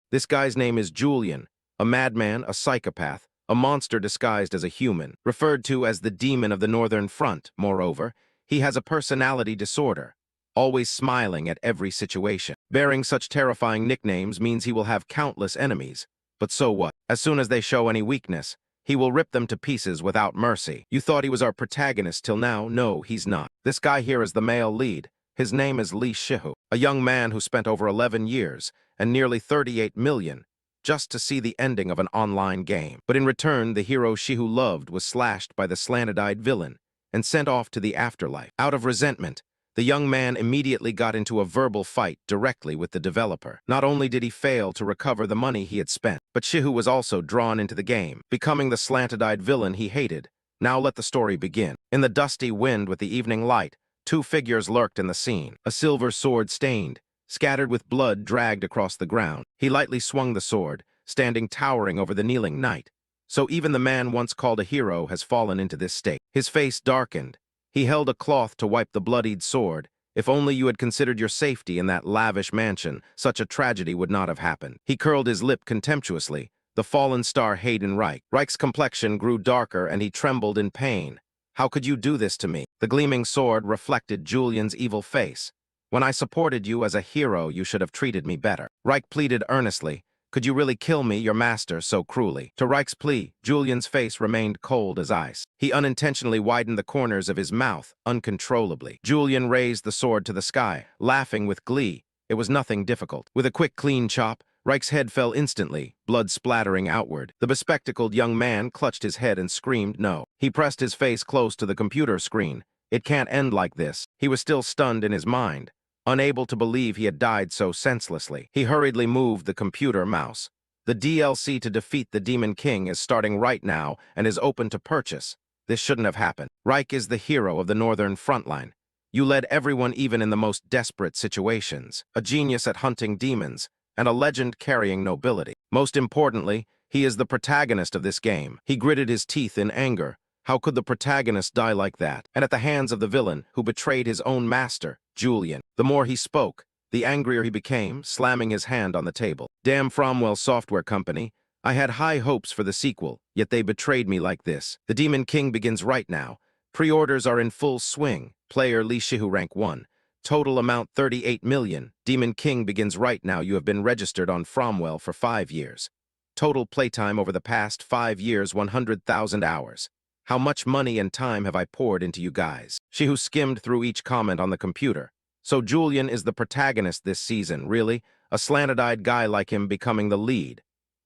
This guy's name is Julian, a madman, a psychopath, a monster disguised as a human, referred to as the demon of the Northern Front. Moreover, he has a personality disorder, always smiling at every situation. Bearing such terrifying nicknames means he will have countless enemies. But so what? As soon as they show any weakness, he will rip them to pieces without mercy. You thought he was our protagonist till now? No, he's not. This guy here is the male lead. His name is Lee Shihu, a young man who spent over 11 years and nearly 38 million just to see the ending of an online game. But in return, the hero Shihu loved was slashed by the slanted-eyed villain and sent off to the afterlife. Out of resentment, the young man immediately got into a verbal fight directly with the developer. Not only did he fail to recover the money he had spent, but Shihu was also drawn into the game, becoming the slanted-eyed villain he hated. Now let the story begin. In the dusty wind with the evening light, two figures lurked in the scene. A silver sword stained, scattered with blood dragged across the ground. He lightly swung the sword, standing towering over the kneeling knight. So even the man once called a hero has fallen into this state. His face darkened. He held a cloth to wipe the bloodied sword. If only you had considered your safety in that lavish mansion, such a tragedy would not have happened. He curled his lip contemptuously. The fallen star Hayden Reich. Reich's complexion grew darker and he trembled in pain. How could you do this to me? The gleaming sword reflected Julian's evil face. When I supported you as a hero, you should have treated me better. Reich pleaded earnestly. Could you really kill me, your master, so cruelly? To Reich's plea, Julian's face remained cold as ice. He unintentionally widened the corners of his mouth, uncontrollably. Julian raised the sword to the sky, laughing with glee. It was nothing difficult. With a quick, clean chop, Reich's head fell instantly, blood splattering outward. The bespectacled young man clutched his head and screamed no. He pressed his face close to the computer screen. It can't end like this. He was still stunned in his mind, unable to believe he had died so senselessly. He hurriedly moved the computer mouse. The DLC to defeat the Demon King is starting right now and is open to purchase. This shouldn't have happened. Reich is the hero of the Northern Frontline. You led everyone even in the most desperate situations. A genius at hunting demons, and a legend carrying nobility. Most importantly, he is the protagonist of this game. He gritted his teeth in anger. How could the protagonist die like that? And at the hands of the villain who betrayed his own master, Julian. The more he spoke, the angrier he became, slamming his hand on the table. Damn Fromwell Software Company. I had high hopes for the sequel, yet they betrayed me like this. The Demon King begins right now. Pre-orders are in full swing. Player Lee Shihu rank 1. Total amount 38 million. Demon King begins right now. You have been registered on Fromwell for 5 years. Total playtime over the past 5 years, 100,000 hours. How much money and time have I poured into you guys? Shihu skimmed through each comment on the computer. So Julian is the protagonist this season, really? A slanted-eyed guy like him becoming the lead.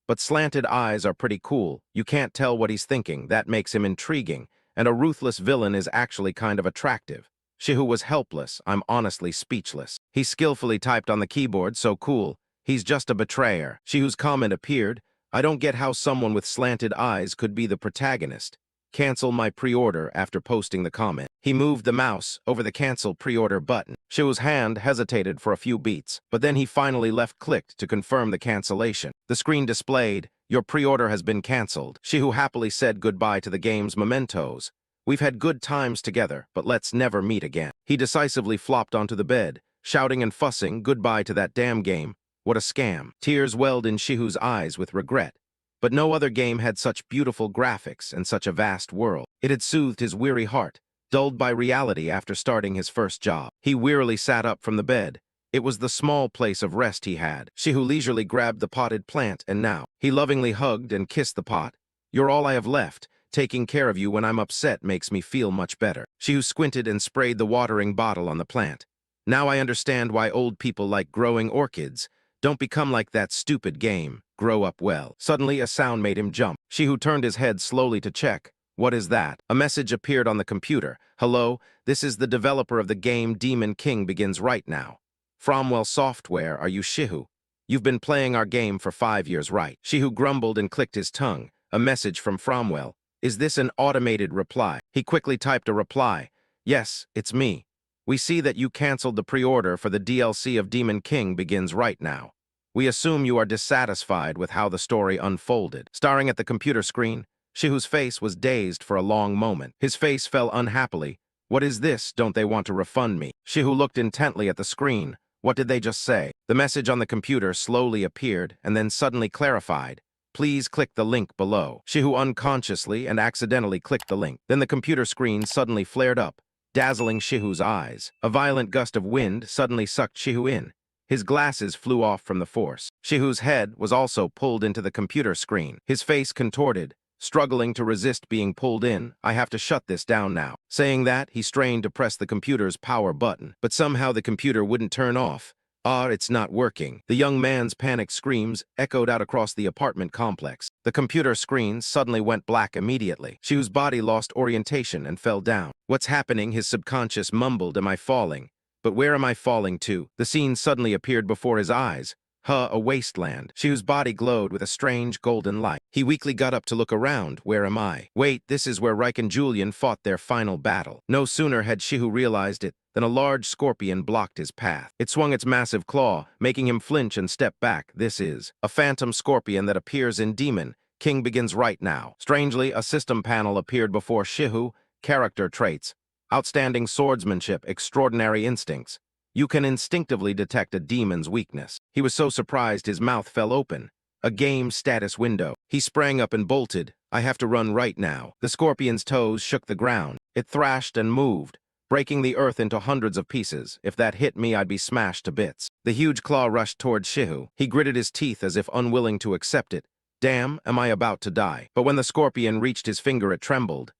But slanted eyes are pretty cool. You can't tell what he's thinking. That makes him intriguing. And a ruthless villain is actually kind of attractive. Shihu was helpless. I'm honestly speechless. He skillfully typed on the keyboard, so cool. He's just a betrayer. Shihu's comment appeared. I don't get how someone with slanted eyes could be the protagonist. Cancel my pre-order after posting the comment. He moved the mouse over the cancel pre-order button. Shihu's hand hesitated for a few beats, but then he finally left-clicked to confirm the cancellation. The screen displayed, your pre-order has been canceled. Shihu happily said goodbye to the game's mementos. We've had good times together, but let's never meet again. He decisively flopped onto the bed, shouting and fussing goodbye to that damn game. What a scam. Tears welled in Shihu's eyes with regret. But no other game had such beautiful graphics and such a vast world. It had soothed his weary heart, dulled by reality after starting his first job. He wearily sat up from the bed. It was the small place of rest he had. Shihu leisurely grabbed the potted plant and now. He lovingly hugged and kissed the pot. You're all I have left. Taking care of you when I'm upset makes me feel much better. Shihu squinted and sprayed the watering bottle on the plant. Now I understand why old people like growing orchids. Don't become like that stupid game. Grow up well. Suddenly, a sound made him jump. Shihu turned his head slowly to check. What is that? A message appeared on the computer. Hello, this is the developer of the game Demon King begins right now. Fromwell Software, are you Shihu? You've been playing our game for 5 years, right? Shihu grumbled and clicked his tongue. A message from Fromwell. Is this an automated reply? He quickly typed a reply. Yes, it's me. We see that you canceled the pre-order for the DLC of Demon King begins right now. We assume you are dissatisfied with how the story unfolded. Staring at the computer screen, Shihu's face was dazed for a long moment. His face fell unhappily. What is this? Don't they want to refund me? Shihu looked intently at the screen. What did they just say? The message on the computer slowly appeared and then suddenly clarified. Please click the link below. Shihu unconsciously and accidentally clicked the link. Then the computer screen suddenly flared up, dazzling Shihu's eyes. A violent gust of wind suddenly sucked Shihu in. His glasses flew off from the force. Shihu's head was also pulled into the computer screen. His face contorted, struggling to resist being pulled in. I have to shut this down now. Saying that, he strained to press the computer's power button, but somehow the computer wouldn't turn off. It's not working. The young man's panicked screams echoed out across the apartment complex. The computer screen suddenly went black immediately. Shihu's body lost orientation and fell down. What's happening? His subconscious mumbled, am I falling? But where am I falling to? The scene suddenly appeared before his eyes. A wasteland. Shihu's body glowed with a strange golden light. He weakly got up to look around. Where am I? Wait, this is where Reich and Julian fought their final battle. No sooner had Shihu realized it than a large scorpion blocked his path. It swung its massive claw, making him flinch and step back. This is a phantom scorpion that appears in Demon King begins right now. Strangely, a system panel appeared before Shihu. Character traits: outstanding swordsmanship, extraordinary instincts. You can instinctively detect a demon's weakness. He was so surprised his mouth fell open. A game status window. He sprang up and bolted. I have to run right now. The scorpion's toes shook the ground. It thrashed and moved, breaking the earth into hundreds of pieces. If that hit me, I'd be smashed to bits. The huge claw rushed toward Shihu. He gritted his teeth as if unwilling to accept it. Damn, am I about to die? But when the scorpion reached his finger, it trembled.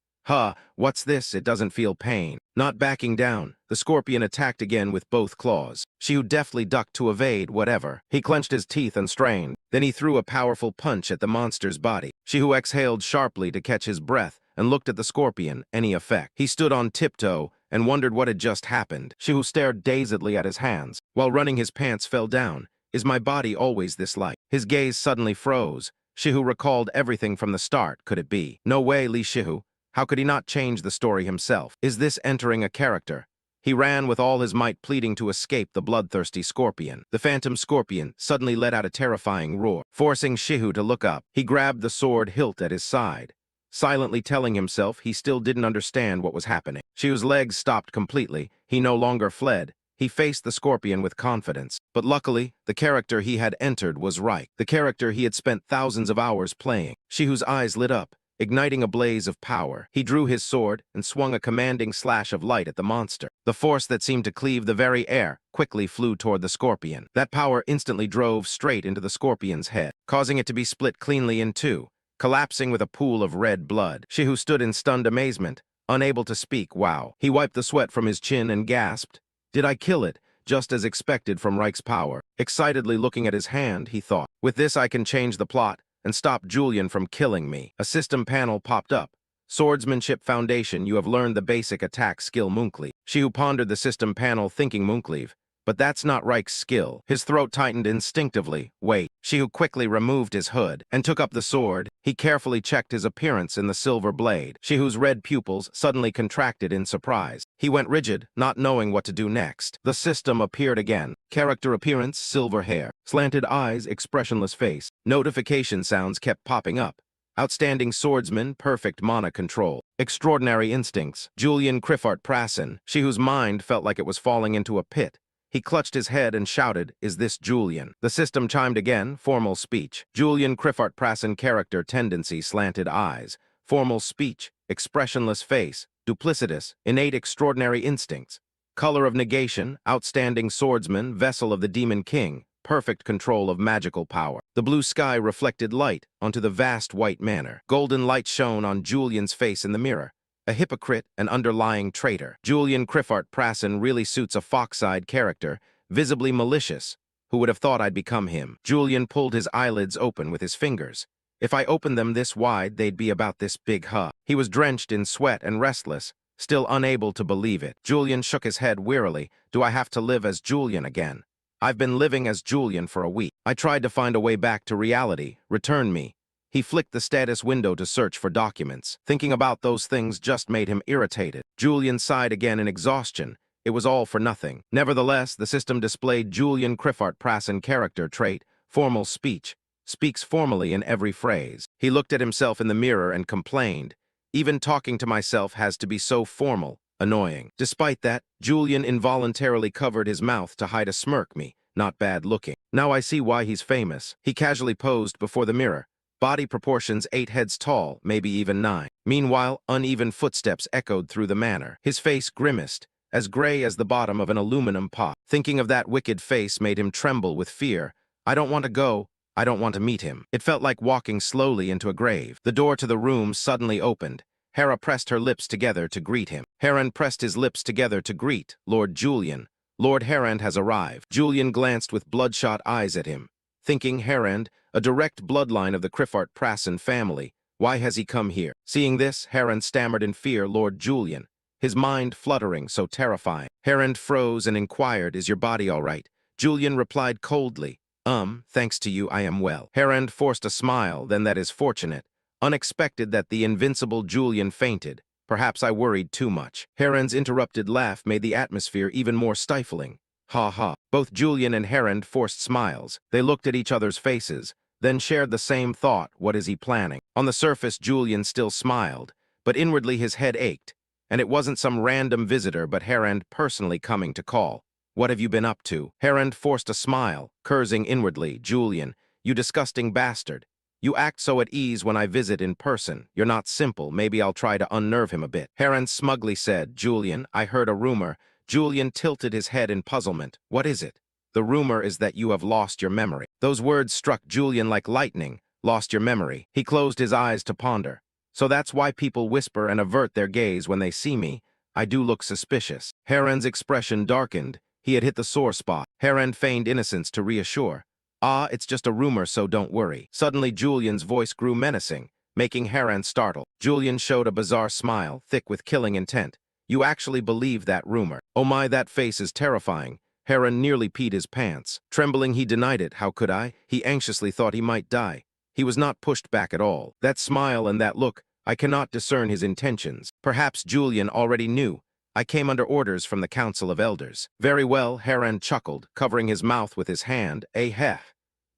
What's this? It doesn't feel pain. Not backing down, the scorpion attacked again with both claws. Shihu deftly ducked to evade whatever. He clenched his teeth and strained. Then he threw a powerful punch at the monster's body. Shihu exhaled sharply to catch his breath and looked at the scorpion. Any effect? He stood on tiptoe and wondered what had just happened. Shihu stared dazedly at his hands. While running, his pants fell down. Is my body always this light? His gaze suddenly froze. Shihu recalled everything from the start. Could it be? No way, Li Shihu. How could he not change the story himself? Is this entering a character? He ran with all his might, pleading to escape the bloodthirsty scorpion. The phantom scorpion suddenly let out a terrifying roar, forcing Shihu to look up. He grabbed the sword hilt at his side, silently telling himself he still didn't understand what was happening. Shihu's legs stopped completely. He no longer fled. He faced the scorpion with confidence. But luckily, the character he had entered was Reich, the character he had spent thousands of hours playing. Shihu's eyes lit up, igniting a blaze of power. He drew his sword and swung a commanding slash of light at the monster. The force that seemed to cleave the very air quickly flew toward the scorpion. That power instantly drove straight into the scorpion's head, causing it to be split cleanly in two, collapsing with a pool of red blood. Shihu stood in stunned amazement, unable to speak. Wow. He wiped the sweat from his chin and gasped. Did I kill it? Just as expected from Reich's power. Excitedly looking at his hand, he thought, with this I can change the plot and stop Julian from killing me. A system panel popped up. Swordsmanship Foundation, you have learned the basic attack skill Mooncleave. Shihu pondered the system panel, thinking Mooncleave. But that's not Reich's skill. His throat tightened instinctively. Wait. Shihu quickly removed his hood and took up the sword. He carefully checked his appearance in the silver blade. Shihu's red pupils suddenly contracted in surprise. He went rigid, not knowing what to do next. The system appeared again. Character appearance, silver hair. Slanted eyes, expressionless face. Notification sounds kept popping up. Outstanding swordsman, perfect mana control. Extraordinary instincts. Julian Criffart Prassen. Shihu's mind felt like it was falling into a pit. He clutched his head and shouted, is this Julian? The system chimed again, formal speech. Julian Criffart Prassen character tendency, slanted eyes. Formal speech, expressionless face, duplicitous, innate extraordinary instincts. Color of negation, outstanding swordsman, vessel of the Demon King, perfect control of magical power. The blue sky reflected light onto the vast white manor. Golden light shone on Julian's face in the mirror. A hypocrite, an underlying traitor. Julian Criffart Prassen really suits a fox-eyed character, visibly malicious. Who would have thought I'd become him? Julian pulled his eyelids open with his fingers. If I opened them this wide, they'd be about this big. He was drenched in sweat and restless, still unable to believe it. Julian shook his head wearily. Do I have to live as Julian again? I've been living as Julian for a week. I tried to find a way back to reality. Return me. He flicked the status window to search for documents. Thinking about those things just made him irritated. Julian sighed again in exhaustion. It was all for nothing. Nevertheless, the system displayed Julian Criffart Prassen character trait, formal speech. Speaks formally in every phrase. He looked at himself in the mirror and complained. Even talking to myself has to be so formal. Annoying. Despite that, Julian involuntarily covered his mouth to hide a smirk. Me, not bad looking. Now I see why he's famous. He casually posed before the mirror. Body proportions 8 heads tall, maybe even 9. Meanwhile, uneven footsteps echoed through the manor. His face grimaced, as gray as the bottom of an aluminum pot. Thinking of that wicked face made him tremble with fear. I don't want to go. I don't want to meet him. It felt like walking slowly into a grave. The door to the room suddenly opened. Hera pressed her lips together to greet him. Heron pressed his lips together to greet Lord Julian. Lord Herand has arrived. Julian glanced with bloodshot eyes at him. Thinking Herand, a direct bloodline of the Criffart Prassen family. Why has he come here? Seeing this, Herand stammered in fear, Lord Julian, his mind fluttering, so terrifying. Herand froze and inquired, is your body all right? Julian replied coldly, thanks to you, I am well. Herand forced a smile, then that is fortunate. Unexpected that the invincible Julian fainted. Perhaps I worried too much. Herand's interrupted laugh made the atmosphere even more stifling. Ha ha. Both Julian and Herand forced smiles. They looked at each other's faces, then shared the same thought, what is he planning? On the surface, Julian still smiled, but inwardly his head ached. And it wasn't some random visitor, but Herand personally coming to call. What have you been up to? Herand forced a smile, cursing inwardly, Julian, you disgusting bastard. You act so at ease when I visit in person. You're not simple. Maybe I'll try to unnerve him a bit. Herand smugly said, Julian, I heard a rumor. Julian tilted his head in puzzlement. What is it? The rumor is that you have lost your memory. Those words struck Julian like lightning. Lost your memory. He closed his eyes to ponder. So that's why people whisper and avert their gaze when they see me. I do look suspicious. Herand's expression darkened. He had hit the sore spot. Herand feigned innocence to reassure. Ah, it's just a rumor, so don't worry. Suddenly, Julian's voice grew menacing, making Herand startle. Julian showed a bizarre smile, thick with killing intent. You actually believe that rumor. Oh my, that face is terrifying. Herand nearly peed his pants. Trembling, he denied it. How could I? He anxiously thought he might die. He was not pushed back at all. That smile and that look, I cannot discern his intentions. Perhaps Julian already knew. I came under orders from the Council of Elders. Very well, Herand chuckled, covering his mouth with his hand.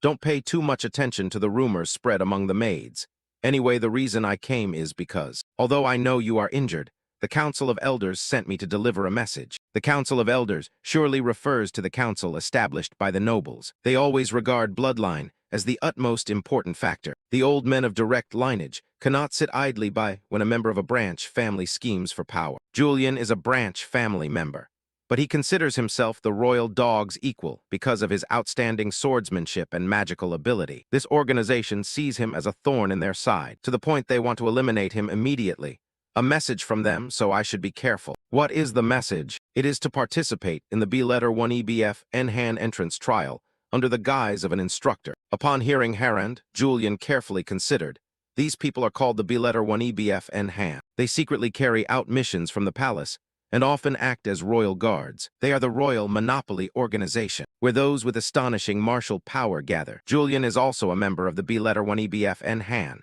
Don't pay too much attention to the rumors spread among the maids. Anyway, the reason I came is because, although I know you are injured, the Council of Elders sent me to deliver a message. The Council of Elders surely refers to the council established by the nobles. They always regard bloodline as the utmost important factor. The old men of direct lineage cannot sit idly by when a member of a branch family schemes for power. Julian is a branch family member, but he considers himself the royal dog's equal because of his outstanding swordsmanship and magical ability. This organization sees him as a thorn in their side, to the point they want to eliminate him immediately. A message from them, so I should be careful. What is the message? It is to participate in the B-Letter-1 EBF entrance trial under the guise of an instructor. Upon hearing Herand, Julian carefully considered. These people are called the B-Letter-1 EBF. They secretly carry out missions from the palace and often act as royal guards. They are the royal monopoly organization, where those with astonishing martial power gather. Julian is also a member of the B-Letter-1 EBF.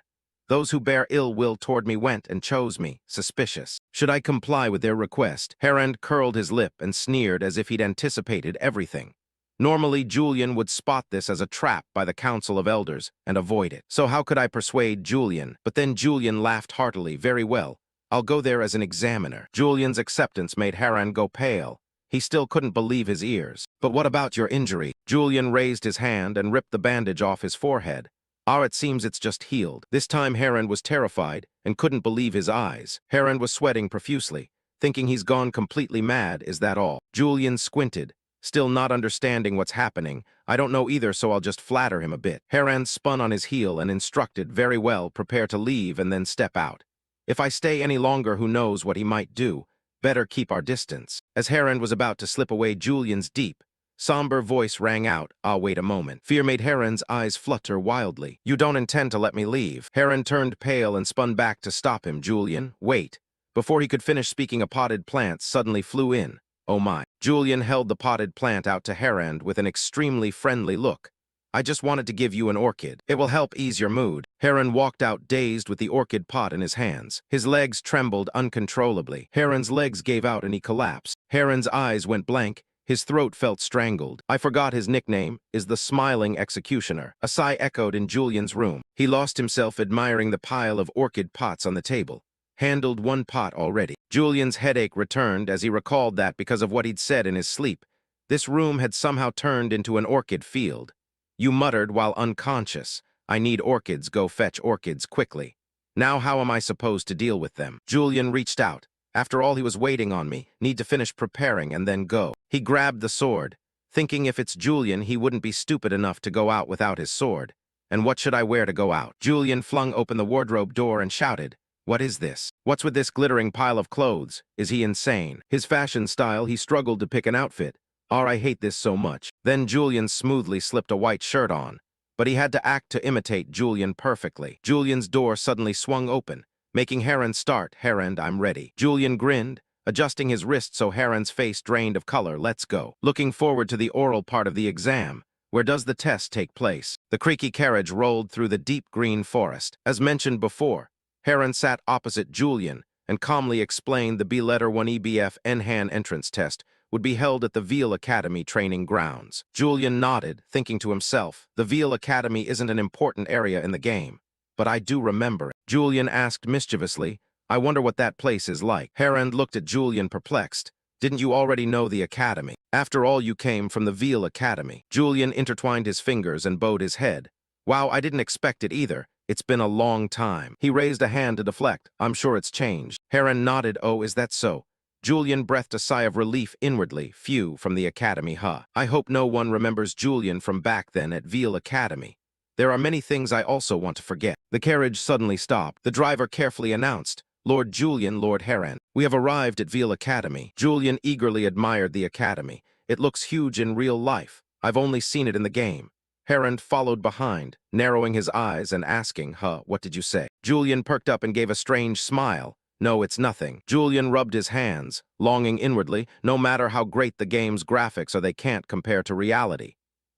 Those who bear ill will toward me went and chose me, suspicious. Should I comply with their request? Herand curled his lip and sneered as if he'd anticipated everything. Normally, Julian would spot this as a trap by the Council of Elders and avoid it. So how could I persuade Julian? But then Julian laughed heartily. Very well. I'll go there as an examiner. Julian's acceptance made Herand go pale. He still couldn't believe his ears. But what about your injury? Julian raised his hand and ripped the bandage off his forehead. Ah, it seems it's just healed. This time Herand was terrified and couldn't believe his eyes. Herand was sweating profusely, thinking he's gone completely mad. Is that all? Julian squinted, still not understanding what's happening. I don't know either, so I'll just flatter him a bit. Herand spun on his heel and instructed, very well, prepare to leave and then step out. If I stay any longer, who knows what he might do. Better keep our distance. As Herand was about to slip away, Julian's deep, somber voice rang out. Ah, wait a moment. Fear made Herand's eyes flutter wildly. You don't intend to let me leave? Herand turned pale and spun back to stop him. Julian, wait. Before he could finish speaking, a potted plant suddenly flew in. Oh my. Julian held the potted plant out to Herand with an extremely friendly look. I just wanted to give you an orchid. It will help ease your mood. Herand walked out dazed with the orchid pot in his hands. His legs trembled uncontrollably. Herand's legs gave out and he collapsed. Herand's eyes went blank. His throat felt strangled. I forgot his nickname is the Smiling Executioner. A sigh echoed in Julian's room. He lost himself admiring the pile of orchid pots on the table. Handled one pot already. Julian's headache returned as he recalled that because of what he'd said in his sleep, this room had somehow turned into an orchid field. You muttered while unconscious, "I need orchids, go fetch orchids quickly." Now how am I supposed to deal with them? Julian reached out. After all, he was waiting on me, need to finish preparing and then go. He grabbed the sword, thinking if it's Julian, he wouldn't be stupid enough to go out without his sword. And what should I wear to go out? Julian flung open the wardrobe door and shouted, "What is this? What's with this glittering pile of clothes? Is he insane?" His fashion style, he struggled to pick an outfit. I hate this so much. Then Julian smoothly slipped a white shirt on. But he had to act to imitate Julian perfectly. Julian's door suddenly swung open, making Heron start. "Heron, I'm ready." Julian grinned, adjusting his wrist so Heron's face drained of color. "Let's go." Looking forward to the oral part of the exam. Where does the test take place? The creaky carriage rolled through the deep green forest. As mentioned before, Heron sat opposite Julian and calmly explained the B-letter 1 EBF NHAN entrance test would be held at the Veal Academy training grounds. Julian nodded, thinking to himself, the Veal Academy isn't an important area in the game, but I do remember it. Julian asked mischievously, "I wonder what that place is like." Heron looked at Julian perplexed. "Didn't you already know the academy? After all, you came from the Veal Academy." Julian intertwined his fingers and bowed his head. "Wow, I didn't expect it either. It's been a long time." He raised a hand to deflect. "I'm sure it's changed." Heron nodded. "Oh, is that so?" Julian breathed a sigh of relief inwardly. "Phew, from the academy, huh? I hope no one remembers Julian from back then at Veal Academy. There are many things I also want to forget." The carriage suddenly stopped. The driver carefully announced, "Lord Julian, Lord Heron, we have arrived at Veal Academy." Julian eagerly admired the academy. "It looks huge in real life. I've only seen it in the game." Heron followed behind, narrowing his eyes and asking, what did you say?" Julian perked up and gave a strange smile. "No, it's nothing." Julian rubbed his hands, longing inwardly, no matter how great the game's graphics they can't compare to reality.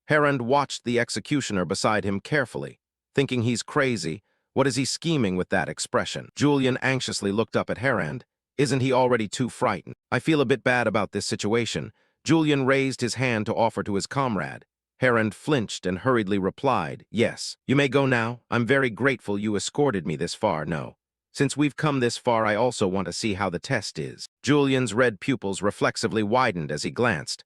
Heron watched the executioner beside him carefully, thinking he's crazy. What is he scheming with that expression? Julian anxiously looked up at Heron. Isn't he already too frightened? "I feel a bit bad about this situation." Julian raised his hand to offer to his comrade. Heron flinched and hurriedly replied, "Yes. You may go now. I'm very grateful you escorted me this far. No. Since we've come this far, I also want to see how the test is." Julian's red pupils reflexively widened as he glanced.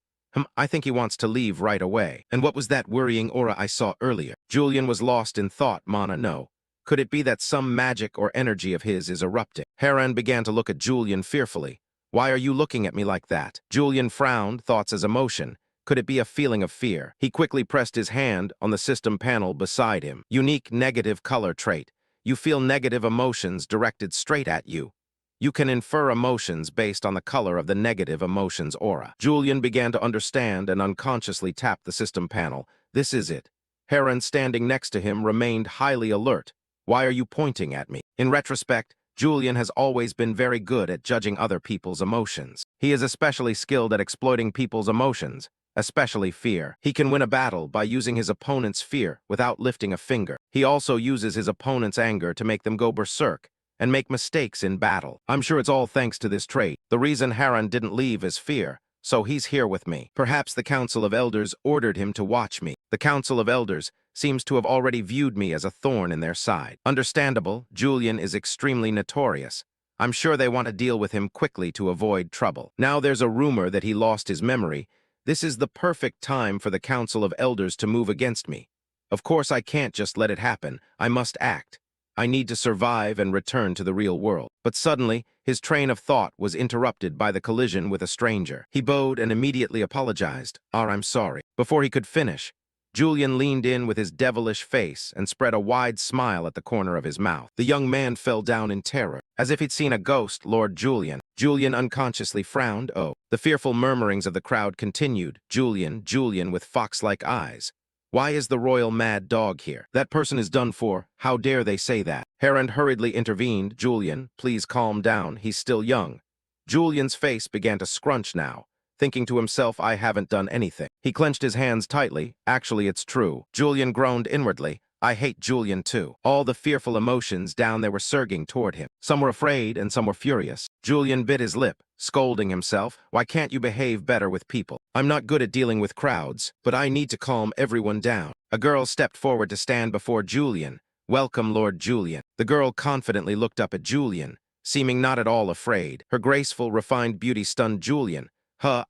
I think he wants to leave right away." "And what was that worrying aura I saw earlier?" Julian was lost in thought. "Mana, no. Could it be that some magic or energy of his is erupting?" Heron began to look at Julian fearfully. "Why are you looking at me like that?" Julian frowned, thoughts as emotion. Could it be a feeling of fear? He quickly pressed his hand on the system panel beside him. Unique negative color trait. You feel negative emotions directed straight at you. You can infer emotions based on the color of the negative emotions aura. Julian began to understand and unconsciously tapped the system panel. This is it. Heron, standing next to him, remained highly alert. "Why are you pointing at me?" In retrospect, Julian has always been very good at judging other people's emotions. He is especially skilled at exploiting people's emotions, especially fear. He can win a battle by using his opponent's fear without lifting a finger. He also uses his opponent's anger to make them go berserk and make mistakes in battle. I'm sure it's all thanks to this trait. The reason Heron didn't leave is fear, so he's here with me. Perhaps the Council of Elders ordered him to watch me. The Council of Elders seems to have already viewed me as a thorn in their side. Understandable, Julian is extremely notorious. I'm sure they want to deal with him quickly to avoid trouble. Now there's a rumor that he lost his memory. This is the perfect time for the Council of Elders to move against me. Of course, I can't just let it happen. I must act. I need to survive and return to the real world. But suddenly, his train of thought was interrupted by the collision with a stranger. He bowed and immediately apologized. I'm sorry." Before he could finish, Julian leaned in with his devilish face and spread a wide smile at the corner of his mouth. The young man fell down in terror, as if he'd seen a ghost. "Lord Julian." Julian unconsciously frowned. "Oh." The fearful murmurings of the crowd continued. Julian with fox-like eyes. "Why is the royal mad dog here? That person is done for. How dare they say that?" Heron hurriedly intervened. "Julian, please calm down. He's still young." Julian's face began to scrunch now, thinking to himself, I haven't done anything. He clenched his hands tightly. Actually, it's true. Julian groaned inwardly. I hate Julian too. All the fearful emotions down there were surging toward him. Some were afraid and some were furious. Julian bit his lip, scolding himself. Why can't you behave better with people? I'm not good at dealing with crowds, but I need to calm everyone down. A girl stepped forward to stand before Julian. Welcome, Lord Julian. The girl confidently looked up at Julian, seeming not at all afraid. Her graceful, refined beauty stunned Julian.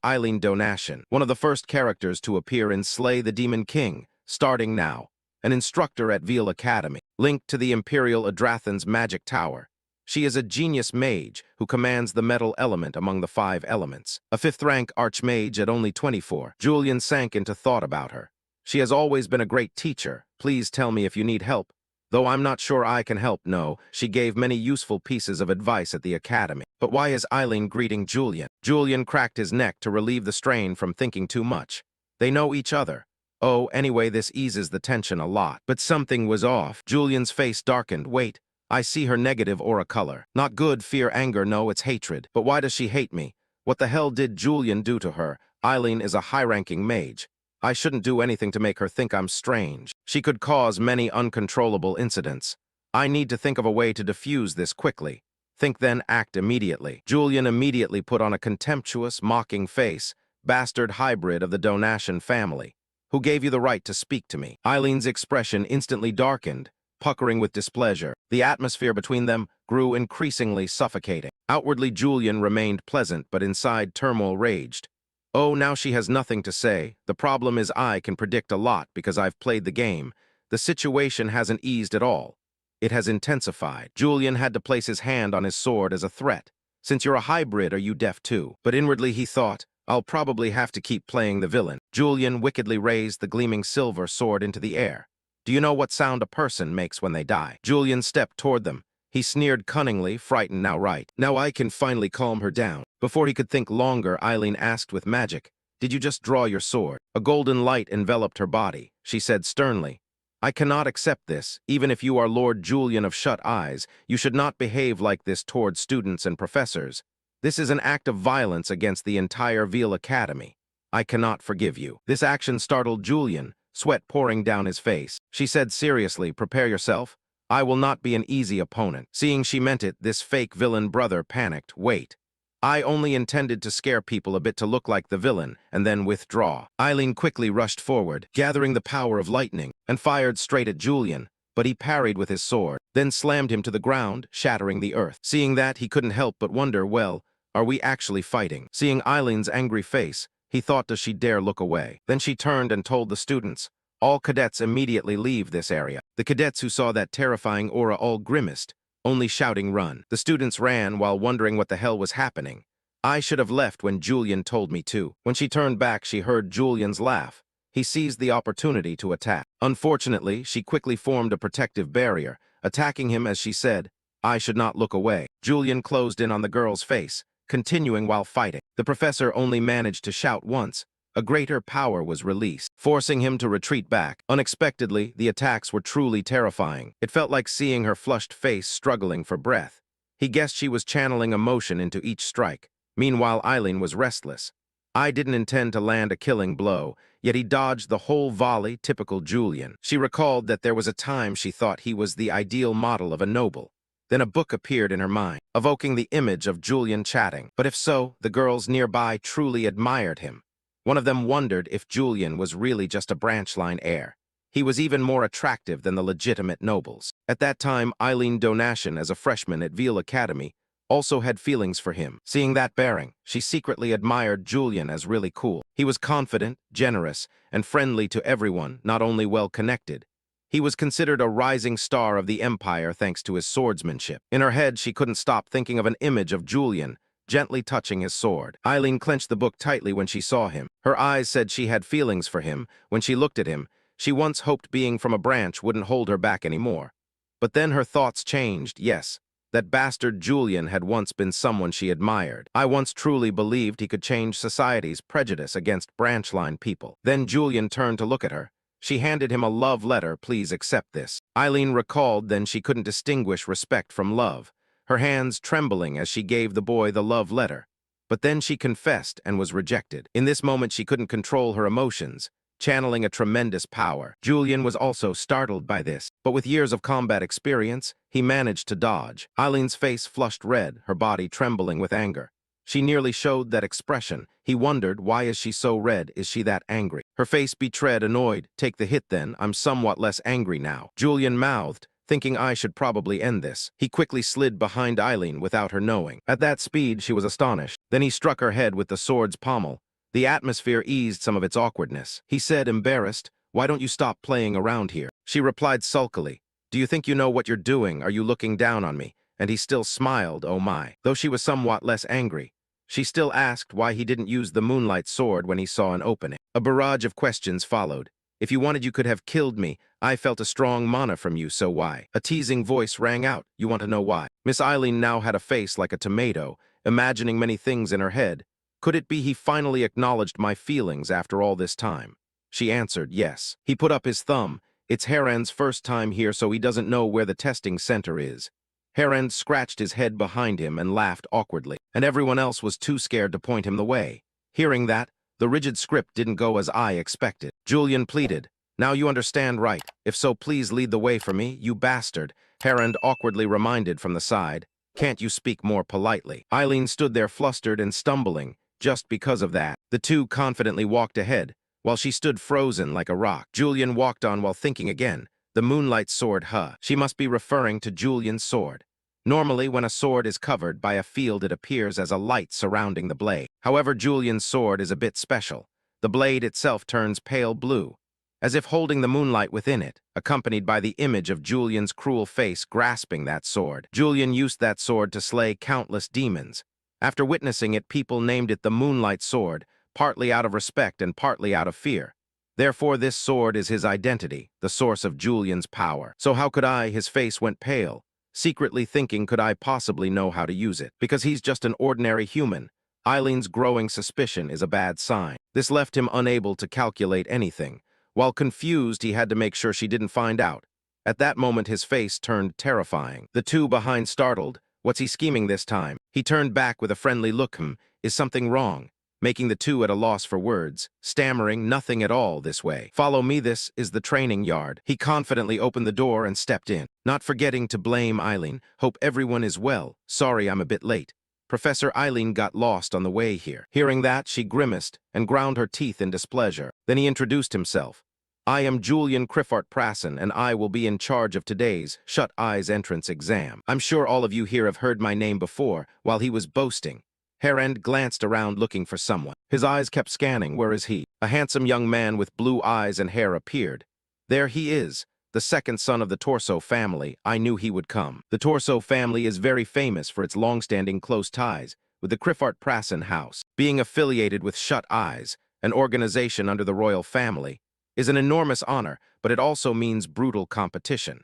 Eileen Donation, one of the first characters to appear in Slay the Demon King, starting now. An instructor at Veil Academy, linked to the Imperial Adrathan's magic tower. She is a genius mage who commands the metal element among the 5 elements. A 5th-rank archmage at only 24. Julian sank into thought about her. She has always been a great teacher. Please tell me if you need help. Though I'm not sure I can help, no. She gave many useful pieces of advice at the academy. But why is Eileen greeting Julian? Julian cracked his neck to relieve the strain from thinking too much. They know each other. Oh, anyway, this eases the tension a lot. But something was off. Julian's face darkened. Wait. I see her negative aura color. Not good, fear, anger, no, it's hatred. But why does she hate me? What the hell did Julian do to her? Eileen is a high-ranking mage. I shouldn't do anything to make her think I'm strange. She could cause many uncontrollable incidents. I need to think of a way to diffuse this quickly. Think then, act immediately. Julian immediately put on a contemptuous, mocking face, bastard hybrid of the Donation family. Who gave you the right to speak to me? Eileen's expression instantly darkened, puckering with displeasure. The atmosphere between them grew increasingly suffocating. Outwardly, Julian remained pleasant, but inside turmoil raged. Oh, now she has nothing to say. The problem is I can predict a lot because I've played the game. The situation hasn't eased at all. It has intensified. Julian had to place his hand on his sword as a threat. Since you're a hybrid, are you deaf too? But inwardly he thought, I'll probably have to keep playing the villain. Julian wickedly raised the gleaming silver sword into the air. Do you know what sound a person makes when they die? Julian stepped toward them. He sneered cunningly, frightened now right. Now I can finally calm her down. Before he could think longer, Eileen asked with magic, Did you just draw your sword? A golden light enveloped her body. She said sternly, I cannot accept this. Even if you are Lord Julian of Shut Eyes, you should not behave like this toward students and professors. This is an act of violence against the entire Veil Academy. I cannot forgive you. This action startled Julian, sweat pouring down his face. She said seriously, prepare yourself. I will not be an easy opponent. Seeing she meant it, this fake villain brother panicked. Wait. I only intended to scare people a bit to look like the villain, and then withdraw. Eileen quickly rushed forward, gathering the power of lightning, and fired straight at Julian, but he parried with his sword, then slammed him to the ground, shattering the earth. Seeing that, he couldn't help but wonder, well, are we actually fighting? Seeing Eileen's angry face, he thought, does she dare look away? Then she turned and told the students, all cadets immediately leave this area. The cadets who saw that terrifying aura all grimaced, only shouting run. The students ran while wondering what the hell was happening. I should have left when Julian told me to. When she turned back, she heard Julian's laugh. He seized the opportunity to attack. Unfortunately, she quickly formed a protective barrier, attacking him as she said, I should not look away. Julian closed in on the girl's face, continuing while fighting. The professor only managed to shout once. A greater power was released, forcing him to retreat back. Unexpectedly, the attacks were truly terrifying. It felt like seeing her flushed face struggling for breath. He guessed she was channeling emotion into each strike. Meanwhile, Eileen was restless. I didn't intend to land a killing blow, yet he dodged the whole volley, typical Julian. She recalled that there was a time she thought he was the ideal model of a noble. Then a book appeared in her mind, evoking the image of Julian chatting. But if so, the girls nearby truly admired him. One of them wondered if Julian was really just a branch-line heir. He was even more attractive than the legitimate nobles. At that time, Eileen Donation, as a freshman at Veil Academy, also had feelings for him. Seeing that bearing, she secretly admired Julian as really cool. He was confident, generous, and friendly to everyone, not only well-connected. He was considered a rising star of the Empire thanks to his swordsmanship. In her head, she couldn't stop thinking of an image of Julian, gently touching his sword. Eileen clenched the book tightly when she saw him. Her eyes said she had feelings for him. When she looked at him, she once hoped being from a branch wouldn't hold her back anymore. But then her thoughts changed. Yes, that bastard Julian had once been someone she admired. I once truly believed he could change society's prejudice against branch-line people. Then Julian turned to look at her. She handed him a love letter. Please accept this. Eileen recalled then she couldn't distinguish respect from love, her hands trembling as she gave the boy the love letter. But then she confessed and was rejected. In this moment, she couldn't control her emotions, channeling a tremendous power. Julian was also startled by this, but with years of combat experience, he managed to dodge. Eileen's face flushed red, her body trembling with anger. She nearly showed that expression. He wondered, why is she so red? Is she that angry? Her face betrayed annoyed. Take the hit then. I'm somewhat less angry now. Julian mouthed, thinking I should probably end this. He quickly slid behind Eileen without her knowing. At that speed, she was astonished. Then he struck her head with the sword's pommel. The atmosphere eased some of its awkwardness. He said, embarrassed, "Why don't you stop playing around here?" She replied sulkily, "Do you think you know what you're doing? Are you looking down on me?" And he still smiled, oh my. Though she was somewhat less angry, she still asked why he didn't use the moonlight sword when he saw an opening. A barrage of questions followed. "If you wanted, you could have killed me. I felt a strong mana from you, so why?" A teasing voice rang out. "You want to know why?" Miss Eileen now had a face like a tomato, imagining many things in her head. Could it be he finally acknowledged my feelings after all this time? She answered, yes. He put up his thumb. "It's Heron's first time here, so he doesn't know where the testing center is." Heron scratched his head behind him and laughed awkwardly, and everyone else was too scared to point him the way. Hearing that, the rigid script didn't go as I expected. Julian pleaded, "Now you understand, right? If so, please lead the way for me, you bastard." Heron awkwardly reminded from the side, "Can't you speak more politely?" Eileen stood there flustered and stumbling, just because of that. The two confidently walked ahead, while she stood frozen like a rock. Julian walked on while thinking again. The moonlight sword, huh? She must be referring to Julian's sword. Normally, when a sword is covered by a field, it appears as a light surrounding the blade. However, Julian's sword is a bit special. The blade itself turns pale blue, as if holding the moonlight within it, accompanied by the image of Julian's cruel face grasping that sword. Julian used that sword to slay countless demons. After witnessing it, people named it the Moonlight Sword, partly out of respect and partly out of fear. Therefore, this sword is his identity, the source of Julian's power. So how could I? His face went pale, secretly thinking, could I possibly know how to use it? Because he's just an ordinary human. Eileen's growing suspicion is a bad sign. This left him unable to calculate anything. While confused, he had to make sure she didn't find out. At that moment, his face turned terrifying. The two behind startled. What's he scheming this time? He turned back with a friendly look. Is something wrong? Making the two at a loss for words, stammering, "Nothing at all this way. Follow me, this is the training yard." He confidently opened the door and stepped in, not forgetting to blame Eileen. "Hope everyone is well. Sorry I'm a bit late. Professor Eileen got lost on the way here." Hearing that, she grimaced and ground her teeth in displeasure. Then he introduced himself. "I am Julian Prassen, and I will be in charge of today's Shut Eyes entrance exam. I'm sure all of you here have heard my name before." While he was boasting, Heron glanced around looking for someone. His eyes kept scanning. Where is he? A handsome young man with blue eyes and hair appeared. There he is, the second son of the Torso family. I knew he would come. The Torso family is very famous for its long-standing close ties with the Prassen house. Being affiliated with Shut Eyes, an organization under the royal family, is an enormous honor, but it also means brutal competition.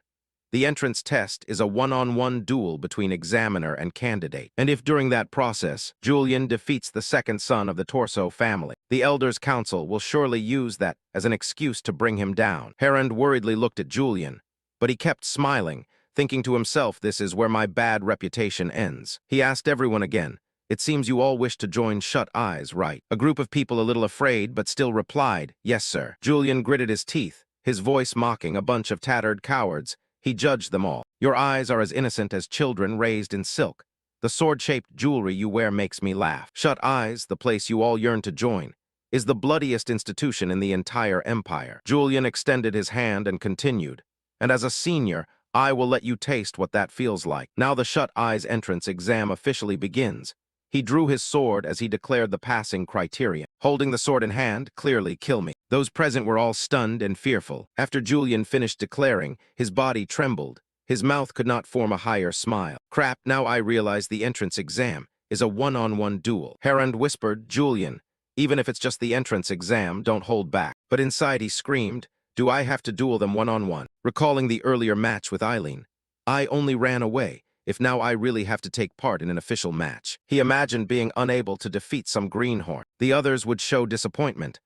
The entrance test is a one-on-one duel between examiner and candidate. And if during that process, Julian defeats the second son of the Torso family, the Elders' Council will surely use that as an excuse to bring him down. Heron worriedly looked at Julian, but he kept smiling, thinking to himself, this is where my bad reputation ends. He asked everyone again, "It seems you all wish to join Shut Eyes, right?" A group of people, a little afraid but still replied, "Yes, sir." Julian gritted his teeth, his voice mocking. "A bunch of tattered cowards." He judged them all. "Your eyes are as innocent as children raised in silk. The sword-shaped jewelry you wear makes me laugh." Shut Eyes, the place you all yearn to join, is the bloodiest institution in the entire empire. Julian extended his hand and continued, "And as a senior, I will let you taste what that feels like." Now the Shut Eyes entrance exam officially begins. He drew his sword as he declared the passing criterion. Holding the sword in hand, clearly, "Kill me." Those present were all stunned and fearful. After Julian finished declaring, his body trembled. His mouth could not form a higher smile. "Crap, now I realize the entrance exam is a one-on-one duel." Heron whispered, "Julian, even if it's just the entrance exam, don't hold back." But inside he screamed, "Do I have to duel them one-on-one?" Recalling the earlier match with Eileen, "I only ran away. If now I really have to take part in an official match." He imagined being unable to defeat some greenhorn. The others would show disappointment.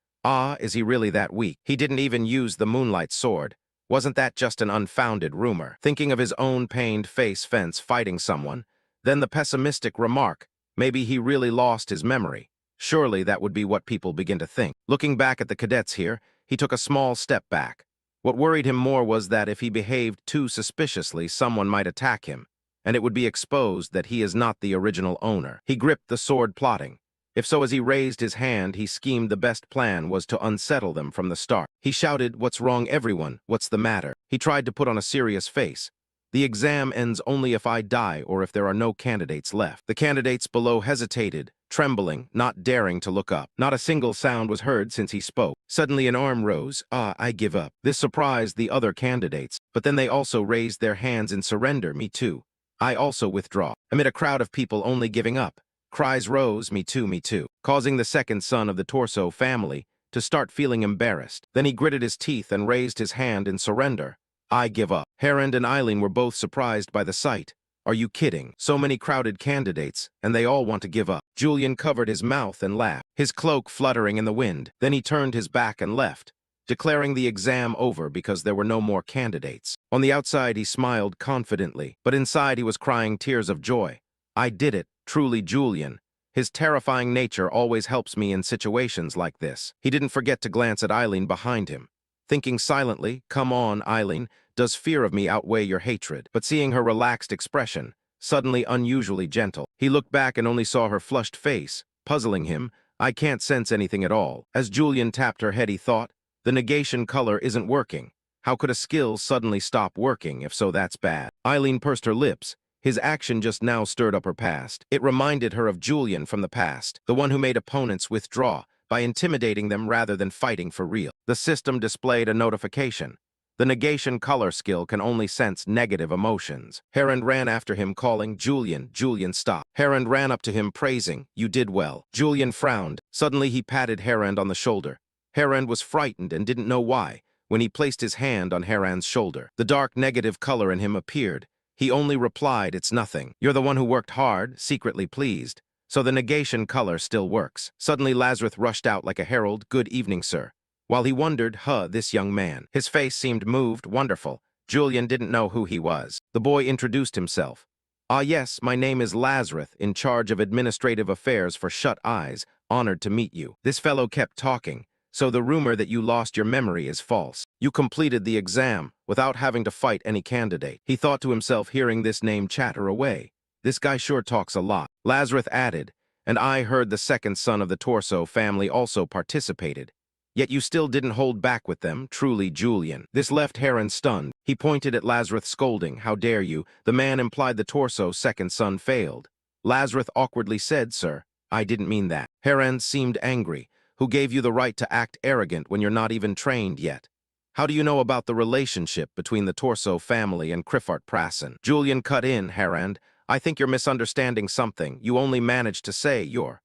Is he really that weak? He didn't even use the moonlight sword. Wasn't that just an unfounded rumor? Thinking of his own pained face fighting someone, then the pessimistic remark, maybe he really lost his memory. Surely that would be what people begin to think. Looking back at the cadets here, he took a small step back. What worried him more was that if he behaved too suspiciously, someone might attack him, and it would be exposed that he is not the original owner. He gripped the sword, plotting. If so, as he raised his hand, he schemed the best plan was to unsettle them from the start. He shouted, "What's wrong, everyone? What's the matter?" He tried to put on a serious face, The exam ends only if I die or if there are no candidates left. The candidates below hesitated, trembling, not daring to look up. Not a single sound was heard since he spoke. Suddenly an arm rose. I give up. This surprised the other candidates, but then they also raised their hands in surrender. Me too. I also withdraw. Amid a crowd of people only giving up, cries rose, me too, causing the second son of the Torso family to start feeling embarrassed. Then he gritted his teeth and raised his hand in surrender. I give up. Herend and Eileen were both surprised by the sight. Are you kidding? So many crowded candidates, and they all want to give up. Julian covered his mouth and laughed, his cloak fluttering in the wind. Then he turned his back and left, declaring the exam over because there were no more candidates. On the outside, he smiled confidently, but inside he was crying tears of joy. I did it, truly Julian. His terrifying nature always helps me in situations like this. He didn't forget to glance at Eileen behind him, thinking silently, come on, Eileen, does fear of me outweigh your hatred? But seeing her relaxed expression, suddenly unusually gentle, he looked back and only saw her flushed face, puzzling him. I can't sense anything at all. As Julian tapped her head, he thought, the negation color isn't working. How could a skill suddenly stop working? If so, that's bad. Eileen pursed her lips. His action just now stirred up her past. It reminded her of Julian from the past, the one who made opponents withdraw by intimidating them rather than fighting for real. The system displayed a notification. The negation color skill can only sense negative emotions. Herend ran after him calling, Julian, stop. Herend ran up to him praising, you did well. Julian frowned. Suddenly he patted Herend on the shoulder. Herend was frightened and didn't know why. When he placed his hand on Herend's shoulder, the dark negative color in him appeared. He only replied, it's nothing. You're the one who worked hard, secretly pleased. So the negation color still works. Suddenly Lazarus rushed out like a herald, good evening, sir. While he wondered, this young man. His face seemed moved, wonderful. Julian didn't know who he was. The boy introduced himself. Yes, my name is Lazarus, in charge of administrative affairs for Shut Eyes. Honored to meet you. This fellow kept talking. So the rumor that you lost your memory is false. You completed the exam without having to fight any candidate. He thought to himself, hearing this name chatter away. This guy sure talks a lot. Lazarus added, and I heard the second son of the Torso family also participated. Yet you still didn't hold back with them, truly Julian. This left Herend stunned. He pointed at Lazarus, scolding, how dare you? The man implied the Torso's second son failed. Lazarus awkwardly said, sir, I didn't mean that. Herend seemed angry. Who gave you the right to act arrogant when you're not even trained yet? How do you know about the relationship between the Torso family and Criffart Prassen? Julian cut in, Herend. I think you're misunderstanding something. You only managed to say you're.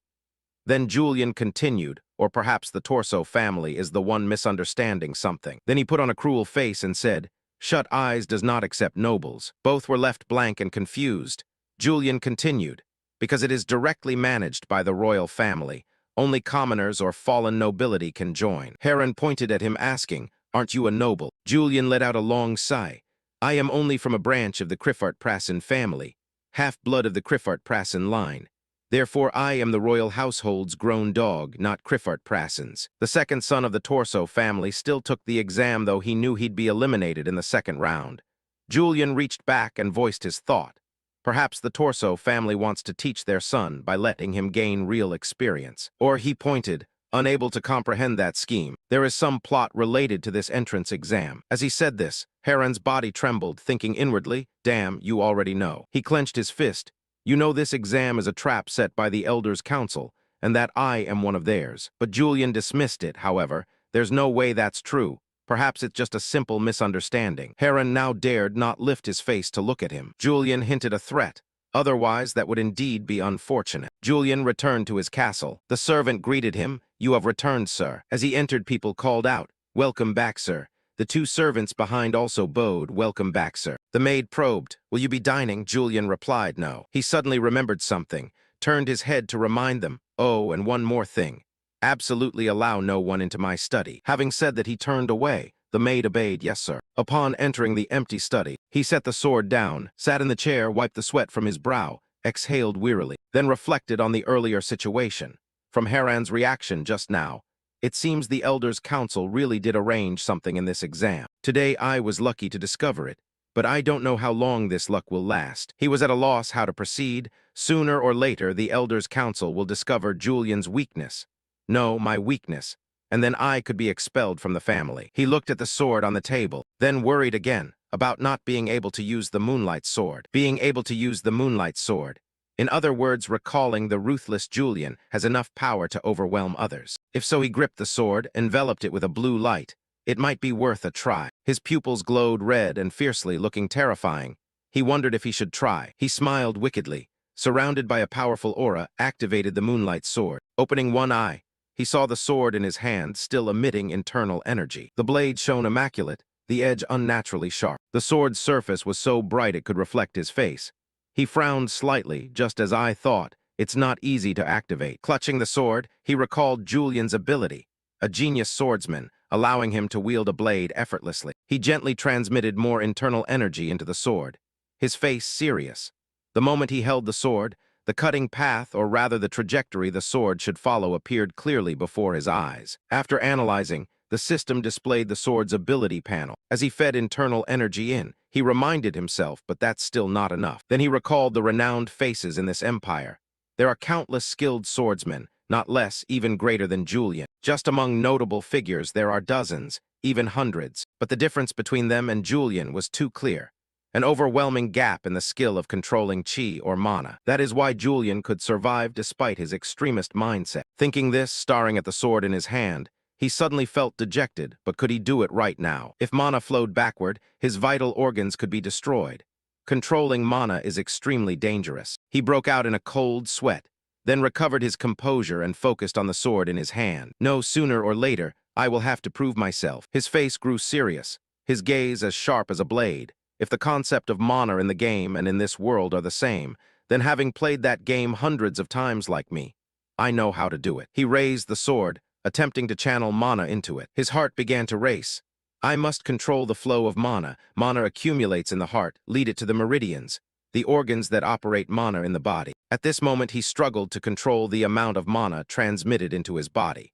Then Julian continued, or perhaps the Torso family is the one misunderstanding something. Then he put on a cruel face and said, Shut Eyes does not accept nobles. Both were left blank and confused. Julian continued, because it is directly managed by the royal family. Only commoners or fallen nobility can join. Herend pointed at him asking, aren't you a noble? Julian let out a long sigh. I am only from a branch of the Criffart Prassen family, half-blood of the Criffart Prassen line. Therefore I am the royal household's grown dog, not Criffart Prassen's. The second son of the Torso family still took the exam, though he knew he'd be eliminated in the second round. Julian reached back and voiced his thought. Perhaps the Torso family wants to teach their son by letting him gain real experience. Or he pointed, unable to comprehend that scheme. There is some plot related to this entrance exam. As he said this, Herend's body trembled, thinking inwardly, damn, you already know. He clenched his fist. You know this exam is a trap set by the Elders' Council, and that I am one of theirs. But Julian dismissed it, however. There's no way that's true. Perhaps it's just a simple misunderstanding. Herend now dared not lift his face to look at him. Julian hinted a threat. Otherwise, that would indeed be unfortunate. Julian returned to his castle. The servant greeted him. You have returned, sir. As he entered, people called out, welcome back, sir. The two servants behind also bowed, welcome back, sir. The maid probed, will you be dining? Julian replied, no. He suddenly remembered something, turned his head to remind them, oh, and one more thing. Absolutely allow no one into my study. Having said that, he turned away. The maid obeyed, yes, sir. Upon entering the empty study, he set the sword down, sat in the chair, wiped the sweat from his brow, exhaled wearily, then reflected on the earlier situation. From Herend's reaction just now, it seems the Elders' Council really did arrange something in this exam. Today I was lucky to discover it, but I don't know how long this luck will last. He was at a loss how to proceed. Sooner or later, the Elders' Council will discover Julian's weakness. No, my weakness. And then I could be expelled from the family. He looked at the sword on the table, then worried again. about not being able to use the moonlight sword. Being able to use the moonlight sword. In other words, recalling the ruthless Julian has enough power to overwhelm others. If so, he gripped the sword, enveloped it with a blue light. It might be worth a try. His pupils glowed red and fiercely, looking terrifying. He wondered if he should try. He smiled wickedly. Surrounded by a powerful aura, activated the moonlight sword. Opening one eye, he saw the sword in his hand, still emitting internal energy. The blade shone immaculate, the edge unnaturally sharp. The sword's surface was so bright it could reflect his face. He frowned slightly, just as I thought. It's not easy to activate. Clutching the sword, he recalled Julian's ability, a genius swordsman, allowing him to wield a blade effortlessly. He gently transmitted more internal energy into the sword, his face serious. The moment he held the sword, the cutting path, or rather the trajectory the sword should follow, appeared clearly before his eyes. After analyzing, the system displayed the sword's ability panel. As he fed internal energy in, he reminded himself, but that's still not enough. Then he recalled the renowned faces in this empire. There are countless skilled swordsmen, not less, even greater than Julian. Just among notable figures there are dozens, even hundreds, but the difference between them and Julian was too clear. An overwhelming gap in the skill of controlling chi or mana. That is why Julian could survive despite his extremist mindset. Thinking this, staring at the sword in his hand, he suddenly felt dejected, but could he do it right now? If mana flowed backward, his vital organs could be destroyed. Controlling mana is extremely dangerous. He broke out in a cold sweat, then recovered his composure and focused on the sword in his hand. No, sooner or later, I will have to prove myself. His face grew serious, his gaze as sharp as a blade. If the concept of mana in the game and in this world are the same, then having played that game hundreds of times like me, I know how to do it. He raised the sword, attempting to channel mana into it. His heart began to race. I must control the flow of mana. Mana accumulates in the heart, lead it to the meridians, the organs that operate mana in the body. At this moment, he struggled to control the amount of mana transmitted into his body.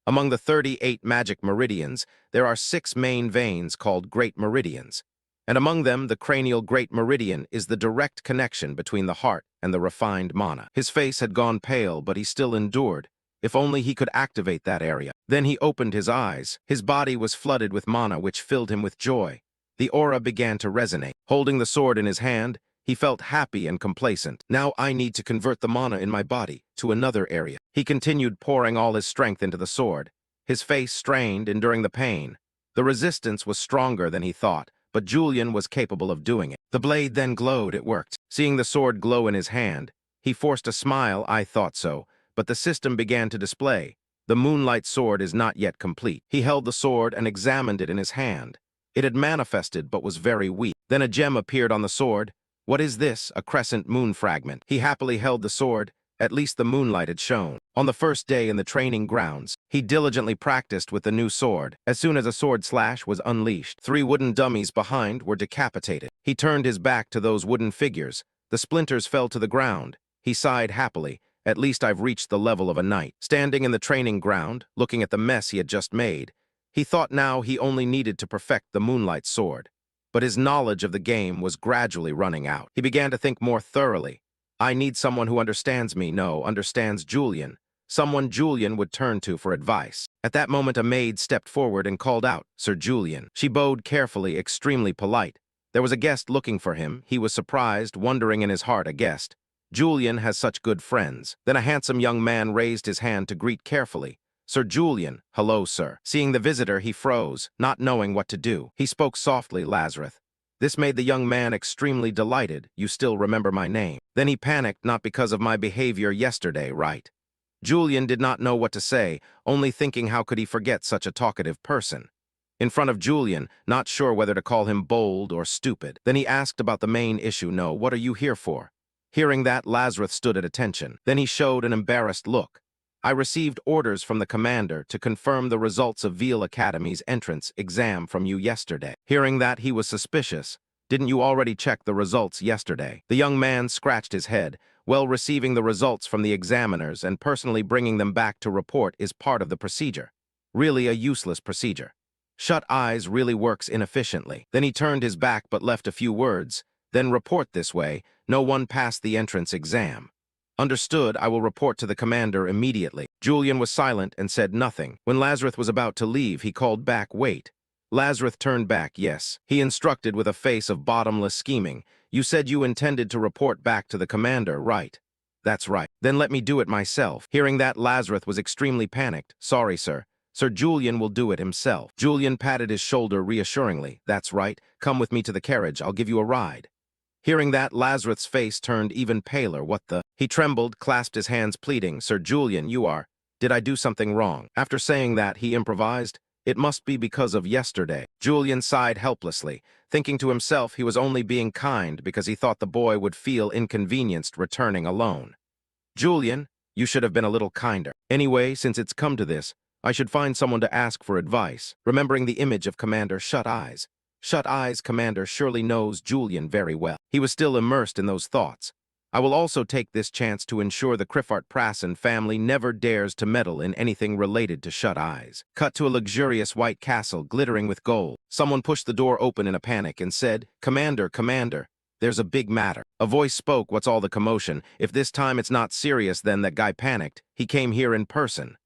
Among the 38 magic meridians, there are 6 main veins called great meridians. And among them, the cranial great meridian is the direct connection between the heart and the refined mana. His face had gone pale, but he still endured. If only he could activate that area. Then he opened his eyes. His body was flooded with mana, which filled him with joy. The aura began to resonate. Holding the sword in his hand, he felt happy and complacent. Now I need to convert the mana in my body to another area. He continued pouring all his strength into the sword. His face strained, enduring the pain. The resistance was stronger than he thought, but Julian was capable of doing it. The blade then glowed. It worked. Seeing the sword glow in his hand, he forced a smile. I thought so, but the system began to display. The moonlight sword is not yet complete. He held the sword and examined it in his hand. It had manifested but was very weak. Then a gem appeared on the sword. What is this? A crescent moon fragment. He happily held the sword. At least the moonlight had shone. On the first day in the training grounds, he diligently practiced with the new sword. As soon as a sword slash was unleashed, 3 wooden dummies behind were decapitated. He turned his back to those wooden figures. The splinters fell to the ground. He sighed happily. At least I've reached the level of a knight. Standing in the training ground, looking at the mess he had just made, he thought now he only needed to perfect the moonlight sword. But his knowledge of the game was gradually running out. He began to think more thoroughly. I need someone who understands me, understands Julian. Someone Julian would turn to for advice. At that moment, a maid stepped forward and called out, "Sir Julian." She bowed carefully, extremely polite. There was a guest looking for him. He was surprised, wondering in his heart, a guest. Julian has such good friends. Then a handsome young man raised his hand to greet carefully. "Sir Julian." "Hello, sir." Seeing the visitor, he froze, not knowing what to do. He spoke softly, "Lazarus." This made the young man extremely delighted. "You still remember my name." Then he panicked, "Not because of my behavior yesterday, right?" Julian did not know what to say, only thinking how could he forget such a talkative person. In front of Julian, not sure whether to call him bold or stupid. Then he asked about the main issue. "No, what are you here for?" Hearing that, Lazarus stood at attention. Then he showed an embarrassed look. "I received orders from the commander to confirm the results of Veal Academy's entrance exam from you yesterday." Hearing that, he was suspicious. "Didn't you already check the results yesterday?" The young man scratched his head. "Well, receiving the results from the examiners and personally bringing them back to report is part of the procedure. Really a useless procedure. Shut eyes really works inefficiently." Then he turned his back but left a few words. "Then report this way. No one passed the entrance exam." "Understood, I will report to the commander immediately." Julian was silent and said nothing. When Lazarus was about to leave, he called back, "Wait." Lazarus turned back, yes. He instructed with a face of bottomless scheming. You said you intended to report back to the commander, right? That's right. Then let me do it myself. Hearing that, Lazarus was extremely panicked. Sorry, sir. Sir Julian will do it himself. Julian patted his shoulder reassuringly. That's right. Come with me to the carriage. I'll give you a ride. Hearing that, Lazarus' face turned even paler. What the? He trembled, clasped his hands, pleading, Sir Julian, you are. Did I do something wrong? After saying that, he improvised, it must be because of yesterday. Julian sighed helplessly, thinking to himself he was only being kind because he thought the boy would feel inconvenienced returning alone. Julian, you should have been a little kinder. Anyway, since it's come to this, I should find someone to ask for advice, remembering the image of Commander Shut Eyes. Shut Eyes Commander surely knows Julian very well. He was still immersed in those thoughts. I will also take this chance to ensure the Criffart-Prassen family never dares to meddle in anything related to Shut Eyes. Cut to a luxurious white castle glittering with gold. Someone pushed the door open in a panic and said, Commander, Commander, there's a big matter. A voice spoke, what's all the commotion? If this time it's not serious, then that guy panicked. He came here in person.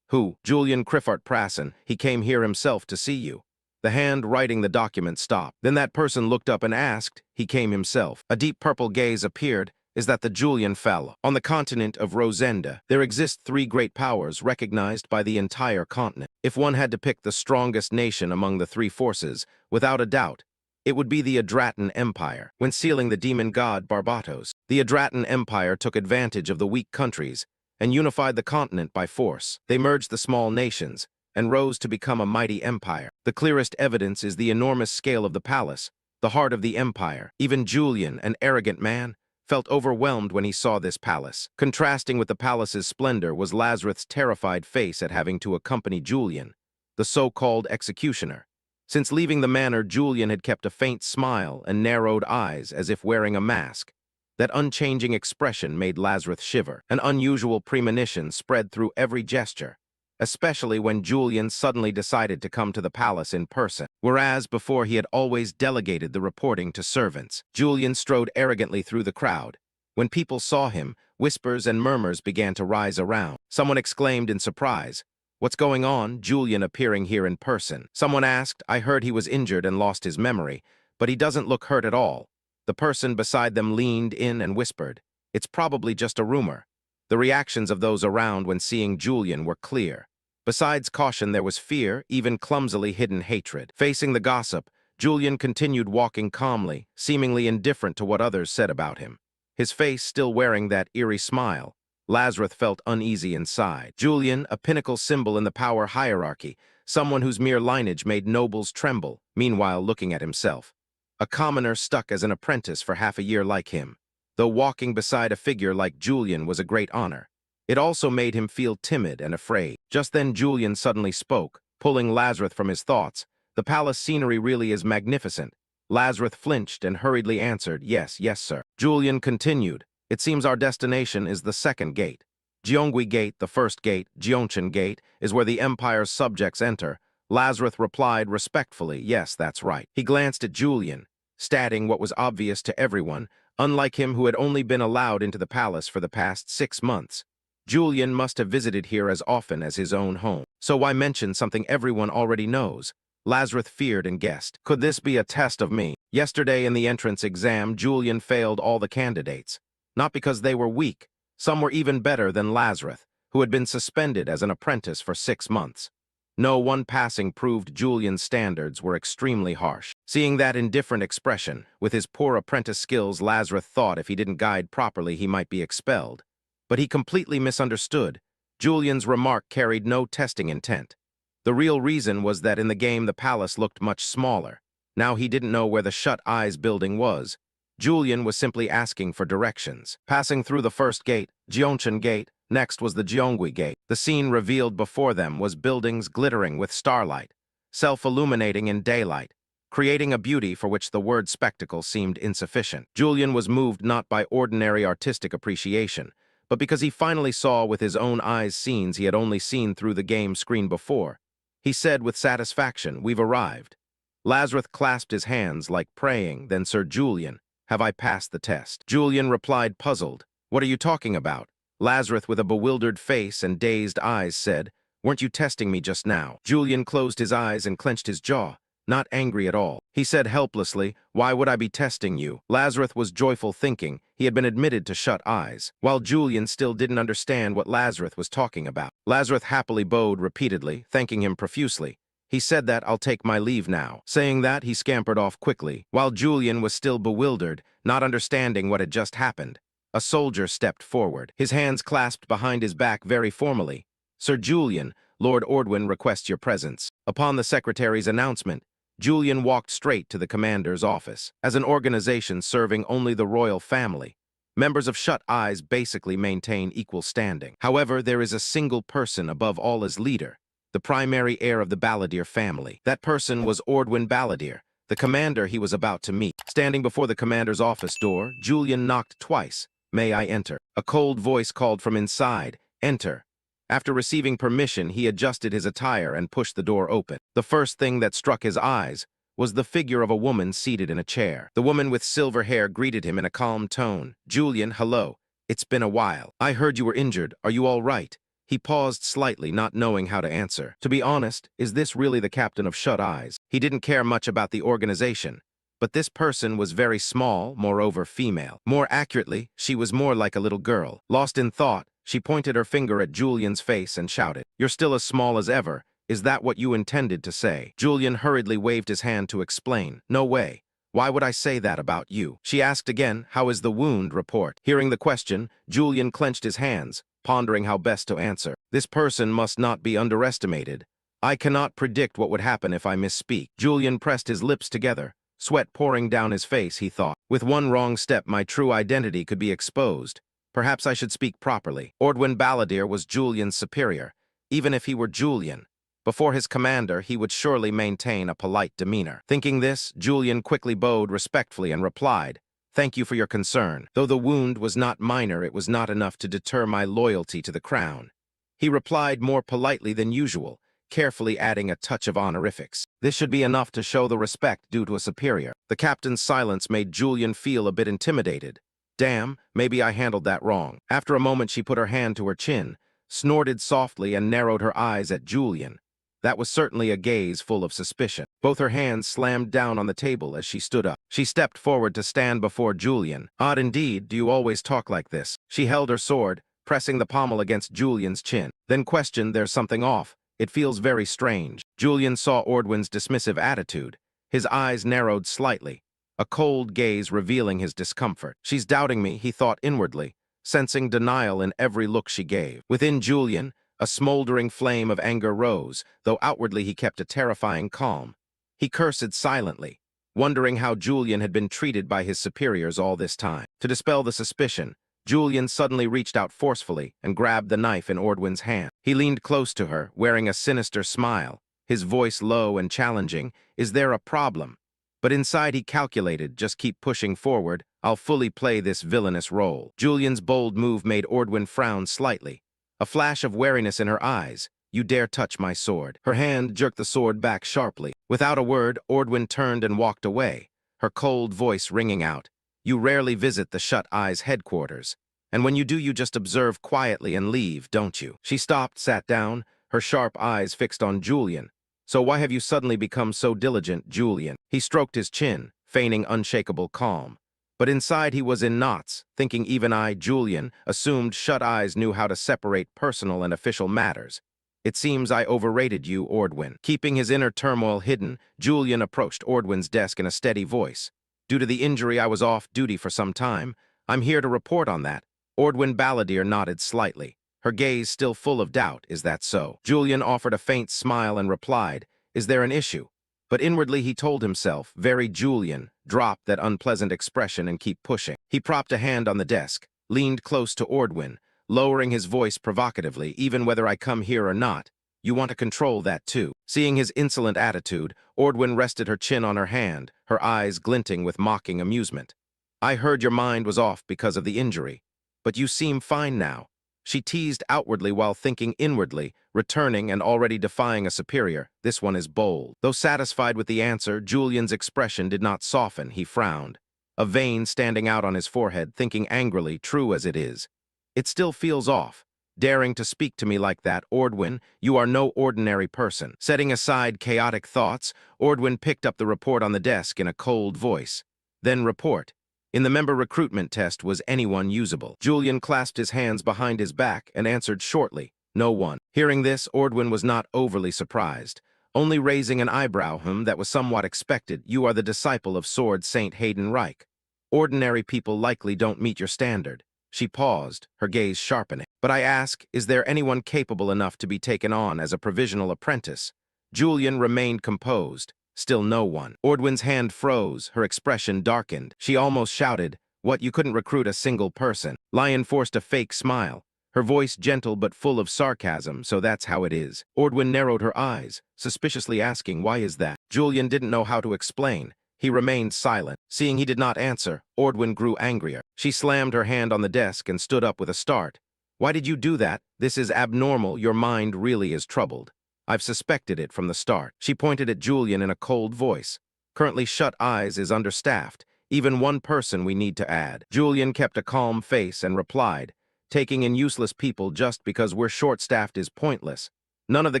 Who? Julian Criffart-Prassen. He came here himself to see you. The hand writing the document stopped. Then that person looked up and asked. He came himself. A deep purple gaze appeared. Is that the Julian fellow? On the continent of Rosenda, there exist 3 great powers recognized by the entire continent. If one had to pick the strongest nation among the 3 forces, without a doubt, it would be the Adratan Empire. When sealing the demon god Barbatos, the Adratan Empire took advantage of the weak countries and unified the continent by force. They merged the small nations and rose to become a mighty empire. The clearest evidence is the enormous scale of the palace, the heart of the empire. Even Julian, an arrogant man, felt overwhelmed when he saw this palace. Contrasting with the palace's splendor was Lazarus' terrified face at having to accompany Julian, the so-called executioner. Since leaving the manor, Julian had kept a faint smile and narrowed eyes as if wearing a mask. That unchanging expression made Lazarus shiver. An unusual premonition spread through every gesture, especially when Julian suddenly decided to come to the palace in person. Whereas before he had always delegated the reporting to servants, Julian strode arrogantly through the crowd. When people saw him, whispers and murmurs began to rise around. Someone exclaimed in surprise, What's going on? Julian appearing here in person. Someone asked, I heard he was injured and lost his memory, but he doesn't look hurt at all. The person beside them leaned in and whispered, It's probably just a rumor. The reactions of those around when seeing Julian were clear. Besides caution, there was fear, even clumsily hidden hatred. Facing the gossip, Julian continued walking calmly, seemingly indifferent to what others said about him. His face still wearing that eerie smile. Lazarus felt uneasy inside. Julian, a pinnacle symbol in the power hierarchy, someone whose mere lineage made nobles tremble, meanwhile looking at himself. A commoner stuck as an apprentice for half a year like him. Though walking beside a figure like Julian was a great honor, it also made him feel timid and afraid. Just then Julian suddenly spoke, pulling Lazarus from his thoughts. The palace scenery really is magnificent. Lazarus flinched and hurriedly answered, Yes, yes, sir. Julian continued, It seems our destination is the second gate. Gyeongui Gate, the first gate, Gyeongcheon Gate, is where the empire's subjects enter. Lazarus replied respectfully, Yes, that's right. He glanced at Julian, stating what was obvious to everyone, unlike him who had only been allowed into the palace for the past 6 months. Julian must have visited here as often as his own home. So why mention something everyone already knows? Lazarus feared and guessed. Could this be a test of me? Yesterday in the entrance exam, Julian failed all the candidates. Not because they were weak. Some were even better than Lazarus, who had been suspended as an apprentice for 6 months. No one passing proved Julian's standards were extremely harsh. Seeing that indifferent expression, with his poor apprentice skills, Lazarus thought if he didn't guide properly he might be expelled. But he completely misunderstood. Julian's remark carried no testing intent. The real reason was that in the game the palace looked much smaller. Now he didn't know where the Shut Eyes building was. Julian was simply asking for directions. Passing through the first gate, Gyeongcheon Gate, next was the Gyeongui Gate. The scene revealed before them was buildings glittering with starlight, self-illuminating in daylight, creating a beauty for which the word spectacle seemed insufficient. Julian was moved not by ordinary artistic appreciation, but because he finally saw with his own eyes scenes he had only seen through the game screen before. He said with satisfaction, We've arrived. Lazarus clasped his hands like praying, then Sir Julian, have I passed the test? Julian replied puzzled, What are you talking about? Lazarus with a bewildered face and dazed eyes said, Weren't you testing me just now? Julian closed his eyes and clenched his jaw. not angry at all. He said helplessly, "Why would I be testing you?" Lazarus was joyful, thinking he had been admitted to shut eyes, while Julian still didn't understand what Lazarus was talking about. Lazarus happily bowed repeatedly, thanking him profusely. He said that, "I'll take my leave now." Saying that, he scampered off quickly, while Julian was still bewildered, not understanding what had just happened. A soldier stepped forward, his hands clasped behind his back very formally. "Sir Julian, Lord Ordwin requests your presence." Upon the secretary's announcement, Julian walked straight to the commander's office. As an organization serving only the royal family, members of Shut Eyes basically maintain equal standing. However, there is a single person above all as leader, the primary heir of the Balladeer family. That person was Ordwin Balladeer, the commander he was about to meet. Standing before the commander's office door, Julian knocked twice. "May I enter?" A cold voice called from inside, "Enter." After receiving permission, he adjusted his attire and pushed the door open. The first thing that struck his eyes was the figure of a woman seated in a chair. The woman with silver hair greeted him in a calm tone. "Julian, hello. It's been a while. I heard you were injured. Are you all right?" He paused slightly, not knowing how to answer. To be honest, is this really the captain of Shut Eyes? He didn't care much about the organization, but this person was very small, moreover female. More accurately, she was more like a little girl. Lost in thought, she pointed her finger at Julian's face and shouted, "You're still as small as ever. Is that what you intended to say?" Julian hurriedly waved his hand to explain. "No way. Why would I say that about you?" She asked again, "How is the wound report?" Hearing the question, Julian clenched his hands, pondering how best to answer. This person must not be underestimated. I cannot predict what would happen if I misspeak. Julian pressed his lips together, sweat pouring down his face. He thought, with one wrong step, my true identity could be exposed. Perhaps I should speak properly. Ordwin Balladeer was Julian's superior. Even if he were Julian, before his commander, he would surely maintain a polite demeanor. Thinking this, Julian quickly bowed respectfully and replied, "Thank you for your concern. Though the wound was not minor, it was not enough to deter my loyalty to the crown." He replied more politely than usual, carefully adding a touch of honorifics. This should be enough to show the respect due to a superior. The captain's silence made Julian feel a bit intimidated. Damn, maybe I handled that wrong. After a moment, she put her hand to her chin, snorted softly, and narrowed her eyes at Julian. That was certainly a gaze full of suspicion. Both her hands slammed down on the table as she stood up. She stepped forward to stand before Julian. "Odd indeed, do you always talk like this?" She held her sword, pressing the pommel against Julian's chin, then questioned, "There's something off. It feels very strange." Julian saw Ordwin's dismissive attitude. His eyes narrowed slightly, a cold gaze revealing his discomfort. "She's doubting me," he thought inwardly, sensing denial in every look she gave. Within Julian, a smoldering flame of anger rose, though outwardly he kept a terrifying calm. He cursed silently, wondering how Julian had been treated by his superiors all this time. To dispel the suspicion, Julian suddenly reached out forcefully and grabbed the knife in Ordwin's hand. He leaned close to her, wearing a sinister smile, his voice low and challenging. "Is there a problem?" But inside he calculated, "Just keep pushing forward. I'll fully play this villainous role." Julian's bold move made Ordwin frown slightly, a flash of wariness in her eyes. "You dare touch my sword." Her hand jerked the sword back sharply. Without a word, Ordwin turned and walked away, her cold voice ringing out, "You rarely visit the Shut Eyes headquarters. And when you do, you just observe quietly and leave, don't you?" She stopped, sat down, her sharp eyes fixed on Julian. "So why have you suddenly become so diligent, Julian?" He stroked his chin, feigning unshakable calm. But inside he was in knots, thinking even I, Julian, assumed Shut Eyes knew how to separate personal and official matters. "It seems I overrated you, Ordwin." Keeping his inner turmoil hidden, Julian approached Ordwin's desk in a steady voice. "Due to the injury, I was off duty for some time. I'm here to report on that." Ordwin Balladeer nodded slightly, her gaze still full of doubt. "Is that so?" Julian offered a faint smile and replied, "Is there an issue?" But inwardly he told himself, "Very Julian, drop that unpleasant expression and keep pushing." He propped a hand on the desk, leaned close to Ordwin, lowering his voice provocatively, "Even whether I come here or not, you want to control that too." Seeing his insolent attitude, Ordwin rested her chin on her hand, her eyes glinting with mocking amusement. "I heard your mind was off because of the injury, but you seem fine now." She teased outwardly while thinking inwardly, returning and already defying a superior. This one is bold. Though satisfied with the answer, Julian's expression did not soften. He frowned, a vein standing out on his forehead, thinking angrily, "True as it is, it still feels off. Daring to speak to me like that, Ordwin, you are no ordinary person. Setting aside chaotic thoughts, Ordwin picked up the report on the desk in a cold voice. Then report. In the member recruitment test, was anyone usable? Julian clasped his hands behind his back and answered shortly, no one. Hearing this, Ordwin was not overly surprised, only raising an eyebrow. That was somewhat expected. You are the disciple of Sword Saint Hayden Reich. Ordinary people likely don't meet your standard. She paused, her gaze sharpening. But I ask, is there anyone capable enough to be taken on as a provisional apprentice? Julian remained composed. Still no one. Ordwin's hand froze, her expression darkened. She almost shouted, "What, you couldn't recruit a single person?" Lion forced a fake smile, her voice gentle but full of sarcasm. So that's how it is. Ordwin narrowed her eyes, suspiciously asking, why is that? Julian didn't know how to explain. He remained silent. Seeing he did not answer, Ordwin grew angrier. She slammed her hand on the desk and stood up with a start. Why did you do that? This is abnormal. Your mind really is troubled. I've suspected it from the start. She pointed at Julian in a cold voice. Currently Shut Eyes is understaffed. Even one person we need to add. Julian kept a calm face and replied, taking in useless people just because we're short-staffed is pointless. None of the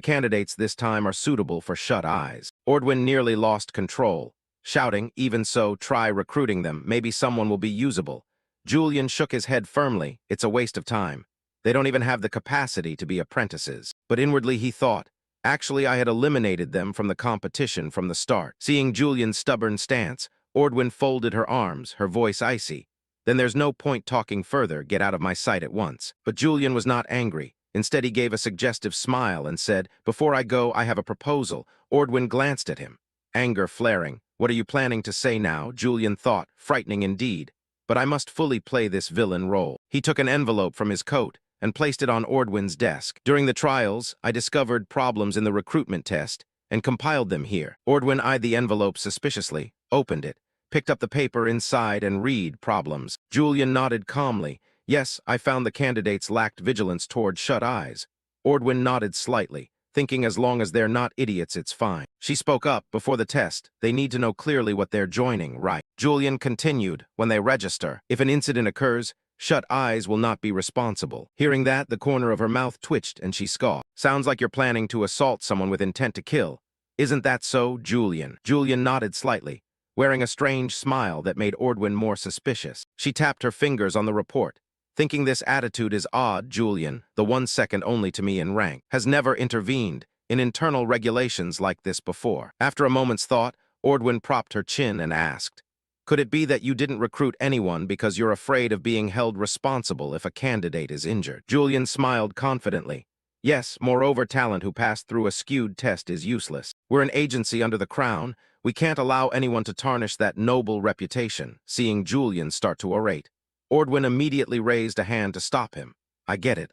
candidates this time are suitable for Shut Eyes. Ordwin nearly lost control, shouting, even so, try recruiting them. Maybe someone will be usable. Julian shook his head firmly. It's a waste of time. They don't even have the capacity to be apprentices. But inwardly he thought, actually, I had eliminated them from the competition from the start. Seeing Julian's stubborn stance, Ordwin folded her arms, her voice icy. Then there's no point talking further. Get out of my sight at once. But Julian was not angry. Instead, he gave a suggestive smile and said, before I go, I have a proposal. Ordwin glanced at him, anger flaring. What are you planning to say now? Julian thought, frightening indeed. But I must fully play this villain role. He took an envelope from his coat and placed it on Ordwin's desk. During the trials, I discovered problems in the recruitment test and compiled them here. Ordwin eyed the envelope suspiciously, opened it, picked up the paper inside and read problems. Julian nodded calmly. Yes, I found the candidates lacked vigilance toward Shut Eyes. Ordwin nodded slightly, thinking as long as they're not idiots, it's fine. She spoke up, before the test, they need to know clearly what they're joining, right? Julian continued, when they register. If an incident occurs, Shut Eyes will not be responsible. Hearing that, the corner of her mouth twitched and she scoffed. Sounds like you're planning to assault someone with intent to kill. Isn't that so, Julian? Julian nodded slightly, wearing a strange smile that made Ordwin more suspicious. She tapped her fingers on the report. Thinking this attitude is odd, Julian, the one second only to me in rank, has never intervened in internal regulations like this before. After a moment's thought, Ordwin propped her chin and asked, could it be that you didn't recruit anyone because you're afraid of being held responsible if a candidate is injured? Julian smiled confidently. Yes, moreover, talent who passed through a skewed test is useless. We're an agency under the Crown. We can't allow anyone to tarnish that noble reputation. Seeing Julian start to orate, Ordwin immediately raised a hand to stop him. I get it.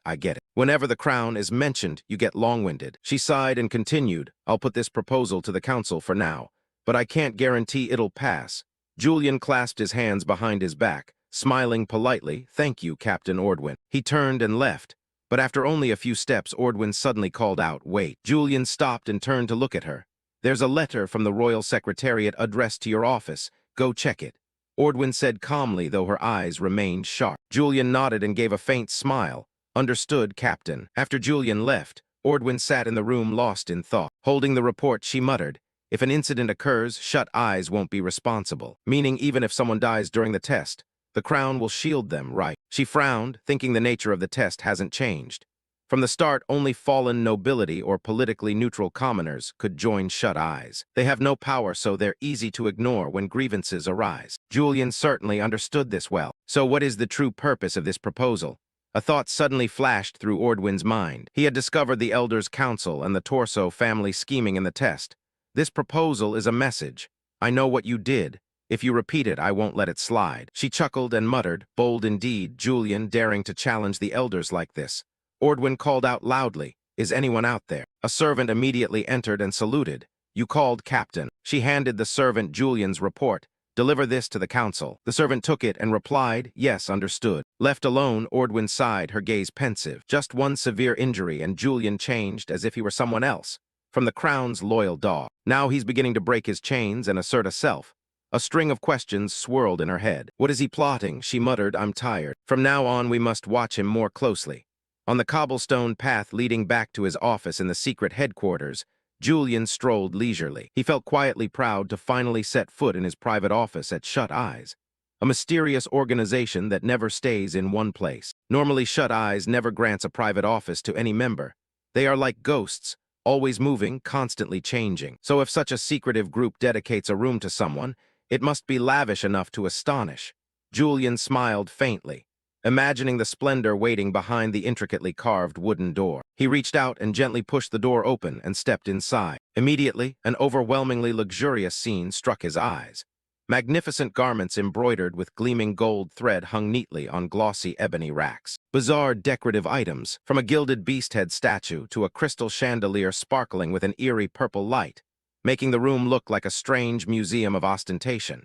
Whenever the Crown is mentioned, you get long-winded. She sighed and continued, I'll put this proposal to the council for now, but I can't guarantee it'll pass. Julian clasped his hands behind his back, smiling politely. Thank you, Captain Ordwin. He turned and left, but after only a few steps, Ordwin suddenly called out, wait. Julian stopped and turned to look at her. There's a letter from the Royal Secretariat addressed to your office. Go check it. Ordwin said calmly, though her eyes remained sharp. Julian nodded and gave a faint smile. Understood, Captain. After Julian left, Ordwin sat in the room lost in thought. Holding the report, she muttered, if an incident occurs, Shut Eyes won't be responsible. Meaning even if someone dies during the test, the Crown will shield them, right? She frowned, thinking the nature of the test hasn't changed. From the start, only fallen nobility or politically neutral commoners could join Shut Eyes. They have no power, so they're easy to ignore when grievances arise. Julian certainly understood this well. So what is the true purpose of this proposal? A thought suddenly flashed through Ordwin's mind. He had discovered the Elders' Council and the Torso family scheming in the test. This proposal is a message. I know what you did. If you repeat it, I won't let it slide. She chuckled and muttered, bold indeed, Julian daring to challenge the Elders like this. Ordwin called out loudly, is anyone out there? A servant immediately entered and saluted. You called, Captain. She handed the servant Julian's report. Deliver this to the council. The servant took it and replied, yes, understood. Left alone, Ordwin sighed, her gaze pensive. Just one severe injury and Julian changed as if he were someone else. From the Crown's loyal dog. Now he's beginning to break his chains and assert a self. A string of questions swirled in her head. What is he plotting? She muttered, I'm tired. From now on, we must watch him more closely. On the cobblestone path leading back to his office in the secret headquarters, Julian strolled leisurely. He felt quietly proud to finally set foot in his private office at Shut Eyes, a mysterious organization that never stays in one place. Normally, Shut Eyes never grants a private office to any member. They are like ghosts, always moving, constantly changing. So if such a secretive group dedicates a room to someone, it must be lavish enough to astonish. Julian smiled faintly, imagining the splendor waiting behind the intricately carved wooden door. He reached out and gently pushed the door open and stepped inside. Immediately, an overwhelmingly luxurious scene struck his eyes. Magnificent garments embroidered with gleaming gold thread hung neatly on glossy ebony racks. Bizarre decorative items, from a gilded beast head statue to a crystal chandelier sparkling with an eerie purple light, making the room look like a strange museum of ostentation.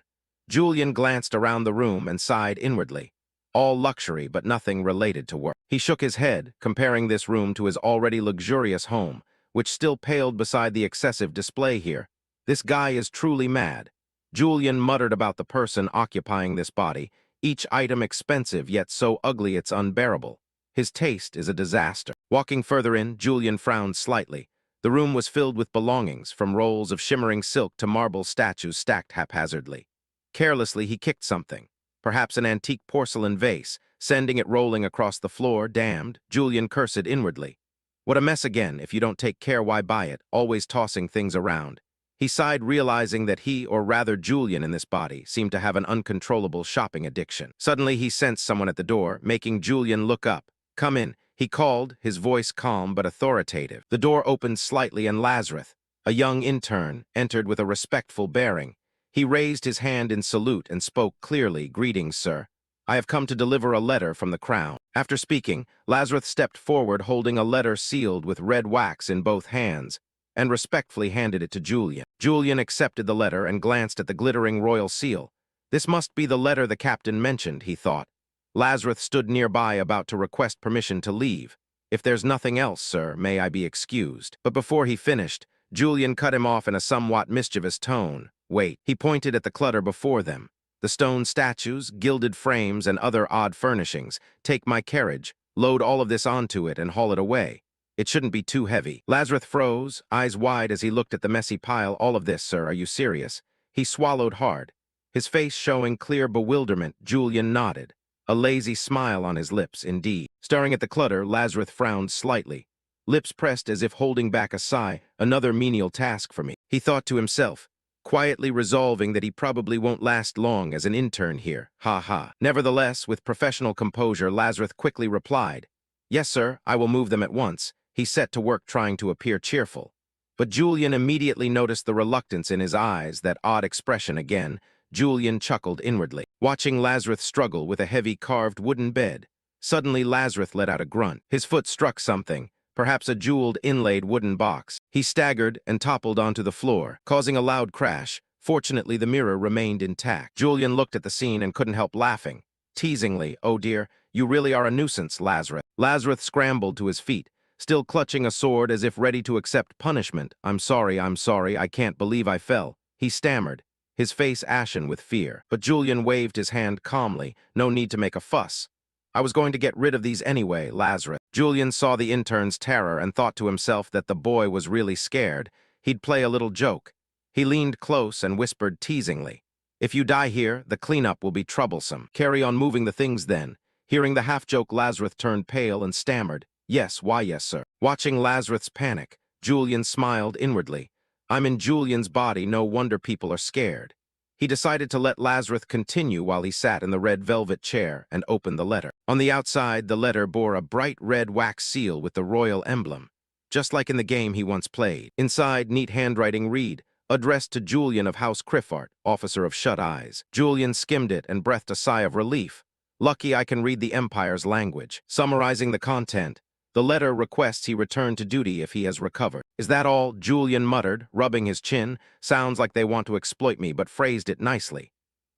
Julian glanced around the room and sighed inwardly. All luxury, but nothing related to work. He shook his head, comparing this room to his already luxurious home, which still paled beside the excessive display here. This guy is truly mad. Julian muttered about the person occupying this body, each item expensive yet so ugly it's unbearable. His taste is a disaster. Walking further in, Julian frowned slightly. The room was filled with belongings, from rolls of shimmering silk to marble statues stacked haphazardly. Carelessly, he kicked something, perhaps an antique porcelain vase, sending it rolling across the floor. Damned, Julian cursed inwardly. What a mess again. If you don't take care, why buy it, always tossing things around. He sighed, realizing that he, or rather Julian in this body, seemed to have an uncontrollable shopping addiction. Suddenly, he sensed someone at the door, making Julian look up. "Come in," he called, his voice calm but authoritative. The door opened slightly and Lazarus, a young intern, entered with a respectful bearing. He raised his hand in salute and spoke clearly. "Greetings, sir. I have come to deliver a letter from the Crown." After speaking, Lazarus stepped forward holding a letter sealed with red wax in both hands, and respectfully handed it to Julian. Julian accepted the letter and glanced at the glittering royal seal. This must be the letter the captain mentioned, he thought. Lazarus stood nearby about to request permission to leave. "If there's nothing else, sir, may I be excused?" But before he finished, Julian cut him off in a somewhat mischievous tone. "Wait." He pointed at the clutter before them. "The stone statues, gilded frames, and other odd furnishings. Take my carriage, load all of this onto it, and haul it away. It shouldn't be too heavy." Lazarus froze, eyes wide as he looked at the messy pile. "All of this, sir? Are you serious?" He swallowed hard, his face showing clear bewilderment. Julian nodded, a lazy smile on his lips, indeed. Staring at the clutter, Lazarus frowned slightly, lips pressed as if holding back a sigh. "Another menial task for me," he thought to himself, quietly resolving that he probably won't last long as an intern here. Ha ha. Nevertheless, with professional composure, Lazarus quickly replied, "Yes, sir, I will move them at once." He set to work trying to appear cheerful. But Julian immediately noticed the reluctance in his eyes, that odd expression again. Julian chuckled inwardly, watching Lazarus struggle with a heavy carved wooden bed. Suddenly Lazarus let out a grunt. His foot struck something, perhaps a jeweled inlaid wooden box. He staggered and toppled onto the floor, causing a loud crash. Fortunately, the mirror remained intact. Julian looked at the scene and couldn't help laughing. Teasingly, "Oh dear, you really are a nuisance, Lazarus." Lazarus scrambled to his feet, still clutching a sword as if ready to accept punishment. I'm sorry, I can't believe I fell," he stammered, his face ashen with fear. But Julian waved his hand calmly. "No need to make a fuss. I was going to get rid of these anyway, Lazarus." Julian saw the intern's terror and thought to himself that the boy was really scared. He'd play a little joke. He leaned close and whispered teasingly, "If you die here, the cleanup will be troublesome. Carry on moving the things then." Hearing the half-joke, Lazarus turned pale and stammered, "Yes, why yes, sir." Watching Lazarus panic, Julian smiled inwardly. I'm in Julian's body, no wonder people are scared. He decided to let Lazarus continue while he sat in the red velvet chair and opened the letter. On the outside, the letter bore a bright red wax seal with the royal emblem, just like in the game he once played. Inside, neat handwriting read, "Addressed to Julian of House Criffart, officer of Shut Eyes." Julian skimmed it and breathed a sigh of relief. "Lucky I can read the Empire's language." Summarizing the content, the letter requests he return to duty if he has recovered. "Is that all?" Julian muttered, rubbing his chin. "Sounds like they want to exploit me, but phrased it nicely."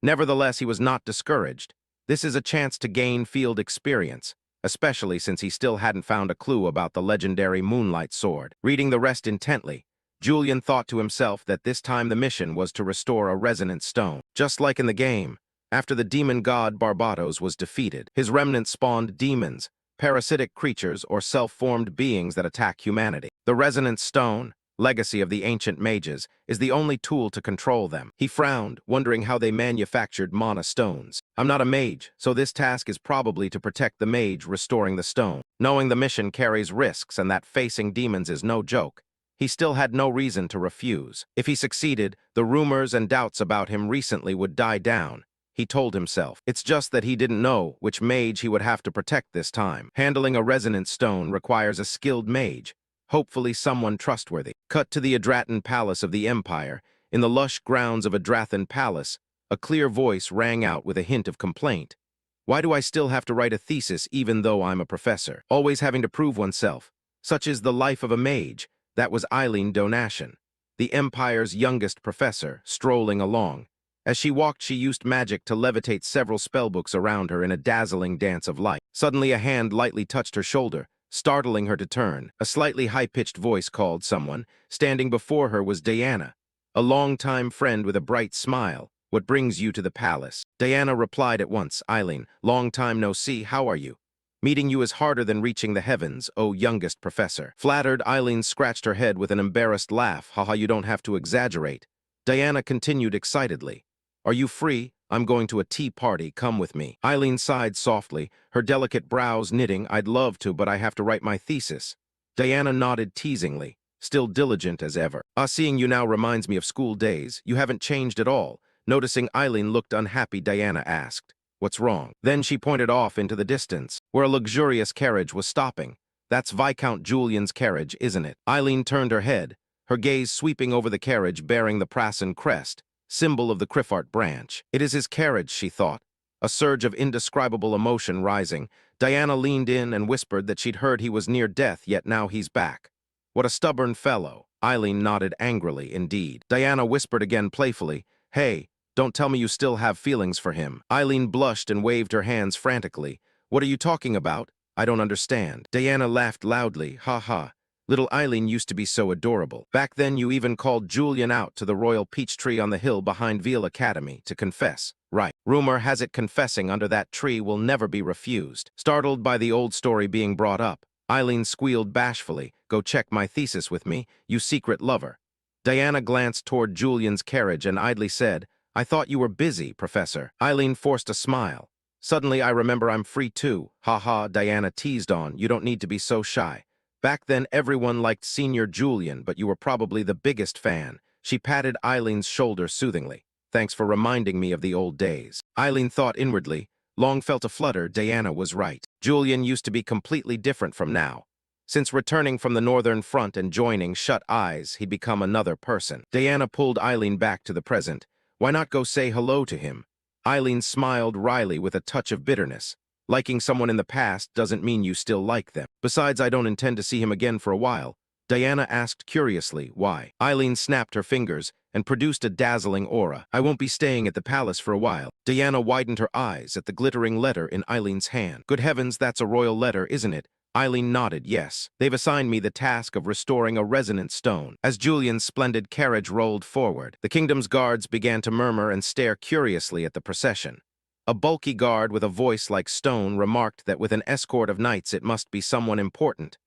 Nevertheless, he was not discouraged. This is a chance to gain field experience, especially since he still hadn't found a clue about the legendary Moonlight Sword. Reading the rest intently, Julian thought to himself that this time the mission was to restore a resonant stone. Just like in the game, after the demon god Barbatos was defeated, his remnant spawned demons, parasitic creatures or self-formed beings that attack humanity. The resonance stone, legacy of the ancient mages, is the only tool to control them. He frowned, wondering how they manufactured mana stones. I'm not a mage, so this task is probably to protect the mage restoring the stone. Knowing the mission carries risks and that facing demons is no joke, he still had no reason to refuse. If he succeeded, the rumors and doubts about him recently would die down. He told himself. It's just that he didn't know which mage he would have to protect this time. Handling a resonance stone requires a skilled mage, hopefully someone trustworthy. Cut to the Adratan Palace of the Empire. In the lush grounds of Adratan Palace, a clear voice rang out with a hint of complaint. Why do I still have to write a thesis even though I'm a professor? Always having to prove oneself. Such is the life of a mage. That was Eileen Donation, the Empire's youngest professor, strolling along. As she walked, she used magic to levitate several spellbooks around her in a dazzling dance of light. Suddenly, a hand lightly touched her shoulder, startling her to turn. A slightly high-pitched voice called someone. Standing before her was Diana, a longtime friend with a bright smile. What brings you to the palace? Diana replied at once. Eileen, long time no see, how are you? Meeting you is harder than reaching the heavens, oh youngest professor. Flattered, Eileen scratched her head with an embarrassed laugh. Haha, you don't have to exaggerate. Diana continued excitedly. Are you free? I'm going to a tea party, come with me. Eileen sighed softly, her delicate brows knitting. I'd love to, but I have to write my thesis. Diana nodded teasingly, still diligent as ever. Seeing you now reminds me of school days. You haven't changed at all. Noticing Eileen looked unhappy, Diana asked, what's wrong? Then she pointed off into the distance, where a luxurious carriage was stopping. That's Viscount Julian's carriage, isn't it? Eileen turned her head, her gaze sweeping over the carriage bearing the Prasen crest, symbol of the Criffart branch. It is his carriage, she thought, a surge of indescribable emotion rising. Diana leaned in and whispered that she'd heard he was near death, yet now he's back. What a stubborn fellow. Eileen nodded angrily, indeed. Diana whispered again playfully, hey, don't tell me you still have feelings for him. Eileen blushed and waved her hands frantically. What are you talking about? I don't understand. Diana laughed loudly. Ha ha. Little Eileen used to be so adorable. Back then you even called Julian out to the royal peach tree on the hill behind Veal Academy to confess. Right. Rumor has it confessing under that tree will never be refused. Startled by the old story being brought up, Eileen squealed bashfully, go check my thesis with me, you secret lover. Diana glanced toward Julian's carriage and idly said, I thought you were busy, Professor. Eileen forced a smile. Suddenly I remember I'm free too. Ha ha, Diana teased on, you don't need to be so shy. Back then everyone liked Senior Julian, but you were probably the biggest fan. She patted Eileen's shoulder soothingly. Thanks for reminding me of the old days. Eileen thought inwardly. Long felt a flutter, Diana was right. Julian used to be completely different from now. Since returning from the Northern Front and joining Shut Eyes, he'd become another person. Diana pulled Eileen back to the present. Why not go say hello to him? Eileen smiled wryly with a touch of bitterness. Liking someone in the past doesn't mean you still like them. Besides, I don't intend to see him again for a while. Diana asked curiously, why? Eileen snapped her fingers and produced a dazzling aura. I won't be staying at the palace for a while. Diana widened her eyes at the glittering letter in Eileen's hand. Good heavens, that's a royal letter, isn't it? Eileen nodded, yes. They've assigned me the task of restoring a resonance stone. As Julian's splendid carriage rolled forward, the kingdom's guards began to murmur and stare curiously at the procession. A bulky guard with a voice like stone remarked that with an escort of knights it must be someone important.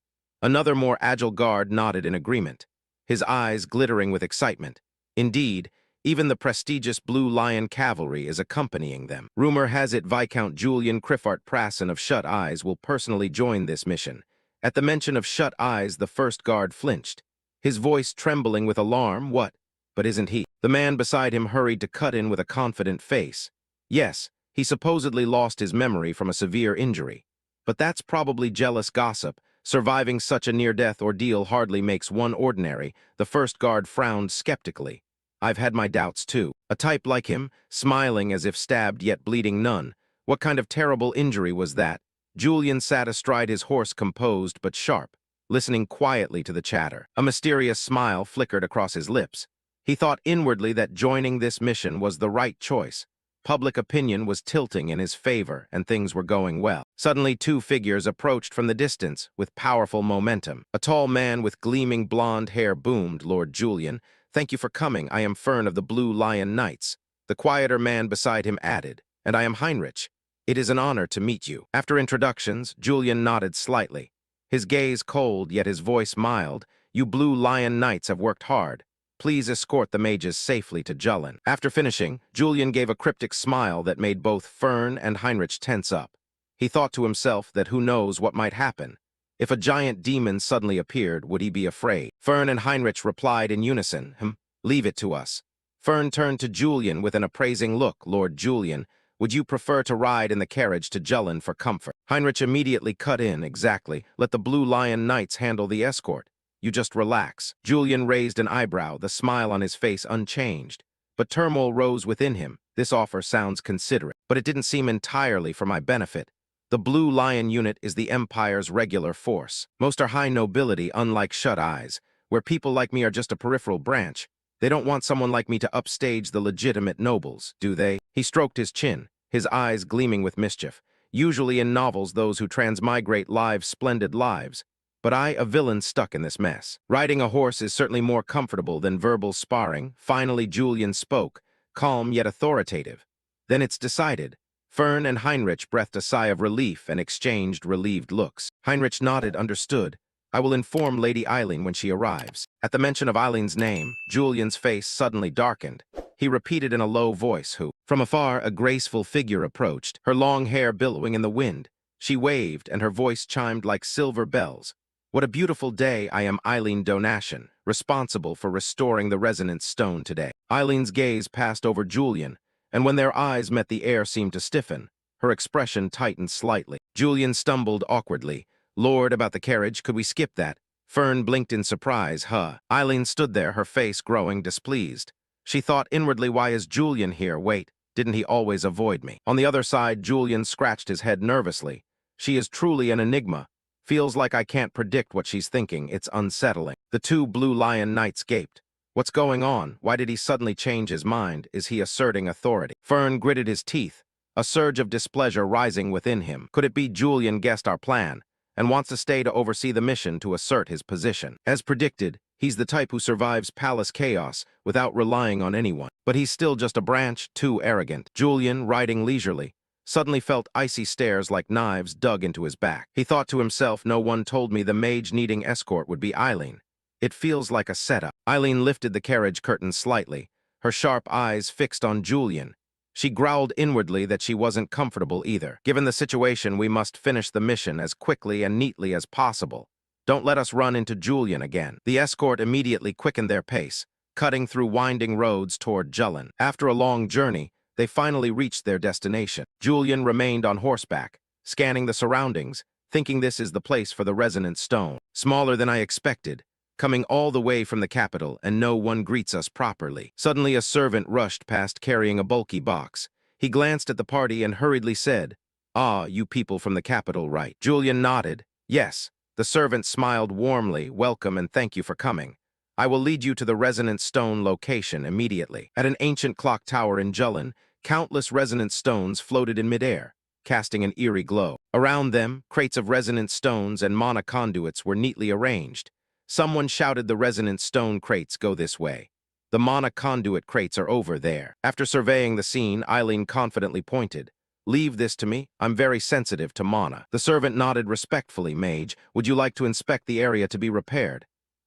Another more agile guard nodded in agreement, his eyes glittering with excitement. Indeed, even the prestigious Blue Lion Cavalry is accompanying them. Rumor has it Viscount Julian Criffart Prasen of Shut Eyes will personally join this mission. At the mention of Shut Eyes, the first guard flinched, his voice trembling with alarm. What? But isn't he? The man beside him hurried to cut in with a confident face. Yes, he supposedly lost his memory from a severe injury. But that's probably jealous gossip. Surviving such a near-death ordeal hardly makes one ordinary. The first guard frowned skeptically. I've had my doubts too. A type like him, smiling as if stabbed yet bleeding none. What kind of terrible injury was that? Julian sat astride his horse, composed but sharp, listening quietly to the chatter. A mysterious smile flickered across his lips. He thought inwardly that joining this mission was the right choice. Public opinion was tilting in his favor, and things were going well. Suddenly, two figures approached from the distance with powerful momentum. A tall man with gleaming blonde hair boomed, Lord Julian, thank you for coming. I am Fern of the Blue Lion Knights. The quieter man beside him added, and I am Heinrich. It is an honor to meet you. After introductions, Julian nodded slightly. His gaze cold, yet his voice mild. You Blue Lion Knights have worked hard. Please escort the mages safely to Julin. After finishing, Julian gave a cryptic smile that made both Fern and Heinrich tense up. He thought to himself that who knows what might happen. If a giant demon suddenly appeared, would he be afraid? Fern and Heinrich replied in unison, leave it to us. Fern turned to Julian with an appraising look. Lord Julian, would you prefer to ride in the carriage to Julin for comfort? Heinrich immediately cut in. Exactly. Let the Blue Lion Knights handle the escort. You just relax. Julian raised an eyebrow, the smile on his face unchanged. But turmoil rose within him. This offer sounds considerate, but it didn't seem entirely for my benefit. The Blue Lion unit is the Empire's regular force. Most are high nobility, unlike Shut Eyes, where people like me are just a peripheral branch. They don't want someone like me to upstage the legitimate nobles, do they? He stroked his chin, his eyes gleaming with mischief. Usually in novels, those who transmigrate live splendid lives. But I, a villain stuck in this mess. Riding a horse is certainly more comfortable than verbal sparring. Finally, Julian spoke, calm yet authoritative. Then it's decided. Fern and Heinrich breathed a sigh of relief and exchanged relieved looks. Heinrich nodded, understood. I will inform Lady Eileen when she arrives. At the mention of Eileen's name, Julian's face suddenly darkened. He repeated in a low voice, who? From afar, a graceful figure approached, her long hair billowing in the wind. She waved, and her voice chimed like silver bells. What a beautiful day. I am Eileen Donashen, responsible for restoring the resonance stone today. Eileen's gaze passed over Julian, and when their eyes met, the air seemed to stiffen. Her expression tightened slightly. Julian stumbled awkwardly. Lord, about the carriage, could we skip that? Fern blinked in surprise. Eileen stood there, her face growing displeased. She thought inwardly, why is Julian here? Wait, didn't he always avoid me? On the other side, Julian scratched his head nervously. She is truly an enigma. Feels like I can't predict what she's thinking. It's unsettling. The two Blue Lion Knights gaped. What's going on? Why did he suddenly change his mind? Is he asserting authority? Fern gritted his teeth, a surge of displeasure rising within him. Could it be Julian guessed our plan and wants to stay to oversee the mission to assert his position? As predicted, he's the type who survives palace chaos without relying on anyone. But he's still just a branch, too arrogant. Julian, riding leisurely, suddenly felt icy stares like knives dug into his back. He thought to himself, no one told me the mage needing escort would be Eileen. It feels like a setup. Eileen lifted the carriage curtain slightly, her sharp eyes fixed on Julian. She growled inwardly that she wasn't comfortable either. Given the situation, we must finish the mission as quickly and neatly as possible. Don't let us run into Julian again. The escort immediately quickened their pace, cutting through winding roads toward Julin. After a long journey, they finally reached their destination. Julian remained on horseback, scanning the surroundings, thinking this is the place for the resonant stone. Smaller than I expected, coming all the way from the capital, and no one greets us properly. Suddenly a servant rushed past carrying a bulky box. He glanced at the party and hurriedly said, "Ah, you people from the capital, right?" Julian nodded. Yes. The servant smiled warmly. Welcome and thank you for coming. I will lead you to the resonant stone location immediately. At an ancient clock tower in Julin, countless resonant stones floated in midair, casting an eerie glow. Around them, crates of resonant stones and mana conduits were neatly arranged. Someone shouted, the resonant stone crates go this way. The mana conduit crates are over there. After surveying the scene, Eileen confidently pointed. Leave this to me. I'm very sensitive to mana. The servant nodded respectfully. Mage, would you like to inspect the area to be repaired?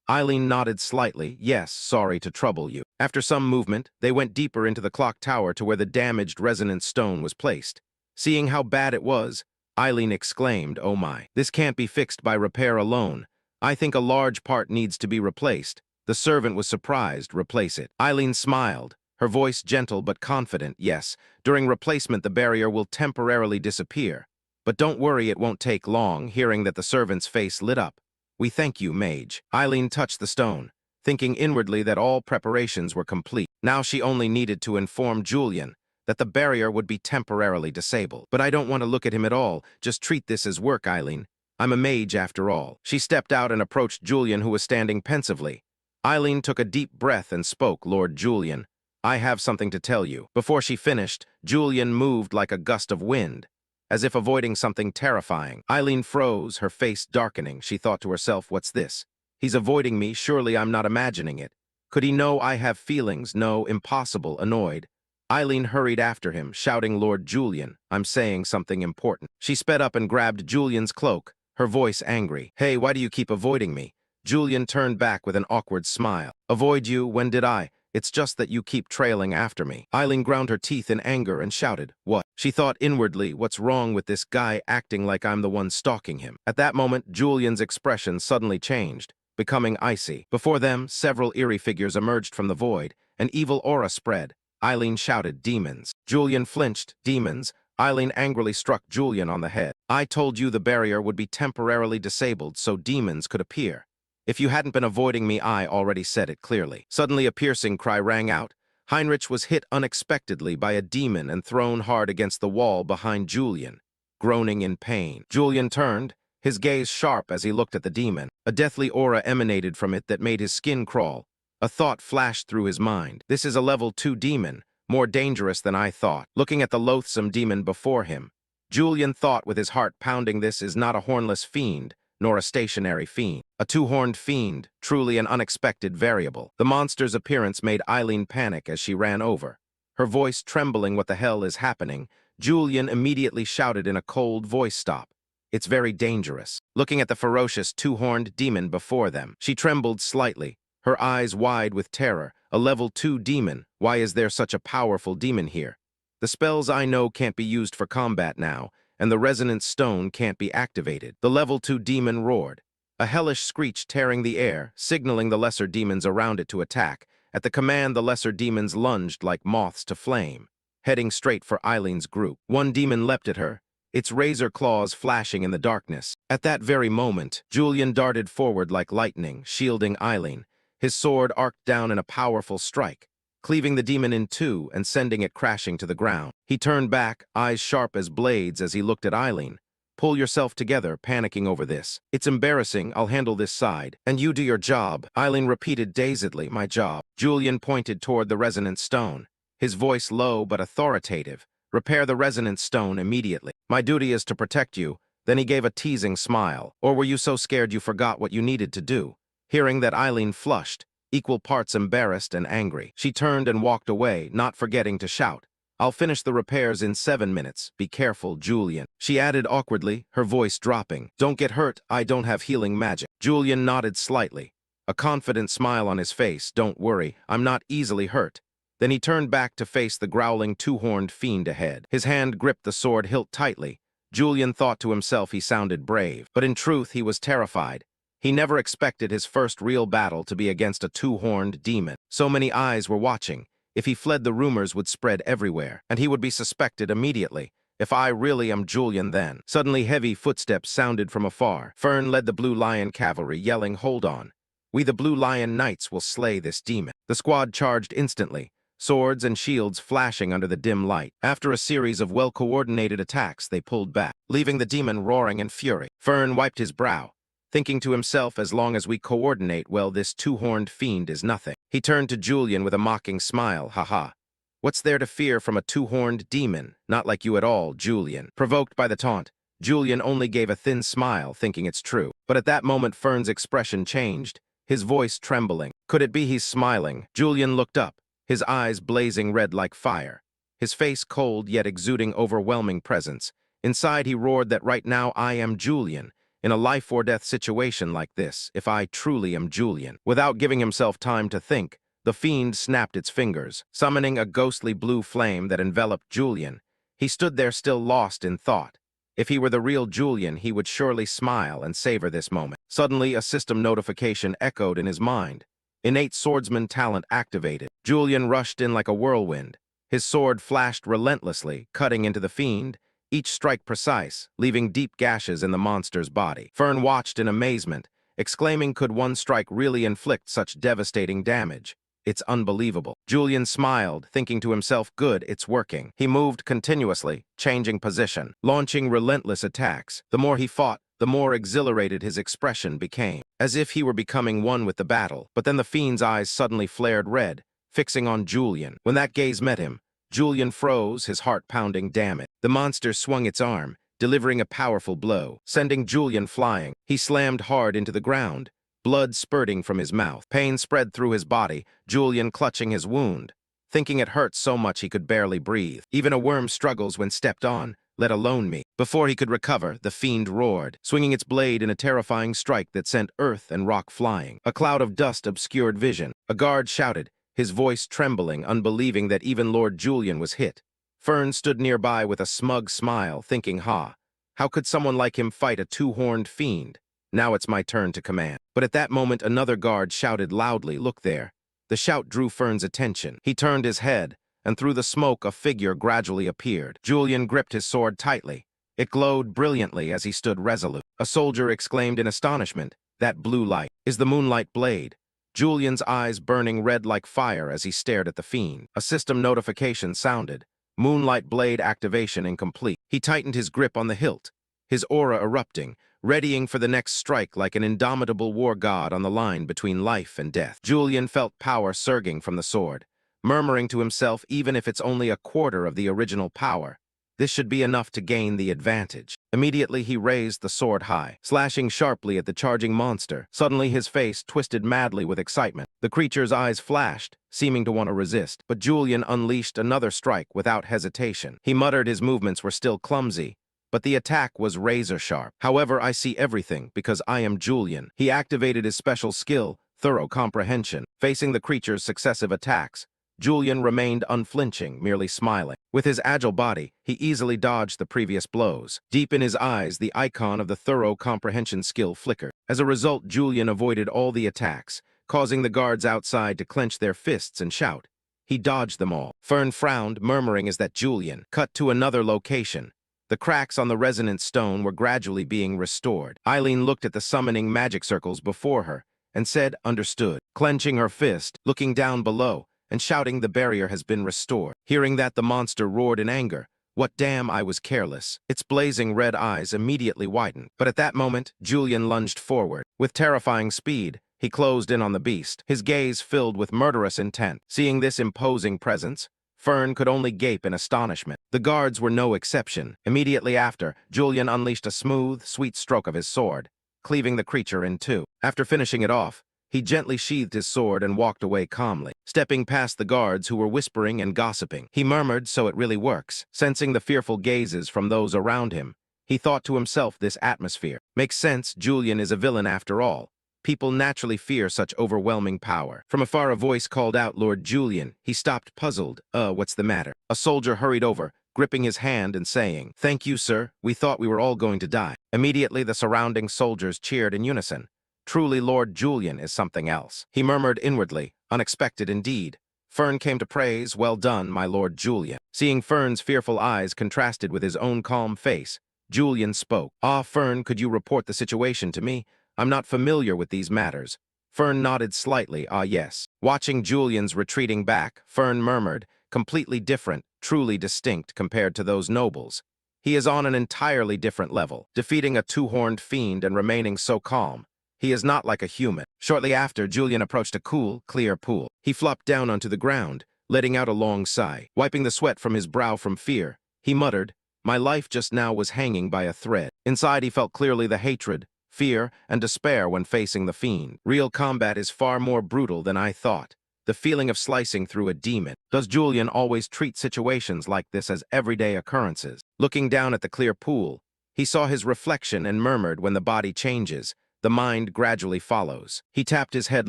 Eileen nodded slightly. Yes, sorry to trouble you. After some movement, they went deeper into the clock tower to where the damaged resonant stone was placed. Seeing how bad it was, Eileen exclaimed, oh my, this can't be fixed by repair alone. I think a large part needs to be replaced. The servant was surprised. Replace it. Eileen smiled, her voice gentle but confident. Yes, during replacement the barrier will temporarily disappear. But don't worry, it won't take long. Hearing that, the servant's face lit up. We thank you, mage. Eileen touched the stone, thinking inwardly that all preparations were complete. Now she only needed to inform Julian that the barrier would be temporarily disabled. But I don't want to look at him at all. Just treat this as work, Eileen. I'm a mage after all. She stepped out and approached Julian, who was standing pensively. Eileen took a deep breath and spoke. Lord Julian, I have something to tell you. Before she finished, Julian moved like a gust of wind, as if avoiding something terrifying. Eileen froze, her face darkening. She thought to herself, what's this? He's avoiding me. Surely I'm not imagining it. Could he know I have feelings? No, impossible. Annoyed, Eileen hurried after him, shouting, "Lord Julian, I'm saying something important." She sped up and grabbed Julian's cloak, her voice angry. "Hey, why do you keep avoiding me?" Julian turned back with an awkward smile. "Avoid you? When did I? It's just that you keep trailing after me." Eileen ground her teeth in anger and shouted, "What?" She thought inwardly, what's wrong with this guy acting like I'm the one stalking him? At that moment, Julian's expression suddenly changed, becoming icy. Before them, several eerie figures emerged from the void. An evil aura spread. Eileen shouted, "Demons." Julian flinched. "Demons?" Eileen angrily struck Julian on the head. "I told you the barrier would be temporarily disabled so demons could appear. If you hadn't been avoiding me, I already said it clearly." Suddenly a piercing cry rang out. Heinrich was hit unexpectedly by a demon and thrown hard against the wall behind Julian, groaning in pain. Julian turned, his gaze sharp as he looked at the demon. A deathly aura emanated from it that made his skin crawl. A thought flashed through his mind. This is a level 2 demon, more dangerous than I thought. Looking at the loathsome demon before him, Julian thought with his heart pounding, this is not a hornless fiend, nor a stationary fiend. A two-horned fiend, truly an unexpected variable. The monster's appearance made Eileen panic as she ran over. Her voice trembling, "What the hell is happening?" Julian immediately shouted in a cold voice, "Stop. It's very dangerous." Looking at the ferocious two-horned demon before them, she trembled slightly, her eyes wide with terror. "A level 2 demon? Why is there such a powerful demon here? The spells I know can't be used for combat now, and the resonance stone can't be activated." The level 2 demon roared, a hellish screech tearing the air, signaling the lesser demons around it to attack. At the command, the lesser demons lunged like moths to flame, heading straight for Eileen's group. One demon leapt at her, its razor claws flashing in the darkness. At that very moment, Julian darted forward like lightning, shielding Eileen. His sword arced down in a powerful strike, cleaving the demon in two and sending it crashing to the ground. He turned back, eyes sharp as blades as he looked at Eileen. "Pull yourself together," panicking over this. "It's embarrassing, I'll handle this side. And you do your job," Eileen repeated dazedly. "My job." Julian pointed toward the resonance stone, his voice low but authoritative. "Repair the resonance stone immediately. My duty is to protect you." Then he gave a teasing smile. "Or were you so scared you forgot what you needed to do?" Hearing that, Eileen flushed, equal parts embarrassed and angry. She turned and walked away, not forgetting to shout, "I'll finish the repairs in 7 minutes. Be careful, Julian." She added awkwardly, her voice dropping, "Don't get hurt, I don't have healing magic." Julian nodded slightly, a confident smile on his face. "Don't worry, I'm not easily hurt." Then he turned back to face the growling two-horned fiend ahead. His hand gripped the sword hilt tightly. Julian thought to himself he sounded brave, but in truth he was terrified. He never expected his first real battle to be against a two-horned demon. So many eyes were watching. If he fled, the rumors would spread everywhere, and he would be suspected immediately. "If I really am Julian, then." Suddenly heavy footsteps sounded from afar. Fern led the Blue Lion cavalry, yelling, "Hold on. We the Blue Lion Knights will slay this demon." The squad charged instantly, swords and shields flashing under the dim light. After a series of well-coordinated attacks, they pulled back, leaving the demon roaring in fury. Fern wiped his brow, thinking to himself, as long as we coordinate well, this two-horned fiend is nothing. He turned to Julian with a mocking smile. "Ha. What's there to fear from a two-horned demon? Not like you at all, Julian." Provoked by the taunt, Julian only gave a thin smile, thinking it's true. But at that moment, Fern's expression changed, his voice trembling. Could it be he's smiling? Julian looked up, his eyes blazing red like fire, his face cold yet exuding overwhelming presence. Inside he roared that right now I am Julian. In a life-or-death situation like this, if I truly am Julian. Without giving himself time to think, the fiend snapped its fingers, summoning a ghostly blue flame that enveloped Julian. He stood there still lost in thought. If he were the real Julian, he would surely smile and savor this moment. Suddenly, a system notification echoed in his mind. Innate swordsman talent activated. Julian rushed in like a whirlwind. His sword flashed relentlessly, cutting into the fiend, each strike precise, leaving deep gashes in the monster's body. Fern watched in amazement, exclaiming, could one strike really inflict such devastating damage? It's unbelievable. Julian smiled, thinking to himself, good, it's working. He moved continuously, changing position, launching relentless attacks. The more he fought, the more exhilarated his expression became, as if he were becoming one with the battle. But then the fiend's eyes suddenly flared red, fixing on Julian. When that gaze met him, Julian froze, his heart pounding. Damn it. The monster swung its arm, delivering a powerful blow, sending Julian flying. He slammed hard into the ground, blood spurting from his mouth. Pain spread through his body, Julian clutching his wound, thinking it hurt so much he could barely breathe. Even a worm struggles when stepped on, let alone me. Before he could recover, the fiend roared, swinging its blade in a terrifying strike that sent earth and rock flying. A cloud of dust obscured vision. A guard shouted, his voice trembling, unbelieving that even Lord Julian was hit. Fern stood nearby with a smug smile, thinking, how could someone like him fight a two-horned fiend? Now it's my turn to command. But at that moment, another guard shouted loudly, look there. The shout drew Fern's attention. He turned his head, and through the smoke a figure gradually appeared. Julian gripped his sword tightly. It glowed brilliantly as he stood resolute. A soldier exclaimed in astonishment, that blue light is the moonlight blade. Julian's eyes burning red like fire as he stared at the fiend. A system notification sounded. Moonlight blade activation incomplete. He tightened his grip on the hilt, his aura erupting, readying for the next strike like an indomitable war god on the line between life and death. Julian felt power surging from the sword, murmuring to himself, even if it's only a quarter of the original power, this should be enough to gain the advantage. Immediately he raised the sword high, slashing sharply at the charging monster. Suddenly his face twisted madly with excitement. The creature's eyes flashed, seeming to want to resist, but Julian unleashed another strike without hesitation. He muttered his movements were still clumsy, but the attack was razor-sharp. However, I see everything because I am Julian. He activated his special skill, thorough comprehension. Facing the creature's successive attacks, Julian remained unflinching, merely smiling. With his agile body, he easily dodged the previous blows. Deep in his eyes, the icon of the thorough comprehension skill flickered. As a result, Julian avoided all the attacks, causing the guards outside to clench their fists and shout. He dodged them all. Fern frowned, murmuring as that Julian cut to another location. The cracks on the resonant stone were gradually being restored. Eileen looked at the summoning magic circles before her and said, understood, clenching her fist, looking down below, and shouting the barrier has been restored. Hearing that, the monster roared in anger. What damn, I was careless. Its blazing red eyes immediately widened. But at that moment, Julian lunged forward. With terrifying speed, he closed in on the beast, his gaze filled with murderous intent. Seeing this imposing presence, Fern could only gape in astonishment. The guards were no exception. Immediately after, Julian unleashed a smooth, sweet stroke of his sword, cleaving the creature in two. After finishing it off, he gently sheathed his sword and walked away calmly. Stepping past the guards who were whispering and gossiping, he murmured, so it really works. Sensing the fearful gazes from those around him, he thought to himself, this atmosphere makes sense. Julian is a villain after all. People naturally fear such overwhelming power. From afar, a voice called out, Lord Julian. He stopped, puzzled. What's the matter? A soldier hurried over, gripping his hand and saying, thank you, sir. We thought we were all going to die. Immediately, the surrounding soldiers cheered in unison. Truly, Lord Julian is something else. He murmured inwardly, unexpected indeed. Fern came to praise, well done, my Lord Julian. Seeing Fern's fearful eyes contrasted with his own calm face, Julian spoke. Fern, could you report the situation to me? I'm not familiar with these matters. Fern nodded slightly, yes. Watching Julian's retreating back, Fern murmured, completely different, truly distinct compared to those nobles. He is on an entirely different level, defeating a two-horned fiend and remaining so calm. He is not like a human. Shortly after, Julian approached a cool, clear pool. He flopped down onto the ground, letting out a long sigh. Wiping the sweat from his brow from fear, he muttered, my life just now was hanging by a thread. Inside, he felt clearly the hatred, fear, and despair when facing the fiend. Real combat is far more brutal than I thought. The feeling of slicing through a demon. Does Julian always treat situations like this as everyday occurrences? Looking down at the clear pool, he saw his reflection and murmured, when the body changes, the mind gradually follows. He tapped his head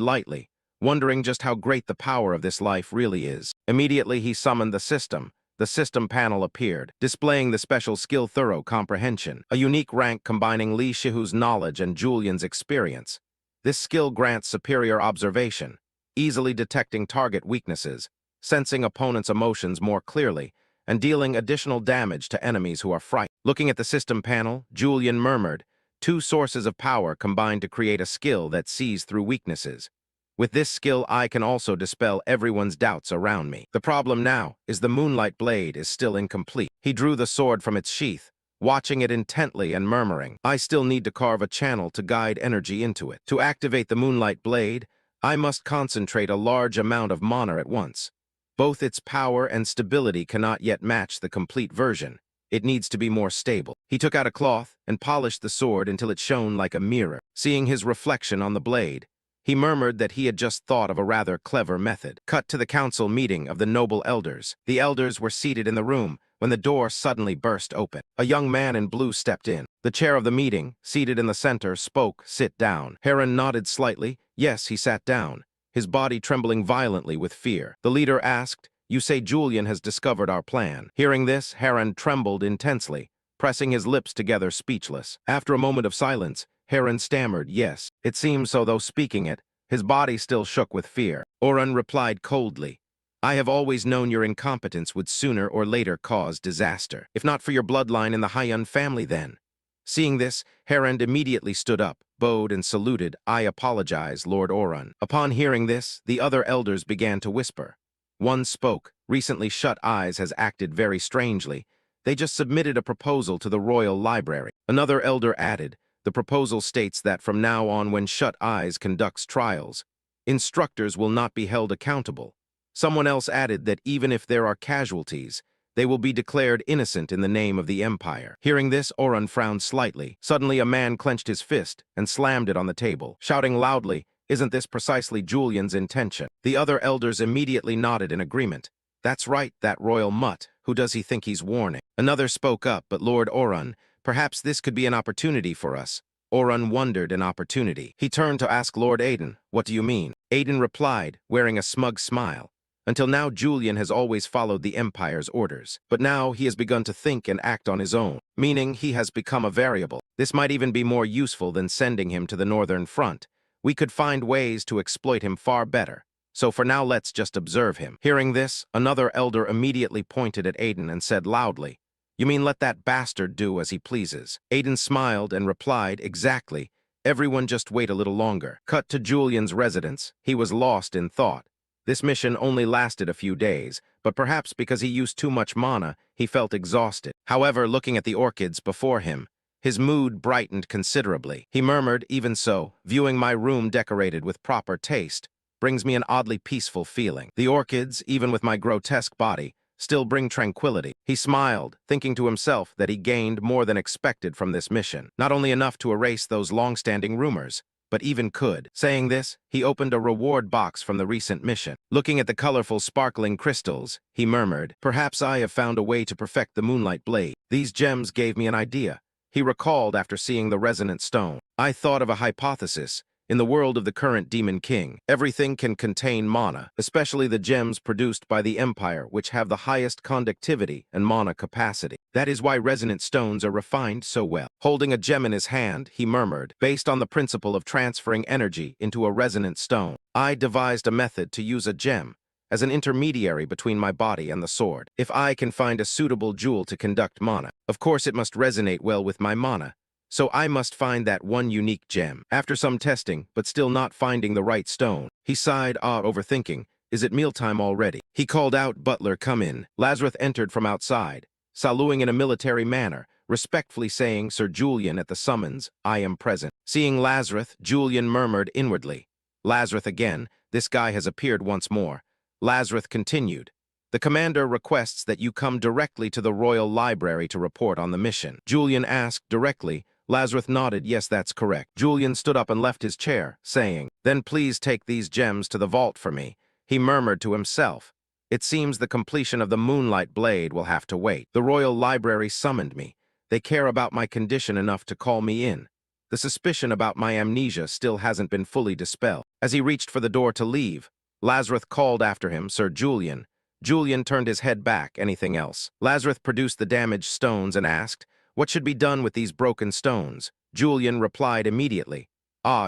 lightly, wondering just how great the power of this life really is. Immediately he summoned the system. The system panel appeared, displaying the special skill thorough comprehension, a unique rank combining Li Shihu's knowledge and Julian's experience. This skill grants superior observation, easily detecting target weaknesses, sensing opponents' emotions more clearly, and dealing additional damage to enemies who are frightened. Looking at the system panel, Julian murmured, two sources of power combine to create a skill that sees through weaknesses. With this skill, I can also dispel everyone's doubts around me. The problem now is the moonlight blade is still incomplete. He drew the sword from its sheath, watching it intently and murmuring, I still need to carve a channel to guide energy into it. To activate the moonlight blade, I must concentrate a large amount of mana at once. Both its power and stability cannot yet match the complete version. It needs to be more stable. He took out a cloth and polished the sword until it shone like a mirror. Seeing his reflection on the blade, He murmured that he had just thought of a rather clever method. Cut to the council meeting of the noble elders. The elders were seated in the room when the door suddenly burst open. A young man in blue stepped in. The chair of the meeting, seated in the center, spoke, "Sit down." Heron nodded slightly. Yes, he sat down, his body trembling violently with fear. The leader asked, "You say Julian has discovered our plan." Hearing this, Heron trembled intensely, pressing his lips together, speechless. After a moment of silence, Heron stammered, "Yes." It seemed so, though speaking it, his body still shook with fear. Oran replied coldly, "I have always known your incompetence would sooner or later cause disaster. If not for your bloodline in the Hyun family, then." Seeing this, Heron immediately stood up, bowed and saluted. "I apologize, Lord Oran." Upon hearing this, the other elders began to whisper. One spoke, "Recently Shut Eyes has acted very strangely. They just submitted a proposal to the Royal Library." Another elder added, "The proposal states that from now on when Shut Eyes conducts trials, instructors will not be held accountable." Someone else added that even if there are casualties, they will be declared innocent in the name of the Empire. Hearing this, Oran frowned slightly. Suddenly a man clenched his fist and slammed it on the table, shouting loudly, "Isn't this precisely Julian's intention?" The other elders immediately nodded in agreement. "That's right, that royal mutt. Who does he think he's warning?" Another spoke up, "But Lord Oran, perhaps this could be an opportunity for us." Oran wondered an opportunity. He turned to ask Lord Aiden, "What do you mean?" Aiden replied, wearing a smug smile, "Until now, Julian has always followed the Empire's orders. But now he has begun to think and act on his own, meaning he has become a variable. This might even be more useful than sending him to the Northern Front. We could find ways to exploit him far better. So for now, let's just observe him." Hearing this, another elder immediately pointed at Aiden and said loudly, "You mean let that bastard do as he pleases?" Aiden smiled and replied, "Exactly. Everyone just wait a little longer." Cut to Julian's residence. He was lost in thought. This mission only lasted a few days, but perhaps because he used too much mana, he felt exhausted. However, looking at the orchids before him, his mood brightened considerably. He murmured, "Even so, viewing my room decorated with proper taste brings me an oddly peaceful feeling. The orchids, even with my grotesque body, still bring tranquility." He smiled, thinking to himself that he gained more than expected from this mission. Not only enough to erase those long-standing rumors, but even could. Saying this, he opened a reward box from the recent mission. Looking at the colorful, sparkling crystals, he murmured, "Perhaps I have found a way to perfect the moonlight blade. These gems gave me an idea." He recalled after seeing the resonant stone. "I thought of a hypothesis. In the world of the current Demon King, everything can contain mana, especially the gems produced by the Empire, which have the highest conductivity and mana capacity. That is why resonant stones are refined so well." Holding a gem in his hand, he murmured, "Based on the principle of transferring energy into a resonant stone, I devised a method to use a gem as an intermediary between my body and the sword. If I can find a suitable jewel to conduct mana, of course it must resonate well with my mana. So I must find that one unique gem." After some testing, but still not finding the right stone, he sighed, overthinking, "Is it mealtime already?" He called out, "Butler, come in." Lazarus entered from outside, saluting in a military manner, respectfully saying, "Sir Julian at the summons, I am present." Seeing Lazarus, Julian murmured inwardly, "Lazarus again, this guy has appeared once more." Lazarus continued, "The commander requests that you come directly to the Royal Library to report on the mission." Julian asked directly. Lazarus nodded, "Yes, that's correct." Julian stood up and left his chair, saying, "Then please take these gems to the vault for me." He murmured to himself, "It seems the completion of the Moonlight Blade will have to wait. The Royal Library summoned me. They care about my condition enough to call me in. The suspicion about my amnesia still hasn't been fully dispelled." As he reached for the door to leave, Lazarus called after him, "Sir Julian." Julian turned his head back. "Anything else?" Lazarus produced the damaged stones and asked, "What should be done with these broken stones?" Julian replied immediately,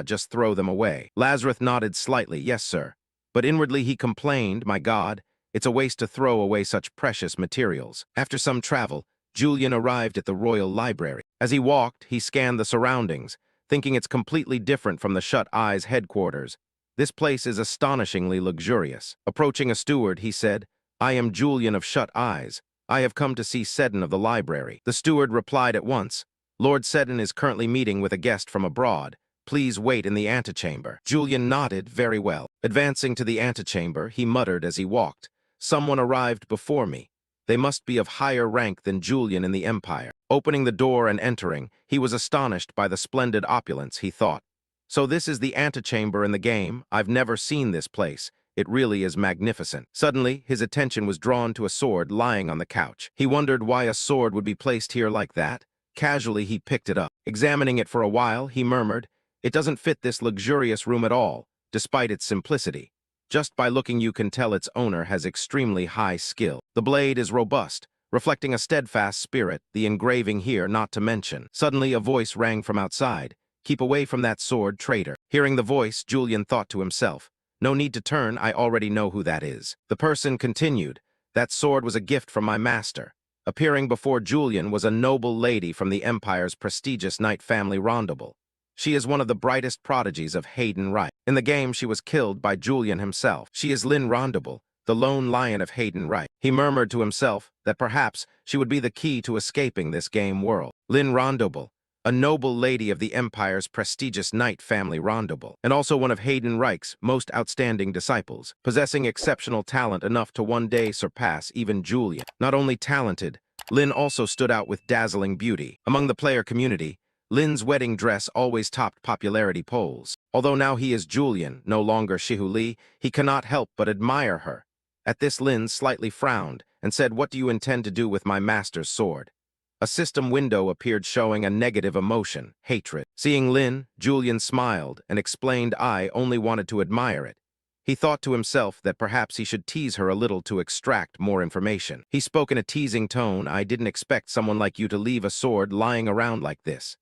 "Just throw them away." Lazarus nodded slightly, "Yes, sir." But inwardly he complained, "My God, it's a waste to throw away such precious materials." After some travel, Julian arrived at the Royal Library. As he walked, he scanned the surroundings, thinking it's completely different from the Shut Eyes headquarters. This place is astonishingly luxurious. Approaching a steward, he said, "I am Julian of Shut Eyes. I have come to see Seddon of the library." The steward replied at once, "Lord Seddon is currently meeting with a guest from abroad. Please wait in the antechamber." Julian nodded, "Very well." Advancing to the antechamber, he muttered as he walked, "Someone arrived before me. They must be of higher rank than Julian in the Empire." Opening the door and entering, he was astonished by the splendid opulence, he thought. So this is the antechamber in the game. I've never seen this place. It really is magnificent. Suddenly, his attention was drawn to a sword lying on the couch. He wondered why a sword would be placed here like that. Casually, he picked it up. Examining it for a while, he murmured, "It doesn't fit this luxurious room at all, despite its simplicity. Just by looking you can tell its owner has extremely high skill. The blade is robust, reflecting a steadfast spirit, the engraving here not to mention." Suddenly, a voice rang from outside. "Keep away from that sword, traitor." Hearing the voice, Julian thought to himself, "No need to turn, I already know who that is." The person continued, "That sword was a gift from my master." Appearing before Julian was a noble lady from the Empire's prestigious knight family Rondable. She is one of the brightest prodigies of Hayden Reich. In the game, she was killed by Julian himself. She is Lynn Rondable, the lone lion of Hayden Reich. He murmured to himself that perhaps she would be the key to escaping this game world. Lynn Rondable, a noble lady of the Empire's prestigious knight family Rondable, and also one of Hayden Reich's most outstanding disciples, possessing exceptional talent enough to one day surpass even Julian. Not only talented, Lynn also stood out with dazzling beauty. Among the player community, Lynn's wedding dress always topped popularity polls. Although now he is Julian, no longer Shihu Li, he cannot help but admire her. At this, Lynn slightly frowned and said, "What do you intend to do with my master's sword?" A system window appeared showing a negative emotion, hatred. Seeing Lynn, Julian smiled and explained, "I only wanted to admire it." He thought to himself that perhaps he should tease her a little to extract more information. He spoke in a teasing tone, "I didn't expect someone like you to leave a sword lying around like this."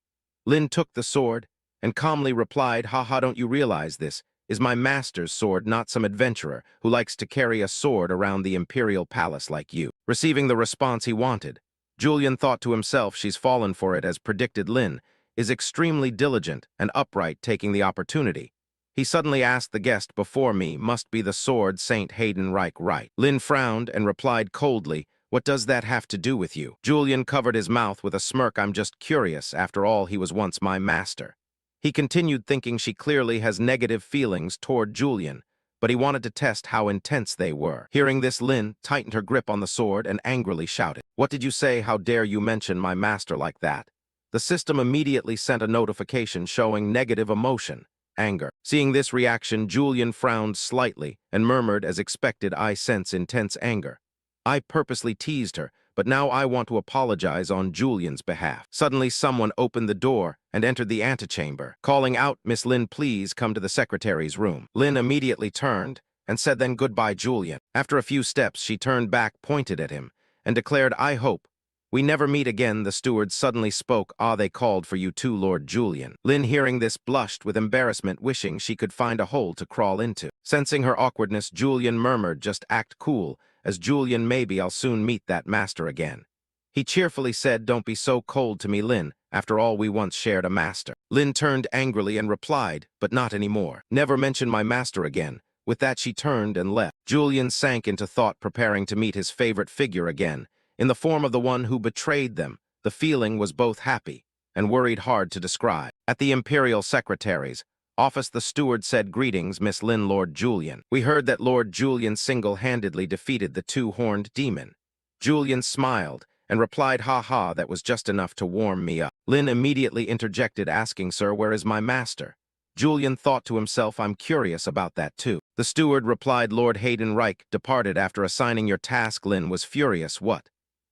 Lynn took the sword and calmly replied, "Haha, don't you realize this is my master's sword, not some adventurer who likes to carry a sword around the imperial palace like you." Receiving the response he wanted, Julian thought to himself, she's fallen for it as predicted. Lynn is extremely diligent and upright, taking the opportunity. He suddenly asked the guest before me, "Must be the sword Saint Hayden Reich, right?" Lynn frowned and replied coldly, "What does that have to do with you?" Julian covered his mouth with a smirk. "I'm just curious. After all, he was once my master." He continued, thinking she clearly has negative feelings toward Julian, but he wanted to test how intense they were. Hearing this, Lynn tightened her grip on the sword and angrily shouted, "What did you say? How dare you mention my master like that?" The system immediately sent a notification showing negative emotion, anger. Seeing this reaction, Julian frowned slightly and murmured, "As expected, I sense intense anger. I purposely teased her, but now I want to apologize on Julian's behalf." Suddenly, someone opened the door and entered the antechamber, calling out, "Miss Lynn, please come to the secretary's room." Lynn immediately turned and said, "Then goodbye, Julian." After a few steps, she turned back, pointed at him, and declared, "I hope we never meet again." The steward suddenly spoke, "Ah, they called for you too, Lord Julian." Lynn, hearing this, blushed with embarrassment, wishing she could find a hole to crawl into. Sensing her awkwardness, Julian murmured, "Just act cool. As Julian, maybe I'll soon meet that master again." He cheerfully said, "Don't be so cold to me, Lynn. After all, we once shared a master." Lynn turned angrily and replied, "But not anymore. Never mention my master again." With that, she turned and left. Julian sank into thought, preparing to meet his favorite figure again, in the form of the one who betrayed them. The feeling was both happy and worried, hard to describe. At the Imperial Secretary's office, the steward said, "Greetings, Miss Lynn, Lord Julian. We heard that Lord Julian single-handedly defeated the two-horned demon." Julian smiled and replied, "Ha ha, that was just enough to warm me up." Lynn immediately interjected, asking, "Sir, where is my master?" Julian thought to himself, "I'm curious about that too." The steward replied, "Lord Hayden Reich departed after assigning your task." Lynn was furious. "What?"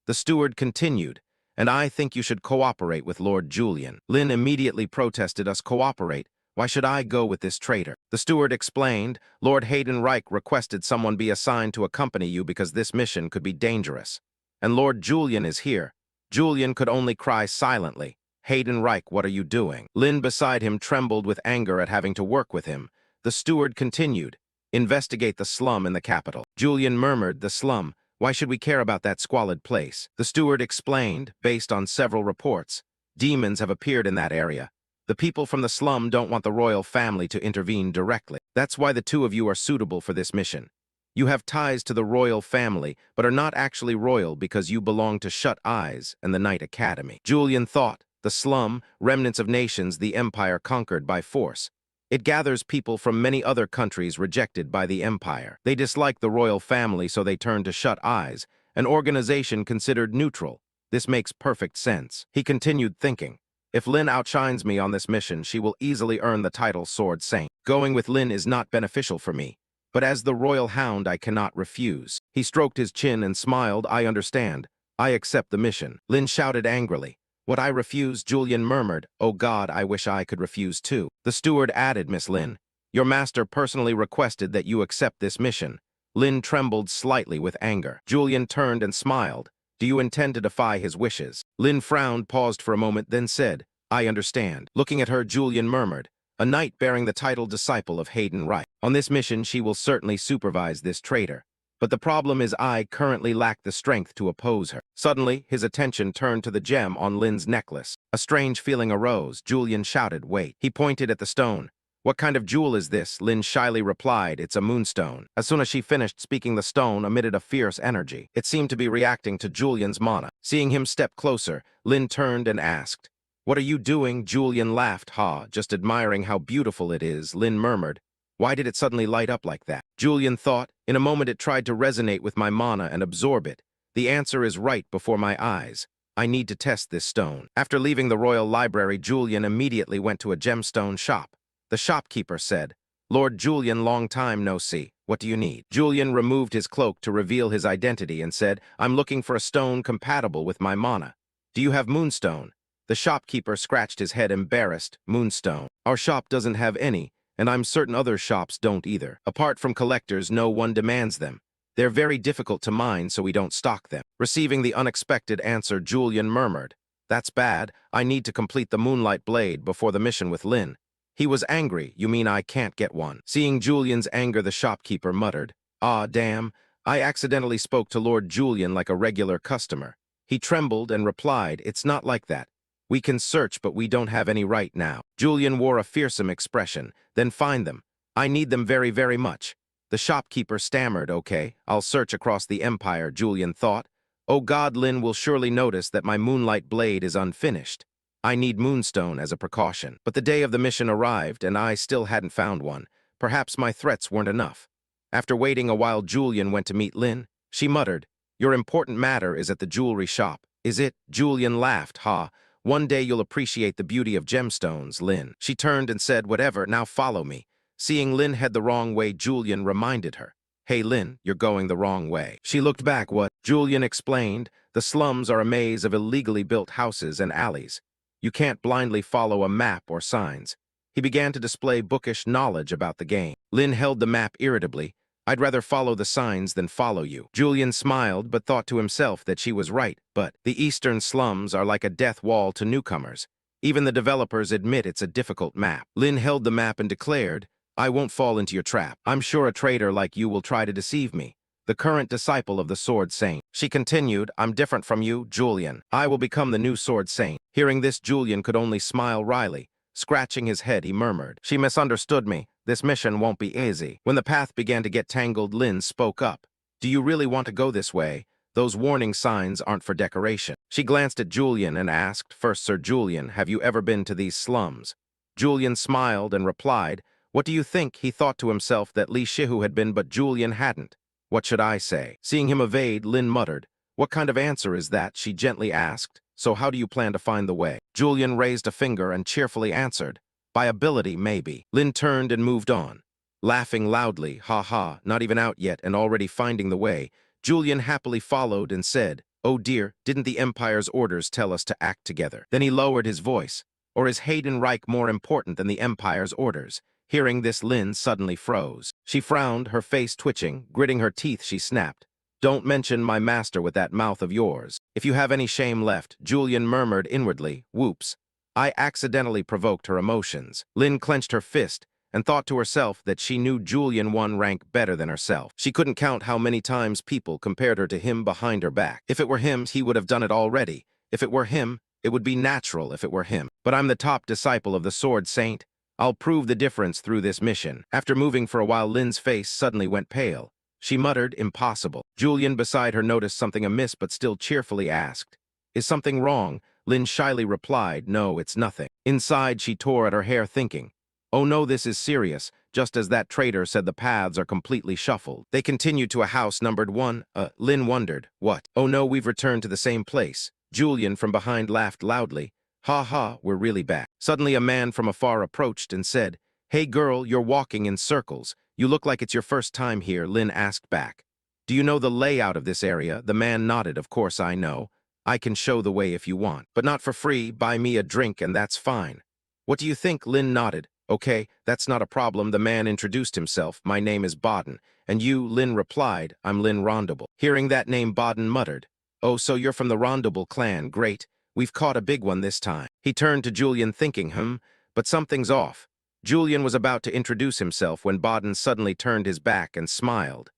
The steward continued, "And I think you should cooperate with Lord Julian." Lynn immediately protested, "Us cooperate? Why should I go with this traitor?" The steward explained, "Lord Hayden Reich requested someone be assigned to accompany you because this mission could be dangerous. And Lord Julian is here." Julian could only cry silently, "Hayden Reich, what are you doing?" Lynn beside him trembled with anger at having to work with him. The steward continued, "Investigate the slum in the capital." Julian murmured, "The slum? Why should we care about that squalid place?" The steward explained, "Based on several reports, demons have appeared in that area. The people from the slum don't want the royal family to intervene directly. That's why the two of you are suitable for this mission. You have ties to the royal family, but are not actually royal because you belong to Shut Eyes and the Night Academy." Julian thought, the slum, remnants of nations the Empire conquered by force. It gathers people from many other countries rejected by the Empire. They dislike the royal family, so they turn to Shut Eyes, an organization considered neutral. This makes perfect sense. He continued thinking, If Lin outshines me on this mission, she will easily earn the title Sword Saint. Going with Lin is not beneficial for me, but as the royal hound I cannot refuse. He stroked his chin and smiled. I understand. I accept the mission. Lin shouted angrily. Would I refuse? Julian murmured. Oh God, I wish I could refuse too. The steward added, Miss Lin, your master personally requested that you accept this mission. Lin trembled slightly with anger. Julian turned and smiled. Do you intend to defy his wishes? Lin frowned, paused for a moment, then said, I understand. Looking at her, Julian murmured, a knight bearing the title disciple of Hayden Wright. On this mission, she will certainly supervise this traitor. But the problem is I currently lack the strength to oppose her. Suddenly, his attention turned to the gem on Lin's necklace. A strange feeling arose. Julian shouted, wait. He pointed at the stone. What kind of jewel is this? Lin shyly replied, it's a moonstone. As soon as she finished speaking, the stone emitted a fierce energy. It seemed to be reacting to Julian's mana. Seeing him step closer, Lin turned and asked, what are you doing? Julian laughed. Ha, just admiring how beautiful it is, Lin murmured. Why did it suddenly light up like that? Julian thought. In a moment it tried to resonate with my mana and absorb it. The answer is right before my eyes. I need to test this stone. After leaving the royal library, Julian immediately went to a gemstone shop. The shopkeeper said, Lord Julian, long time no see. What do you need? Julian removed his cloak to reveal his identity and said, I'm looking for a stone compatible with my mana. Do you have moonstone? The shopkeeper scratched his head, embarrassed. Moonstone. Our shop doesn't have any, and I'm certain other shops don't either. Apart from collectors, no one demands them. They're very difficult to mine, so we don't stock them. Receiving the unexpected answer, Julian murmured, that's bad. I need to complete the Moonlight Blade before the mission with Lin. He was angry. You mean I can't get one? Seeing Julian's anger, the shopkeeper muttered, ah, damn. I accidentally spoke to Lord Julian like a regular customer. He trembled and replied, it's not like that. We can search, but we don't have any right now. Julian wore a fearsome expression. Then find them. I need them very, very much. The shopkeeper stammered, okay, I'll search across the empire, Julian thought. Oh God, Lin will surely notice that my Moonlight Blade is unfinished. I need moonstone as a precaution. But the day of the mission arrived, and I still hadn't found one. Perhaps my threats weren't enough. After waiting a while, Julian went to meet Lin. She muttered, your important matter is at the jewelry shop. Is it? Julian laughed, ha. One day you'll appreciate the beauty of gemstones, Lin. She turned and said, whatever, now follow me. Seeing Lin head the wrong way, Julian reminded her, hey Lin, you're going the wrong way. She looked back. What? Julian explained, the slums are a maze of illegally built houses and alleys. You can't blindly follow a map or signs. He began to display bookish knowledge about the game. Lin held the map irritably. I'd rather follow the signs than follow you. Julian smiled, but thought to himself that she was right. But the eastern slums are like a death wall to newcomers. Even the developers admit it's a difficult map. Lin held the map and declared, I won't fall into your trap. I'm sure a traitor like you will try to deceive me. The current disciple of the Sword Saint. She continued, I'm different from you, Julian. I will become the new Sword Saint. Hearing this, Julian could only smile wryly. Scratching his head, he murmured, she misunderstood me. This mission won't be easy. When the path began to get tangled, Lin spoke up. Do you really want to go this way? Those warning signs aren't for decoration. She glanced at Julian and asked, first, Sir Julian, have you ever been to these slums? Julian smiled and replied, what do you think? He thought to himself that Li Shihu had been, but Julian hadn't. What should I say? Seeing him evade, Lin muttered. What kind of answer is that? She gently asked. So how do you plan to find the way? Julian raised a finger and cheerfully answered. By ability, maybe. Lin turned and moved on. Laughing loudly, ha ha, not even out yet and already finding the way, Julian happily followed and said, oh dear, didn't the Empire's orders tell us to act together? Then he lowered his voice. Or is Hayden Reich more important than the Empire's orders? Hearing this, Lin suddenly froze. She frowned, her face twitching. Gritting her teeth, she snapped. Don't mention my master with that mouth of yours. If you have any shame left, Julian murmured inwardly, whoops. I accidentally provoked her emotions. Lin clenched her fist and thought to herself that she knew Julian one rank better than herself. She couldn't count how many times people compared her to him behind her back. If it were him, he would have done it already. If it were him, it would be natural if it were him. But I'm the top disciple of the Sword Saint. I'll prove the difference through this mission. After moving for a while, Lin's face suddenly went pale. She muttered, impossible. Julian beside her noticed something amiss but still cheerfully asked, is something wrong? Lin shyly replied, no, it's nothing. Inside, she tore at her hair thinking, oh no, this is serious. Just as that traitor said, the paths are completely shuffled. They continued to a house numbered 1. Lin wondered, what? Oh no, we've returned to the same place. Julian from behind laughed loudly. Ha ha, we're really back. Suddenly a man from afar approached and said, "Hey girl, you're walking in circles. You look like it's your first time here," Lin asked back. "Do you know the layout of this area?" The man nodded. "Of course I know. I can show the way if you want, but not for free. Buy me a drink and that's fine." "What do you think?" Lin nodded. "Okay, that's not a problem." The man introduced himself. "My name is Baden." "And you?" Lin replied. "I'm Lin Rondable." Hearing that name, Baden muttered, "Oh, so you're from the Rondable clan. Great. We've caught a big one this time." He turned to Julian thinking, but something's off. Julian was about to introduce himself when Baden suddenly turned his back and smiled.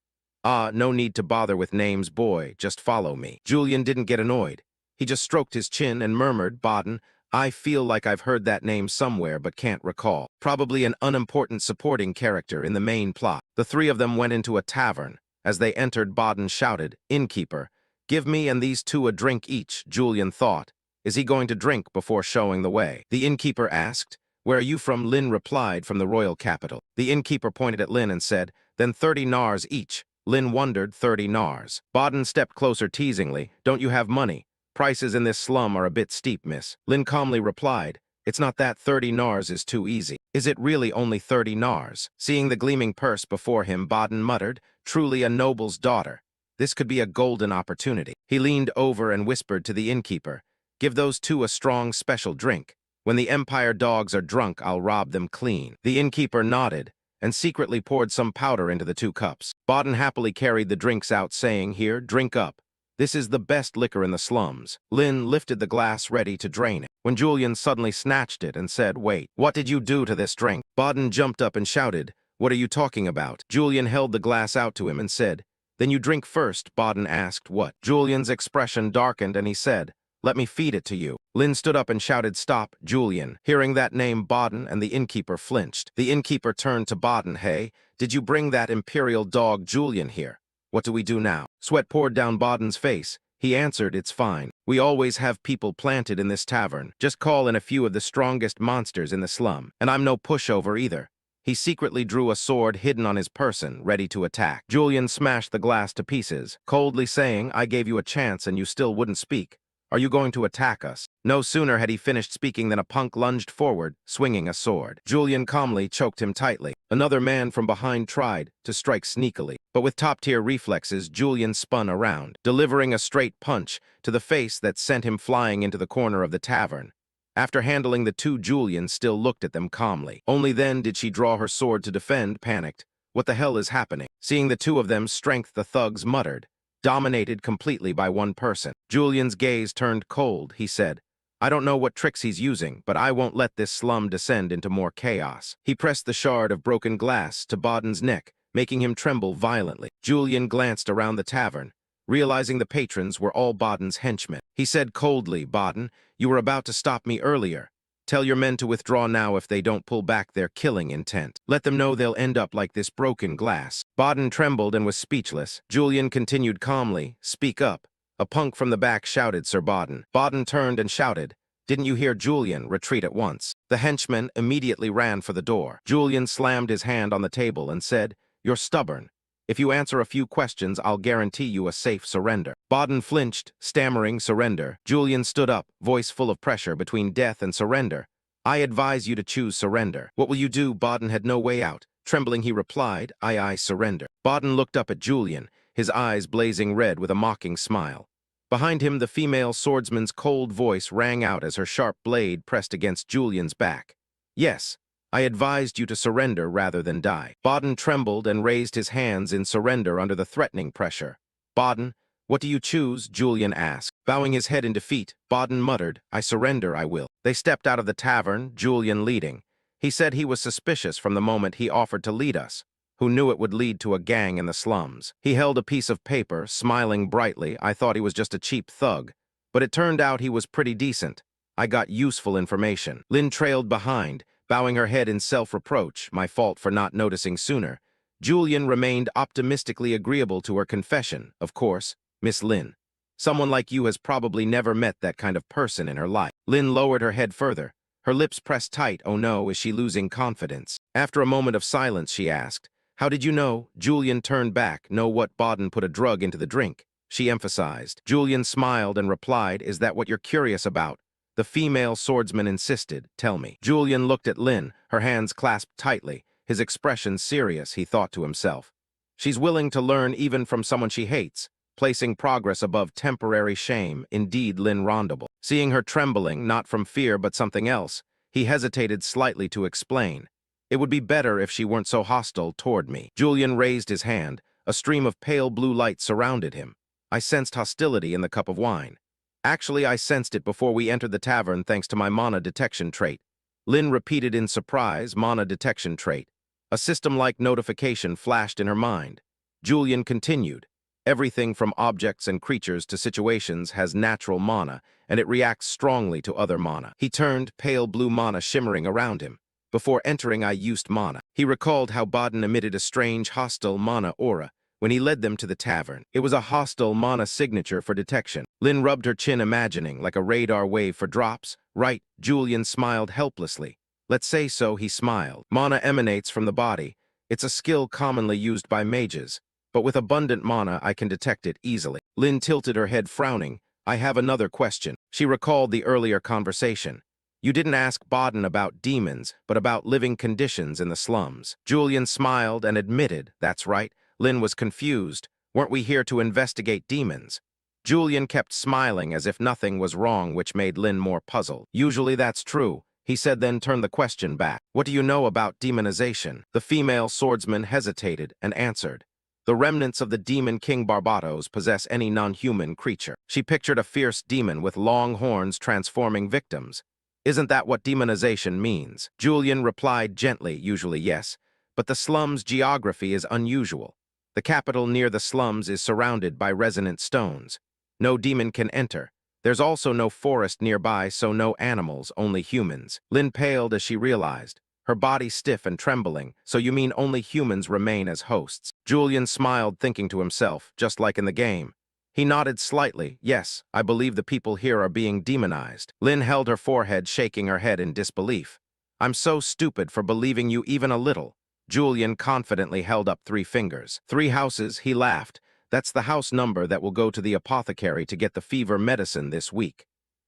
"Ah, no need to bother with names, boy. Just follow me." Julian didn't get annoyed. He just stroked his chin and murmured, "Baden, I feel like I've heard that name somewhere but can't recall. Probably an unimportant supporting character in the main plot." The three of them went into a tavern. As they entered, Baden shouted, "Innkeeper, give me and these two a drink each." Julian thought, is he going to drink before showing the way? The innkeeper asked. "Where are you from?" Lin replied, "From the royal capital." The innkeeper pointed at Lin and said, "Then 30 nars each." Lin wondered, 30 nars. Baden stepped closer teasingly. "Don't you have money? Prices in this slum are a bit steep, miss." Lin calmly replied, "It's not that. 30 nars is too easy." "Is it really only 30 nars?" Seeing the gleaming purse before him, Baden muttered, "Truly a noble's daughter. This could be a golden opportunity." He leaned over and whispered to the innkeeper, "Give those two a strong special drink. When the Empire dogs are drunk, I'll rob them clean." The innkeeper nodded and secretly poured some powder into the 2 cups. Baden happily carried the drinks out, saying, "Here, drink up. This is the best liquor in the slums." Lin lifted the glass ready to drain it, when Julian suddenly snatched it and said, "Wait, what did you do to this drink?" Baden jumped up and shouted, "What are you talking about?" Julian held the glass out to him and said, "Then you drink first." Baden asked, "What?" Julian's expression darkened and he said, "Let me feed it to you." Lin stood up and shouted, "Stop, Julian." Hearing that name, Baden and the innkeeper flinched. The innkeeper turned to Baden. "Hey, did you bring that imperial dog Julian here? What do we do now?" Sweat poured down Baden's face. He answered, "It's fine. We always have people planted in this tavern. Just call in a few of the strongest monsters in the slum. And I'm no pushover either." He secretly drew a sword hidden on his person, ready to attack. Julian smashed the glass to pieces, coldly saying, "I gave you a chance and you still wouldn't speak. Are you going to attack us?" No sooner had he finished speaking than a punk lunged forward, swinging a sword. Julian calmly choked him tightly. Another man from behind tried to strike sneakily, but with top-tier reflexes, Julian spun around, delivering a straight punch to the face that sent him flying into the corner of the tavern. After handling the two, Julian still looked at them calmly. Only then did she draw her sword to defend, panicked. "What the hell is happening?" Seeing the two of them strength, the thugs muttered, "Dominated completely by one person." Julian's gaze turned cold. He said, "I don't know what tricks he's using, but I won't let this slum descend into more chaos." He pressed the shard of broken glass to Baden's neck, making him tremble violently. Julian glanced around the tavern, realizing the patrons were all Baden's henchmen. He said coldly, "Baden, you were about to stop me earlier. Tell your men to withdraw now if they don't pull back their killing intent. Let them know they'll end up like this broken glass." Baden trembled and was speechless. Julian continued calmly, "Speak up." A punk from the back shouted, "Sir Baden." Baden turned and shouted, "Didn't you hear Julian? Retreat at once." The henchman immediately ran for the door. Julian slammed his hand on the table and said, "You're stubborn. If you answer a few questions, I'll guarantee you a safe surrender." Baden flinched, stammering, "Surrender." Julian stood up, voice full of pressure between death and surrender. "I advise you to choose surrender." "What will you do?" Baden had no way out. Trembling, he replied, I surrender." Baden looked up at Julian, his eyes blazing red with a mocking smile. Behind him, the female swordsman's cold voice rang out as her sharp blade pressed against Julian's back. "Yes, I advised you to surrender rather than die." Baden trembled and raised his hands in surrender under the threatening pressure. "Baden, what do you choose?" Julian asked. Bowing his head in defeat, Baden muttered, "I surrender, I will." They stepped out of the tavern, Julian leading. He said he was suspicious from the moment he offered to lead us. Who knew it would lead to a gang in the slums? He held a piece of paper, smiling brightly. I thought he was just a cheap thug, but it turned out he was pretty decent. I got useful information. Lin trailed behind, bowing her head in self-reproach, my fault for not noticing sooner. Julian remained optimistically agreeable to her confession. "Of course, Miss Lin. Someone like you has probably never met that kind of person in her life." Lin lowered her head further. Her lips pressed tight. Oh no, is she losing confidence? After a moment of silence, she asked, "How did you know?" Julian turned back. "Know what Baden put a drug into the drink," she emphasized. Julian smiled and replied, "Is that what you're curious about?" The female swordsman insisted. Tell me. Julian looked at Lin, her hands clasped tightly, his expression serious, he thought to himself. She's willing to learn even from someone she hates, placing progress above temporary shame, indeed Lin Rondable. Seeing her trembling, not from fear but something else, he hesitated slightly to explain. It would be better if she weren't so hostile toward me. Julian raised his hand. A stream of pale blue light surrounded him. I sensed hostility in the cup of wine. Actually, I sensed it before we entered the tavern thanks to my mana detection trait. Lin repeated in surprise, mana detection trait. A system-like notification flashed in her mind. Julian continued. Everything from objects and creatures to situations has natural mana, and it reacts strongly to other mana. He turned, pale blue mana shimmering around him. Before entering, I used mana. He recalled how Baden emitted a strange, hostile mana aura when he led them to the tavern. It was a hostile mana signature for detection. Lin rubbed her chin, imagining, like a radar wave for drops. Right, Julian smiled helplessly. Let's say so, he smiled. Mana emanates from the body. It's a skill commonly used by mages. But with abundant mana, I can detect it easily. Lin tilted her head, frowning. I have another question. She recalled the earlier conversation. You didn't ask Baden about demons, but about living conditions in the slums. Julian smiled and admitted, that's right. Lin was confused. Weren't we here to investigate demons? Julian kept smiling as if nothing was wrong, which made Lin more puzzled. Usually that's true, he said, then turned the question back. What do you know about demonization? The female swordsman hesitated and answered. The remnants of the demon King Barbatos possess any non-human creature. She pictured a fierce demon with long horns transforming victims. Isn't that what demonization means? Julian replied gently, usually yes, but the slum's geography is unusual. The capital near the slums is surrounded by resonant stones. No demon can enter. There's also no forest nearby, so no animals, only humans. Lin paled as she realized, her body stiff and trembling. So you mean only humans remain as hosts? Julian smiled, thinking to himself, just like in the game. He nodded slightly. Yes, I believe the people here are being demonized. Lin held her forehead, shaking her head in disbelief. I'm so stupid for believing you even a little. Julian confidently held up 3 fingers. 3 houses, he laughed. That's the house number that will go to the apothecary to get the fever medicine this week.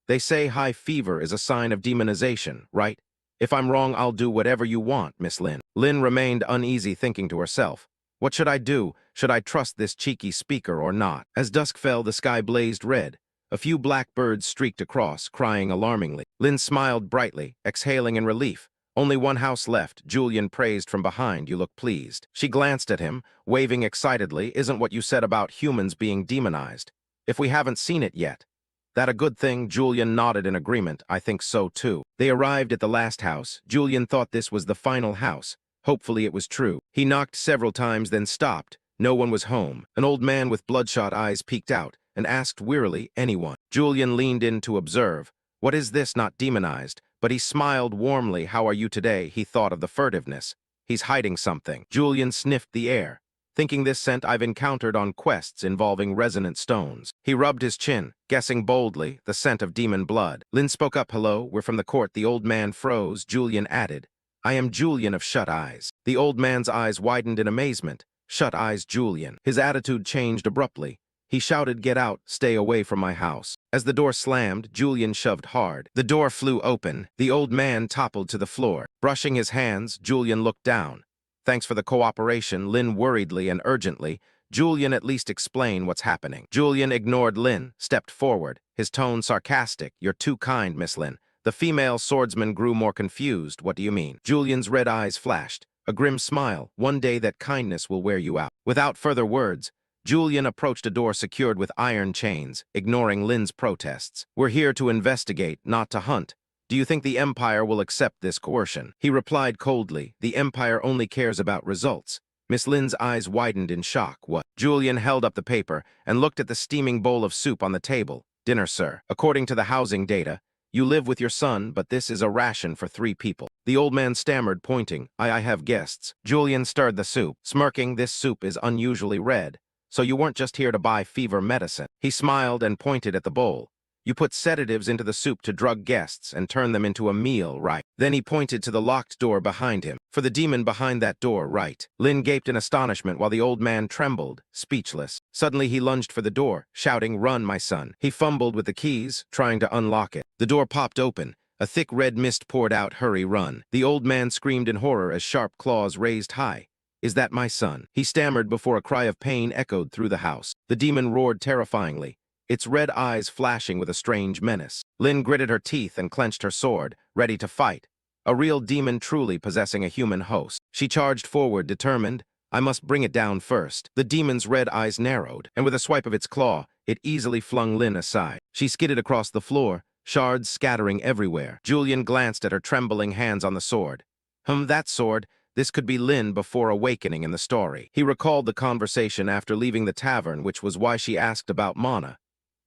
They say high fever is a sign of demonization, right? If I'm wrong, I'll do whatever you want, Miss Lin. Lin remained uneasy, thinking to herself. What should I do? Should I trust this cheeky speaker or not? As dusk fell, the sky blazed red. A few black birds streaked across, crying alarmingly. Lin smiled brightly, exhaling in relief. Only 1 house left, Julian praised from behind. You look pleased. She glanced at him, waving excitedly. Isn't what you said about humans being demonized? If we haven't seen it yet. That a good thing? Julian nodded in agreement. I think so too. They arrived at the last house. Julian thought this was the final house. Hopefully it was true. He knocked several times, then stopped. No one was home. An old man with bloodshot eyes peeked out and asked wearily, anyone? Julian leaned in to observe. What is this, not demonized? But he smiled warmly. How are you today? He thought of the furtiveness. He's hiding something. Julian sniffed the air, thinking this scent I've encountered on quests involving resonant stones. He rubbed his chin, guessing boldly, the scent of demon blood. Lin spoke up. Hello, we're from the court. The old man froze. Julian added, I am Julian of Shut Eyes. The old man's eyes widened in amazement. Shut Eyes Julian. His attitude changed abruptly. He shouted, get out, stay away from my house. As the door slammed, Julian shoved hard. The door flew open. The old man toppled to the floor. Brushing his hands, Julian looked down. Thanks for the cooperation, Lin worriedly and urgently. Julian, at least explain what's happening. Julian ignored Lin, stepped forward, his tone sarcastic. You're too kind, Miss Lin. The female swordsman grew more confused. What do you mean? Julian's red eyes flashed. A grim smile. One day that kindness will wear you out. Without further words, Julian approached a door secured with iron chains, ignoring Lin's protests. We're here to investigate, not to hunt. Do you think the Empire will accept this coercion? He replied coldly, the Empire only cares about results. Miss Lin's eyes widened in shock. What? Julian held up the paper and looked at the steaming bowl of soup on the table. Dinner, sir. According to the housing data, you live with your son, but this is a ration for 3 people. The old man stammered, pointing. I have guests. Julian stirred the soup, smirking. This soup is unusually red. So you weren't just here to buy fever medicine. He smiled and pointed at the bowl. You put sedatives into the soup to drug guests and turn them into a meal, right? Then he pointed to the locked door behind him. For the demon behind that door, right? Lin gaped in astonishment while the old man trembled, speechless. Suddenly he lunged for the door, shouting, "Run, my son." He fumbled with the keys, trying to unlock it. The door popped open. A thick red mist poured out, "Hurry, run." The old man screamed in horror as sharp claws raised high. "Is that my son?" He stammered before a cry of pain echoed through the house. The demon roared terrifyingly, its red eyes flashing with a strange menace. Lin gritted her teeth and clenched her sword, ready to fight. A real demon truly possessing a human host. She charged forward, determined, "I must bring it down first." The demon's red eyes narrowed, and with a swipe of its claw, it easily flung Lin aside. She skidded across the floor, shards scattering everywhere. Julian glanced at her trembling hands on the sword. That sword. This could be Lin before awakening in the story. He recalled the conversation after leaving the tavern, which was why she asked about Mana.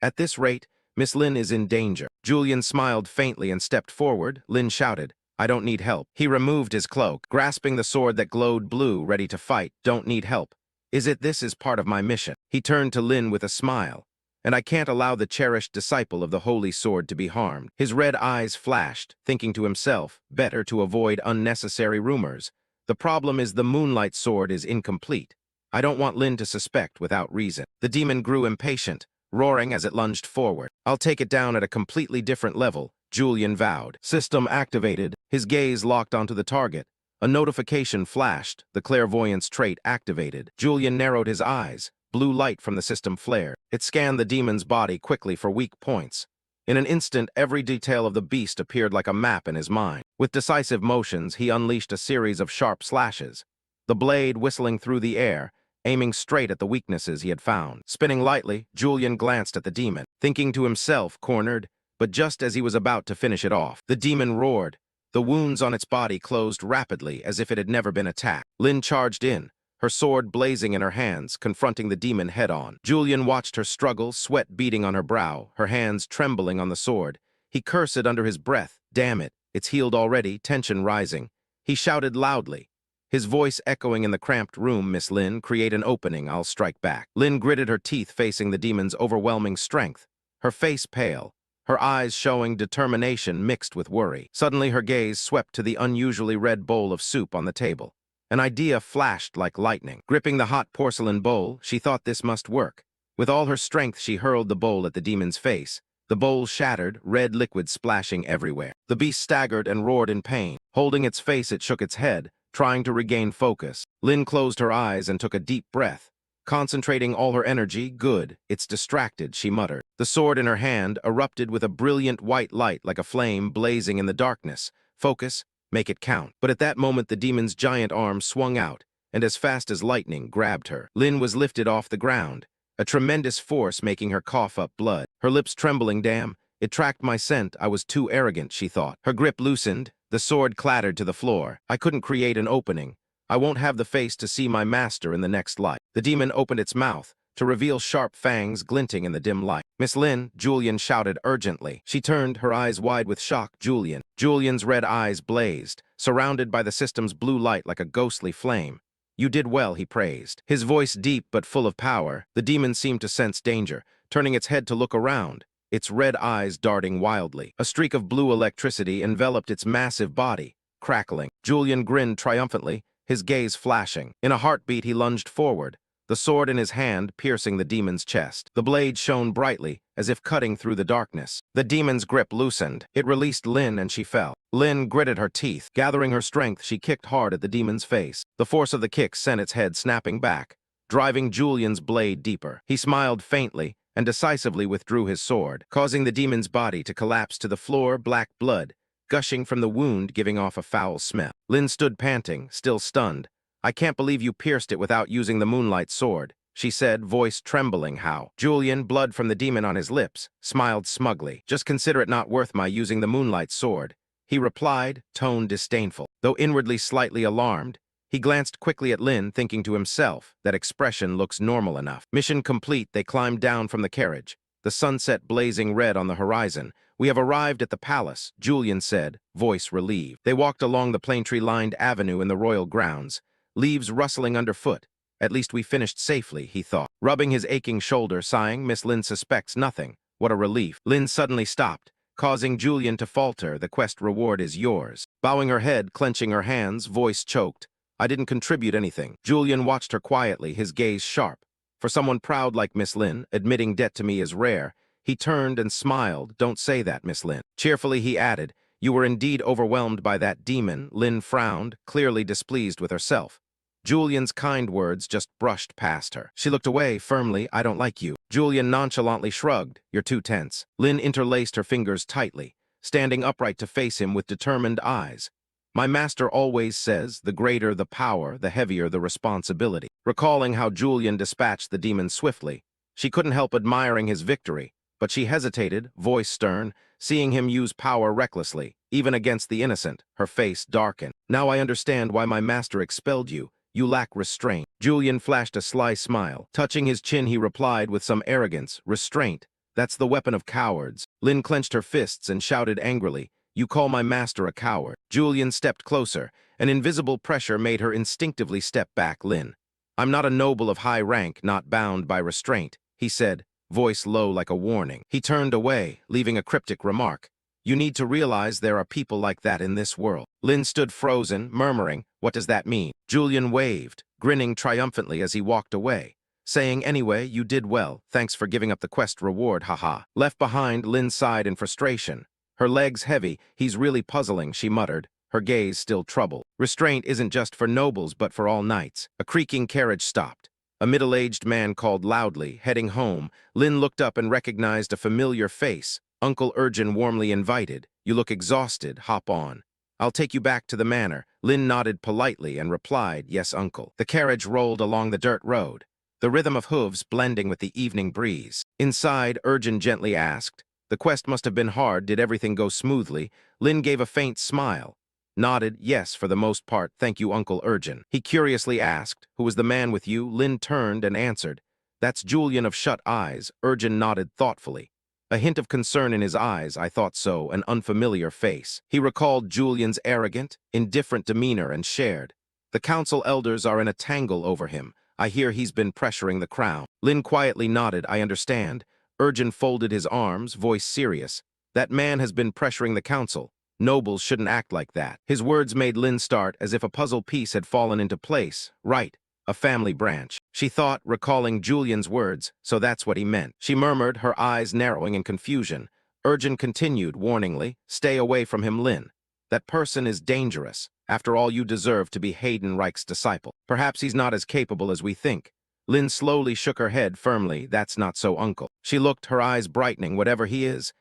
At this rate, Miss Lin is in danger. Julian smiled faintly and stepped forward. Lin shouted, "I don't need help." He removed his cloak, grasping the sword that glowed blue, ready to fight. "Don't need help. This is part of my mission." He turned to Lin with a smile. "And I can't allow the cherished disciple of the holy sword to be harmed." His red eyes flashed, thinking to himself, better to avoid unnecessary rumors. The problem is the moonlight sword is incomplete. I don't want Lin to suspect without reason. The demon grew impatient, roaring as it lunged forward. "I'll take it down at a completely different level," Julian vowed. System activated. His gaze locked onto the target. A notification flashed, the clairvoyance trait activated. Julian narrowed his eyes. Blue light from the system flared. It scanned the demon's body quickly for weak points. In an instant, every detail of the beast appeared like a map in his mind. With decisive motions, he unleashed a series of sharp slashes, the blade whistling through the air, aiming straight at the weaknesses he had found. Spinning lightly, Julian glanced at the demon, thinking to himself, cornered, but just as he was about to finish it off, the demon roared. The wounds on its body closed rapidly, as if it had never been attacked. Lin charged in, her sword blazing in her hands, confronting the demon head-on. Julian watched her struggle, sweat beading on her brow, her hands trembling on the sword. He cursed under his breath, "Damn it, it's healed already," tension rising. He shouted loudly, his voice echoing in the cramped room, "Miss Lin, create an opening, I'll strike back." Lin gritted her teeth facing the demon's overwhelming strength, her face pale, her eyes showing determination mixed with worry. Suddenly her gaze swept to the unusually red bowl of soup on the table. An idea flashed like lightning. Gripping the hot porcelain bowl, she thought this must work. With all her strength, she hurled the bowl at the demon's face. The bowl shattered, red liquid splashing everywhere. The beast staggered and roared in pain. Holding its face, it shook its head, trying to regain focus. Lin closed her eyes and took a deep breath. Concentrating all her energy, "Good, it's distracted," she muttered. The sword in her hand erupted with a brilliant white light like a flame blazing in the darkness. "Focus. Make it count." But at that moment the demon's giant arm swung out, and as fast as lightning grabbed her. Lin was lifted off the ground, a tremendous force making her cough up blood. Her lips trembling, "Damn, it tracked my scent. I was too arrogant," she thought. Her grip loosened, the sword clattered to the floor. "I couldn't create an opening. I won't have the face to see my master in the next life." The demon opened its mouth, to reveal sharp fangs glinting in the dim light. "Miss Lin," Julian shouted urgently. She turned, her eyes wide with shock. "Julian." Julian's red eyes blazed, surrounded by the system's blue light like a ghostly flame. "You did well," he praised. His voice deep but full of power. The demon seemed to sense danger, turning its head to look around, its red eyes darting wildly. A streak of blue electricity enveloped its massive body, crackling. Julian grinned triumphantly, his gaze flashing. In a heartbeat, he lunged forward, the sword in his hand piercing the demon's chest. The blade shone brightly, as if cutting through the darkness. The demon's grip loosened. It released Lin and she fell. Lin gritted her teeth. Gathering her strength, she kicked hard at the demon's face. The force of the kick sent its head snapping back, driving Julian's blade deeper. He smiled faintly and decisively withdrew his sword, causing the demon's body to collapse to the floor, black blood gushing from the wound, giving off a foul smell. Lin stood panting, still stunned. "I can't believe you pierced it without using the moonlight sword," she said, voice trembling. "How?" Julian, blood from the demon on his lips, smiled smugly. "Just consider it not worth my using the moonlight sword," he replied, tone disdainful. Though inwardly slightly alarmed, he glanced quickly at Lin, thinking to himself, that expression looks normal enough. Mission complete, they climbed down from the carriage, the sunset blazing red on the horizon. "We have arrived at the palace," Julian said, voice relieved. They walked along the plane tree-lined avenue in the royal grounds, leaves rustling underfoot. "At least we finished safely," he thought. Rubbing his aching shoulder, sighing, "Miss Lin suspects nothing. What a relief." Lin suddenly stopped, causing Julian to falter. "The quest reward is yours." Bowing her head, clenching her hands, voice choked, "I didn't contribute anything." Julian watched her quietly, his gaze sharp. For someone proud like Miss Lin, admitting debt to me is rare. He turned and smiled. Don't say that, Miss Lin. Cheerfully he added, you were indeed overwhelmed by that demon. Lin frowned, clearly displeased with herself. Julian's kind words just brushed past her. She looked away firmly. I don't like you. Julian nonchalantly shrugged. You're too tense. Lin interlaced her fingers tightly, standing upright to face him with determined eyes. My master always says, the greater the power, the heavier the responsibility. Recalling how Julian dispatched the demon swiftly, she couldn't help admiring his victory, but she hesitated, voice stern, seeing him use power recklessly, even against the innocent. Her face darkened. Now I understand why my master expelled you. You lack restraint. Julian flashed a sly smile. Touching his chin, he replied with some arrogance, restraint. That's the weapon of cowards. Lin clenched her fists and shouted angrily, you call my master a coward. Julian stepped closer. An invisible pressure made her instinctively step back. Lin, I'm not a noble of high rank, not bound by restraint, he said, voice low like a warning. He turned away, leaving a cryptic remark. You need to realize there are people like that in this world. Lin stood frozen, murmuring, what does that mean? Julian waved, grinning triumphantly as he walked away, saying, anyway, you did well. Thanks for giving up the quest reward, haha. Left behind, Lin sighed in frustration. Her legs heavy. He's really puzzling, she muttered, her gaze still troubled. Restraint isn't just for nobles, but for all knights. A creaking carriage stopped. A middle-aged man called loudly, heading home. Lin looked up and recognized a familiar face. Uncle Urgin warmly invited. You look exhausted. Hop on. I'll take you back to the manor. Lin nodded politely and replied, yes, uncle. The carriage rolled along the dirt road, the rhythm of hooves blending with the evening breeze. Inside, Urgin gently asked, the quest must have been hard. Did everything go smoothly? Lin gave a faint smile. Nodded, yes, for the most part, thank you, Uncle Urgin. He curiously asked, who was the man with you? Lin turned and answered, that's Julian of Shut Eyes. Urgin nodded thoughtfully. A hint of concern in his eyes, I thought so, an unfamiliar face. He recalled Julian's arrogant, indifferent demeanor and shared. The council elders are in a tangle over him. I hear he's been pressuring the crown. Lin quietly nodded, I understand. Urgin folded his arms, voice serious. That man has been pressuring the council. Nobles shouldn't act like that. His words made Lin start as if a puzzle piece had fallen into place. Right. A family branch. She thought, recalling Julian's words, so that's what he meant. She murmured, her eyes narrowing in confusion. Urgin continued, warningly, stay away from him, Lin. That person is dangerous. After all, you deserve to be Hayden Reich's disciple. Perhaps he's not as capable as we think. Lin slowly shook her head firmly. That's not so, uncle. She looked, her eyes brightening. Whatever he is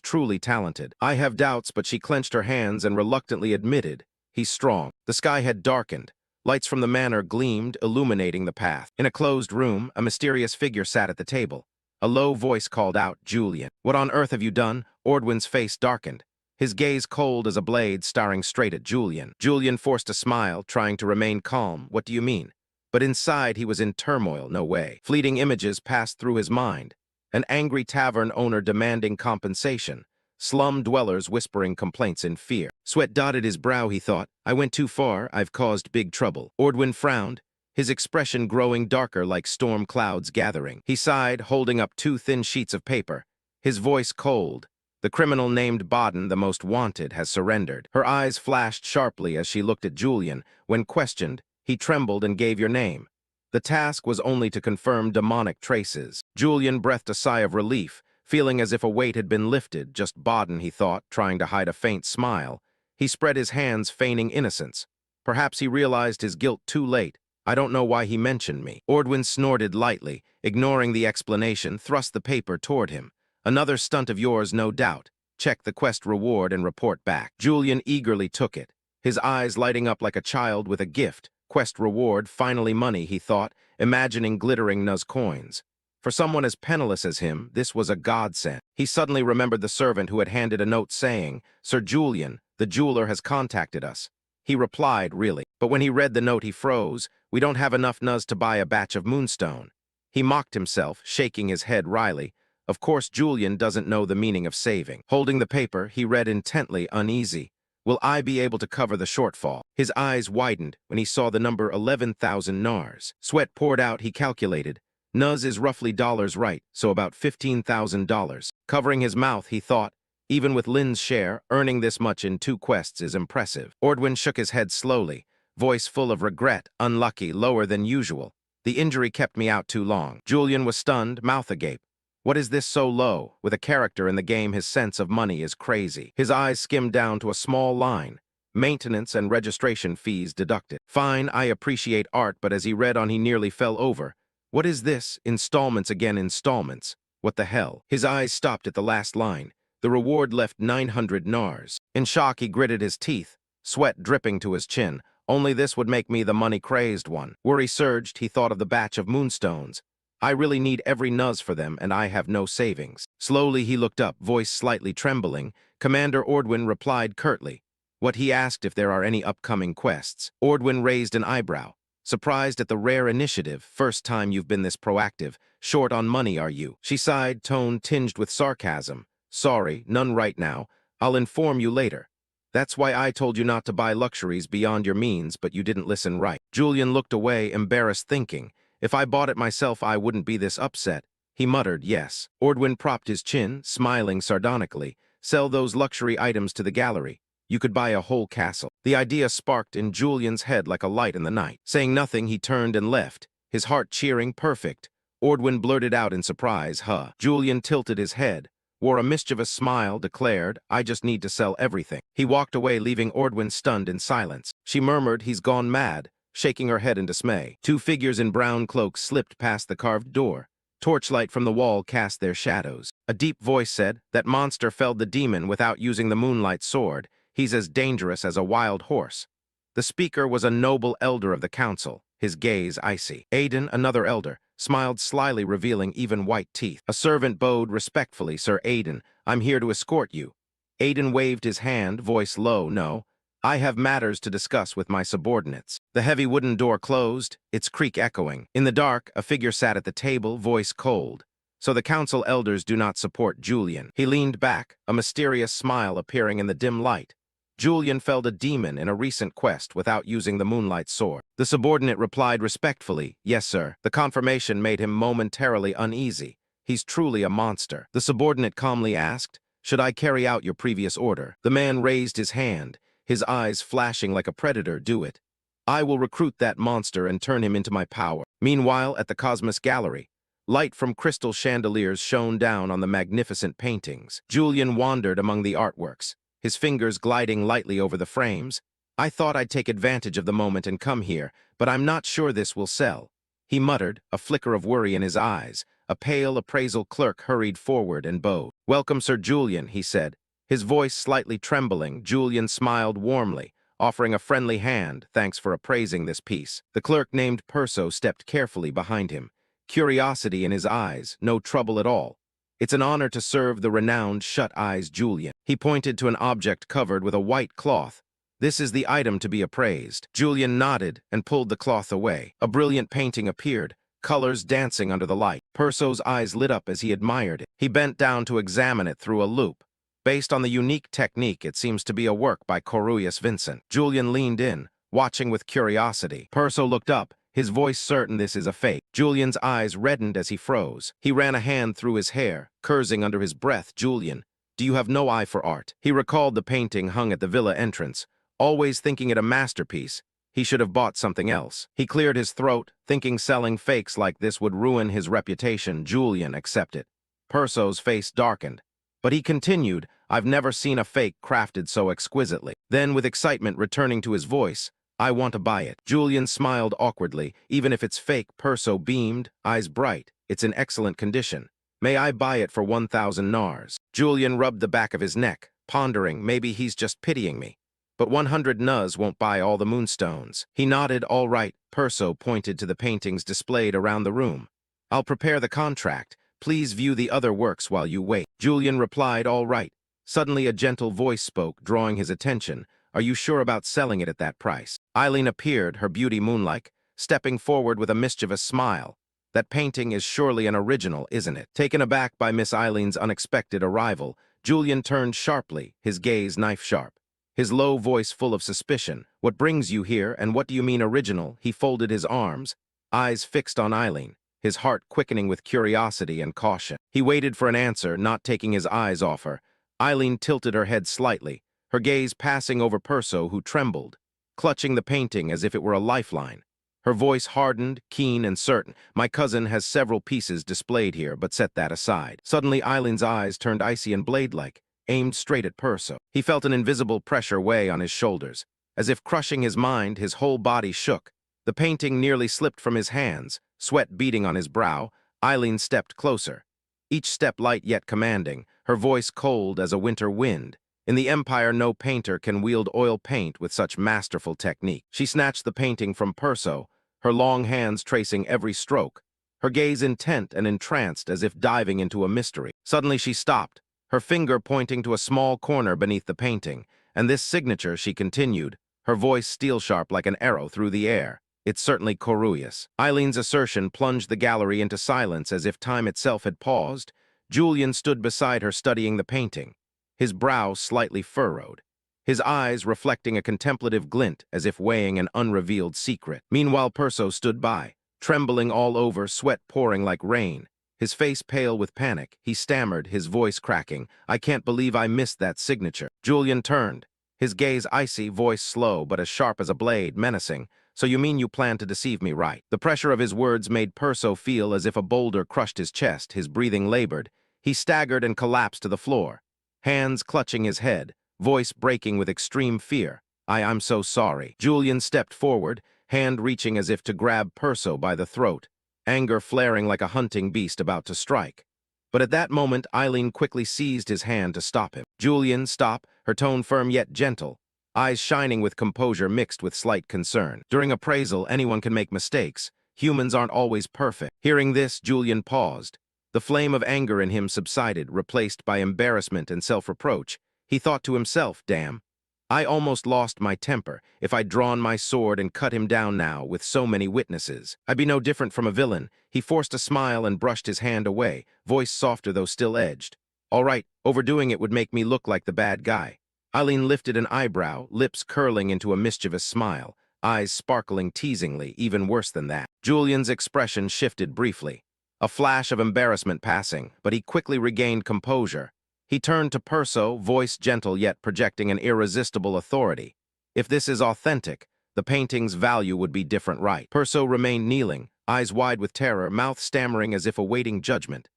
truly talented. I have doubts, but she clenched her hands and reluctantly admitted, he's strong. The sky had darkened. Lights from the manor gleamed, illuminating the path. In a closed room, a mysterious figure sat at the table. A low voice called out, Julian. What on earth have you done? Ordwin's face darkened, his gaze cold as a blade staring straight at Julian. Julian forced a smile, trying to remain calm. What do you mean? But inside he was in turmoil. No way. Fleeting images passed through his mind. An angry tavern owner demanding compensation. Slum dwellers whispering complaints in fear. Sweat dotted his brow, he thought. I went too far, I've caused big trouble. Ordwin frowned, his expression growing darker like storm clouds gathering. He sighed, holding up 2 thin sheets of paper, his voice cold. The criminal named Baden, the most wanted, has surrendered. Her eyes flashed sharply as she looked at Julian. When questioned, he trembled and gave your name. The task was only to confirm demonic traces. Julian breathed a sigh of relief, feeling as if a weight had been lifted. Just Baden, he thought, trying to hide a faint smile. He spread his hands, feigning innocence. Perhaps he realized his guilt too late. I don't know why he mentioned me. Ordwin snorted lightly, ignoring the explanation, thrust the paper toward him. Another stunt of yours, no doubt. Check the quest reward and report back. Julian eagerly took it, his eyes lighting up like a child with a gift. Quest reward, finally money, he thought, imagining glittering Nuz coins. For someone as penniless as him, this was a godsend. He suddenly remembered the servant who had handed a note saying, Sir Julian, the jeweler has contacted us. He replied, really. But when he read the note, he froze. We don't have enough Nuz to buy a batch of moonstone. He mocked himself, shaking his head wryly. Of course, Julian doesn't know the meaning of saving. Holding the paper, he read intently, uneasy. Will I be able to cover the shortfall? His eyes widened when he saw the number 11,000 nars. Sweat poured out, he calculated. Nuz is roughly dollars right, so about $15,000. Covering his mouth, he thought, even with Lin's share, earning this much in 2 quests is impressive. Ordwin shook his head slowly, voice full of regret, unlucky, lower than usual. The injury kept me out too long. Julian was stunned, mouth agape. What is this so low? With a character in the game, his sense of money is crazy. His eyes skimmed down to a small line. Maintenance and registration fees deducted. Fine, I appreciate art, but as he read on, he nearly fell over. What is this? Installments again, installments. What the hell? His eyes stopped at the last line. The reward left 900 nars. In shock, he gritted his teeth, sweat dripping to his chin. Only this would make me the money-crazed one. Worry surged, he thought of the batch of moonstones. I really need every nuz for them, and I have no savings. Slowly he looked up, voice slightly trembling. Commander Ordwin replied curtly. What he asked if there are any upcoming quests. Ordwin raised an eyebrow. Surprised at the rare initiative, first time you've been this proactive. Short on money, are you? She sighed, tone tinged with sarcasm. Sorry, none right now. I'll inform you later. That's why I told you not to buy luxuries beyond your means, but you didn't listen right. Julian looked away, embarrassed, thinking, if I bought it myself, I wouldn't be this upset. He muttered, yes. Ordwin propped his chin, smiling sardonically. Sell those luxury items to the gallery. You could buy a whole castle. The idea sparked in Julian's head like a light in the night. Saying nothing, he turned and left, his heart cheering perfect. Ordwin blurted out in surprise, huh? Julian tilted his head, wore a mischievous smile, declared, I just need to sell everything. He walked away, leaving Ordwin stunned in silence. She murmured, he's gone mad, shaking her head in dismay. Two figures in brown cloaks slipped past the carved door. Torchlight from the wall cast their shadows. A deep voice said, that monster felled the demon without using the moonlight sword. He's as dangerous as a wild horse. The speaker was a noble elder of the council, his gaze icy. Aiden, another elder, smiled slyly, revealing even white teeth. A servant bowed respectfully, Sir Aiden, I'm here to escort you. Aiden waved his hand, voice low, no. I have matters to discuss with my subordinates. The heavy wooden door closed, its creak echoing. In the dark, a figure sat at the table, voice cold. So the council elders do not support Julian. He leaned back, a mysterious smile appearing in the dim light. Julian felled a demon in a recent quest without using the moonlight sword. The subordinate replied respectfully, yes, sir. The confirmation made him momentarily uneasy. He's truly a monster. The subordinate calmly asked, should I carry out your previous order? The man raised his hand, his eyes flashing like a predator. Do it. I will recruit that monster and turn him into my power. Meanwhile, at the Cosmos Gallery, light from crystal chandeliers shone down on the magnificent paintings. Julian wandered among the artworks, his fingers gliding lightly over the frames. I thought I'd take advantage of the moment and come here, but I'm not sure this will sell. He muttered, a flicker of worry in his eyes. A pale appraisal clerk hurried forward and bowed. Welcome, Sir Julian, he said, his voice slightly trembling. Julian smiled warmly, offering a friendly hand. Thanks for appraising this piece. The clerk named Perso stepped carefully behind him, curiosity in his eyes, no trouble at all. It's an honor to serve the renowned shut-eyes Julian. He pointed to an object covered with a white cloth. This is the item to be appraised. Julian nodded and pulled the cloth away. A brilliant painting appeared, colors dancing under the light. Perso's eyes lit up as he admired it. He bent down to examine it through a loupe. Based on the unique technique, it seems to be a work by Cornelius Vincent. Julian leaned in, watching with curiosity. Perso looked up, his voice certain this is a fake. Julian's eyes reddened as he froze. He ran a hand through his hair, cursing under his breath. Julian, do you have no eye for art? He recalled the painting hung at the villa entrance. Always thinking it a masterpiece, he should have bought something else. He cleared his throat, thinking selling fakes like this would ruin his reputation. Julian accepted. Perso's face darkened, but he continued, I've never seen a fake crafted so exquisitely. Then, with excitement returning to his voice, I want to buy it. Julian smiled awkwardly. Even if it's fake, Perso beamed, eyes bright. It's in excellent condition. May I buy it for 1,000 nars? Julian rubbed the back of his neck, pondering, maybe he's just pitying me. But 100 nuz won't buy all the moonstones. He nodded, all right. Perso pointed to the paintings displayed around the room. I'll prepare the contract. Please view the other works while you wait. Julian replied, all right. Suddenly a gentle voice spoke, drawing his attention. Are you sure about selling it at that price? Eileen appeared, her beauty moonlike, stepping forward with a mischievous smile. That painting is surely an original, isn't it? Taken aback by Miss Eileen's unexpected arrival, Julian turned sharply, his gaze knife-sharp, his low voice full of suspicion. What brings you here, and what do you mean original? He folded his arms, eyes fixed on Eileen, his heart quickening with curiosity and caution. He waited for an answer, not taking his eyes off her. Eileen tilted her head slightly, her gaze passing over Perso, who trembled, clutching the painting as if it were a lifeline. Her voice hardened, keen and certain. My cousin has several pieces displayed here, but set that aside. Suddenly, Eileen's eyes turned icy and blade-like, aimed straight at Perso. He felt an invisible pressure weigh on his shoulders. As if crushing his mind, his whole body shook. The painting nearly slipped from his hands, sweat beading on his brow. Eileen stepped closer. Each step light yet commanding, her voice cold as a winter wind. In the Empire, no painter can wield oil paint with such masterful technique. She snatched the painting from Perso, her long hands tracing every stroke, her gaze intent and entranced as if diving into a mystery. Suddenly she stopped, her finger pointing to a small corner beneath the painting, and this signature, she continued, her voice steel-sharp like an arrow through the air. It's certainly Corurius. Eileen's assertion plunged the gallery into silence as if time itself had paused. Julian stood beside her studying the painting, his brow slightly furrowed, his eyes reflecting a contemplative glint as if weighing an unrevealed secret. Meanwhile, Perso stood by, trembling all over, sweat pouring like rain. His face pale with panic, he stammered, his voice cracking. I can't believe I missed that signature. Julian turned, his gaze icy, voice slow but as sharp as a blade, menacing. So you mean you plan to deceive me, right? The pressure of his words made Perso feel as if a boulder crushed his chest, his breathing labored. He staggered and collapsed to the floor, hands clutching his head, voice breaking with extreme fear. I'm so sorry. Julian stepped forward, hand reaching as if to grab Perso by the throat, anger flaring like a hunting beast about to strike. But at that moment, Eileen quickly seized his hand to stop him. Julian, stop, her tone firm yet gentle, eyes shining with composure mixed with slight concern. During appraisal, anyone can make mistakes. Humans aren't always perfect. Hearing this, Julian paused. The flame of anger in him subsided, replaced by embarrassment and self-reproach. He thought to himself, damn, I almost lost my temper. If I'd drawn my sword and cut him down now with so many witnesses, I'd be no different from a villain. He forced a smile and brushed his hand away, voice softer though still edged. All right, overdoing it would make me look like the bad guy. Eileen lifted an eyebrow, lips curling into a mischievous smile, eyes sparkling teasingly, even worse than that. Julian's expression shifted briefly, a flash of embarrassment passing, but he quickly regained composure. He turned to Perso, voice gentle yet projecting an irresistible authority. If this is authentic, the painting's value would be different, right? Perso remained kneeling, eyes wide with terror, mouth stammering as if awaiting judgment.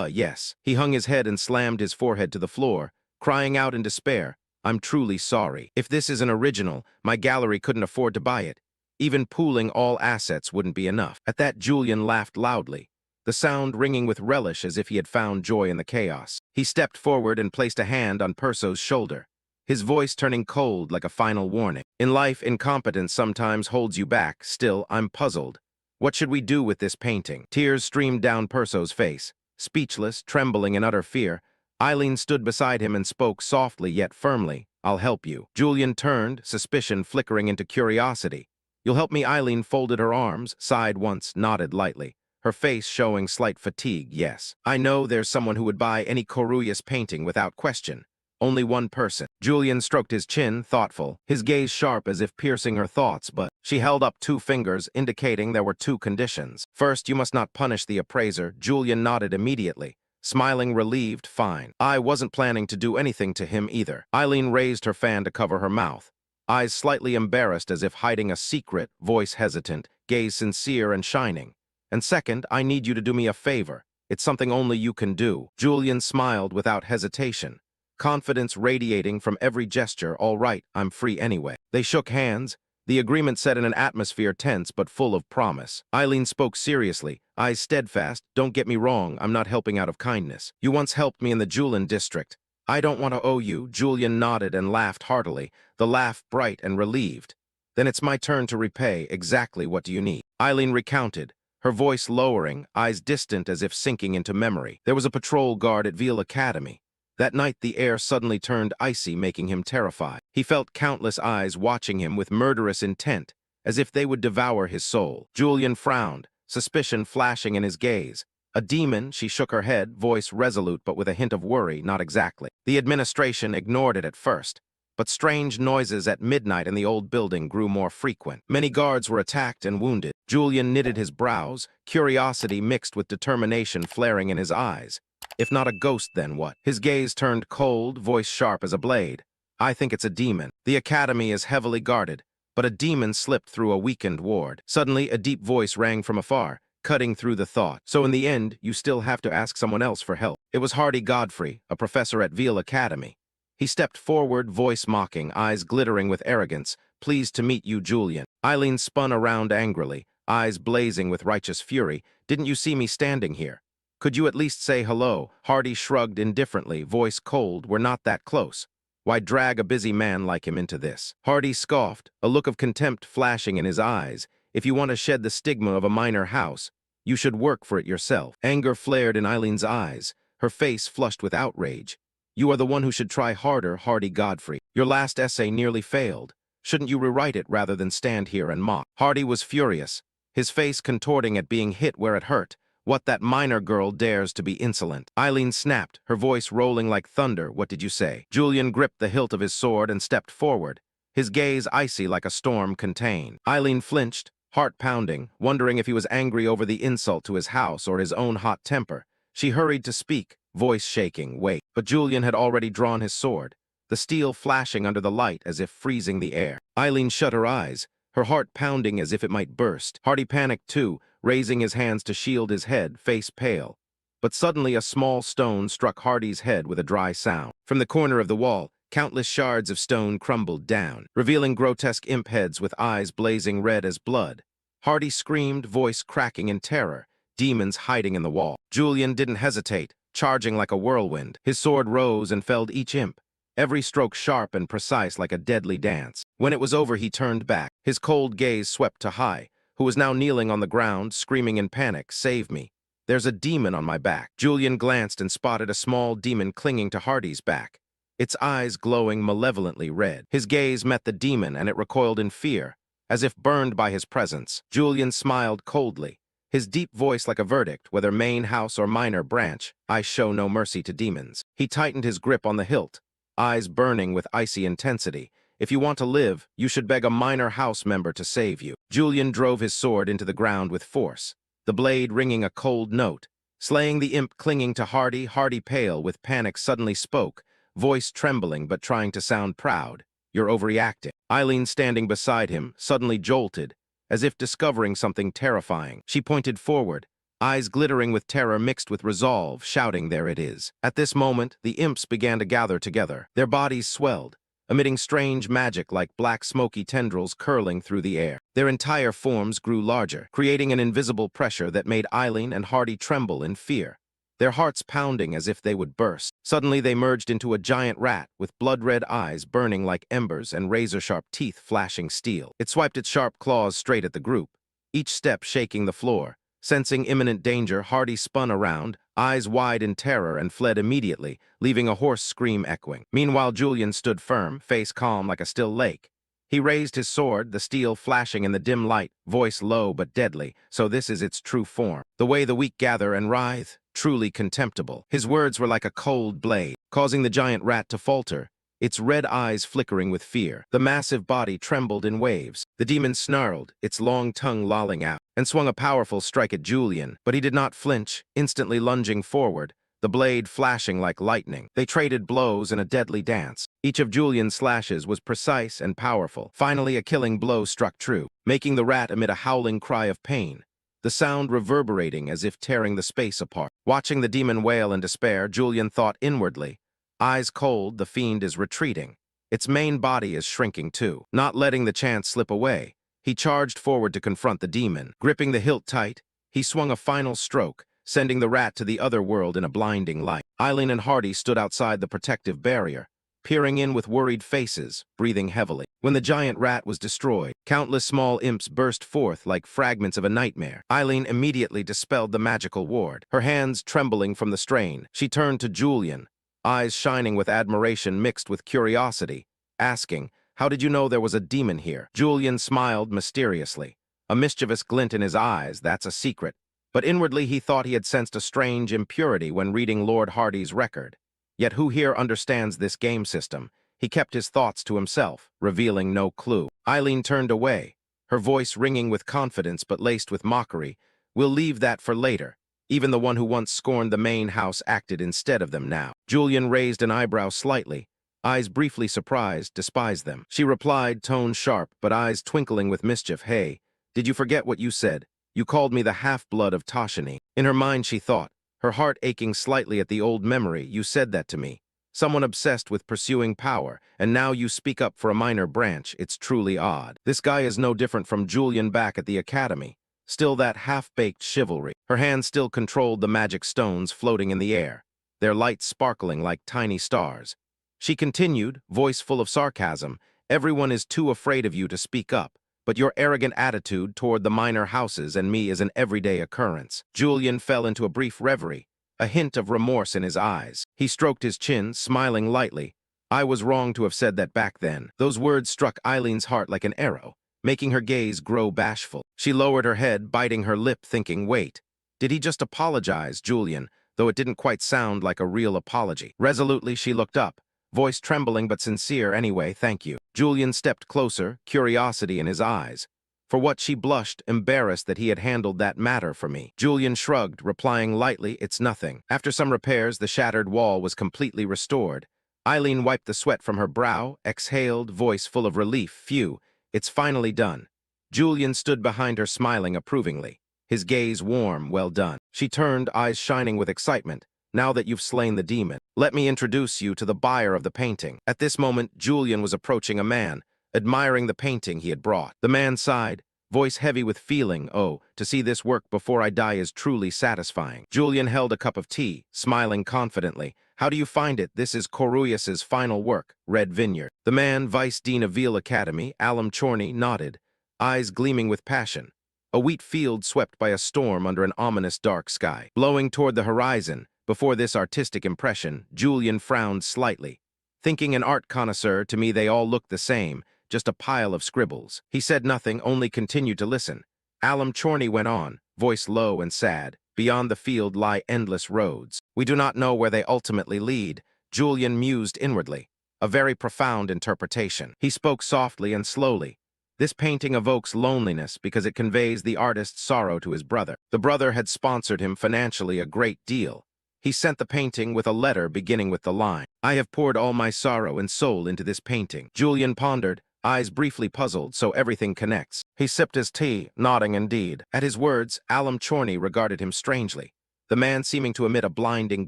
Yes. He hung his head and slammed his forehead to the floor, crying out in despair, I'm truly sorry. If this is an original, my gallery couldn't afford to buy it. Even pooling all assets wouldn't be enough. At that, Julian laughed loudly, the sound ringing with relish as if he had found joy in the chaos. He stepped forward and placed a hand on Perso's shoulder, his voice turning cold like a final warning. In life, incompetence sometimes holds you back. Still, I'm puzzled. What should we do with this painting? Tears streamed down Perso's face. Speechless, trembling in utter fear, Eileen stood beside him and spoke softly yet firmly. I'll help you. Julian turned, suspicion flickering into curiosity. You'll help me? Eileen folded her arms, sighed once, nodded lightly, her face showing slight fatigue. Yes. I know there's someone who would buy any Corurius painting without question. Only one person. Julian stroked his chin, thoughtful, his gaze sharp as if piercing her thoughts, but she held up 2 fingers, indicating there were 2 conditions. First, you must not punish the appraiser. Julian nodded immediately, smiling relieved. Fine. I wasn't planning to do anything to him either. Eileen raised her fan to cover her mouth, eyes slightly embarrassed as if hiding a secret, voice hesitant, gaze sincere and shining. And second, I need you to do me a favor. It's something only you can do. Julian smiled without hesitation, confidence radiating from every gesture. All right, I'm free anyway. They shook hands, the agreement set in an atmosphere tense but full of promise. Eileen spoke seriously, eyes steadfast. Don't get me wrong, I'm not helping out of kindness. You once helped me in the Julin district. I don't want to owe you. Julian nodded and laughed heartily, the laugh bright and relieved. Then it's my turn to repay. Exactly what do you need? Eileen recounted, her voice lowering, eyes distant as if sinking into memory. There was a patrol guard at Veal Academy. That night the air suddenly turned icy, making him terrified. He felt countless eyes watching him with murderous intent, as if they would devour his soul. Julian frowned, suspicion flashing in his gaze. A demon? She shook her head, voice resolute but with a hint of worry. Not exactly. The administration ignored it at first, but strange noises at midnight in the old building grew more frequent. Many guards were attacked and wounded. Julian knitted his brows, curiosity mixed with determination flaring in his eyes. If not a ghost, then what? His gaze turned cold, voice sharp as a blade. I think it's a demon. The academy is heavily guarded. but a demon slipped through a weakened ward. Suddenly, a deep voice rang from afar, cutting through the thought. So in the end, you still have to ask someone else for help. It was Hardy Godfrey, a professor at Veal Academy. He stepped forward, voice mocking, eyes glittering with arrogance. Pleased to meet you, Julian. Eileen spun around angrily, eyes blazing with righteous fury. Didn't you see me standing here? Could you at least say hello? Hardy shrugged indifferently, voice cold. We're not that close. Why drag a busy man like him into this? Hardy scoffed, a look of contempt flashing in his eyes. If you want to shed the stigma of a minor house, you should work for it yourself. Anger flared in Eileen's eyes, her face flushed with outrage. You are the one who should try harder, Hardy Godfrey. Your last essay nearly failed. Shouldn't you rewrite it rather than stand here and mock? Hardy was furious, his face contorting at being hit where it hurt. What, that minor girl dares to be insolent? Eileen snapped, her voice rolling like thunder. What did you say? Julian gripped the hilt of his sword and stepped forward, his gaze icy like a storm contained. Eileen flinched, heart pounding, wondering if he was angry over the insult to his house or his own hot temper. She hurried to speak, voice shaking. Wait. But Julian had already drawn his sword, the steel flashing under the light as if freezing the air. Eileen shut her eyes, her heart pounding as if it might burst. Hardy panicked too, raising his hands to shield his head, face pale. But suddenly a small stone struck Hardy's head with a dry sound. From the corner of the wall, countless shards of stone crumbled down, revealing grotesque imp heads with eyes blazing red as blood. Hardy screamed, voice cracking in terror, demons hiding in the wall. Julian didn't hesitate, charging like a whirlwind. His sword rose and felled each imp, every stroke sharp and precise like a deadly dance. When it was over, he turned back, his cold gaze swept to Hai, who was now kneeling on the ground, screaming in panic, "Save me. There's a demon on my back." Julian glanced and spotted a small demon clinging to Hardy's back, its eyes glowing malevolently red. His gaze met the demon and it recoiled in fear, as if burned by his presence. Julian smiled coldly, his deep voice like a verdict, whether main house or minor branch, I show no mercy to demons. He tightened his grip on the hilt, eyes burning with icy intensity. If you want to live, you should beg a minor house member to save you. Julian drove his sword into the ground with force, the blade ringing a cold note, slaying the imp clinging to Hardy. Hardy, pale with panic, suddenly spoke, voice trembling but trying to sound proud. You're overreacting. Eileen, standing beside him, suddenly jolted, as if discovering something terrifying. She pointed forward, eyes glittering with terror mixed with resolve, shouting, there it is. At this moment, the imps began to gather together. Their bodies swelled, emitting strange magic like black smoky tendrils curling through the air. Their entire forms grew larger, creating an invisible pressure that made Eileen and Hardy tremble in fear, their hearts pounding as if they would burst. Suddenly they merged into a giant rat with blood-red eyes burning like embers and razor-sharp teeth flashing steel. It swiped its sharp claws straight at the group, each step shaking the floor. Sensing imminent danger, Hardy spun around, eyes wide in terror, and fled immediately, leaving a hoarse scream echoing. Meanwhile, Julian stood firm, face calm like a still lake. He raised his sword, the steel flashing in the dim light, voice low but deadly. So this is its true form. The way the weak gather and writhe, truly contemptible. His words were like a cold blade, causing the giant rat to falter, its red eyes flickering with fear. The massive body trembled in waves. The demon snarled, its long tongue lolling out, and swung a powerful strike at Julian, but he did not flinch, instantly lunging forward, the blade flashing like lightning. They traded blows in a deadly dance. Each of Julian's slashes was precise and powerful. Finally, a killing blow struck true, making the rat emit a howling cry of pain, the sound reverberating as if tearing the space apart. Watching the demon wail in despair, Julian thought inwardly, eyes cold, the fiend is retreating. Its main body is shrinking too. Not letting the chance slip away, he charged forward to confront the demon. Gripping the hilt tight, he swung a final stroke, sending the rat to the other world in a blinding light. Eileen and Hardy stood outside the protective barrier, peering in with worried faces, breathing heavily. When the giant rat was destroyed, countless small imps burst forth like fragments of a nightmare. Eileen immediately dispelled the magical ward, her hands trembling from the strain. She turned to Julian, eyes shining with admiration mixed with curiosity, asking, how did you know there was a demon here? Julian smiled mysteriously, a mischievous glint in his eyes. That's a secret. But inwardly he thought he had sensed a strange impurity when reading Lord Hardy's record. Yet who here understands this game system? He kept his thoughts to himself, revealing no clue. Eileen turned away, her voice ringing with confidence but laced with mockery. We'll leave that for later. Even the one who once scorned the main house acted instead of them now. Julian raised an eyebrow slightly, Eyes briefly surprised, despise them. She replied, tone sharp, but eyes twinkling with mischief, hey, did you forget what you said? You called me the half-blood of Toshini. In her mind she thought, her heart aching slightly at the old memory, you said that to me. Someone obsessed with pursuing power, and now you speak up for a minor branch. It's truly odd. This guy is no different from Julian back at the academy. Still that half-baked chivalry. Her hand still controlled the magic stones floating in the air, their light sparkling like tiny stars. She continued, voice full of sarcasm, everyone is too afraid of you to speak up, but your arrogant attitude toward the minor houses and me is an everyday occurrence. Julian fell into a brief reverie, a hint of remorse in his eyes. He stroked his chin, smiling lightly. I was wrong to have said that back then. Those words struck Eileen's heart like an arrow, making her gaze grow bashful. She lowered her head, biting her lip, thinking, wait, did he just apologize, Julian, though it didn't quite sound like a real apology? Resolutely, she looked up, voice trembling but sincere. Anyway, thank you. Julian stepped closer, curiosity in his eyes. For what she blushed, embarrassed that he had handled that matter for me. Julian shrugged, replying lightly, it's nothing. After some repairs, the shattered wall was completely restored. Eileen wiped the sweat from her brow, exhaled, voice full of relief, phew, it's finally done. Julian stood behind her, smiling approvingly, his gaze warm, well done. She turned, eyes shining with excitement. Now that you've slain the demon, let me introduce you to the buyer of the painting. At this moment, Julian was approaching a man, admiring the painting he had brought. The man sighed, voice heavy with feeling, oh, to see this work before I die is truly satisfying. Julian held a cup of tea, smiling confidently. How do you find it? This is Coriolis's final work, Red Vineyard. The man, Vice Dean of Veal Academy, Alam Chorney, nodded, eyes gleaming with passion. A wheat field swept by a storm under an ominous dark sky. Blowing toward the horizon, before this artistic impression, Julian frowned slightly. Thinking an art connoisseur, to me they all looked the same, just a pile of scribbles. He said nothing, only continued to listen. Alam Chorney went on, voice low and sad. Beyond the field lie endless roads. We do not know where they ultimately lead. Julian mused inwardly. A very profound interpretation. He spoke softly and slowly. This painting evokes loneliness because it conveys the artist's sorrow to his brother. The brother had sponsored him financially a great deal. He sent the painting with a letter beginning with the line, I have poured all my sorrow and soul into this painting. Julian pondered, eyes briefly puzzled, so everything connects. He sipped his tea, nodding indeed. At his words, Alam Chorney regarded him strangely, the man seeming to emit a blinding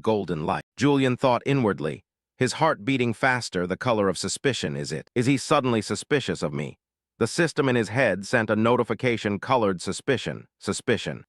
golden light. Julian thought inwardly, his heart beating faster, the color of suspicion, is it? Is he suddenly suspicious of me? The system in his head sent a notification-colored suspicion.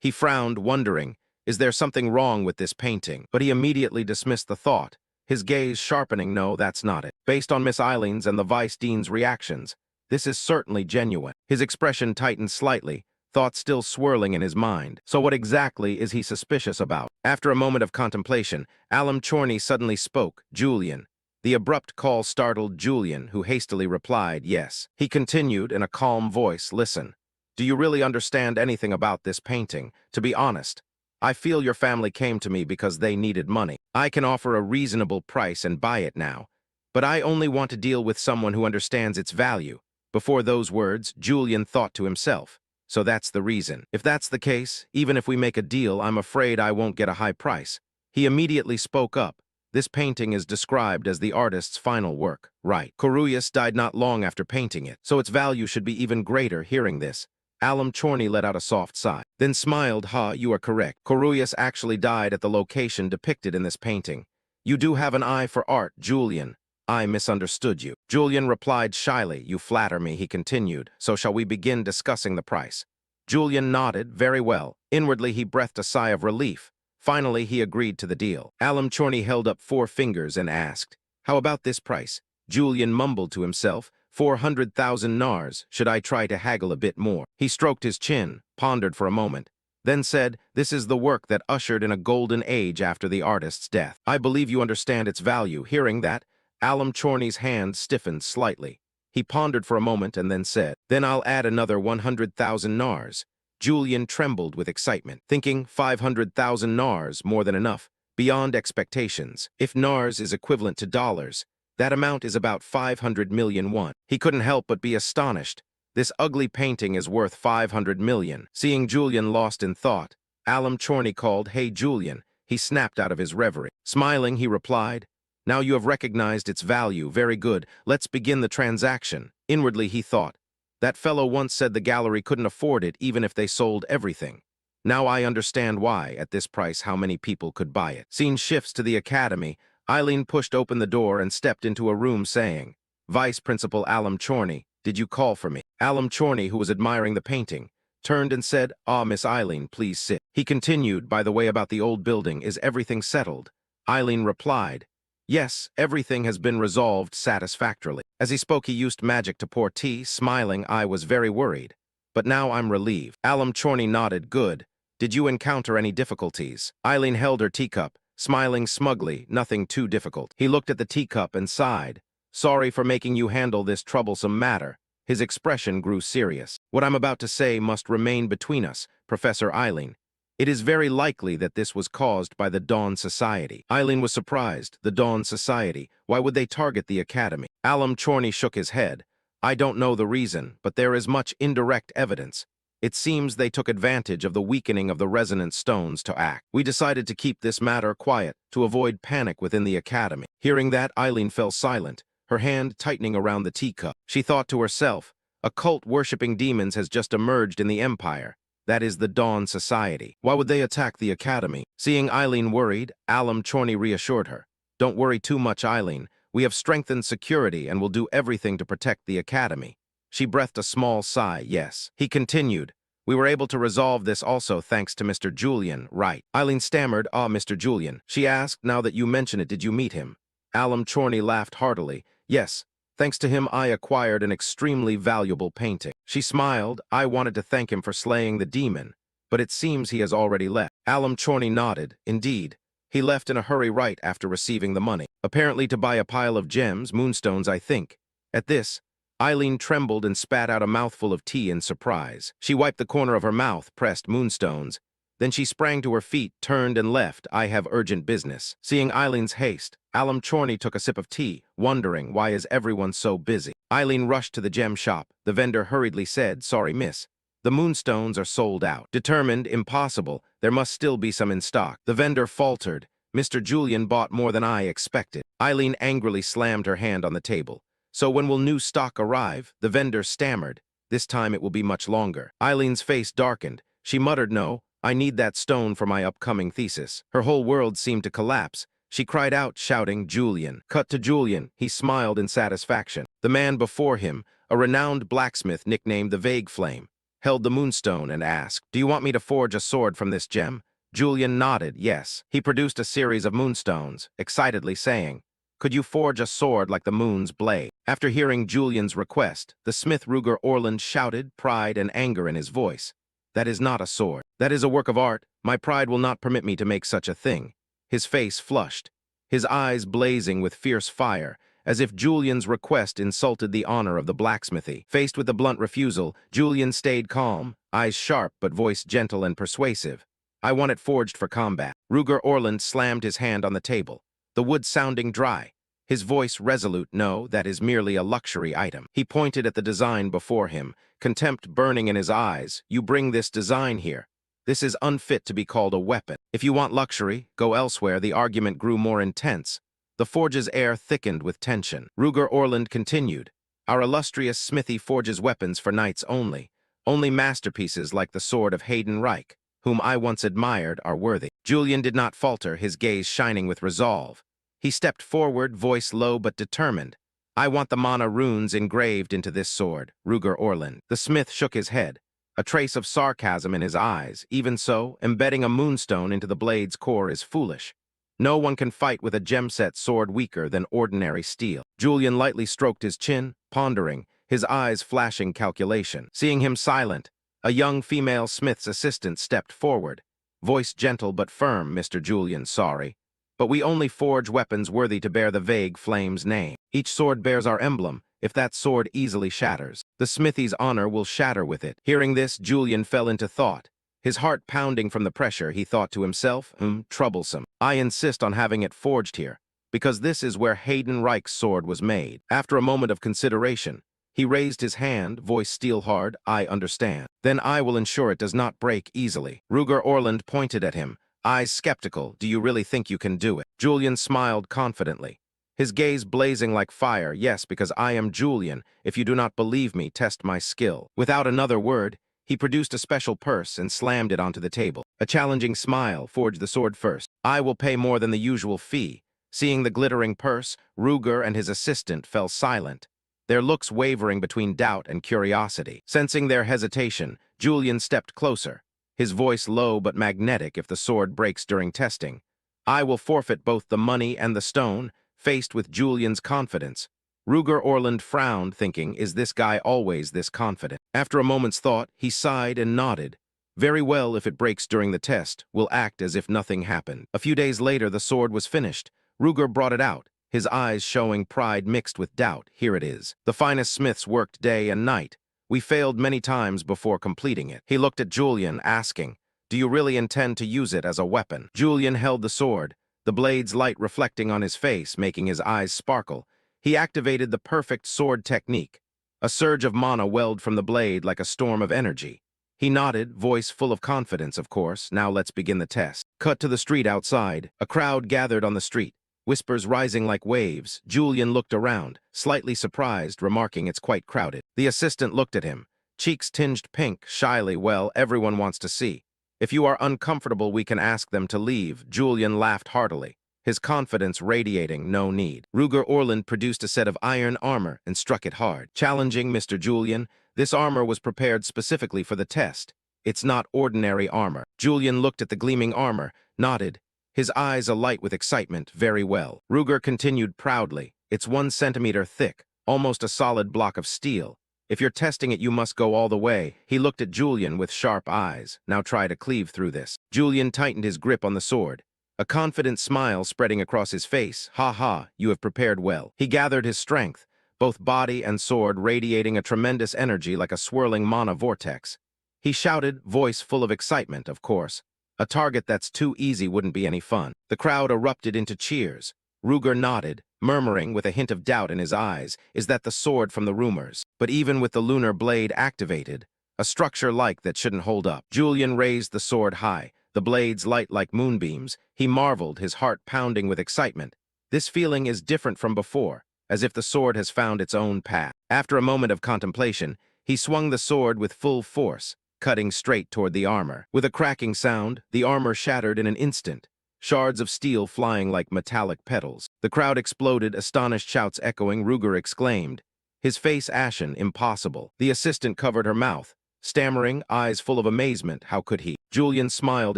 He frowned, wondering, is there something wrong with this painting? But he immediately dismissed the thought, his gaze sharpening, no, that's not it. Based on Miss Eileen's and the Vice Dean's reactions, this is certainly genuine. His expression tightened slightly, thoughts still swirling in his mind. So what exactly is he suspicious about? After a moment of contemplation, Alam Chorney suddenly spoke, Julian. The abrupt call startled Julian, who hastily replied, yes. He continued in a calm voice, listen. Do you really understand anything about this painting? To be honest, I feel your family came to me because they needed money. I can offer a reasonable price and buy it now, but I only want to deal with someone who understands its value. Before those words, Julian thought to himself, so that's the reason. If that's the case, even if we make a deal, I'm afraid I won't get a high price. He immediately spoke up. This painting is described as the artist's final work. Right. Coriolis died not long after painting it, so its value should be even greater. Hearing this, Alam Chorney let out a soft sigh, then smiled, you are correct. Coriolis actually died at the location depicted in this painting. You do have an eye for art, Julian. I misunderstood you. Julian replied shyly, you flatter me, he continued, so shall we begin discussing the price? Julian nodded, very well. Inwardly he breathed a sigh of relief. Finally, he agreed to the deal. Alam Chorney held up 4 fingers and asked, how about this price? Julian mumbled to himself, 400,000 nars, should I try to haggle a bit more? He stroked his chin, pondered for a moment, then said, this is the work that ushered in a golden age after the artist's death. I believe you understand its value. Hearing that, Alam Chorney's hand stiffened slightly. He pondered for a moment and then said, then I'll add another 100,000 nars. Julian trembled with excitement, thinking 500,000 nars more than enough, beyond expectations. If nars is equivalent to dollars, that amount is about 500 million won. He couldn't help but be astonished. This ugly painting is worth 500 million. Seeing Julian lost in thought, Alam Chorney called, hey Julian. He snapped out of his reverie. Smiling, he replied, Now you have recognized its value. Very good. Let's begin the transaction. Inwardly, he thought. That fellow once said the gallery couldn't afford it even if they sold everything. Now I understand why, at this price, how many people could buy it. Scene shifts to the academy. Eileen pushed open the door and stepped into a room saying, Vice Principal Alum Chorney, did you call for me? Alum Chorney, who was admiring the painting, turned and said, Ah, Miss Eileen, please sit. He continued, by the way, about the old building, is everything settled? Eileen replied, Yes, everything has been resolved satisfactorily. As he spoke, he used magic to pour tea. Smiling, I was very worried. But now I'm relieved. Alum Chorney nodded. Good. Did you encounter any difficulties? Eileen held her teacup, smiling smugly, nothing too difficult. He looked at the teacup and sighed. Sorry for making you handle this troublesome matter. His expression grew serious. What I'm about to say must remain between us, Professor Eileen. It is very likely that this was caused by the Dawn Society. Eileen was surprised. The Dawn Society. Why would they target the academy? Alum Chorney shook his head. I don't know the reason, but there is much indirect evidence. It seems they took advantage of the weakening of the resonance stones to act. We decided to keep this matter quiet, to avoid panic within the academy. Hearing that, Eileen fell silent, her hand tightening around the teacup. She thought to herself, a cult worshipping demons has just emerged in the Empire. That is the Dawn Society. Why would they attack the academy? Seeing Eileen worried, Alum Chorney reassured her. Don't worry too much, Eileen. We have strengthened security and will do everything to protect the academy. She breathed a small sigh, yes. He continued, we were able to resolve this also thanks to Mr. Julian, right? Eileen stammered, Ah, Mr. Julian. She asked, now that you mention it, did you meet him? Alum Chorney laughed heartily. Yes, thanks to him I acquired an extremely valuable painting. She smiled. I wanted to thank him for slaying the demon, but it seems he has already left. Alum Chorney nodded. Indeed. He left in a hurry right after receiving the money. Apparently to buy a pile of gems, moonstones, I think. At this, Eileen trembled and spat out a mouthful of tea in surprise. She wiped the corner of her mouth, pressed moonstones. Then she sprang to her feet, turned and left. I have urgent business. Seeing Eileen's haste, Alum Chorney took a sip of tea, wondering why is everyone so busy. Eileen rushed to the gem shop. The vendor hurriedly said, Sorry, miss. The moonstones are sold out. Determined, impossible, there must still be some in stock. The vendor faltered. Mr. Julian bought more than I expected. Eileen angrily slammed her hand on the table. So when will new stock arrive? The vendor stammered. This time it will be much longer. Eileen's face darkened. She muttered, No, I need that stone for my upcoming thesis. Her whole world seemed to collapse. She cried out, shouting, Julian. Cut to Julian. He smiled in satisfaction. The man before him, a renowned blacksmith nicknamed the Vague Flame, held the moonstone and asked, Do you want me to forge a sword from this gem? Julian nodded, yes. He produced a series of moonstones, excitedly saying, Could you forge a sword like the moon's blade? After hearing Julian's request, the smith Ruger Orland shouted, pride and anger in his voice. That is not a sword. That is a work of art. My pride will not permit me to make such a thing. His face flushed, his eyes blazing with fierce fire, as if Julian's request insulted the honor of the blacksmithy. Faced with a blunt refusal, Julian stayed calm, eyes sharp but voice gentle and persuasive. I want it forged for combat. Ruger Orland slammed his hand on the table, the wood sounding dry. His voice resolute, No, that is merely a luxury item. He pointed at the design before him, contempt burning in his eyes. You bring this design here. This is unfit to be called a weapon. If you want luxury, go elsewhere. The argument grew more intense. The forge's air thickened with tension. Ruger Orland continued, Our illustrious smithy forges weapons for knights only. Only masterpieces like the sword of Hayden Reich, whom I once admired, are worthy. Julian did not falter, his gaze shining with resolve. He stepped forward, voice low but determined. I want the mana runes engraved into this sword, Ruger Orland. The smith shook his head, a trace of sarcasm in his eyes. Even so, embedding a moonstone into the blade's core is foolish. No one can fight with a gem-set sword weaker than ordinary steel. Julian lightly stroked his chin, pondering, his eyes flashing calculation. Seeing him silent, a young female smith's assistant stepped forward. Voice gentle but firm, Mr. Julian, sorry. But we only forge weapons worthy to bear the Vague Flame's name. Each sword bears our emblem. If that sword easily shatters, the smithy's honor will shatter with it. Hearing this, Julian fell into thought. His heart pounding from the pressure, he thought to himself, troublesome. I insist on having it forged here, because this is where Hayden Reich's sword was made. After a moment of consideration, he raised his hand, voice steel-hard, I understand. Then I will ensure it does not break easily. Ruger Orland pointed at him, eyes skeptical, do you really think you can do it? Julian smiled confidently. his gaze blazing like fire. Yes, because I am Julian. If you do not believe me, test my skill. Without another word, he produced a special purse and slammed it onto the table. A challenging smile forged the sword first. I will pay more than the usual fee. Seeing the glittering purse, Ruger and his assistant fell silent, their looks wavering between doubt and curiosity. Sensing their hesitation, Julian stepped closer, his voice low but magnetic. If the sword breaks during testing, I will forfeit both the money and the stone. Faced with Julian's confidence, Ruger Orland frowned, thinking, is this guy always this confident? After a moment's thought, he sighed and nodded. Very well, if it breaks during the test, we'll act as if nothing happened. A few days later, the sword was finished. Ruger brought it out, his eyes showing pride mixed with doubt. Here it is. The finest smiths worked day and night. We failed many times before completing it. He looked at Julian, asking, do you really intend to use it as a weapon? Julian held the sword, the blade's light reflecting on his face, making his eyes sparkle. He activated the perfect sword technique. A surge of mana welled from the blade like a storm of energy. He nodded, voice full of confidence, of course. Now let's begin the test. Cut to the street outside. A crowd gathered on the street, whispers rising like waves. Julian looked around, slightly surprised, remarking it's quite crowded. The assistant looked at him, cheeks tinged pink, shyly. Well, everyone wants to see. If you are uncomfortable, we can ask them to leave. Julian laughed heartily, his confidence radiating. No need. Ruger Orland produced a set of iron armor and struck it hard. Challenging, Mr. Julian. This armor was prepared specifically for the test. It's not ordinary armor. Julian looked at the gleaming armor, nodded, his eyes alight with excitement. Very well. Ruger continued proudly. It's 1 centimeter thick, almost a solid block of steel. If you're testing it, you must go all the way. He looked at Julian with sharp eyes. Now try to cleave through this. Julian tightened his grip on the sword, a confident smile spreading across his face. Ha ha, you have prepared well. He gathered his strength, both body and sword radiating a tremendous energy like a swirling mana vortex. He shouted, voice full of excitement, of course. A target that's too easy wouldn't be any fun. The crowd erupted into cheers. Ruger nodded, murmuring with a hint of doubt in his eyes, is that the sword from the rumors? But even with the lunar blade activated, a structure like that shouldn't hold up. Julian raised the sword high, the blade's light like moonbeams. He marveled, his heart pounding with excitement. This feeling is different from before, as if the sword has found its own path. After a moment of contemplation, he swung the sword with full force, cutting straight toward the armor. With a cracking sound, the armor shattered in an instant, shards of steel flying like metallic petals. The crowd exploded, astonished shouts echoing. Ruger exclaimed, his face ashen. Impossible. The assistant covered her mouth, stammering, eyes full of amazement. How could he? Julian smiled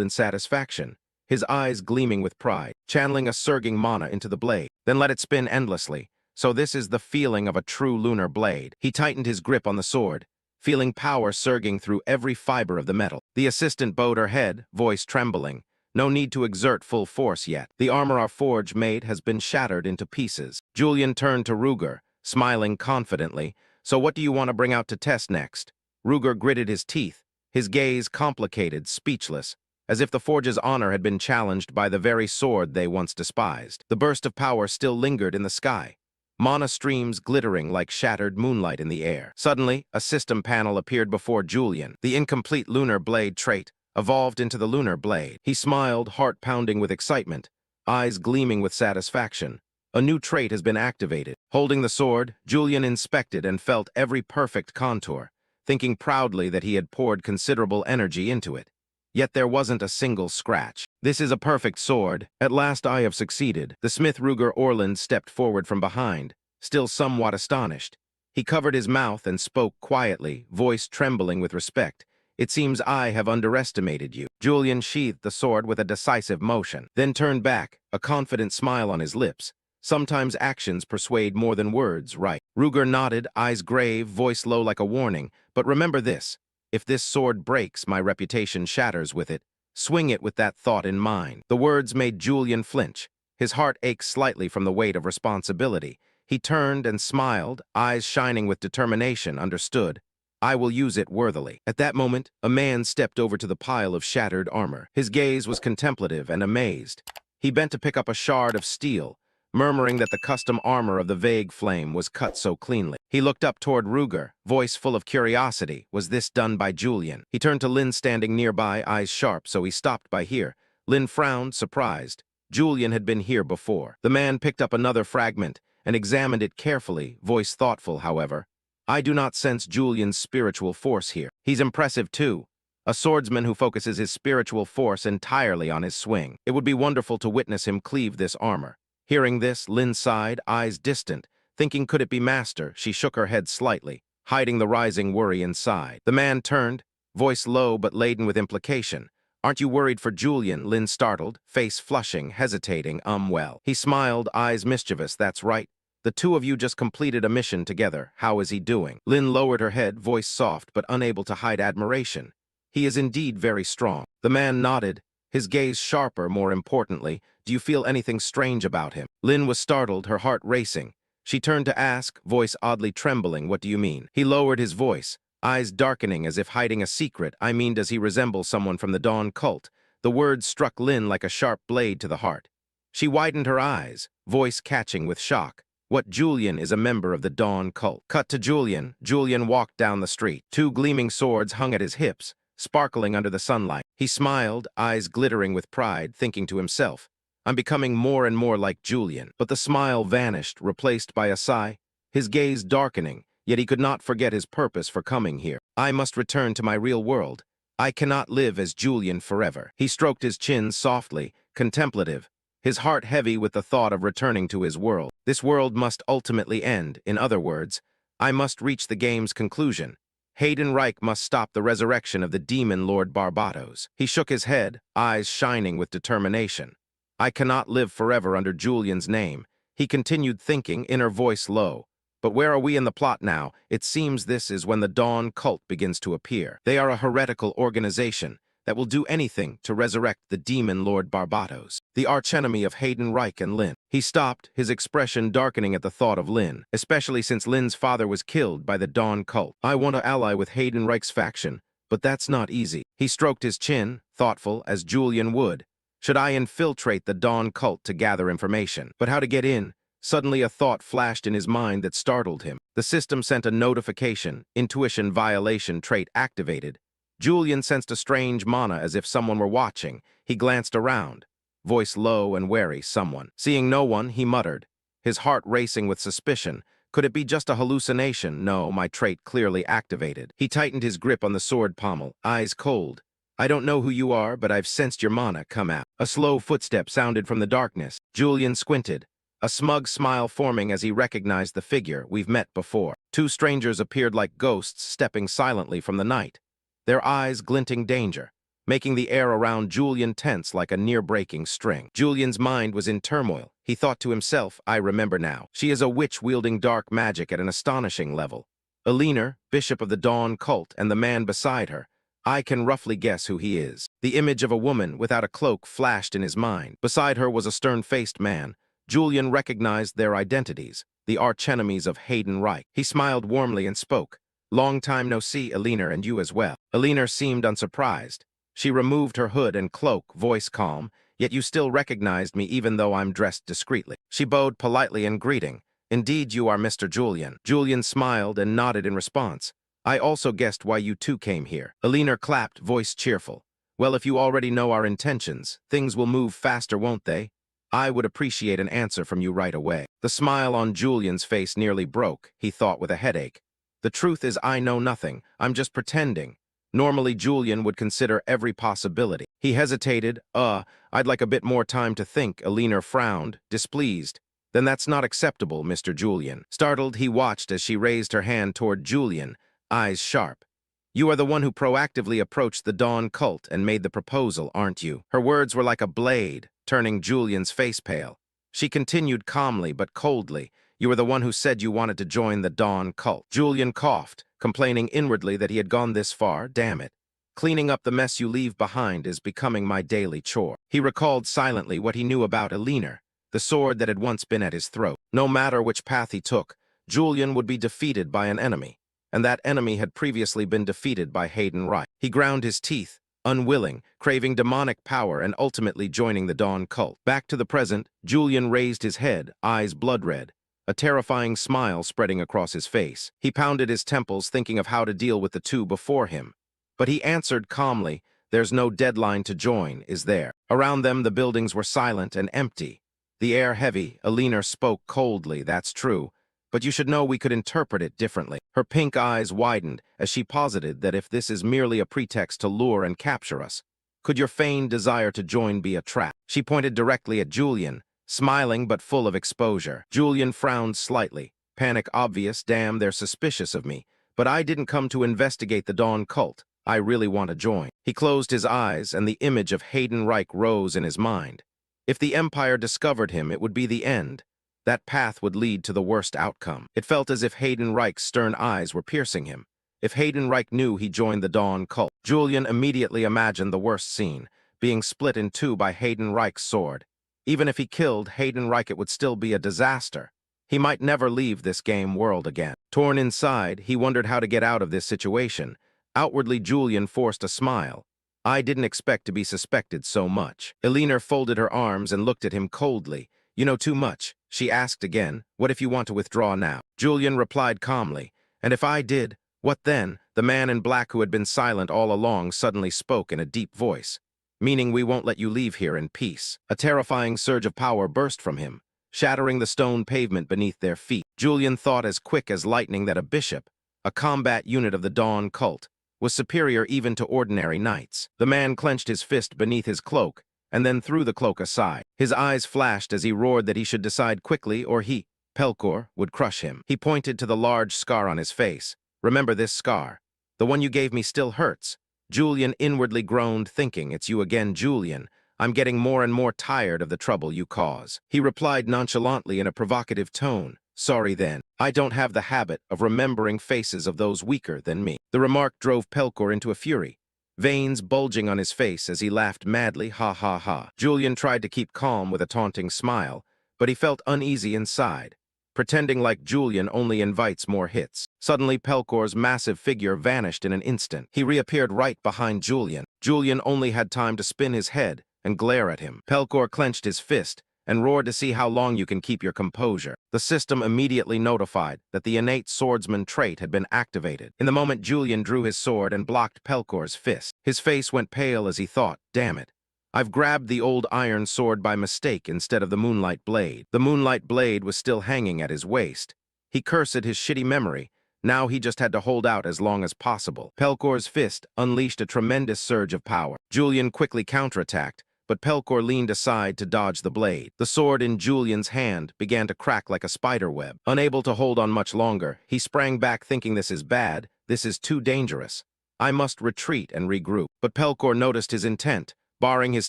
in satisfaction, his eyes gleaming with pride, channeling a surging mana into the blade. Then let it spin endlessly. So this is the feeling of a true lunar blade. He tightened his grip on the sword, feeling power surging through every fiber of the metal. The assistant bowed her head, voice trembling. No need to exert full force yet. The armor our forge made has been shattered into pieces. Julian turned to Ruger, smiling confidently. So what do you want to bring out to test next? Ruger gritted his teeth, his gaze complicated, speechless, as if the forge's honor had been challenged by the very sword they once despised. The burst of power still lingered in the sky, mana streams glittering like shattered moonlight in the air. Suddenly, a system panel appeared before Julian. The incomplete lunar blade trait evolved into the lunar blade. He smiled, heart pounding with excitement, eyes gleaming with satisfaction. A new trait has been activated. Holding the sword, Julian inspected and felt every perfect contour, thinking proudly that he had poured considerable energy into it. Yet there wasn't a single scratch. This is a perfect sword. At last I have succeeded. The smith Ruger Orland stepped forward from behind, still somewhat astonished. He covered his mouth and spoke quietly, voice trembling with respect. It seems I have underestimated you. Julian sheathed the sword with a decisive motion, then turned back, a confident smile on his lips. Sometimes actions persuade more than words, right? Ruger nodded, eyes grave, voice low like a warning. But remember this. If this sword breaks, my reputation shatters with it. Swing it with that thought in mind. The words made Julian flinch. His heart ached slightly from the weight of responsibility. He turned and smiled, eyes shining with determination. Understood. I will use it worthily. At that moment, a man stepped over to the pile of shattered armor. His gaze was contemplative and amazed. He bent to pick up a shard of steel, murmuring that the custom armor of the vague flame was cut so cleanly. He looked up toward Ruger, voice full of curiosity. Was this done by Julian? He turned to Lin standing nearby, eyes sharp, so he stopped by here. Lin frowned, surprised. Julian had been here before. The man picked up another fragment and examined it carefully, voice thoughtful, however. I do not sense Julian's spiritual force here. He's impressive, too. A swordsman who focuses his spiritual force entirely on his swing. It would be wonderful to witness him cleave this armor. Hearing this, Lin sighed, eyes distant. Thinking could it be master, she shook her head slightly, hiding the rising worry inside. The man turned, voice low but laden with implication. Aren't you worried for Julian? Lin startled, face flushing, hesitating, well. He smiled, eyes mischievous, that's right. The two of you just completed a mission together. How is he doing? Lin lowered her head, voice soft but unable to hide admiration. He is indeed very strong. The man nodded, his gaze sharper, more importantly. Do you feel anything strange about him? Lin was startled, her heart racing. She turned to ask, voice oddly trembling, what do you mean? He lowered his voice, eyes darkening as if hiding a secret. I mean, does he resemble someone from the Dawn cult? The words struck Lin like a sharp blade to the heart. She widened her eyes, voice catching with shock. What, Julian is a member of the Dawn cult? Cut to Julian. Julian walked down the street. Two gleaming swords hung at his hips, sparkling under the sunlight. He smiled, eyes glittering with pride, thinking to himself, I'm becoming more and more like Julian. But the smile vanished, replaced by a sigh, his gaze darkening, yet he could not forget his purpose for coming here. I must return to my real world. I cannot live as Julian forever. He stroked his chin softly, contemplative, his heart heavy with the thought of returning to his world. This world must ultimately end. In other words, I must reach the game's conclusion. Hayden Reich must stop the resurrection of the demon Lord Barbatos. He shook his head, eyes shining with determination. I cannot live forever under Julian's name. He continued thinking, inner voice low. But where are we in the plot now? It seems this is when the Dawn cult begins to appear. They are a heretical organization that will do anything to resurrect the demon Lord Barbatos, the archenemy of Hayden Reich and Lin. He stopped, his expression darkening at the thought of Lin, especially since Lin's father was killed by the Dawn cult. I want to ally with Hayden Reich's faction, but that's not easy. He stroked his chin, thoughtful, as Julian would. Should I infiltrate the Dawn cult to gather information? But how to get in? Suddenly a thought flashed in his mind that startled him. The system sent a notification, intuition violation trait activated. Julian sensed a strange mana as if someone were watching. He glanced around, voice low and wary, someone. Seeing no one, he muttered, his heart racing with suspicion. Could it be just a hallucination? No, my trait clearly activated. He tightened his grip on the sword pommel, eyes cold. I don't know who you are, but I've sensed your mana come out. A slow footstep sounded from the darkness. Julian squinted, a smug smile forming as he recognized the figure. We've met before. Two strangers appeared like ghosts, stepping silently from the night, their eyes glinting danger, making the air around Julian tense like a near-breaking string. Julian's mind was in turmoil. He thought to himself, I remember now. She is a witch wielding dark magic at an astonishing level. Elena, bishop of the Dawn cult, and the man beside her. I can roughly guess who he is. The image of a woman without a cloak flashed in his mind. Beside her was a stern-faced man. Julian recognized their identities, the archenemies of Hayden Reich. He smiled warmly and spoke. Long time no see, Elena, and you as well. Elena seemed unsurprised. She removed her hood and cloak, voice calm, yet you still recognized me even though I'm dressed discreetly. She bowed politely in greeting. Indeed, you are Mr. Julian. Julian smiled and nodded in response. I also guessed why you two came here. Elena clapped, voice cheerful. Well, if you already know our intentions, things will move faster, won't they? I would appreciate an answer from you right away. The smile on Julian's face nearly broke, he thought with a headache. The truth is I know nothing. I'm just pretending. Normally Julian would consider every possibility. He hesitated. I'd like a bit more time to think. Elena frowned, displeased. Then that's not acceptable, Mr. Julian. Startled, he watched as she raised her hand toward Julian, eyes sharp. You are the one who proactively approached the Dawn cult and made the proposal, aren't you? Her words were like a blade, turning Julian's face pale. She continued calmly but coldly. You were the one who said you wanted to join the Dawn cult. Julian coughed, complaining inwardly that he had gone this far. Damn it. Cleaning up the mess you leave behind is becoming my daily chore. He recalled silently what he knew about Elena, the sword that had once been at his throat. No matter which path he took, Julian would be defeated by an enemy, and that enemy had previously been defeated by Hayden Reich. He ground his teeth, unwilling, craving demonic power and ultimately joining the Dawn cult. Back to the present, Julian raised his head, eyes blood-red, a terrifying smile spreading across his face. He pounded his temples, thinking of how to deal with the two before him. But he answered calmly, There's no deadline to join, is there? Around them, the buildings were silent and empty. The air heavy. Alina spoke coldly, that's true. But you should know we could interpret it differently. Her pink eyes widened as she posited that if this is merely a pretext to lure and capture us, could your feigned desire to join be a trap? She pointed directly at Julian, smiling but full of exposure. Julian frowned slightly. Panic obvious, damn, they're suspicious of me. But I didn't come to investigate the Dawn cult. I really want to join. He closed his eyes, and the image of Hayden Reich rose in his mind. If the Empire discovered him, it would be the end. That path would lead to the worst outcome. It felt as if Hayden Reich's stern eyes were piercing him. If Hayden Reich knew he joined the Dawn cult, Julian immediately imagined the worst scene, being split in two by Hayden Reich's sword. Even if he killed Hayden Reich, it would still be a disaster. He might never leave this game world again. Torn inside, he wondered how to get out of this situation. Outwardly, Julian forced a smile. I didn't expect to be suspected so much. Alina folded her arms and looked at him coldly. You know too much. She asked again, what if you want to withdraw now? Julian replied calmly, and if I did, what then? The man in black who had been silent all along suddenly spoke in a deep voice. Meaning we won't let you leave here in peace. A terrifying surge of power burst from him, shattering the stone pavement beneath their feet. Julian thought as quick as lightning that a bishop, a combat unit of the Dawn cult, was superior even to ordinary knights. The man clenched his fist beneath his cloak, and then threw the cloak aside. His eyes flashed as he roared that he should decide quickly or he, Pelkor, would crush him. He pointed to the large scar on his face. Remember this scar. The one you gave me still hurts. Julian inwardly groaned, thinking, it's you again, Julian. I'm getting more and more tired of the trouble you cause. He replied nonchalantly in a provocative tone. Sorry then. I don't have the habit of remembering faces of those weaker than me. The remark drove Pelkor into a fury, veins bulging on his face as he laughed madly, ha ha ha. Julian tried to keep calm with a taunting smile, but he felt uneasy inside. Pretending like Julian only invites more hits. Suddenly, Pelkor's massive figure vanished in an instant. He reappeared right behind Julian. Julian only had time to spin his head and glare at him. Pelkor clenched his fist and roared to see how long you can keep your composure. The system immediately notified that the innate swordsman trait had been activated. In the moment, Julian drew his sword and blocked Pelkor's fist. His face went pale as he thought, damn it. I've grabbed the old iron sword by mistake instead of the moonlight blade. The moonlight blade was still hanging at his waist. He cursed his shitty memory. Now he just had to hold out as long as possible. Pelkor's fist unleashed a tremendous surge of power. Julian quickly counterattacked, but Pelkor leaned aside to dodge the blade. The sword in Julian's hand began to crack like a spider web. Unable to hold on much longer, he sprang back thinking this is bad, this is too dangerous. I must retreat and regroup. But Pelkor noticed his intent, barring his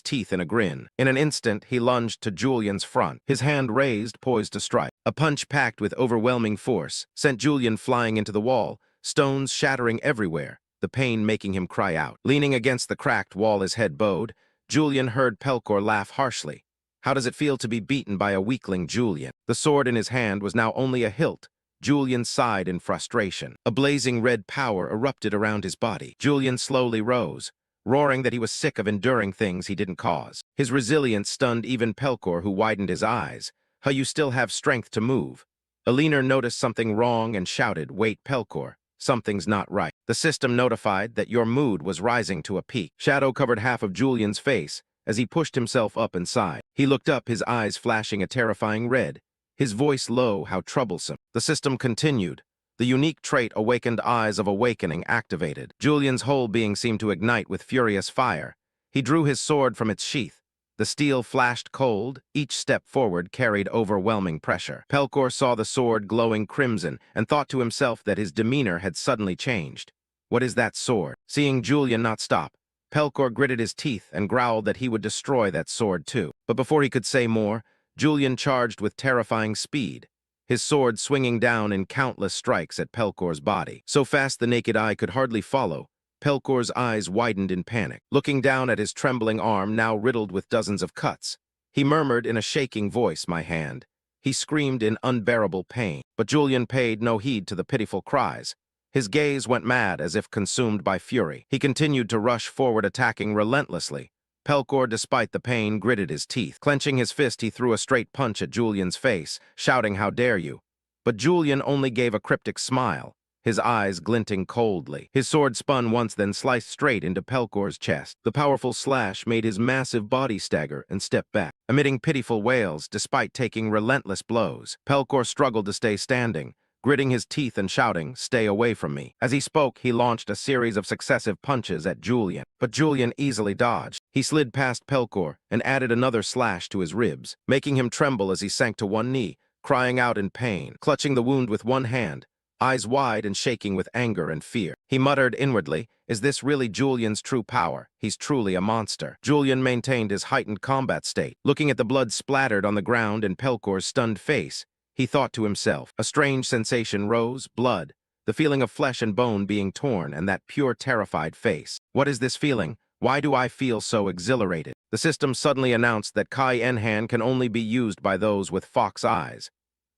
teeth in a grin. In an instant, he lunged to Julian's front, his hand raised, poised to strike. A punch packed with overwhelming force sent Julian flying into the wall, stones shattering everywhere, the pain making him cry out. Leaning against the cracked wall, his head bowed, Julian heard Pelkor laugh harshly. How does it feel to be beaten by a weakling, Julian? The sword in his hand was now only a hilt. Julian sighed in frustration. A blazing red power erupted around his body. Julian slowly rose, roaring that he was sick of enduring things he didn't cause. His resilience stunned even Pelkor, who widened his eyes. How you still have strength to move. Alina noticed something wrong and shouted, wait, Pelkor. Something's not right. The system notified that your mood was rising to a peak. Shadow covered half of Julian's face as he pushed himself up and sighed. He looked up, his eyes flashing a terrifying red, his voice low, how troublesome. The system continued. The unique trait awakened eyes of awakening activated. Julian's whole being seemed to ignite with furious fire. He drew his sword from its sheath. The steel flashed cold. Each step forward carried overwhelming pressure. Pelkor saw the sword glowing crimson and thought to himself that his demeanor had suddenly changed. What is that sword? Seeing Julian not stop, Pelkor gritted his teeth and growled that he would destroy that sword too. But before he could say more, Julian charged with terrifying speed, his sword swinging down in countless strikes at Pelkor's body. So fast the naked eye could hardly follow, Pelkor's eyes widened in panic. Looking down at his trembling arm, now riddled with dozens of cuts, he murmured in a shaking voice, my hand. He screamed in unbearable pain, but Julian paid no heed to the pitiful cries. His gaze went mad as if consumed by fury. He continued to rush forward, attacking relentlessly. Pelkor, despite the pain, gritted his teeth. Clenching his fist, he threw a straight punch at Julian's face, shouting, how dare you? But Julian only gave a cryptic smile. his eyes glinting coldly. His sword spun once, then sliced straight into Pelkor's chest. The powerful slash made his massive body stagger and step back, emitting pitiful wails despite taking relentless blows. Pelkor struggled to stay standing, gritting his teeth and shouting, "Stay away from me." As he spoke, he launched a series of successive punches at Julian, but Julian easily dodged. He slid past Pelkor and added another slash to his ribs, making him tremble as he sank to one knee, crying out in pain, clutching the wound with one hand, eyes wide and shaking with anger and fear. He muttered inwardly, "Is this really Julian's true power? He's truly a monster." Julian maintained his heightened combat state, looking at the blood splattered on the ground and Pelkor's stunned face. He thought to himself. A strange sensation rose, blood, the feeling of flesh and bone being torn, and that pure, terrified face. What is this feeling? Why do I feel so exhilarated? The system suddenly announced that Kai Enhan can only be used by those with fox eyes.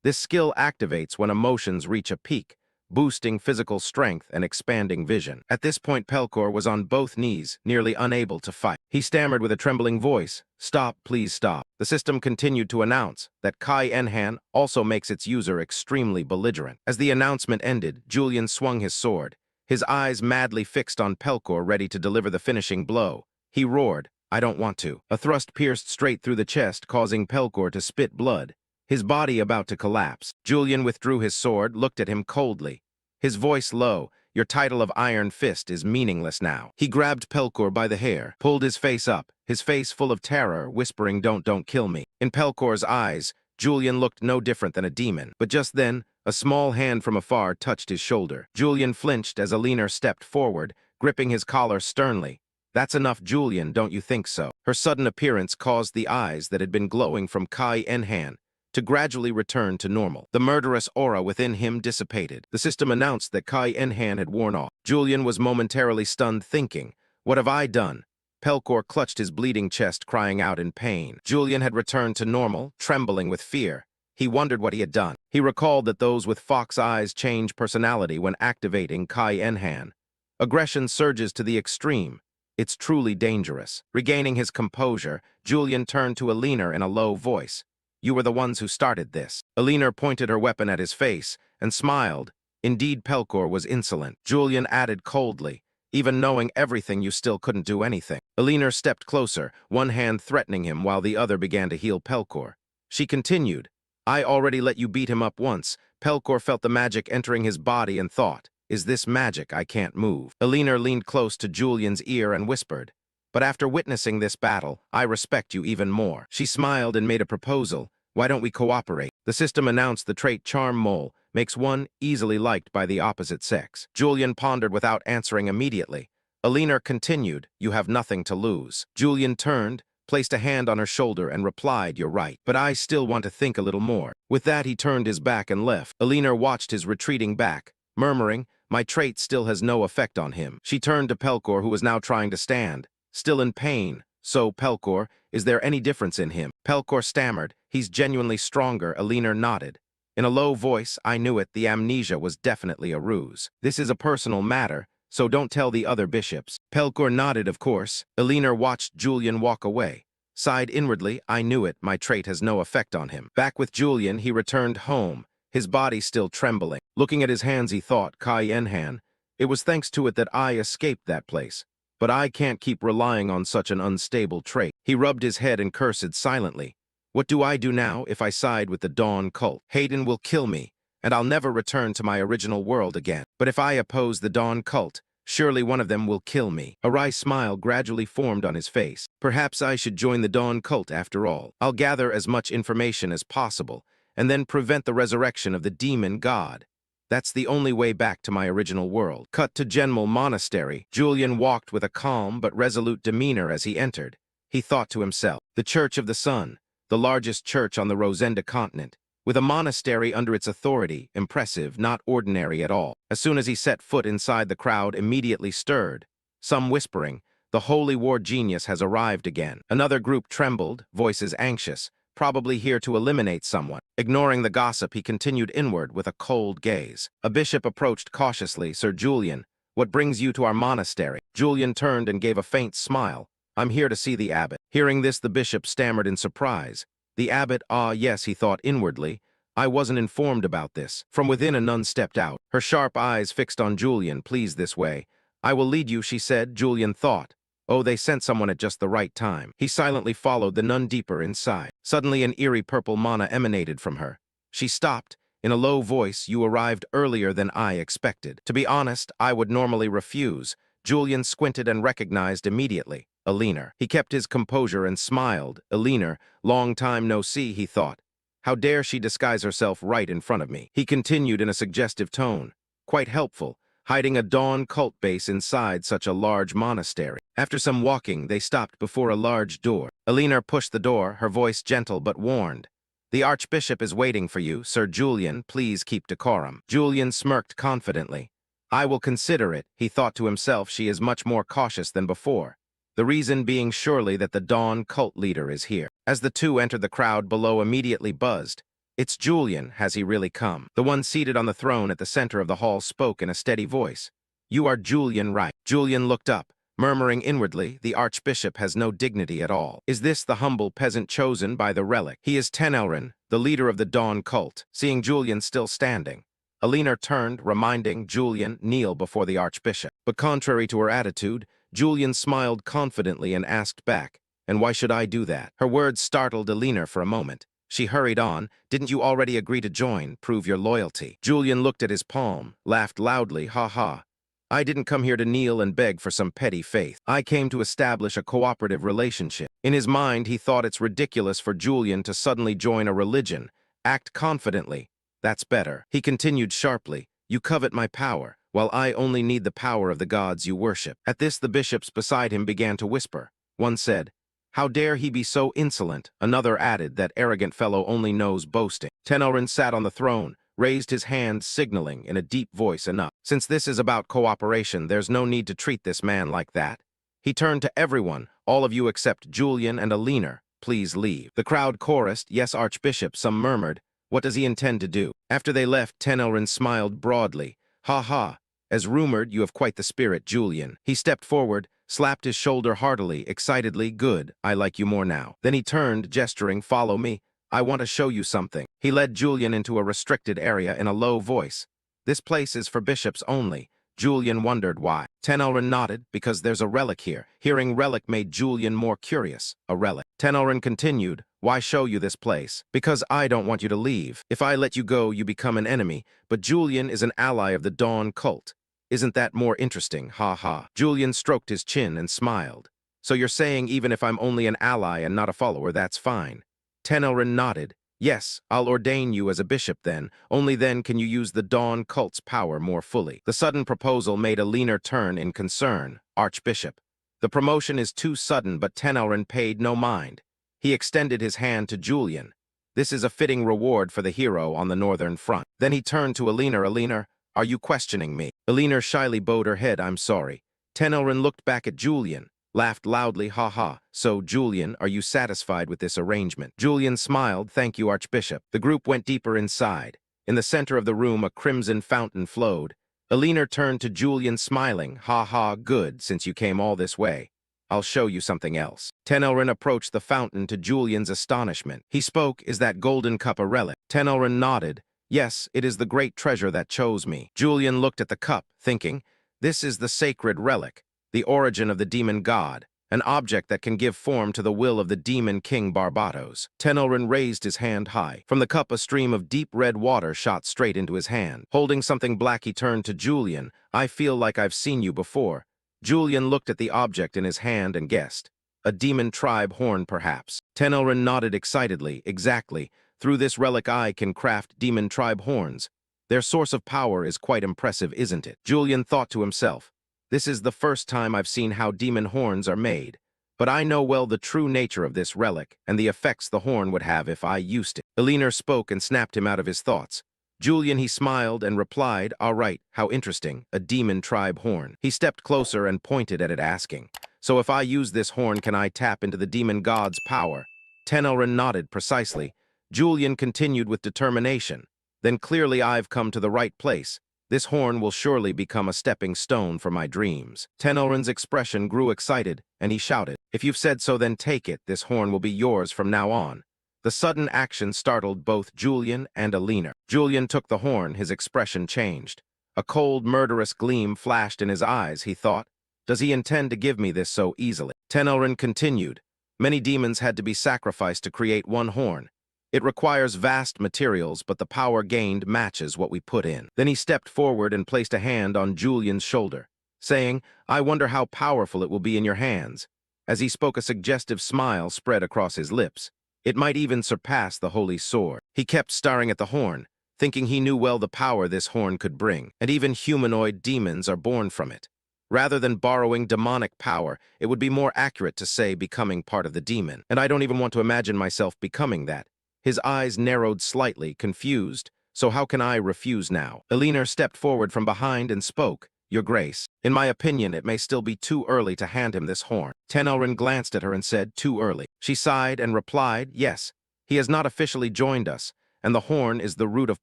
This skill activates when emotions reach a peak, boosting physical strength and expanding vision. At this point, Pelkor was on both knees, nearly unable to fight. He stammered with a trembling voice, "Stop, please stop." The system continued to announce that Kai Enhan also makes its user extremely belligerent. As the announcement ended, Julian swung his sword, his eyes madly fixed on Pelkor, ready to deliver the finishing blow. He roared, "I don't want to." A thrust pierced straight through the chest, causing Pelkor to spit blood, his body about to collapse. Julian withdrew his sword, looked at him coldly, his voice low, "Your title of Iron Fist is meaningless now." He grabbed Pelkor by the hair, pulled his face up, his face full of terror, whispering, don't kill me." In Pelkor's eyes, Julian looked no different than a demon. But just then, a small hand from afar touched his shoulder. Julian flinched as Alina stepped forward, gripping his collar sternly. "That's enough, Julian, don't you think so?" Her sudden appearance caused the eyes that had been glowing from Kai Enhan to gradually return to normal. The murderous aura within him dissipated. The system announced that Kai Enhan had worn off. Julian was momentarily stunned, thinking, "What have I done?" Pelkor clutched his bleeding chest, crying out in pain. Julian had returned to normal, trembling with fear. He wondered what he had done. He recalled that those with fox eyes change personality when activating Kai Enhan. Aggression surges to the extreme. It's truly dangerous. Regaining his composure, Julian turned to Alina in a low voice. "You were the ones who started this." Alina pointed her weapon at his face and smiled. Indeed, Pelkor was insolent. Julian added coldly, "Even knowing everything, you still couldn't do anything." Alina stepped closer, one hand threatening him while the other began to heal Pelkor. She continued, "I already let you beat him up once." Pelkor felt the magic entering his body and thought, "Is this magic? I can't move." Alina leaned close to Julian's ear and whispered, "But after witnessing this battle, I respect you even more." She smiled and made a proposal. "Why don't we cooperate?" The system announced the trait Charm Mole makes one easily liked by the opposite sex. Julian pondered without answering immediately. Alina continued, "You have nothing to lose." Julian turned, placed a hand on her shoulder and replied, "You're right, but I still want to think a little more." With that, he turned his back and left. Alina watched his retreating back, murmuring, "My trait still has no effect on him." She turned to Pelkor, who was now trying to stand, still in pain. "So, Pelkor, is there any difference in him?" Pelkor stammered, "He's genuinely stronger." Alina nodded. In a low voice, "I knew it, the amnesia was definitely a ruse. This is a personal matter, so don't tell the other bishops." Pelkor nodded, of course. Alina watched Julian walk away, sighed inwardly, "I knew it, my trait has no effect on him." Back with Julian, he returned home, his body still trembling. Looking at his hands, he thought, Kai Enhan, "It was thanks to it that I escaped that place. But I can't keep relying on such an unstable trait." He rubbed his head and cursed silently. "What do I do now if I side with the Dawn cult? Hayden will kill me, and I'll never return to my original world again. But if I oppose the Dawn cult, surely one of them will kill me." A wry smile gradually formed on his face. "Perhaps I should join the Dawn cult after all. I'll gather as much information as possible, and then prevent the resurrection of the demon god. That's the only way back to my original world." Cut to Genmal Monastery. Julian walked with a calm but resolute demeanor as he entered. He thought to himself, the Church of the Sun, the largest church on the Rosenda continent, with a monastery under its authority, impressive, not ordinary at all. As soon as he set foot inside, the crowd immediately stirred, some whispering, "The Holy War Genius has arrived again." Another group trembled, voices anxious, probably here to eliminate someone. Ignoring the gossip, he continued inward with a cold gaze. A bishop approached cautiously. "Sir Julian, what brings you to our monastery?" Julian turned and gave a faint smile. "I'm here to see the abbot." Hearing this, the bishop stammered in surprise. "The abbot, ah yes," he thought inwardly. I wasn't informed about this. From within, a nun stepped out, her sharp eyes fixed on Julian. Please, this way. I will lead you, she said. Julian thought. Oh, they sent someone at just the right time. He silently followed the nun deeper inside. Suddenly, an eerie purple mana emanated from her. She stopped. In a low voice, you arrived earlier than I expected. To be honest, I would normally refuse. Julian squinted and recognized immediately. Elena. He kept his composure and smiled. Elena, long time no see, he thought. How dare she disguise herself right in front of me? He continued in a suggestive tone. Quite helpful, hiding a dawn cult base inside such a large monastery. After some walking, they stopped before a large door. Elena pushed the door, her voice gentle but warned. The Archbishop is waiting for you, Sir Julian. Please keep decorum. Julian smirked confidently. I will consider it, he thought to himself. She is much more cautious than before. The reason being surely that the Dawn cult leader is here. As the two entered, the crowd below immediately buzzed. It's Julian, has he really come? The one seated on the throne at the center of the hall spoke in a steady voice. You are Julian, right? Julian looked up, murmuring inwardly, the Archbishop has no dignity at all. Is this the humble peasant chosen by the relic? He is Tenelrin, the leader of the Dawn cult. Seeing Julian still standing, Elena turned, reminding Julian kneel before the Archbishop. But contrary to her attitude, Julian smiled confidently and asked back, and why should I do that? Her words startled Elena for a moment. She hurried on, didn't you already agree to join, prove your loyalty? Julian looked at his palm, laughed loudly, ha ha. I didn't come here to kneel and beg for some petty faith. I came to establish a cooperative relationship. In his mind, he thought it's ridiculous for Julian to suddenly join a religion. Act confidently. That's better. He continued sharply, you covet my power, while I only need the power of the gods you worship. At this, the bishops beside him began to whisper. One said, how dare he be so insolent? Another added, that arrogant fellow only knows boasting. Tenelrin sat on the throne, raised his hand, signaling in a deep voice, enough. Since this is about cooperation, there's no need to treat this man like that. He turned to everyone, all of you except Julian and Elena. Please leave. The crowd chorused, yes, Archbishop, some murmured. What does he intend to do? After they left, Tenelrin smiled broadly. Ha ha. As rumored, you have quite the spirit, Julian. He stepped forward, slapped his shoulder heartily, excitedly. Good, I like you more now. Then he turned, gesturing, follow me. I want to show you something. He led Julian into a restricted area in a low voice. This place is for bishops only. Julian wondered why. Tenelrin nodded, because there's a relic here. Hearing relic made Julian more curious. A relic. Tenelrin continued, why show you this place? Because I don't want you to leave. If I let you go, you become an enemy, but Julian is an ally of the Dawn cult. Isn't that more interesting? Ha ha. Julian stroked his chin and smiled. So you're saying even if I'm only an ally and not a follower, that's fine? Tenelrin nodded. Yes, I'll ordain you as a bishop then. Only then can you use the Dawn cult's power more fully. The sudden proposal made a leaner turn in concern. Archbishop. The promotion is too sudden, but Tenelrin paid no mind. He extended his hand to Julian. This is a fitting reward for the hero on the northern front. Then he turned to Elena. Elena, are you questioning me? Elena shyly bowed her head. I'm sorry. Tenelrin looked back at Julian, laughed loudly, ha ha. So, Julian, are you satisfied with this arrangement? Julian smiled, thank you, Archbishop. The group went deeper inside. In the center of the room, a crimson fountain flowed. Elena turned to Julian, smiling, ha ha, good, since you came all this way. I'll show you something else. Tenelrin approached the fountain to Julian's astonishment. He spoke, is that golden cup a relic? Tenelrin nodded. Yes, it is the great treasure that chose me. Julian looked at the cup, thinking, this is the sacred relic, the origin of the demon god, an object that can give form to the will of the demon king Barbatos. Tenelrin raised his hand high. From the cup, a stream of deep red water shot straight into his hand. Holding something black, he turned to Julian. I feel like I've seen you before. Julian looked at the object in his hand and guessed. A demon tribe horn, perhaps. Tenelrin nodded excitedly. Exactly. Through this relic I can craft demon tribe horns. Their source of power is quite impressive, isn't it? Julian thought to himself. This is the first time I've seen how demon horns are made. But I know well the true nature of this relic and the effects the horn would have if I used it. Elena spoke and snapped him out of his thoughts. Julian, he smiled and replied, all right, how interesting, a demon tribe horn. He stepped closer and pointed at it, asking, so if I use this horn, can I tap into the demon god's power? Tenelrin nodded precisely. Julian continued with determination. Then clearly I've come to the right place. This horn will surely become a stepping stone for my dreams. Tenelrin's expression grew excited, and he shouted, if you've said so, then take it. This horn will be yours from now on. The sudden action startled both Julian and Alina. Julian took the horn, his expression changed. A cold, murderous gleam flashed in his eyes, he thought. Does he intend to give me this so easily? Tenelrin continued. Many demons had to be sacrificed to create one horn. It requires vast materials, but the power gained matches what we put in. Then he stepped forward and placed a hand on Julian's shoulder, saying, I wonder how powerful it will be in your hands. As he spoke, a suggestive smile spread across his lips. It might even surpass the holy sword. He kept staring at the horn, thinking he knew well the power this horn could bring, and even humanoid demons are born from it. Rather than borrowing demonic power, it would be more accurate to say becoming part of the demon, and I don't even want to imagine myself becoming that. His eyes narrowed slightly, confused. So how can I refuse now? Alina stepped forward from behind and spoke. Your Grace, in my opinion, it may still be too early to hand him this horn. Tenelrin glanced at her and said, too early. She sighed and replied, yes, he has not officially joined us, and the horn is the root of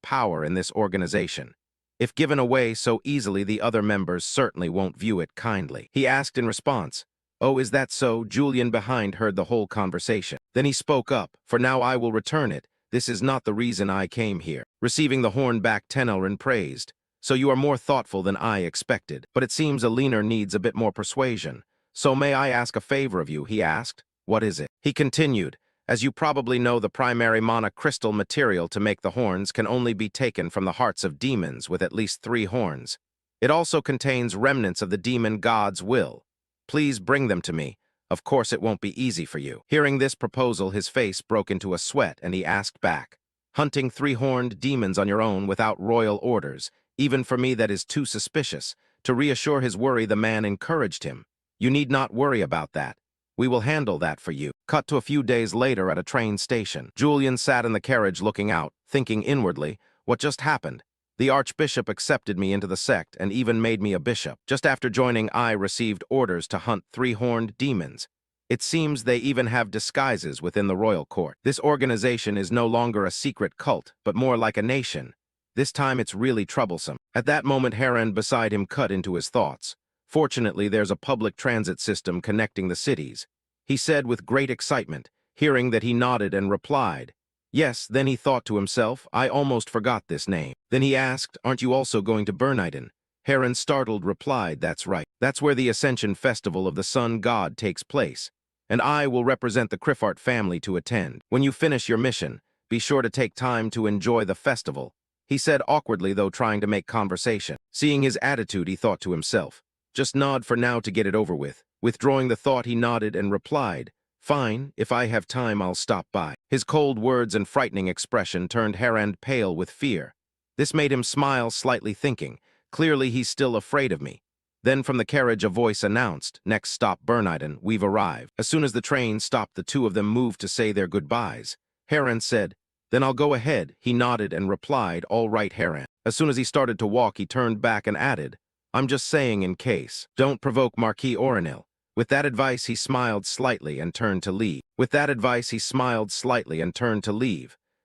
power in this organization. If given away so easily, the other members certainly won't view it kindly. He asked in response, oh, is that so? Julian behind heard the whole conversation. Then he spoke up, for now I will return it. This is not the reason I came here. Receiving the horn back, Tenelrin praised. So you are more thoughtful than I expected. But it seems Alina needs a bit more persuasion. So may I ask a favor of you, he asked. What is it? He continued. As you probably know, the primary mana crystal material to make the horns can only be taken from the hearts of demons with at least 3 horns. It also contains remnants of the demon god's will. Please bring them to me. Of course it won't be easy for you. Hearing this proposal, his face broke into a sweat, and he asked back. Hunting 3-horned demons on your own without royal orders, even for me that is too suspicious. To reassure his worry, the man encouraged him. You need not worry about that. We will handle that for you. Cut to a few days later at a train station. Julian sat in the carriage looking out, thinking inwardly, what just happened? The Archbishop accepted me into the sect and even made me a bishop. Just after joining, I received orders to hunt 3-horned demons. It seems they even have disguises within the royal court. This organization is no longer a secret cult, but more like a nation. This time it's really troublesome. At that moment, Heron beside him cut into his thoughts. Fortunately, there's a public transit system connecting the cities. He said with great excitement, hearing that he nodded and replied, yes. Then he thought to himself, I almost forgot this name. Then he asked, aren't you also going to Berniden? Heron, startled, replied, that's right. That's where the Ascension Festival of the Sun God takes place, and I will represent the Criffart family to attend. When you finish your mission, be sure to take time to enjoy the festival, he said awkwardly, though trying to make conversation. Seeing his attitude, he thought to himself, just nod for now to get it over with. Withdrawing the thought, he nodded and replied, fine, if I have time I'll stop by. His cold words and frightening expression turned Herand pale with fear. This made him smile slightly, thinking, clearly he's still afraid of me. Then from the carriage a voice announced, next stop Berniden, we've arrived. As soon as the train stopped, the two of them moved to say their goodbyes. Herand said, then I'll go ahead. He nodded and replied, all right, Herand. As soon as he started to walk, he turned back and added, I'm just saying in case. Don't provoke Marquis Orenil. With that advice, he smiled slightly and turned to leave.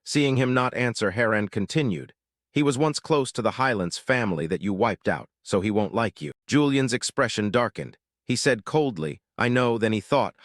Seeing him not answer, Herand continued, he was once close to the Highlands family that you wiped out, so he won't like you. Julian's expression darkened. He said coldly, I know. Then he thought,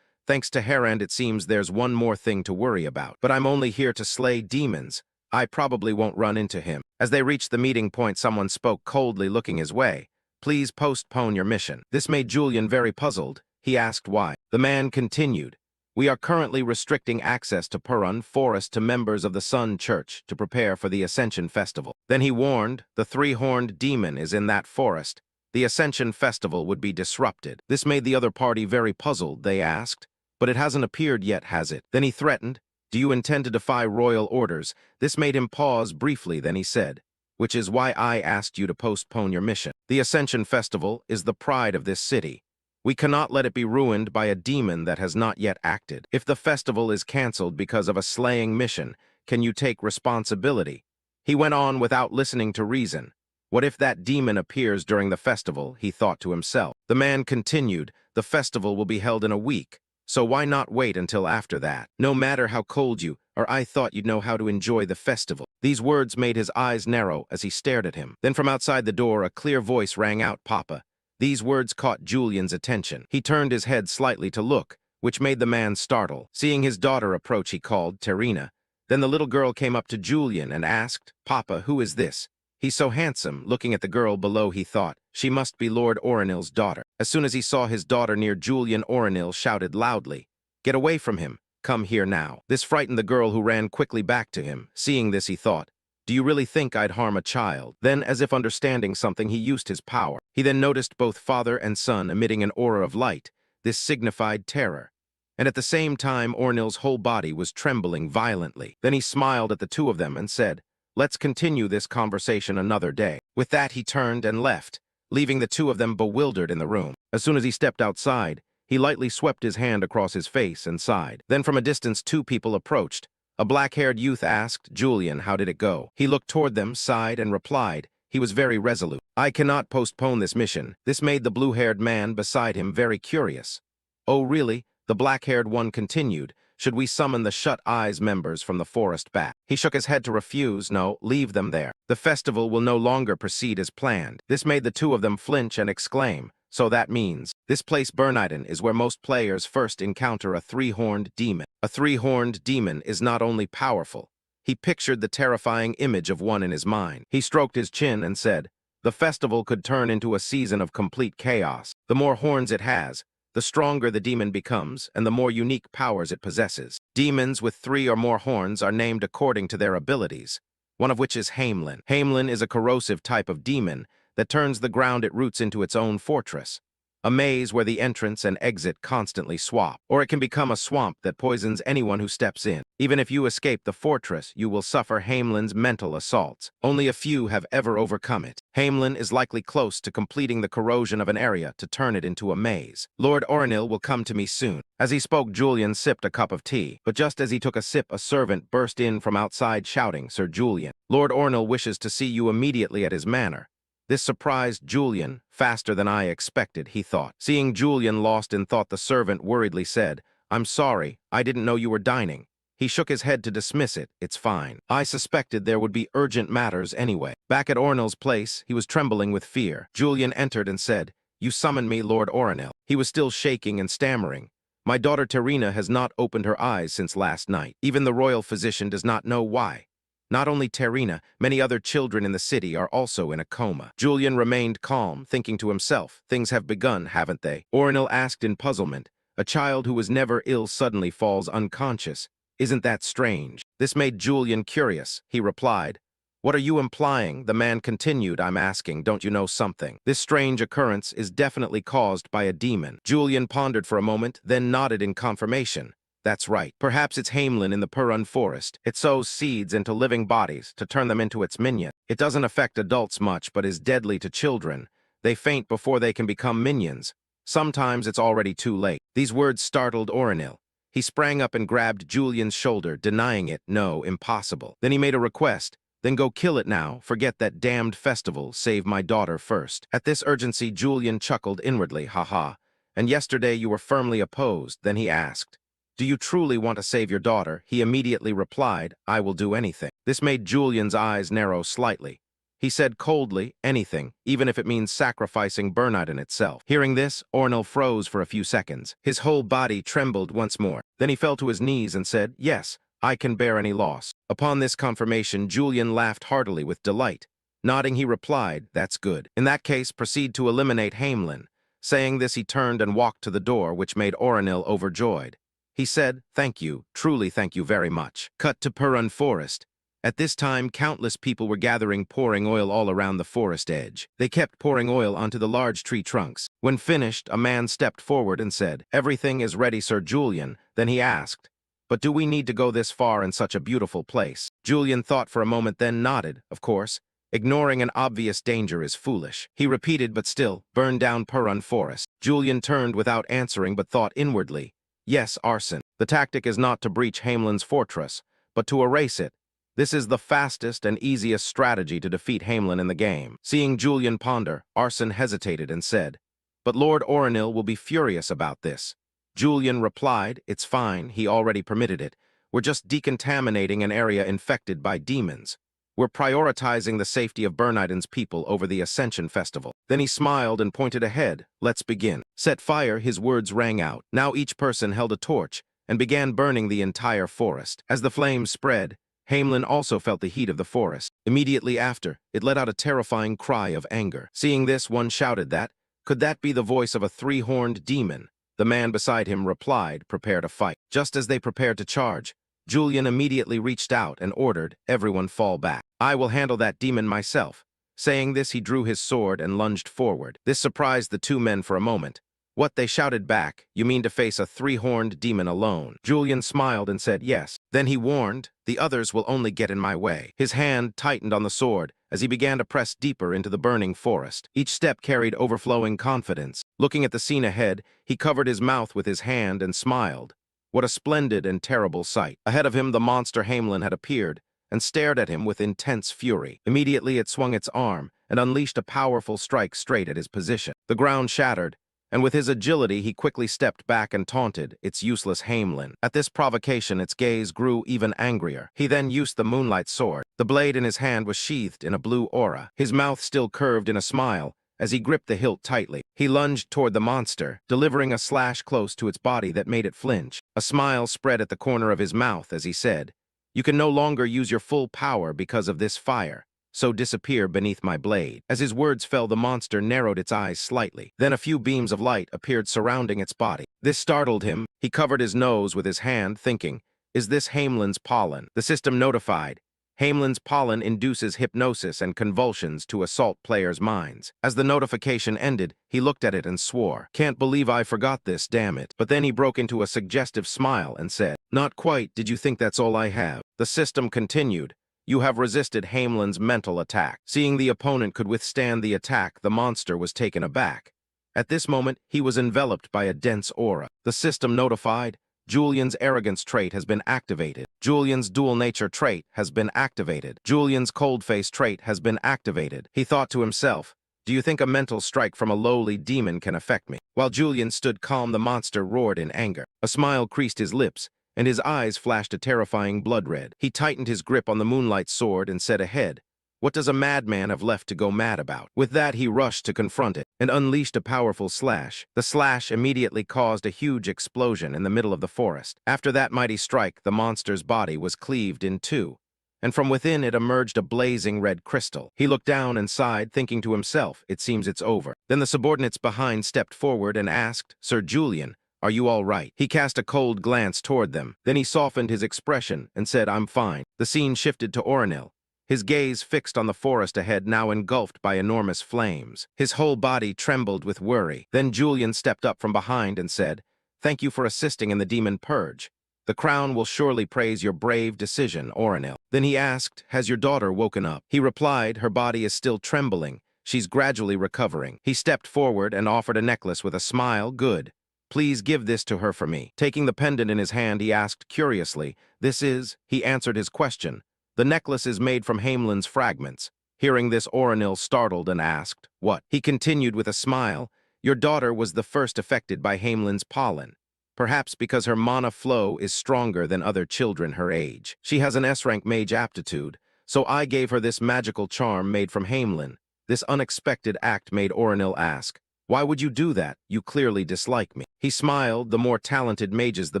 thanks to Herand, it seems there's one more thing to worry about. But I'm only here to slay demons. I probably won't run into him. As they reached the meeting point, someone spoke coldly, looking his way. Please postpone your mission. This made Julian very puzzled. He asked why. The man continued, we are currently restricting access to Purun Forest to members of the Sun Church to prepare for the Ascension Festival. Then he warned, the 3-horned demon is in that forest. The Ascension Festival would be disrupted. This made the other party very puzzled. They asked, but it hasn't appeared yet, has it? Then he threatened, do you intend to defy royal orders? This made him pause briefly, then he said, which is why I asked you to postpone your mission. The Ascension Festival is the pride of this city. We cannot let it be ruined by a demon that has not yet acted. If the festival is cancelled because of a slaying mission, can you take responsibility? He went on without listening to reason. What if that demon appears during the festival? He thought to himself. The man continued, the festival will be held in a week, so why not wait until after that? No matter how cold you are, I thought you'd know how to enjoy the festival. These words made his eyes narrow as he stared at him. Then from outside the door, a clear voice rang out, Papa. These words caught Julian's attention. He turned his head slightly to look, which made the man startle. Seeing his daughter approach, he called, "Terina." Then the little girl came up to Julian and asked, "Papa, who is this?" "He's so handsome." Looking at the girl below, he thought, "She must be Lord Oronil's daughter." As soon as he saw his daughter near Julian, Oronil shouted loudly, "Get away from him! Come here now." This frightened the girl, who ran quickly back to him. Seeing this, he thought, "Do you really think I'd harm a child?" Then, as if understanding something, he used his power. He then noticed both father and son emitting an aura of light. This signified terror. And at the same time, Oronil's whole body was trembling violently. Then he smiled at the two of them and said, "Let's continue this conversation another day." With that, he turned and left, leaving the two of them bewildered in the room. As soon as he stepped outside, he lightly swept his hand across his face and sighed. Then from a distance, two people approached. A black-haired youth asked Julian, "How did it go?" He looked toward them, sighed, and replied. He was very resolute. "I cannot postpone this mission." This made the blue-haired man beside him very curious. "Oh, really?" The black-haired one continued. "Should we summon the Shut Eyes members from the forest back?" He shook his head to refuse. "No, leave them there. The festival will no longer proceed as planned." This made the two of them flinch and exclaim, "So that means this place, Berniden, is where most players first encounter a three-horned demon." A three-horned demon is not only powerful. He pictured the terrifying image of one in his mind. He stroked his chin and said, "The festival could turn into a season of complete chaos. The more horns it has, the stronger the demon becomes, and the more unique powers it possesses. Demons with 3 or more horns are named according to their abilities, one of which is Hamelin. Hamelin is a corrosive type of demon that turns the ground it roots into its own fortress, a maze where the entrance and exit constantly swap. Or it can become a swamp that poisons anyone who steps in. Even if you escape the fortress, you will suffer Hamelin's mental assaults. Only a few have ever overcome it. Hamelin is likely close to completing the corrosion of an area to turn it into a maze. Lord Oronil will come to me soon." As he spoke, Julian sipped a cup of tea. But just as he took a sip, a servant burst in from outside shouting, "Sir Julian, Lord Oronil wishes to see you immediately at his manor." This surprised Julian, faster than I expected, he thought. Seeing Julian lost in thought, the servant worriedly said, "I'm sorry, I didn't know you were dining." He shook his head to dismiss it. "It's fine. I suspected there would be urgent matters anyway." Back at Oronil's place, he was trembling with fear. Julian entered and said, "You summoned me, Lord Oronil." He was still shaking and stammering. "My daughter Terina has not opened her eyes since last night. Even the royal physician does not know why. Not only Terina, many other children in the city are also in a coma." Julian remained calm, thinking to himself, "Things have begun, haven't they?" Oronil asked in puzzlement, "A child who was never ill suddenly falls unconscious. Isn't that strange?" This made Julian curious. He replied, "What are you implying?" The man continued, "I'm asking, don't you know something? This strange occurrence is definitely caused by a demon." Julian pondered for a moment, then nodded in confirmation. "That's right. Perhaps it's Hamelin in the Purun forest. It sows seeds into living bodies to turn them into its minion. It doesn't affect adults much, but is deadly to children. They faint before they can become minions. Sometimes it's already too late." These words startled Oronil. He sprang up and grabbed Julian's shoulder, denying it. "No, impossible." Then he made a request. "Then go kill it now. Forget that damned festival. Save my daughter first." At this urgency, Julian chuckled inwardly. "Ha. And yesterday you were firmly opposed." Then he asked, "Do you truly want to save your daughter?" He immediately replied, "I will do anything." This made Julian's eyes narrow slightly. He said coldly, "Anything, even if it means sacrificing Berniden itself." Hearing this, Oronil froze for a few seconds. His whole body trembled once more. Then he fell to his knees and said, "Yes, I can bear any loss." Upon this confirmation, Julian laughed heartily with delight. Nodding, he replied, "That's good. In that case, proceed to eliminate Hamelin." Saying this, he turned and walked to the door, which made Oronil overjoyed. He said, "Thank you, truly thank you very much." Cut to Purun Forest. At this time, countless people were gathering, pouring oil all around the forest edge. They kept pouring oil onto the large tree trunks. When finished, a man stepped forward and said, "Everything is ready, Sir Julian." Then he asked, "But do we need to go this far in such a beautiful place?" Julian thought for a moment, then nodded. "Of course. Ignoring an obvious danger is foolish." He repeated, "But still, burn down Purun Forest." Julian turned without answering, but thought inwardly, "Yes, arson. The tactic is not to breach Hamelin's fortress, but to erase it. This is the fastest and easiest strategy to defeat Hamelin in the game." Seeing Julian ponder, Arson hesitated and said, "But Lord Oronil will be furious about this." Julian replied, "It's fine, he already permitted it. We're just decontaminating an area infected by demons. We're prioritizing the safety of Berniden's people over the Ascension Festival. Then he smiled and pointed ahead. Let's begin. Set fire, his words rang out. Now each person held a torch and began burning the entire forest. As the flames spread, Hamelin also felt the heat of the forest. Immediately after, it let out a terrifying cry of anger. Seeing this, one shouted that, could that be the voice of a three-horned demon? The man beside him replied, prepare to fight. Just as they prepared to charge, Julian immediately reached out and ordered, everyone fall back. I will handle that demon myself. Saying this, he drew his sword and lunged forward. This surprised the two men for a moment. What, they shouted back, you mean to face a three-horned demon alone? Julian smiled and said yes. Then he warned, the others will only get in my way. His hand tightened on the sword as he began to press deeper into the burning forest. Each step carried overflowing confidence. Looking at the scene ahead, he covered his mouth with his hand and smiled. What a splendid and terrible sight. Ahead of him, the monster Hamelin had appeared and stared at him with intense fury. Immediately, it swung its arm and unleashed a powerful strike straight at his position. The ground shattered, and with his agility, he quickly stepped back and taunted its useless Hamelin. At this provocation, its gaze grew even angrier. He then used the moonlight sword. The blade in his hand was sheathed in a blue aura. His mouth still curved in a smile as he gripped the hilt tightly. He lunged toward the monster, delivering a slash close to its body that made it flinch. A smile spread at the corner of his mouth as he said, you can no longer use your full power because of this fire, so disappear beneath my blade. As his words fell, the monster narrowed its eyes slightly. Then a few beams of light appeared surrounding its body. This startled him. He covered his nose with his hand, thinking, is this Hamelin's pollen? The system notified. Hamelin's pollen induces hypnosis and convulsions to assault players' minds. As the notification ended, he looked at it and swore, can't believe I forgot this, damn it. But then he broke into a suggestive smile and said, not quite, did you think that's all I have? The system continued, you have resisted Hamelin's mental attack. Seeing the opponent could withstand the attack, the monster was taken aback. At this moment, he was enveloped by a dense aura. The system notified, Julian's arrogance trait has been activated. Julian's dual nature trait has been activated. Julian's cold face trait has been activated. He thought to himself, do you think a mental strike from a lowly demon can affect me? While Julian stood calm, the monster roared in anger. A smile creased his lips, and his eyes flashed a terrifying blood red. He tightened his grip on the moonlight sword and said ahead, what does a madman have left to go mad about? With that, he rushed to confront it and unleashed a powerful slash. The slash immediately caused a huge explosion in the middle of the forest. After that mighty strike, the monster's body was cleaved in two, and from within it emerged a blazing red crystal. He looked down and sighed, thinking to himself, it seems it's over. Then the subordinates behind stepped forward and asked, Sir Julian, are you all right? He cast a cold glance toward them. Then he softened his expression and said, I'm fine. The scene shifted to Oronil, his gaze fixed on the forest ahead, now engulfed by enormous flames. His whole body trembled with worry. Then Julian stepped up from behind and said, thank you for assisting in the demon purge. The crown will surely praise your brave decision, Oronil. Then he asked, has your daughter woken up? He replied, her body is still trembling. She's gradually recovering. He stepped forward and offered a necklace with a smile. Good. Please give this to her for me. Taking the pendant in his hand, he asked curiously, this is? He answered his question. The necklace is made from Hamelin's fragments. Hearing this, Oronil startled and asked, what? He continued with a smile, your daughter was the first affected by Hamelin's pollen. Perhaps because her mana flow is stronger than other children her age. She has an S-rank mage aptitude, so I gave her this magical charm made from Hamelin. This unexpected act made Oronil ask, why would you do that? You clearly dislike me. He smiled, the more talented mages the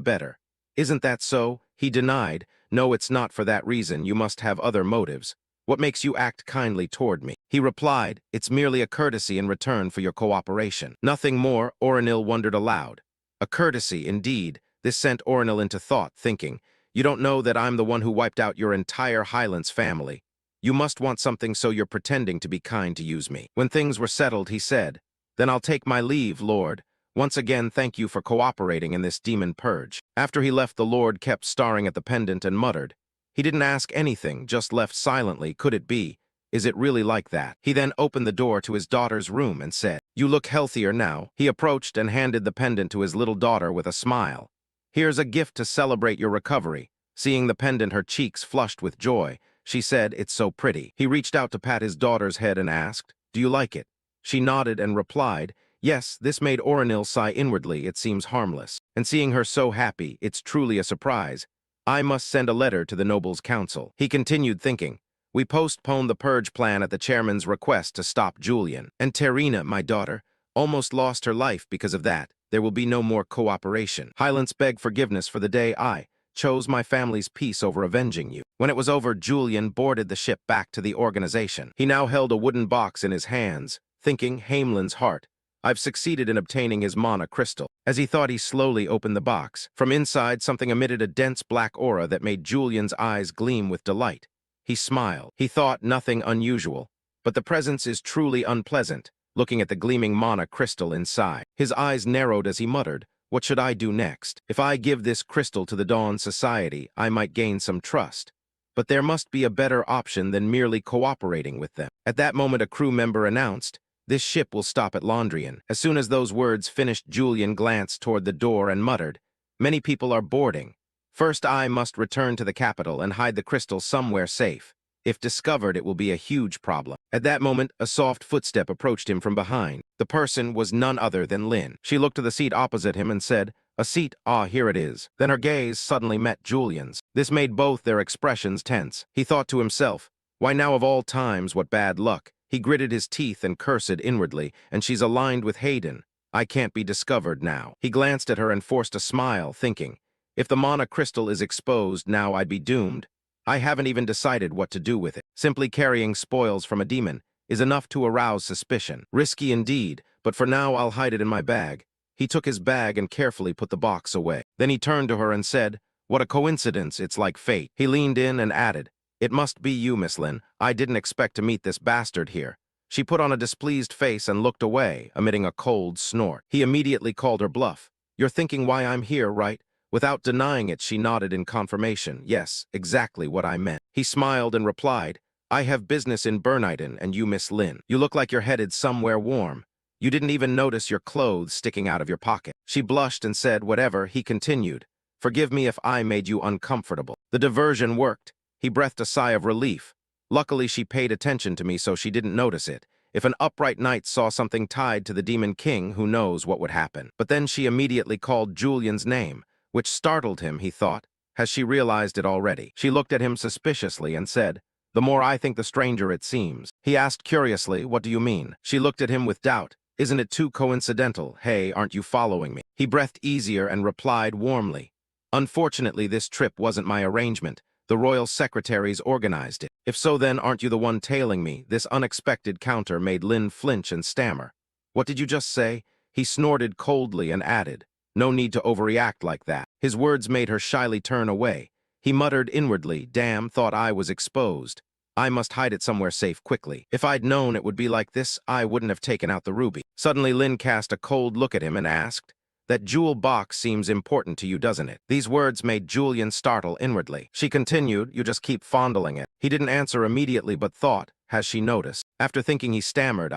better. Isn't that so? He denied, no, it's not for that reason, you must have other motives. What makes you act kindly toward me? He replied, it's merely a courtesy in return for your cooperation. Nothing more, Oronil wondered aloud. A courtesy, indeed. This sent Oronil into thought, thinking, you don't know that I'm the one who wiped out your entire Highlands family. You must want something, so you're pretending to be kind to use me. When things were settled, he said, then I'll take my leave, Lord. Once again, thank you for cooperating in this demon purge. After he left, the Lord kept staring at the pendant and muttered. He didn't ask anything, just left silently. Could it be? Is it really like that? He then opened the door to his daughter's room and said, you look healthier now. He approached and handed the pendant to his little daughter with a smile. Here's a gift to celebrate your recovery. Seeing the pendant, her cheeks flushed with joy. She said, it's so pretty. He reached out to pat his daughter's head and asked, do you like it? She nodded and replied, yes. This made Oronil sigh inwardly. It seems harmless. And seeing her so happy, it's truly a surprise. I must send a letter to the nobles' council. He continued, thinking, We postponed the purge plan at the chairman's request to stop Julian. And Terina, my daughter, almost lost her life because of that. There will be no more cooperation. Hylands begged forgiveness for the day I chose my family's peace over avenging you. When it was over, Julian boarded the ship back to the organization. He now held a wooden box in his hands, thinking Hamelin's heart. I've succeeded in obtaining his mana crystal. As he thought, he slowly opened the box. From inside, something emitted a dense black aura that made Julian's eyes gleam with delight. He smiled. He thought nothing unusual, but the presence is truly unpleasant, looking at the gleaming mana crystal inside. His eyes narrowed as he muttered, what should I do next? If I give this crystal to the Dawn Society, I might gain some trust. But there must be a better option than merely cooperating with them. At that moment, a crew member announced, this ship will stop at Londrian. As soon as those words finished, Julian glanced toward the door and muttered, many people are boarding. First, I must return to the capital and hide the crystal somewhere safe. If discovered, it will be a huge problem. At that moment, a soft footstep approached him from behind. The person was none other than Lynn. She looked to the seat opposite him and said, a seat, ah, here it is. Then her gaze suddenly met Julian's. This made both their expressions tense. He thought to himself, why now of all times, what bad luck. He gritted his teeth and cursed inwardly, and she's aligned with Hayden. I can't be discovered now. He glanced at her and forced a smile, thinking, if the mana crystal is exposed now, I'd be doomed. I haven't even decided what to do with it. Simply carrying spoils from a demon is enough to arouse suspicion. Risky indeed, but for now I'll hide it in my bag. He took his bag and carefully put the box away. Then he turned to her and said, what a coincidence, it's like fate. He leaned in and added, it must be you, Miss Lynn. I didn't expect to meet this bastard here. She put on a displeased face and looked away, emitting a cold snort. He immediately called her bluff. You're thinking why I'm here, right? Without denying it, she nodded in confirmation. Yes, exactly what I meant. He smiled and replied, I have business in Berniden and you, Miss Lynn. You look like you're headed somewhere warm. You didn't even notice your clothes sticking out of your pocket. She blushed and said, whatever. He continued, forgive me if I made you uncomfortable. The diversion worked. He breathed a sigh of relief. Luckily, she paid attention to me so she didn't notice it. If an upright knight saw something tied to the Demon King, who knows what would happen. But then she immediately called Julian's name, which startled him, he thought. Has she realized it already? She looked at him suspiciously and said, the more I think the stranger it seems. He asked curiously, what do you mean? She looked at him with doubt. Isn't it too coincidental? Hey, aren't you following me? He breathed easier and replied warmly, unfortunately, this trip wasn't my arrangement. The royal secretaries organized it. If so, then aren't you the one tailing me? This unexpected counter made Lynn flinch and stammer. What did you just say? He snorted coldly and added, no need to overreact like that. His words made her shyly turn away. He muttered inwardly, damn, thought I was exposed. I must hide it somewhere safe quickly. If I'd known it would be like this, I wouldn't have taken out the ruby. Suddenly, Lynn cast a cold look at him and asked, that jewel box seems important to you, doesn't it? These words made Julian startle inwardly. She continued, you just keep fondling it. He didn't answer immediately but thought, has she noticed? After thinking, he stammered,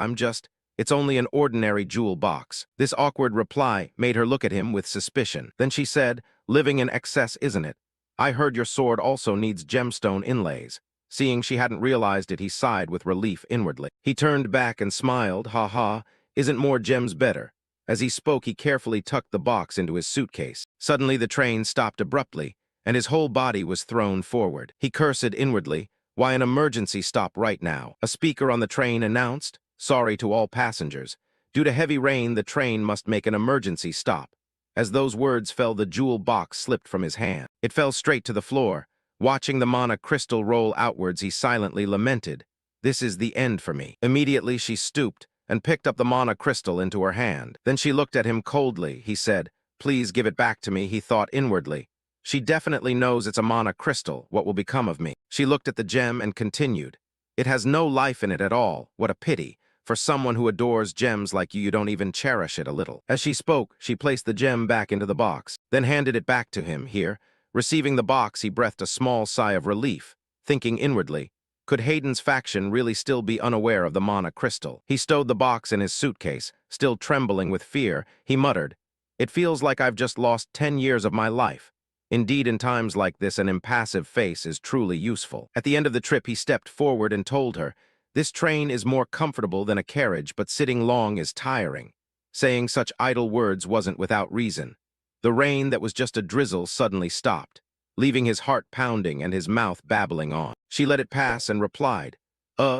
it's only an ordinary jewel box. This awkward reply made her look at him with suspicion. Then she said, living in excess, isn't it? I heard your sword also needs gemstone inlays. Seeing she hadn't realized it, he sighed with relief inwardly. He turned back and smiled, ha ha, isn't more gems better? As he spoke, he carefully tucked the box into his suitcase. Suddenly, the train stopped abruptly, and his whole body was thrown forward. He cursed inwardly, why an emergency stop right now? A speaker on the train announced, sorry to all passengers. Due to heavy rain, the train must make an emergency stop. As those words fell, the jewel box slipped from his hand. It fell straight to the floor. Watching the mana crystal roll outwards, he silently lamented, this is the end for me. Immediately, she stooped and picked up the mana crystal into her hand. Then she looked at him coldly. He said, please give it back to me, he thought inwardly. She definitely knows it's a mana crystal. What will become of me? She looked at the gem and continued, it has no life in it at all. What a pity. For someone who adores gems like you don't even cherish it a little. As she spoke, she placed the gem back into the box, then handed it back to him. Here, receiving the box, he breathed a small sigh of relief, thinking inwardly, could Hayden's faction really still be unaware of the mana crystal? He stowed the box in his suitcase, still trembling with fear. He muttered, it feels like I've just lost 10 years of my life. Indeed, in times like this, an impassive face is truly useful. At the end of the trip, he stepped forward and told her, this train is more comfortable than a carriage, but sitting long is tiring. Saying such idle words wasn't without reason. The rain that was just a drizzle suddenly stopped. leaving his heart pounding and his mouth babbling on. She let it pass and replied,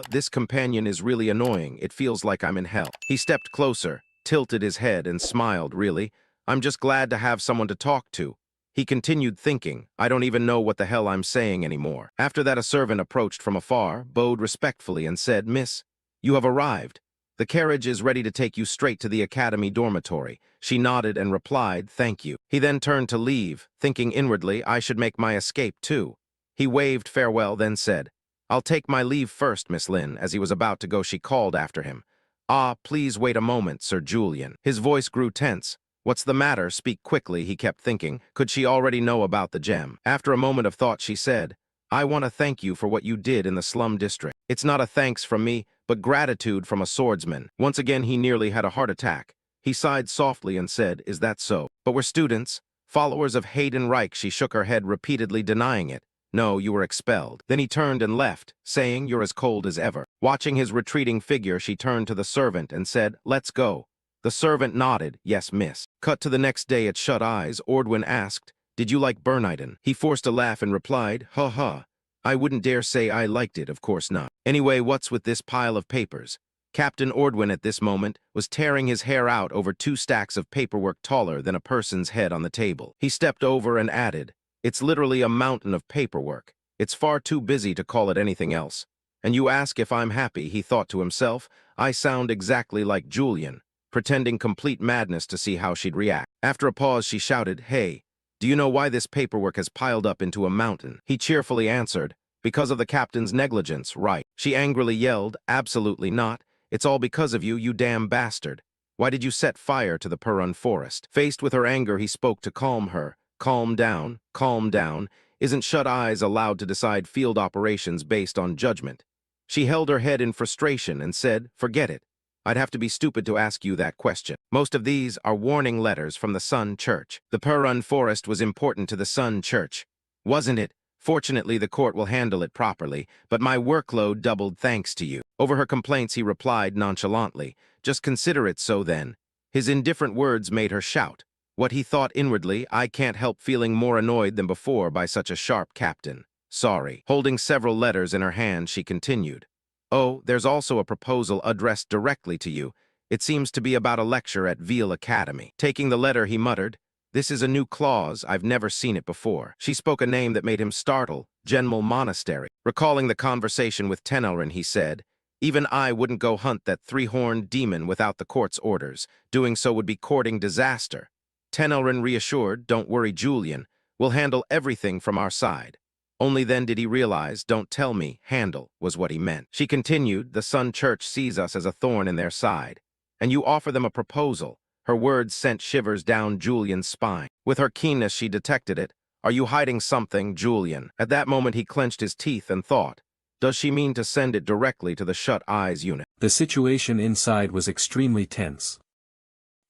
this companion is really annoying. It feels like I'm in hell. He stepped closer, tilted his head, and smiled, really. I'm just glad to have someone to talk to. He continued thinking, I don't even know what the hell I'm saying anymore. After that, a servant approached from afar, bowed respectfully, and said, Miss, you have arrived. The carriage is ready to take you straight to the academy dormitory. She nodded and replied, thank you. He then turned to leave, thinking inwardly, I should make my escape too. He waved farewell, then said, I'll take my leave first, Miss Lin. As he was about to go, she called after him. Ah, please wait a moment, Sir Julian. His voice grew tense. What's the matter? Speak quickly, he kept thinking. Could she already know about the gem? After a moment of thought, she said, I want to thank you for what you did in the slum district. It's not a thanks from me, but gratitude from a swordsman. Once again, he nearly had a heart attack. He sighed softly and said, Is that so? But we're students, followers of Hayden Reich. She shook her head, repeatedly denying it. No, you were expelled. Then he turned and left, saying, You're as cold as ever. Watching his retreating figure, she turned to the servant and said, Let's go. The servant nodded, Yes, miss. Cut to the next day at Shut Eyes, Ordwin asked, Did you like Berniden? He forced a laugh and replied, Ha ha. I wouldn't dare say I liked it, of course not. Anyway, what's with this pile of papers? Captain Ordwin at this moment was tearing his hair out over 2 stacks of paperwork taller than a person's head on the table. He stepped over and added, It's literally a mountain of paperwork. It's far too busy to call it anything else. And you ask if I'm happy, he thought to himself. I sound exactly like Julian, pretending complete madness to see how she'd react. After a pause, she shouted, Hey, do you know why this paperwork has piled up into a mountain? He cheerfully answered, Because of the captain's negligence, right? She angrily yelled, Absolutely not. It's all because of you, you damn bastard. Why did you set fire to the Purun forest? Faced with her anger, he spoke to calm her. Calm down, calm down. Isn't Shut Eyes allowed to decide field operations based on judgment? She held her head in frustration and said, Forget it. I'd have to be stupid to ask you that question. Most of these are warning letters from the Sun Church. The Purun forest was important to the Sun Church, wasn't it? Fortunately, the court will handle it properly, but my workload doubled thanks to you. Over her complaints, he replied nonchalantly, Just consider it so then. His indifferent words made her shout. What he thought inwardly, I can't help feeling more annoyed than before by such a sharp captain. Sorry. Holding several letters in her hand, she continued. Oh, there's also a proposal addressed directly to you. It seems to be about a lecture at Veal Academy. Taking the letter, he muttered, This is a new clause. I've never seen it before. She spoke a name that made him startle, Genmal Monastery. Recalling the conversation with Tenelrin, he said, Even I wouldn't go hunt that 3-horned demon without the court's orders. Doing so would be courting disaster. Tenelrin reassured, Don't worry, Julian. We'll handle everything from our side. Only then did he realize, Don't tell me, handle, was what he meant. She continued, The Sun Church sees us as a thorn in their side. And you offer them a proposal. Her words sent shivers down Julian's spine. With her keenness, she detected it. Are you hiding something, Julian? At that moment, he clenched his teeth and thought, Does she mean to send it directly to the Shut Eyes unit? The situation inside was extremely tense.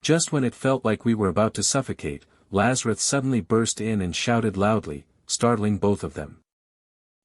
Just when it felt like we were about to suffocate, Lazarus suddenly burst in and shouted loudly, startling both of them.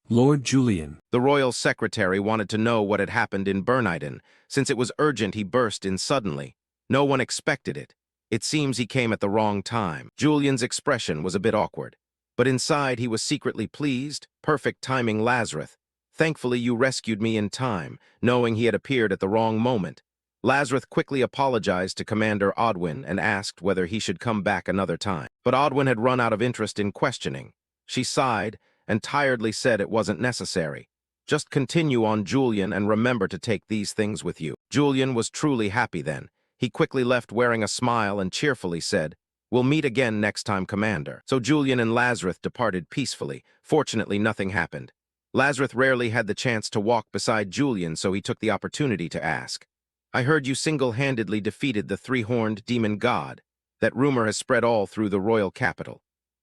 Lord Julian. The royal secretary wanted to know what had happened in Berniden. Since it was urgent, he burst in suddenly. No one expected it. It seems he came at the wrong time. Julian's expression was a bit awkward. But inside he was secretly pleased. Perfect timing, Lazarus. Thankfully you rescued me in time, knowing he had appeared at the wrong moment. Lazarus quickly apologized to Commander Odwin and asked whether he should come back another time. But Odwin had run out of interest in questioning. She sighed and tiredly said it wasn't necessary. Just continue on, Julian, and remember to take these things with you. Julian was truly happy then. He quickly left wearing a smile and cheerfully said, We'll meet again next time, Commander. So Julian and Lazarus departed peacefully. Fortunately, nothing happened. Lazarus rarely had the chance to walk beside Julian, so he took the opportunity to ask, I heard you single-handedly defeated the 3-horned demon god. That rumor has spread all through the royal capital.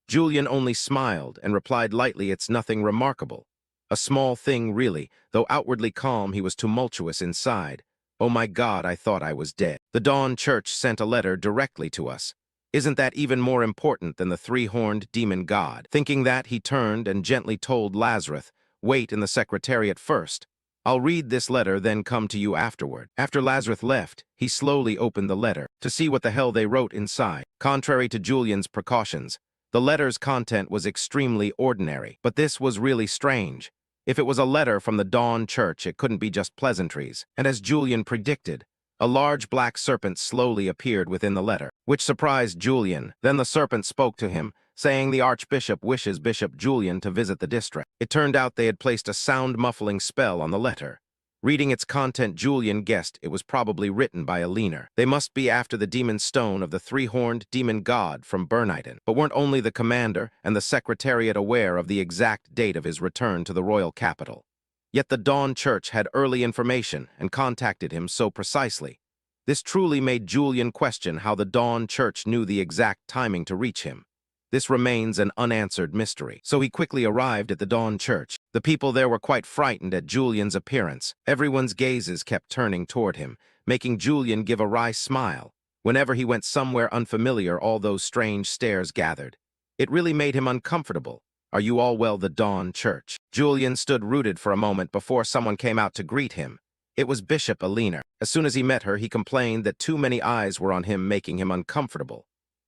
Julian only smiled and replied lightly, It's nothing remarkable. A small thing, really. Though outwardly calm, he was tumultuous inside. Oh my God, I thought I was dead. The Dawn Church sent a letter directly to us. Isn't that even more important than the 3-horned demon god? Thinking that, he turned and gently told Lazarus, Wait in the secretariat first. I'll read this letter, then come to you afterward. After Lazarus left, he slowly opened the letter to see what the hell they wrote inside. Contrary to Julian's precautions, The letter's content was extremely ordinary, but this was really strange. If it was a letter from the Dawn Church, it couldn't be just pleasantries. And as Julian predicted, a large black serpent slowly appeared within the letter, which surprised Julian. Then the serpent spoke to him, saying the Archbishop wishes Bishop Julian to visit the district. It turned out they had placed a sound-muffling spell on the letter. Reading its content, Julian guessed it was probably written by a leaner. They must be after the demon stone of the three-horned demon god from Berniden. But weren't only the commander and the Secretariat aware of the exact date of his return to the royal capital? Yet the Dawn Church had early information and contacted him so precisely. This truly made Julian question how the Dawn Church knew the exact timing to reach him. This remains an unanswered mystery. So he quickly arrived at the Dawn Church. The people there were quite frightened at Julian's appearance. Everyone's gazes kept turning toward him, making Julian give a wry smile. Whenever he went somewhere unfamiliar, all those strange stares gathered. It really made him uncomfortable. "Are you all well, the Dawn Church?" Julian stood rooted for a moment before someone came out to greet him. It was Bishop Alina. As soon as he met her, he complained that too many eyes were on him, making him uncomfortable.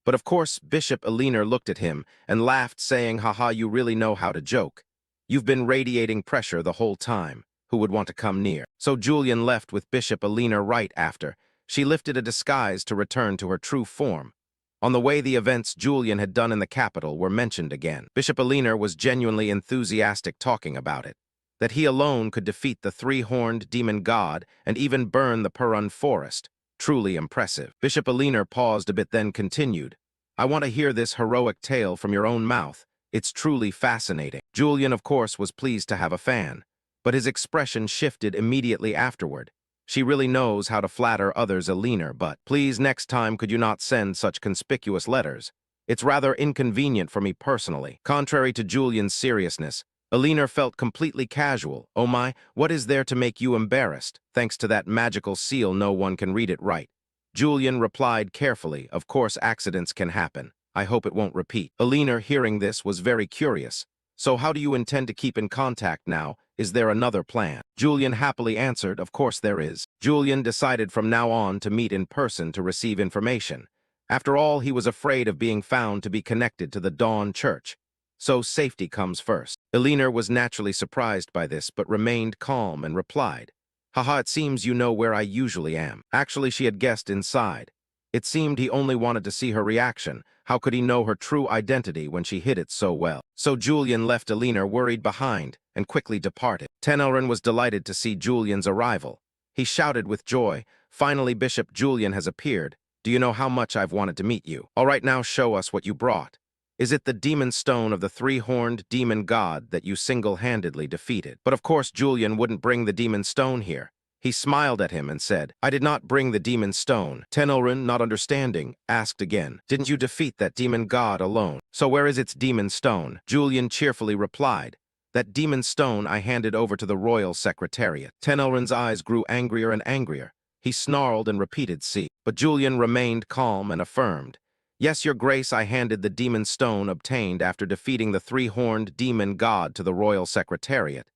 But of course, Bishop Alina looked at him and laughed, saying, "Haha, you really know how to joke. You've been radiating pressure the whole time. Who would want to come near?" So Julian left with Bishop Alina right after. She lifted a disguise to return to her true form. On the way, the events Julian had done in the capital were mentioned again. Bishop Alina was genuinely enthusiastic talking about it. That he alone could defeat the three-horned demon god and even burn the Purun forest. Truly impressive. Bishop Alina paused a bit, then continued, "I want to hear this heroic tale from your own mouth. It's truly fascinating." Julian, of course, was pleased to have a fan, but his expression shifted immediately afterward. "She really knows how to flatter others, Alina, but please next time could you not send such conspicuous letters? It's rather inconvenient for me personally." Contrary to Julian's seriousness, Alina felt completely casual. "Oh my, what is there to make you embarrassed? Thanks to that magical seal, no one can read it right." Julian replied carefully, "Of course accidents can happen. I hope it won't repeat." Alina, hearing this, was very curious. "So how do you intend to keep in contact now? Is there another plan?" Julian happily answered, "Of course there is." Julian decided from now on to meet in person to receive information. After all, he was afraid of being found to be connected to the Dawn Church. So safety comes first. Alina was naturally surprised by this, but remained calm and replied, "Haha, it seems you know where I usually am." Actually, she had guessed inside. It seemed he only wanted to see her reaction. How could he know her true identity when she hid it so well? So Julian left Alina worried behind and quickly departed. Tenelrin was delighted to see Julian's arrival. He shouted with joy, "Finally, Bishop Julian has appeared. Do you know how much I've wanted to meet you? All right, now show us what you brought. Is it the demon stone of the three-horned demon god that you single-handedly defeated?" But of course Julian wouldn't bring the demon stone here. He smiled at him and said, "I did not bring the demon stone." Tenelrin, not understanding, asked again, "Didn't you defeat that demon god alone? So where is its demon stone?" Julian cheerfully replied, "That demon stone I handed over to the royal secretariat." Tenelrin's eyes grew angrier and angrier. He snarled and repeated, "See." But Julian remained calm and affirmed, "Yes, your grace, I handed the demon stone obtained after defeating the three-horned demon god to the royal secretariat."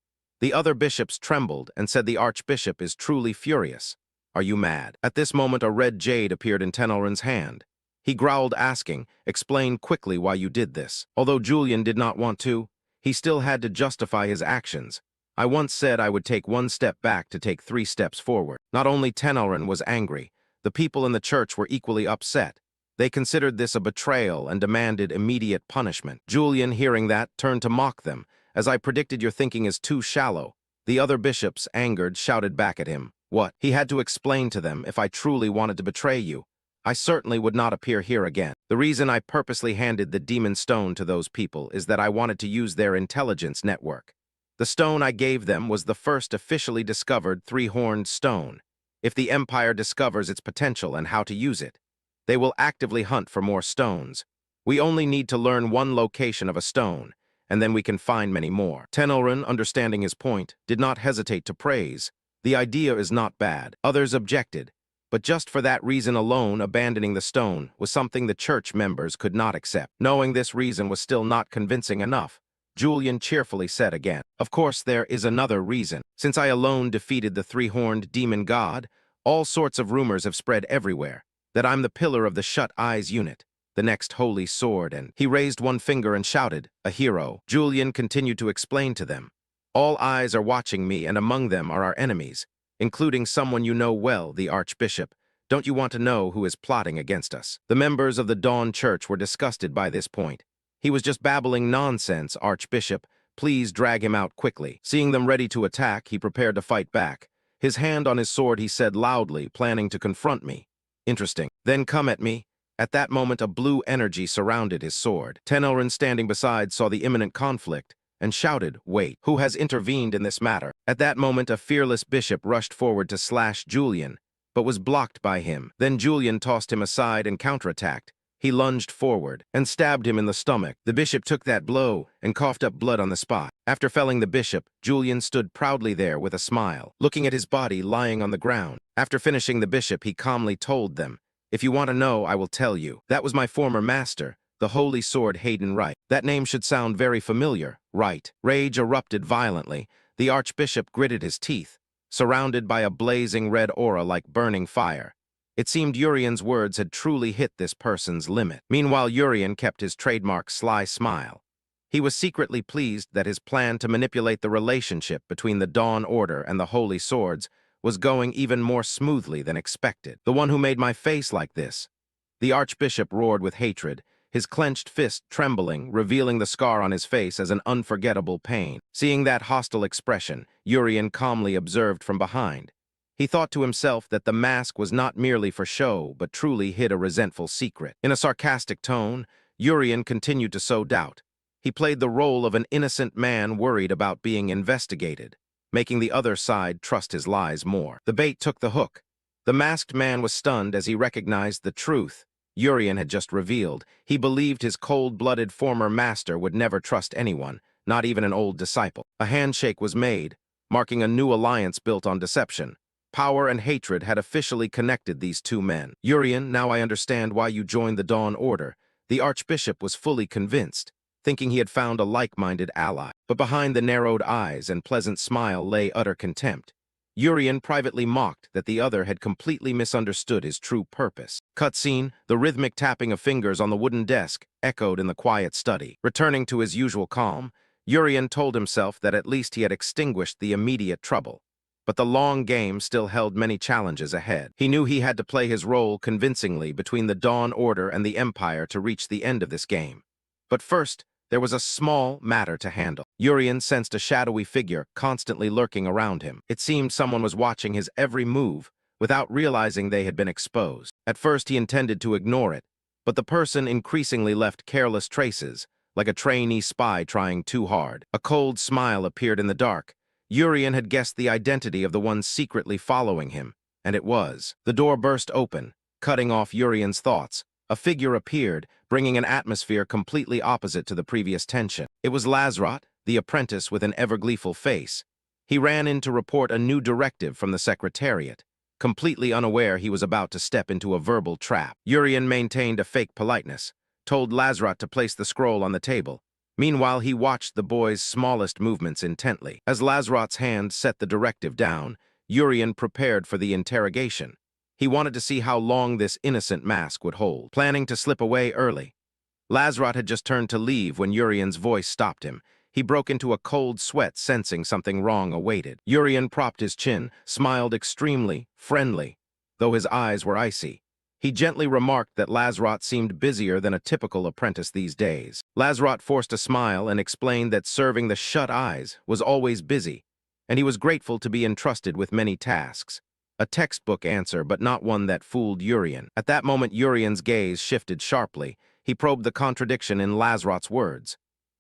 The other bishops trembled and said the archbishop is truly furious. "Are you mad?" At this moment, a red jade appeared in Tenelrin's hand. He growled, asking, "Explain quickly why you did this." Although Julian did not want to, he still had to justify his actions. "I once said I would take one step back to take 3 steps forward." Not only Tenelrin was angry, the people in the church were equally upset. They considered this a betrayal and demanded immediate punishment. Julian, hearing that, turned to mock them. "As I predicted, your thinking is too shallow." The other bishops, angered, shouted back at him, "What?" He had to explain to them, "If I truly wanted to betray you, I certainly would not appear here again. The reason I purposely handed the demon stone to those people is that I wanted to use their intelligence network. The stone I gave them was the first officially discovered three-horned stone. If the Empire discovers its potential and how to use it, they will actively hunt for more stones. We only need to learn one location of a stone, and then we can find many more." Tenelrin, understanding his point, did not hesitate to praise. "The idea is not bad." Others objected, but just for that reason alone, abandoning the stone was something the church members could not accept. Knowing this reason was still not convincing enough, Julian cheerfully said again, "Of course there is another reason. Since I alone defeated the three-horned demon god, all sorts of rumors have spread everywhere that I'm the pillar of the Shut Eyes unit. the next holy sword, and he raised one finger and shouted, "A hero." Julian continued to explain to them, "All eyes are watching me, and among them are our enemies, including someone you know well, the Archbishop. Don't you want to know who is plotting against us?" The members of the Dawn Church were disgusted by this point. "He was just babbling nonsense, Archbishop. Please drag him out quickly." Seeing them ready to attack, he prepared to fight back. His hand on his sword, he said loudly, planning to confront me. "Interesting. Then come at me." At that moment, a blue energy surrounded his sword. Tenelrin, standing beside, saw the imminent conflict and shouted, "Wait, who has intervened in this matter?" At that moment, a fearless bishop rushed forward to slash Julian, but was blocked by him. Then Julian tossed him aside and counterattacked. He lunged forward and stabbed him in the stomach. The bishop took that blow and coughed up blood on the spot. After felling the bishop, Julian stood proudly there with a smile, looking at his body lying on the ground. After finishing the bishop, he calmly told them, "If you want to know, I will tell you. That was my former master, the holy sword Hayden Wright." That name should sound very familiar, right? Rage erupted violently. The archbishop gritted his teeth, surrounded by a blazing red aura like burning fire. It seemed Urian's words had truly hit this person's limit. Meanwhile, Urian kept his trademark sly smile. He was secretly pleased that his plan to manipulate the relationship between the Dawn Order and the Holy Swords was going even more smoothly than expected. "The one who made my face like this." The archbishop roared with hatred, his clenched fist trembling, revealing the scar on his face as an unforgettable pain. Seeing that hostile expression, Urian calmly observed from behind. He thought to himself that the mask was not merely for show, but truly hid a resentful secret. In a sarcastic tone, Urian continued to sow doubt. He played the role of an innocent man worried about being investigated, making the other side trust his lies more. The bait took the hook. The masked man was stunned as he recognized the truth Urian had just revealed. He believed his cold-blooded former master would never trust anyone, not even an old disciple. A handshake was made, marking a new alliance built on deception. Power and hatred had officially connected these two men. "Urian, now I understand why you joined the Dawn Order." The archbishop was fully convinced, thinking he had found a like-minded ally. But behind the narrowed eyes and pleasant smile lay utter contempt. Urian privately mocked that the other had completely misunderstood his true purpose. Cutscene, the rhythmic tapping of fingers on the wooden desk echoed in the quiet study. Returning to his usual calm, Urian told himself that at least he had extinguished the immediate trouble. But the long game still held many challenges ahead. He knew he had to play his role convincingly between the Dawn Order and the Empire to reach the end of this game. But first, there was a small matter to handle. Urian sensed a shadowy figure constantly lurking around him. It seemed someone was watching his every move without realizing they had been exposed. At first, he intended to ignore it, but the person increasingly left careless traces, like a trainee spy trying too hard. A cold smile appeared in the dark. Urian had guessed the identity of the one secretly following him, and it was. The door burst open, cutting off Urian's thoughts. A figure appeared, bringing an atmosphere completely opposite to the previous tension. It was Lazrot, the apprentice with an ever-gleeful face. He ran in to report a new directive from the Secretariat, completely unaware he was about to step into a verbal trap. Urian maintained a fake politeness, told Lazrot to place the scroll on the table. Meanwhile, he watched the boy's smallest movements intently. As Lazrot's hand set the directive down, Urian prepared for the interrogation. He wanted to see how long this innocent mask would hold, planning to slip away early. Lazrot had just turned to leave when Urian's voice stopped him. He broke into a cold sweat, sensing something wrong awaited. Urian propped his chin, smiled extremely friendly, though his eyes were icy. He gently remarked that Lazrot seemed busier than a typical apprentice these days. Lazrot forced a smile and explained that serving the shut eyes was always busy, and he was grateful to be entrusted with many tasks. A textbook answer, but not one that fooled Urian. At that moment, Urian's gaze shifted sharply. He probed the contradiction in Lazrot's words.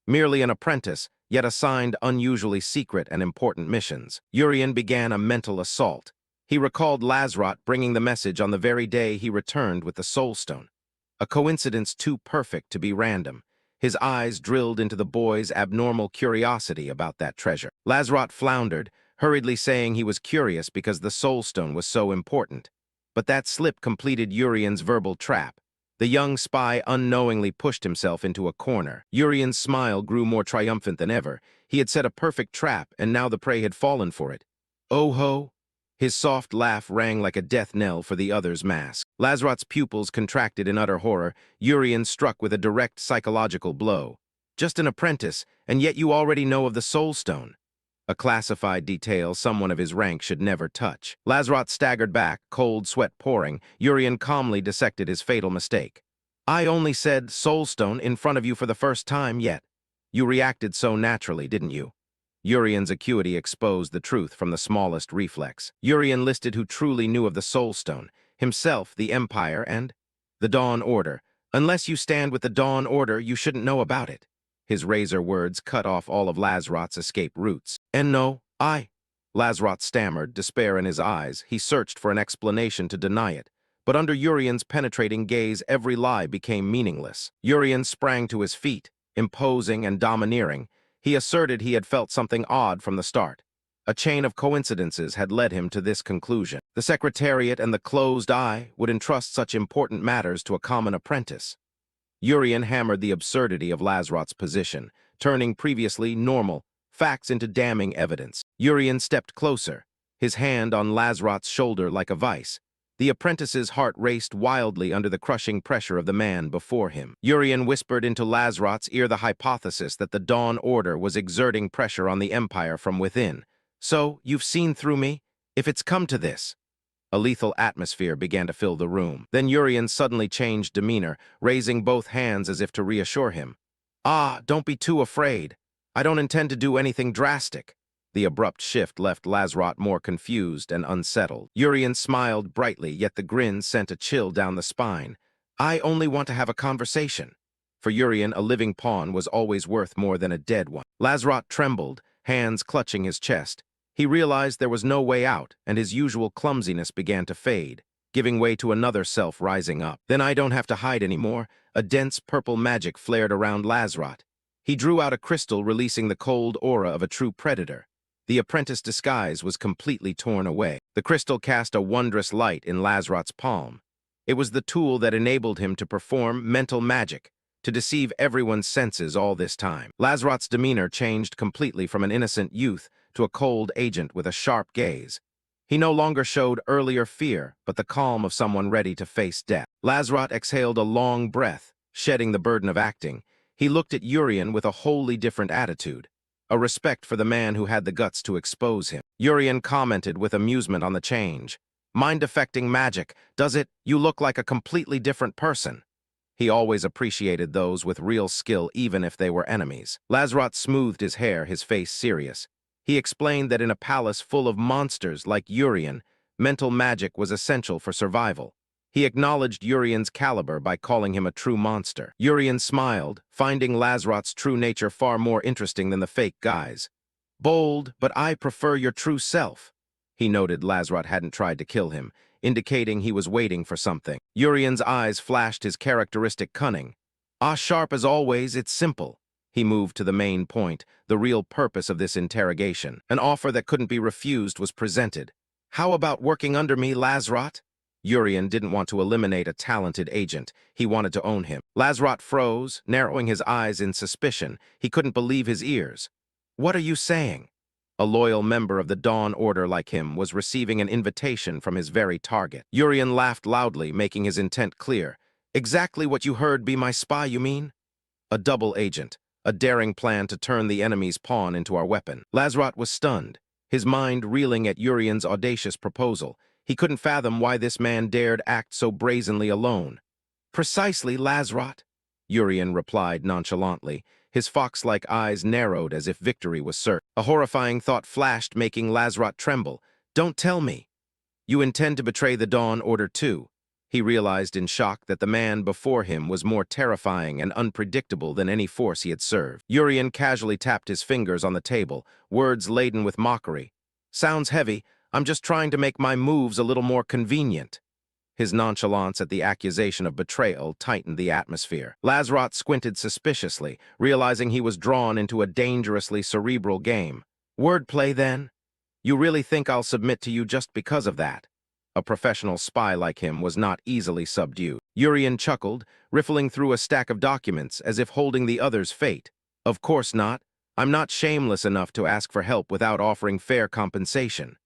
Merely an apprentice, yet assigned unusually secret and important missions. Urian began a mental assault. He recalled Lazrot bringing the message on the very day he returned with the Soul Stone. A coincidence too perfect to be random. His eyes drilled into the boy's abnormal curiosity about that treasure. Lazrot floundered, hurriedly saying he was curious because the Soul Stone was so important. But that slip completed Urian's verbal trap. The young spy unknowingly pushed himself into a corner. Urian's smile grew more triumphant than ever. He had set a perfect trap, and now the prey had fallen for it. "Oh ho! His soft laugh rang like a death knell for the other's mask. Lazarot's pupils contracted in utter horror, Urian struck with a direct psychological blow. Just an apprentice, and yet you already know of the Soul Stone. A classified detail someone of his rank should never touch. Lazarot staggered back, cold sweat pouring. Urian calmly dissected his fatal mistake. I only said Soulstone in front of you for the first time yet. You reacted so naturally, didn't you? Urian's acuity exposed the truth from the smallest reflex. Urian listed who truly knew of the Soulstone, himself, the Empire, and the Dawn Order. Unless you stand with the Dawn Order, you shouldn't know about it. His razor words cut off all of Lazarot's escape routes. And no, Lazarot stammered, despair in his eyes. He searched for an explanation to deny it. But under Urian's penetrating gaze, every lie became meaningless. Urian sprang to his feet, imposing and domineering. He asserted he had felt something odd from the start. A chain of coincidences had led him to this conclusion. The Secretariat and the Closed Eye would entrust such important matters to a common apprentice. Urian hammered the absurdity of Lazarot's position, turning previously normal facts into damning evidence. Urian stepped closer, his hand on Lazarot's shoulder like a vice. The apprentice's heart raced wildly under the crushing pressure of the man before him. Urian whispered into Lazarot's ear the hypothesis that the Dawn Order was exerting pressure on the Empire from within. So, you've seen through me? If it's come to this. A lethal atmosphere began to fill the room. Then Urian suddenly changed demeanor, raising both hands as if to reassure him. Don't be too afraid. I don't intend to do anything drastic. The abrupt shift left Lazarot more confused and unsettled. Urian smiled brightly, yet the grin sent a chill down the spine. I only want to have a conversation. For Urian, a living pawn was always worth more than a dead one. Lazarot trembled, hands clutching his chest. He realized there was no way out, and his usual clumsiness began to fade, giving way to another self rising up. Then I don't have to hide anymore. A dense purple magic flared around Lazarot. He drew out a crystal, releasing the cold aura of a true predator. The apprentice disguise was completely torn away. The crystal cast a wondrous light in Lazarot's palm. It was the tool that enabled him to perform mental magic, to deceive everyone's senses all this time. Lazarot's demeanor changed completely from an innocent youth to a cold agent with a sharp gaze. He no longer showed earlier fear, but the calm of someone ready to face death. Lazarot exhaled a long breath, shedding the burden of acting. He looked at Urian with a wholly different attitude, a respect for the man who had the guts to expose him. Urian commented with amusement on the change. Mind-affecting magic, does it? You look like a completely different person. He always appreciated those with real skill, even if they were enemies. Lazarot smoothed his hair, his face serious. He explained that in a palace full of monsters like Urian, mental magic was essential for survival. He acknowledged Urian's caliber by calling him a true monster. Urian smiled, finding Lazarot's true nature far more interesting than the fake guise. Bold, but I prefer your true self. He noted Lazarot hadn't tried to kill him, indicating he was waiting for something. Urian's eyes flashed his characteristic cunning. Sharp as always, it's simple. He moved to the main point, the real purpose of this interrogation. An offer that couldn't be refused was presented. How about working under me, Lazarot? Urian didn't want to eliminate a talented agent. He wanted to own him. Lazarot froze, narrowing his eyes in suspicion. He couldn't believe his ears. What are you saying? A loyal member of the Dawn Order like him was receiving an invitation from his very target. Urian laughed loudly, making his intent clear. Exactly what you heard, be my spy, you mean? A double agent. A daring plan to turn the enemy's pawn into our weapon. Lazarot was stunned, his mind reeling at Urian's audacious proposal. He couldn't fathom why this man dared act so brazenly alone. Precisely, Lazarot, Urian replied nonchalantly. His fox-like eyes narrowed as if victory was certain. A horrifying thought flashed, making Lazarot tremble. Don't tell me. You intend to betray the Dawn Order too. He realized in shock that the man before him was more terrifying and unpredictable than any force he had served. Urian casually tapped his fingers on the table, words laden with mockery. Sounds heavy. I'm just trying to make my moves a little more convenient. His nonchalance at the accusation of betrayal tightened the atmosphere. Lazarot squinted suspiciously, realizing he was drawn into a dangerously cerebral game. Wordplay, then? You really think I'll submit to you just because of that? A professional spy like him was not easily subdued. Urian chuckled, riffling through a stack of documents as if holding the other's fate. Of course not. I'm not shameless enough to ask for help without offering fair compensation.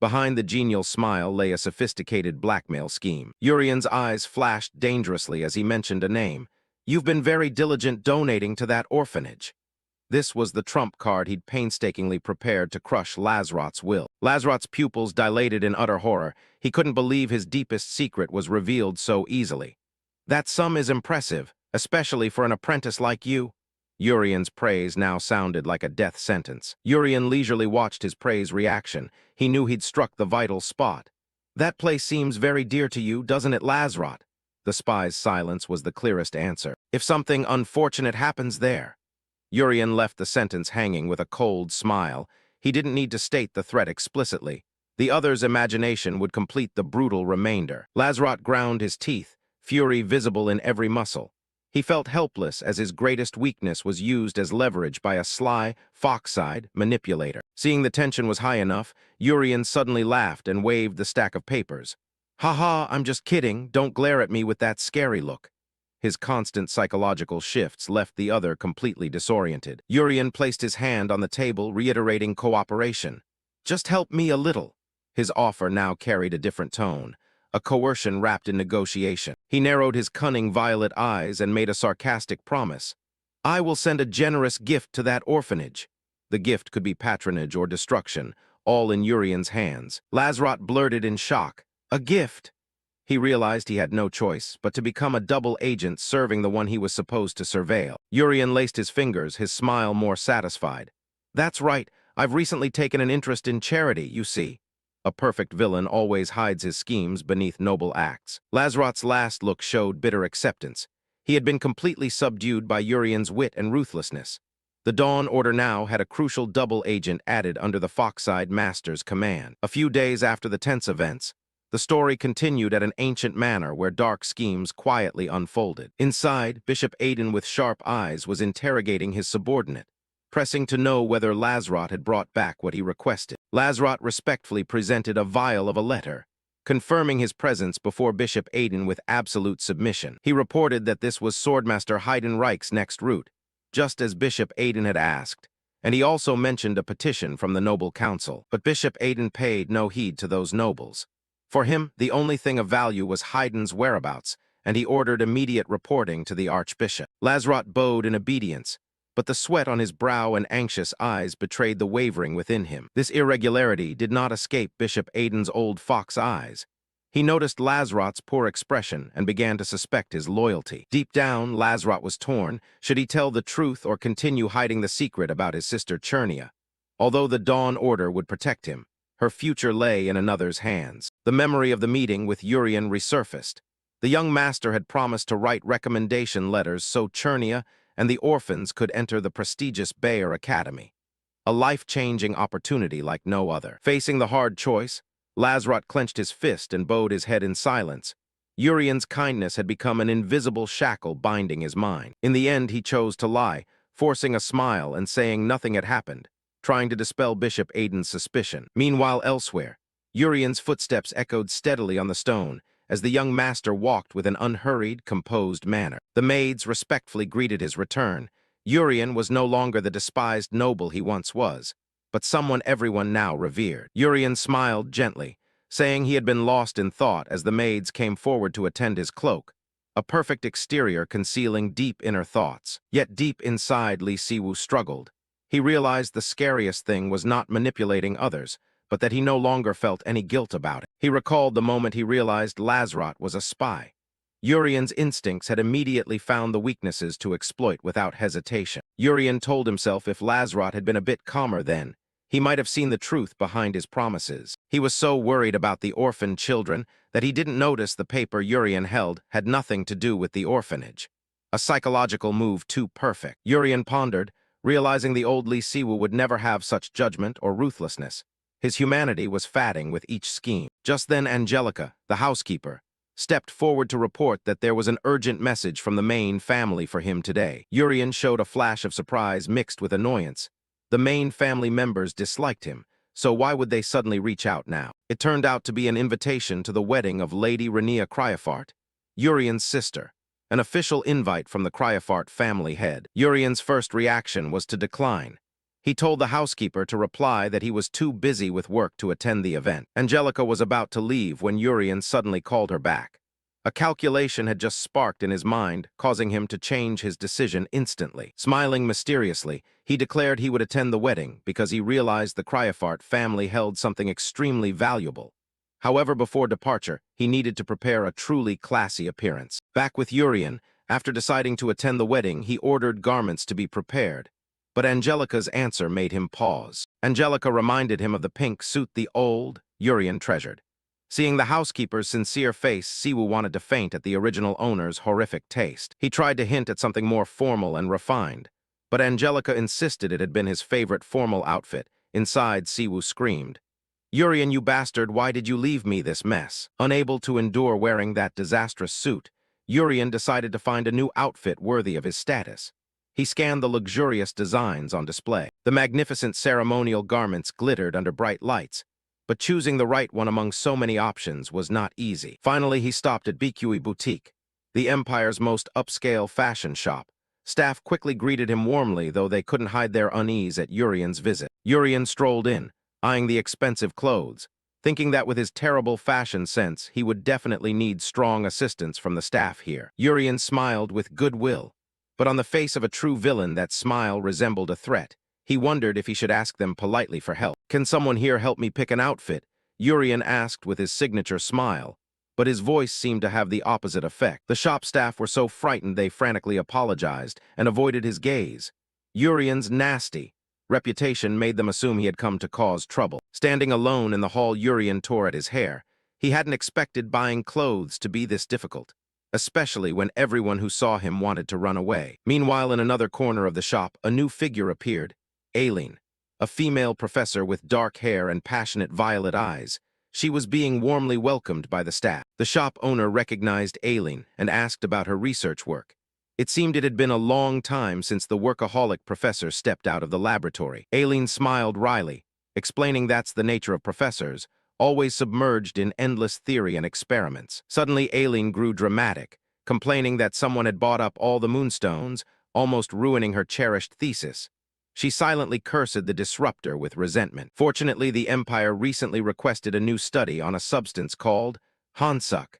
Behind the genial smile lay a sophisticated blackmail scheme. Urian's eyes flashed dangerously as he mentioned a name. "You've been very diligent donating to that orphanage." This was the trump card he'd painstakingly prepared to crush Lazrot's will. Lazrot's pupils dilated in utter horror. He couldn't believe his deepest secret was revealed so easily. "That sum is impressive, especially for an apprentice like you." Urian's praise now sounded like a death sentence. Urian leisurely watched his praise reaction. He knew he'd struck the vital spot. "That place seems very dear to you, doesn't it, Lazrot?" The spy's silence was the clearest answer. "If something unfortunate happens there." Urian left the sentence hanging with a cold smile. He didn't need to state the threat explicitly. The other's imagination would complete the brutal remainder. Lazrot ground his teeth, fury visible in every muscle. He felt helpless as his greatest weakness was used as leverage by a sly, fox-eyed manipulator. Seeing the tension was high enough, Urian suddenly laughed and waved the stack of papers. "Ha ha, I'm just kidding. Don't glare at me with that scary look." His constant psychological shifts left the other completely disoriented. Urian placed his hand on the table, reiterating cooperation. "Just help me a little." His offer now carried a different tone, a coercion wrapped in negotiation. He narrowed his cunning violet eyes and made a sarcastic promise. "I will send a generous gift to that orphanage." The gift could be patronage or destruction, all in Urian's hands. Lazrot blurted in shock. "A gift?" He realized he had no choice but to become a double agent serving the one he was supposed to surveil. Urian laced his fingers, his smile more satisfied. "That's right. I've recently taken an interest in charity, you see." A perfect villain always hides his schemes beneath noble acts. Lazrot's last look showed bitter acceptance. He had been completely subdued by Urian's wit and ruthlessness. The Dawn Order now had a crucial double agent added under the Foxside Master's command. A few days after the tense events, the story continued at an ancient manor where dark schemes quietly unfolded. Inside, Bishop Aiden with sharp eyes was interrogating his subordinate, pressing to know whether Lazrot had brought back what he requested. Lazrot respectfully presented a vial of a letter, confirming his presence before Bishop Aiden with absolute submission. He reported that this was Swordmaster Heidenreich's next route, just as Bishop Aiden had asked, and he also mentioned a petition from the Noble Council. But Bishop Aiden paid no heed to those nobles. For him, the only thing of value was Haydn's whereabouts, and he ordered immediate reporting to the Archbishop. Lazrot bowed in obedience, but the sweat on his brow and anxious eyes betrayed the wavering within him. This irregularity did not escape Bishop Aiden's old fox eyes. He noticed Lazrot's poor expression and began to suspect his loyalty. Deep down, Lazrot was torn. Should he tell the truth or continue hiding the secret about his sister Chernia? Although the Dawn Order would protect him, her future lay in another's hands. The memory of the meeting with Urian resurfaced. The young master had promised to write recommendation letters so Chernia and the orphans could enter the prestigious Bayer Academy. A life-changing opportunity like no other. Facing the hard choice, Lazrot clenched his fist and bowed his head in silence. Urian's kindness had become an invisible shackle binding his mind. In the end, he chose to lie, forcing a smile and saying nothing had happened, trying to dispel Bishop Aiden's suspicion. Meanwhile, elsewhere, Urian's footsteps echoed steadily on the stone as the young master walked with an unhurried, composed manner. The maids respectfully greeted his return. Urian was no longer the despised noble he once was, but someone everyone now revered. Urian smiled gently, saying he had been lost in thought as the maids came forward to attend his cloak, a perfect exterior concealing deep inner thoughts. Yet deep inside, Li Siwu struggled. He realized the scariest thing was not manipulating others, but that he no longer felt any guilt about it. He recalled the moment he realized Lazrot was a spy. Urian's instincts had immediately found the weaknesses to exploit without hesitation. Urian told himself if Lazrot had been a bit calmer then, he might have seen the truth behind his promises. He was so worried about the orphan children that he didn't notice the paper Urian held had nothing to do with the orphanage. A psychological move too perfect. Urian pondered, realizing the old Li Siwu would never have such judgment or ruthlessness. His humanity was fatting with each scheme. Just then Angelica, the housekeeper, stepped forward to report that there was an urgent message from the main family for him today. Urian showed a flash of surprise mixed with annoyance. The main family members disliked him, so why would they suddenly reach out now? It turned out to be an invitation to the wedding of Lady Renia Cryofart, Urian's sister, an official invite from the Cryofart family head. Urian's first reaction was to decline. He told the housekeeper to reply that he was too busy with work to attend the event. Angelica was about to leave when Urian suddenly called her back. A calculation had just sparked in his mind, causing him to change his decision instantly. Smiling mysteriously, he declared he would attend the wedding because he realized the Cryofart family held something extremely valuable. However, before departure, he needed to prepare a truly classy appearance. Back with Urian, after deciding to attend the wedding, he ordered garments to be prepared. But Angelica's answer made him pause. Angelica reminded him of the pink suit the old Urian treasured. Seeing the housekeeper's sincere face, Siwoo wanted to faint at the original owner's horrific taste. He tried to hint at something more formal and refined, but Angelica insisted it had been his favorite formal outfit. Inside, Siwoo screamed, "Urian, you bastard, why did you leave me this mess?" Unable to endure wearing that disastrous suit, Urian decided to find a new outfit worthy of his status. He scanned the luxurious designs on display. The magnificent ceremonial garments glittered under bright lights, but choosing the right one among so many options was not easy. Finally, he stopped at BQE Boutique, the Empire's most upscale fashion shop. Staff quickly greeted him warmly, though they couldn't hide their unease at Urian's visit. Urian strolled in, eyeing the expensive clothes, thinking that with his terrible fashion sense, he would definitely need strong assistance from the staff here. Urian smiled with goodwill, but on the face of a true villain, that smile resembled a threat. He wondered if he should ask them politely for help. "Can someone here help me pick an outfit?" Urian asked with his signature smile, but his voice seemed to have the opposite effect. The shop staff were so frightened they frantically apologized and avoided his gaze. Urian's nasty reputation made them assume he had come to cause trouble. Standing alone in the hall, Urian tore at his hair. He hadn't expected buying clothes to be this difficult, especially when everyone who saw him wanted to run away. Meanwhile, in another corner of the shop, a new figure appeared. Aileen, a female professor with dark hair and passionate violet eyes. She was being warmly welcomed by the staff. The shop owner recognized Aileen and asked about her research work. It seemed it had been a long time since the workaholic professor stepped out of the laboratory. Aileen smiled wryly, explaining that's the nature of professors, always submerged in endless theory and experiments. Suddenly, Aileen grew dramatic, complaining that someone had bought up all the moonstones, almost ruining her cherished thesis. She silently cursed the disruptor with resentment. Fortunately, the Empire recently requested a new study on a substance called Hansuk.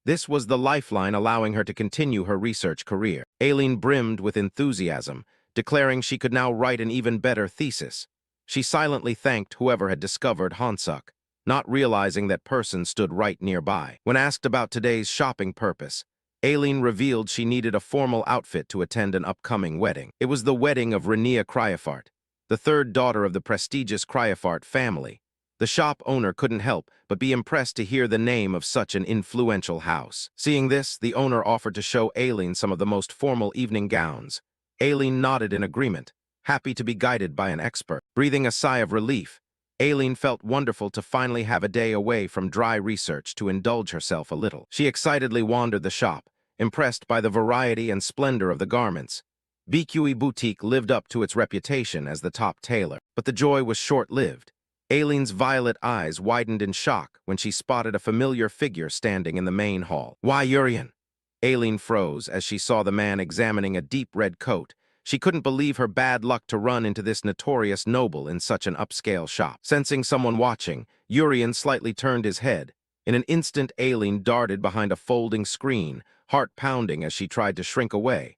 This was the lifeline allowing her to continue her research career. Aileen brimmed with enthusiasm, declaring she could now write an even better thesis. She silently thanked whoever had discovered Hansuk, not realizing that person stood right nearby. When asked about today's shopping purpose, Aileen revealed she needed a formal outfit to attend an upcoming wedding. It was the wedding of Renia Cryofart, the third daughter of the prestigious Cryofart family. The shop owner couldn't help but be impressed to hear the name of such an influential house. Seeing this, the owner offered to show Aileen some of the most formal evening gowns. Aileen nodded in agreement, happy to be guided by an expert. Breathing a sigh of relief, Aileen felt wonderful to finally have a day away from dry research to indulge herself a little. She excitedly wandered the shop, impressed by the variety and splendor of the garments. BQE Boutique lived up to its reputation as the top tailor, but the joy was short-lived. Aileen's violet eyes widened in shock when she spotted a familiar figure standing in the main hall. "Why, Urian?" Aileen froze as she saw the man examining a deep red coat. She couldn't believe her bad luck to run into this notorious noble in such an upscale shop. Sensing someone watching, Urian slightly turned his head. In an instant, Aileen darted behind a folding screen, heart pounding as she tried to shrink away.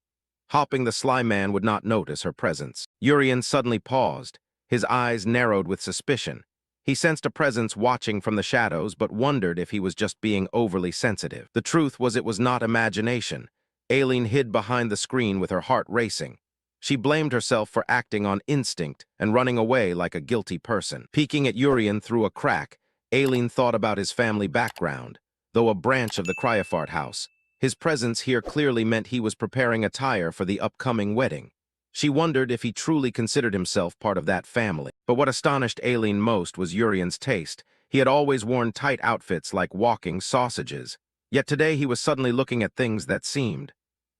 Hoping the sly man would not notice her presence. Urian suddenly paused, his eyes narrowed with suspicion. He sensed a presence watching from the shadows, but wondered if he was just being overly sensitive. The truth was it was not imagination. Aileen hid behind the screen with her heart racing. She blamed herself for acting on instinct and running away like a guilty person. Peeking at Urian through a crack, Aileen thought about his family background. Though a branch of the Cryofart house, his presence here clearly meant he was preparing attire for the upcoming wedding. She wondered if he truly considered himself part of that family. But what astonished Aileen most was Urian's taste. He had always worn tight outfits like walking sausages. Yet today he was suddenly looking at things that seemed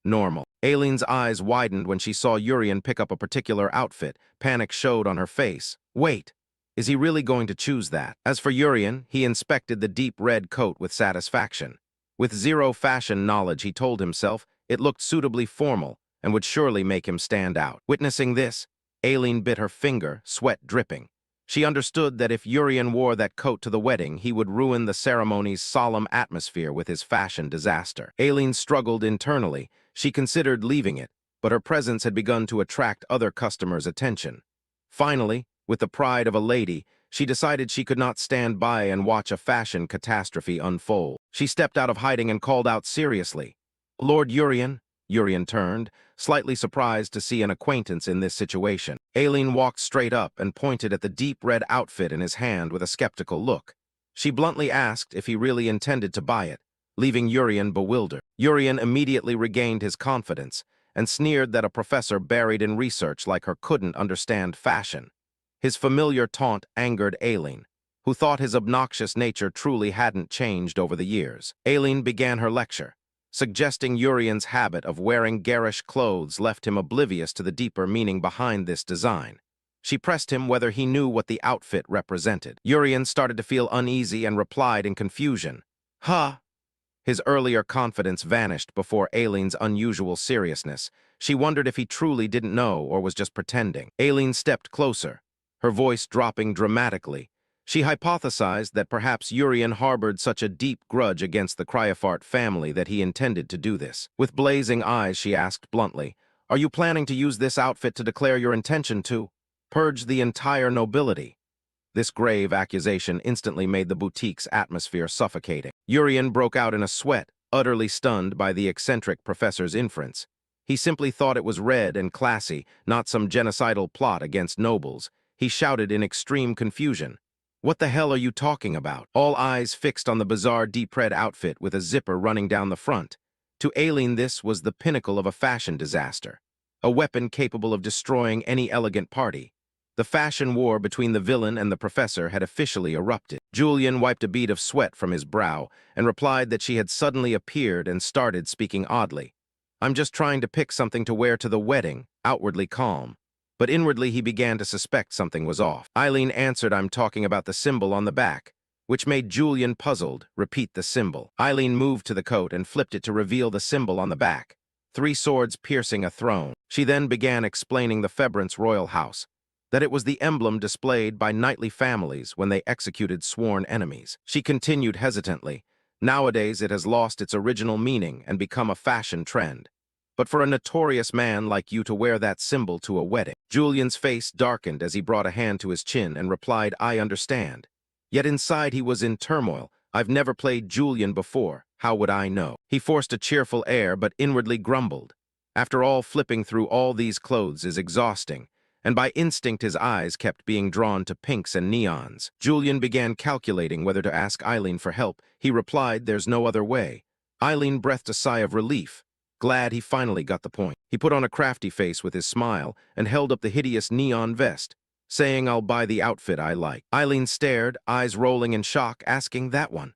normal. Aileen's eyes widened when she saw Urian pick up a particular outfit. Panic showed on her face. Wait, is he really going to choose that? As for Urian, he inspected the deep red coat with satisfaction. With zero fashion knowledge, he told himself, it looked suitably formal and would surely make him stand out. Witnessing this, Aileen bit her finger, sweat dripping. She understood that if Urian wore that coat to the wedding, he would ruin the ceremony's solemn atmosphere with his fashion disaster. Aileen struggled internally. She considered leaving it, but her presence had begun to attract other customers' attention. Finally, with the pride of a lady, she decided she could not stand by and watch a fashion catastrophe unfold. She stepped out of hiding and called out seriously, "Lord Urian." Urian turned, slightly surprised to see an acquaintance in this situation. Aileen walked straight up and pointed at the deep red outfit in his hand with a skeptical look. She bluntly asked if he really intended to buy it, leaving Urian bewildered. Urian immediately regained his confidence and sneered that a professor buried in research like her couldn't understand fashion. His familiar taunt angered Aileen, who thought his obnoxious nature truly hadn't changed over the years. Aileen began her lecture, suggesting Urian's habit of wearing garish clothes left him oblivious to the deeper meaning behind this design. She pressed him whether he knew what the outfit represented. Urian started to feel uneasy and replied in confusion, "Huh." His earlier confidence vanished before Aileen's unusual seriousness. She wondered if he truly didn't know or was just pretending. Aileen stepped closer, her voice dropping dramatically. She hypothesized that perhaps Urian harbored such a deep grudge against the Cryofart family that he intended to do this. With blazing eyes, she asked bluntly, "Are you planning to use this outfit to declare your intention to purge the entire nobility?" This grave accusation instantly made the boutique's atmosphere suffocating. Urian broke out in a sweat, utterly stunned by the eccentric professor's inference. He simply thought it was red and classy, not some genocidal plot against nobles. He shouted in extreme confusion, "What the hell are you talking about?" All eyes fixed on the bizarre deep red outfit with a zipper running down the front. To Aileen, this was the pinnacle of a fashion disaster, a weapon capable of destroying any elegant party. The fashion war between the villain and the professor had officially erupted. Julian wiped a bead of sweat from his brow and replied that she had suddenly appeared and started speaking oddly. "I'm just trying to pick something to wear to the wedding," outwardly calm. But inwardly he began to suspect something was off. Aileen answered, "I'm talking about the symbol on the back," which made Julian puzzled. "Repeat the symbol." Aileen moved to the coat and flipped it to reveal the symbol on the back, 3 swords piercing a throne. She then began explaining the Febrance royal house, that it was the emblem displayed by knightly families when they executed sworn enemies. She continued hesitantly, "Nowadays it has lost its original meaning and become a fashion trend. But for a notorious man like you to wear that symbol to a wedding." Julian's face darkened as he brought a hand to his chin and replied, "I understand." Yet inside he was in turmoil. "I've never played Julian before. How would I know?" He forced a cheerful air but inwardly grumbled. After all, flipping through all these clothes is exhausting, and by instinct his eyes kept being drawn to pinks and neons. Julian began calculating whether to ask Aileen for help. He replied, "There's no other way." Aileen breathed a sigh of relief, glad he finally got the point. He put on a crafty face with his smile and held up the hideous neon vest, saying, "I'll buy the outfit I like." Aileen stared, eyes rolling in shock, asking, "That one?"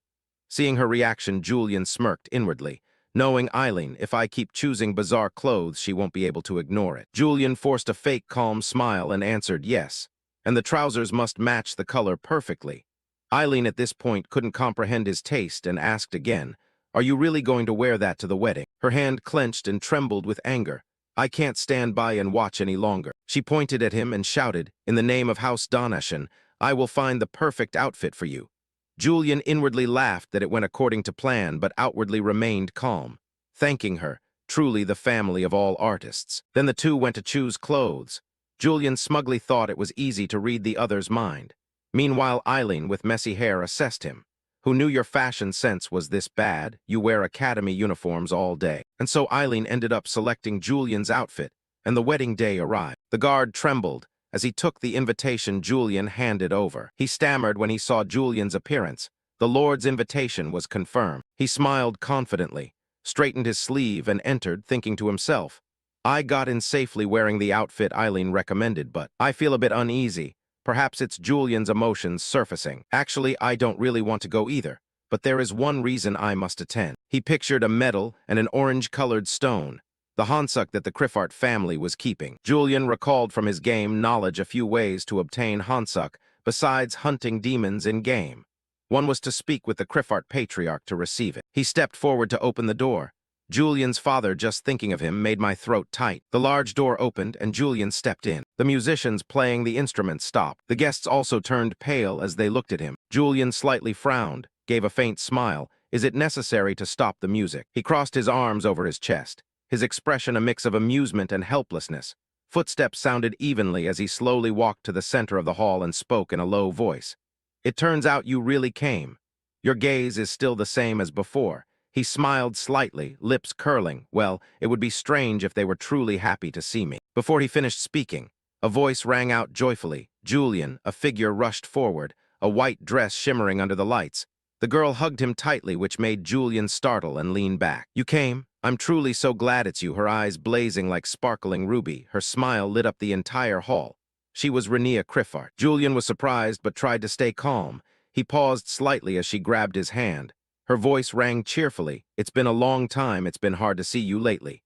Seeing her reaction, Julian smirked inwardly, knowing Aileen, if I keep choosing bizarre clothes, she won't be able to ignore it. Julian forced a fake calm smile and answered yes, and the trousers must match the color perfectly. Aileen at this point couldn't comprehend his taste and asked again, "Are you really going to wear that to the wedding?" Her hand clenched and trembled with anger. "I can't stand by and watch any longer." She pointed at him and shouted, "In the name of House Donashan, I will find the perfect outfit for you." Julian inwardly laughed that it went according to plan, but outwardly remained calm, thanking her, truly the family of all artists. Then the two went to choose clothes. Julian smugly thought it was easy to read the other's mind. Meanwhile, Aileen, with messy hair, assessed him. "Who knew your fashion sense was this bad? You wear academy uniforms all day." And so Aileen ended up selecting Julian's outfit, and the wedding day arrived. The guard trembled as he took the invitation Julian handed over. He stammered when he saw Julian's appearance. The Lord's invitation was confirmed. He smiled confidently, straightened his sleeve, and entered, thinking to himself, "I got in safely wearing the outfit Aileen recommended, but I feel a bit uneasy. Perhaps it's Julian's emotions surfacing. Actually, I don't really want to go either, but there is one reason I must attend." He pictured a medal and an orange-colored stone, the Hansuk that the Criffart family was keeping. Julian recalled from his game knowledge a few ways to obtain Hansuk besides hunting demons in-game. One was to speak with the Criffart patriarch to receive it. He stepped forward to open the door, Julian's father, just thinking of him, made my throat tight. The large door opened and Julian stepped in. The musicians playing the instruments stopped. The guests also turned pale as they looked at him. Julian slightly frowned, gave a faint smile. Is it necessary to stop the music? He crossed his arms over his chest, his expression a mix of amusement and helplessness. Footsteps sounded evenly as he slowly walked to the center of the hall and spoke in a low voice. It turns out you really came. Your gaze is still the same as before. He smiled slightly, lips curling. Well, it would be strange if they were truly happy to see me. Before he finished speaking, a voice rang out joyfully. Julian, a figure rushed forward, a white dress shimmering under the lights. The girl hugged him tightly, which made Julian startle and lean back. You came? I'm truly so glad it's you. Her eyes blazing like sparkling ruby. Her smile lit up the entire hall. She was Renia Criffart. Julian was surprised but tried to stay calm. He paused slightly as she grabbed his hand. Her voice rang cheerfully. It's been a long time. It's been hard to see you lately.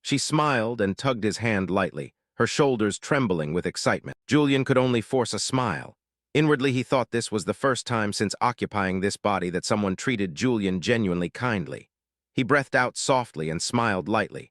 She smiled and tugged his hand lightly, her shoulders trembling with excitement. Julian could only force a smile. Inwardly, he thought this was the first time since occupying this body that someone treated Julian genuinely kindly. He breathed out softly and smiled lightly.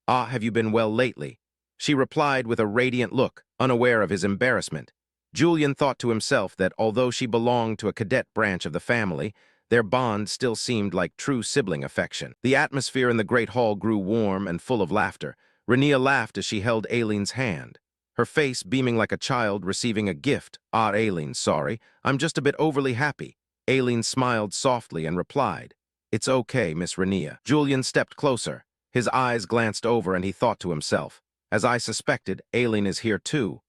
Ah, have you been well lately? She replied with a radiant look, unaware of his embarrassment. Julian thought to himself that although she belonged to a cadet branch of the family, their bond still seemed like true sibling affection. The atmosphere in the great hall grew warm and full of laughter. Renia laughed as she held Aileen's hand, her face beaming like a child receiving a gift. Ah, Aileen, sorry, I'm just a bit overly happy. Aileen smiled softly and replied, It's okay, Miss Renia. Julian stepped closer. His eyes glanced over and he thought to himself, As I suspected, Aileen is here too.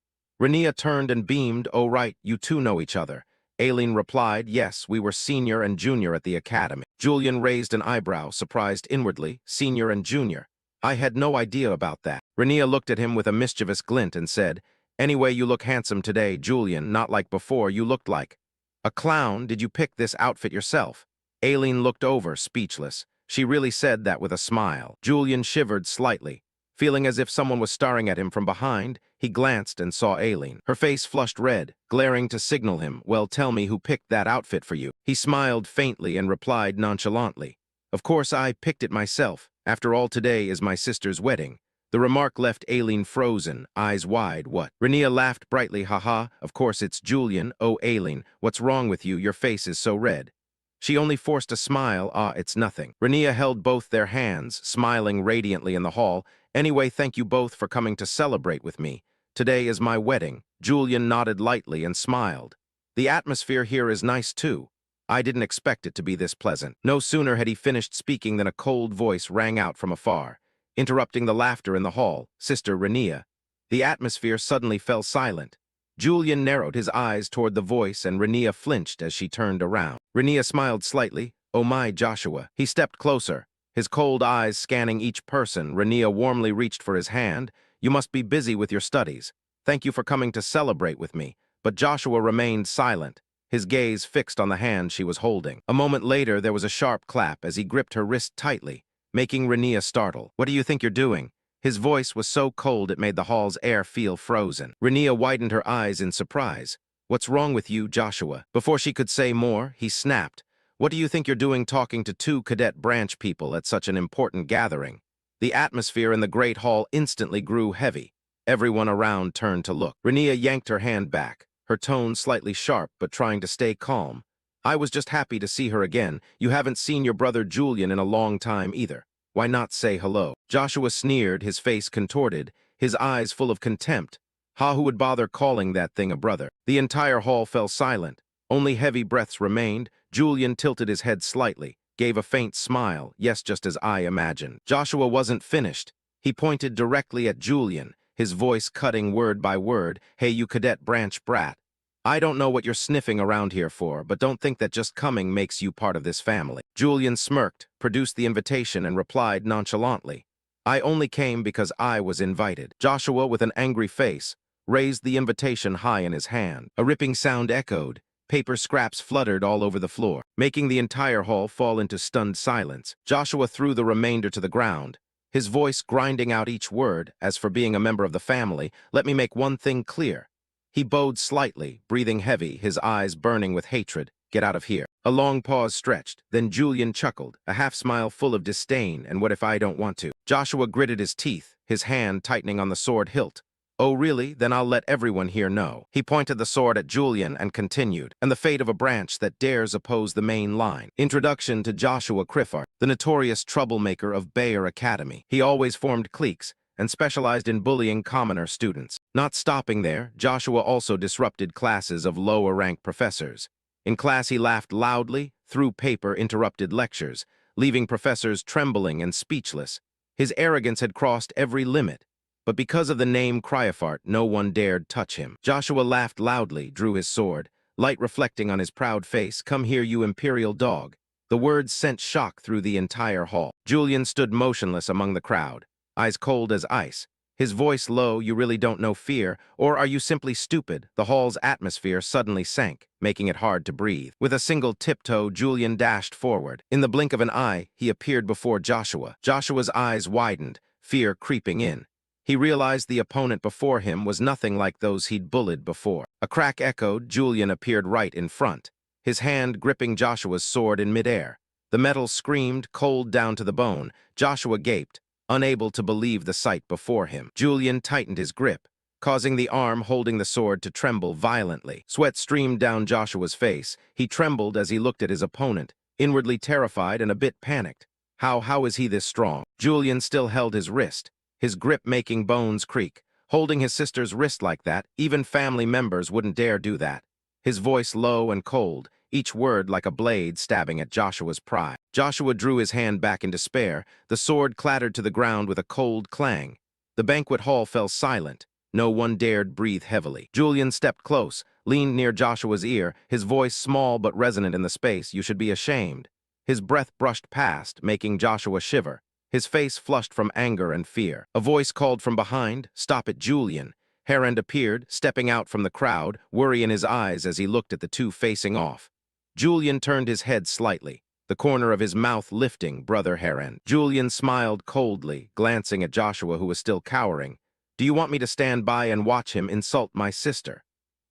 Renia turned and beamed, Oh right, you two know each other. Aileen replied, Yes, we were senior and junior at the academy. Julian raised an eyebrow, surprised inwardly, senior and junior. I had no idea about that. Renia looked at him with a mischievous glint and said, Anyway, you look handsome today, Julian, not like before. You looked like a clown. Did you pick this outfit yourself? Aileen looked over, speechless. She really said that with a smile. Julian shivered slightly. Feeling as if someone was staring at him from behind, he glanced and saw Aileen. Her face flushed red, glaring to signal him, Well, tell me who picked that outfit for you. He smiled faintly and replied nonchalantly, Of course I picked it myself. After all, today is my sister's wedding. The remark left Aileen frozen, eyes wide. What? Renia laughed brightly, Haha, of course it's Julian. Oh, Aileen, what's wrong with you? Your face is so red. She only forced a smile. Ah, it's nothing. Renia held both their hands, smiling radiantly in the hall. Anyway, thank you both for coming to celebrate with me. Today is my wedding. Julian nodded lightly and smiled. The atmosphere here is nice too. I didn't expect it to be this pleasant. No sooner had he finished speaking than a cold voice rang out from afar, interrupting the laughter in the hall. Sister Renia. The atmosphere suddenly fell silent. Julian narrowed his eyes toward the voice and Renia flinched as she turned around. Renia smiled slightly. Oh my, Joshua. He stepped closer, his cold eyes scanning each person. Renia warmly reached for his hand. You must be busy with your studies. Thank you for coming to celebrate with me. But Joshua remained silent, his gaze fixed on the hand she was holding. A moment later, there was a sharp clap as he gripped her wrist tightly, making Renia startle. What do you think you're doing? His voice was so cold it made the hall's air feel frozen. Renia widened her eyes in surprise. What's wrong with you, Joshua? Before she could say more, he snapped. What do you think you're doing talking to two cadet branch people at such an important gathering? The atmosphere in the great hall instantly grew heavy. Everyone around turned to look. Renia yanked her hand back, her tone slightly sharp but trying to stay calm. I was just happy to see her again. You haven't seen your brother Julian in a long time either. Why not say hello? Joshua sneered, his face contorted, his eyes full of contempt. Who would bother calling that thing a brother? The entire hall fell silent. Only heavy breaths remained. Julian tilted his head slightly, gave a faint smile. Yes, just as I imagined. Joshua wasn't finished. He pointed directly at Julian, his voice cutting word by word. Hey, you cadet branch brat. I don't know what you're sniffing around here for, but don't think that just coming makes you part of this family. Julian smirked, produced the invitation, and replied nonchalantly, I only came because I was invited. Joshua, with an angry face, raised the invitation high in his hand. A ripping sound echoed. Paper scraps fluttered all over the floor, making the entire hall fall into stunned silence. Joshua threw the remainder to the ground, his voice grinding out each word. As for being a member of the family, let me make one thing clear. He bowed slightly, breathing heavy, his eyes burning with hatred. Get out of here. A long pause stretched, then Julian chuckled, a half-smile full of disdain and what if I don't want to. Joshua gritted his teeth, his hand tightening on the sword hilt. Oh really? Then I'll let everyone here know. He pointed the sword at Julian and continued, and the fate of a branch that dares oppose the main line. Introduction to Joshua Criffart, the notorious troublemaker of Bayer Academy. He always formed cliques and specialized in bullying commoner students. Not stopping there, Joshua also disrupted classes of lower-ranked professors. In class he laughed loudly, threw paper, interrupted lectures, leaving professors trembling and speechless. His arrogance had crossed every limit. But because of the name Criffart, no one dared touch him. Joshua laughed loudly, drew his sword, light reflecting on his proud face. Come here, you imperial dog. The words sent shock through the entire hall. Julian stood motionless among the crowd, eyes cold as ice. His voice low, you really don't know fear, or are you simply stupid? The hall's atmosphere suddenly sank, making it hard to breathe. With a single tiptoe, Julian dashed forward. In the blink of an eye, he appeared before Joshua. Joshua's eyes widened, fear creeping in. He realized the opponent before him was nothing like those he'd bullied before. A crack echoed, Julian appeared right in front, his hand gripping Joshua's sword in midair. The metal screamed, cold down to the bone. Joshua gaped, unable to believe the sight before him. Julian tightened his grip, causing the arm holding the sword to tremble violently. Sweat streamed down Joshua's face. He trembled as he looked at his opponent, inwardly terrified and a bit panicked. How is he this strong? Julian still held his wrist, his grip making bones creak. Holding his sister's wrist like that, even family members wouldn't dare do that. His voice low and cold, each word like a blade stabbing at Joshua's pride. Joshua drew his hand back in despair. The sword clattered to the ground with a cold clang. The banquet hall fell silent. No one dared breathe heavily. Julian stepped close, leaned near Joshua's ear, his voice small but resonant in the space. You should be ashamed. His breath brushed past, making Joshua shiver. His face flushed from anger and fear. A voice called from behind, "Stop it, Julian." Herend appeared, stepping out from the crowd, worry in his eyes as he looked at the two facing off. Julian turned his head slightly, the corner of his mouth lifting. Brother Herend. Julian smiled coldly, glancing at Joshua, who was still cowering. Do you want me to stand by and watch him insult my sister?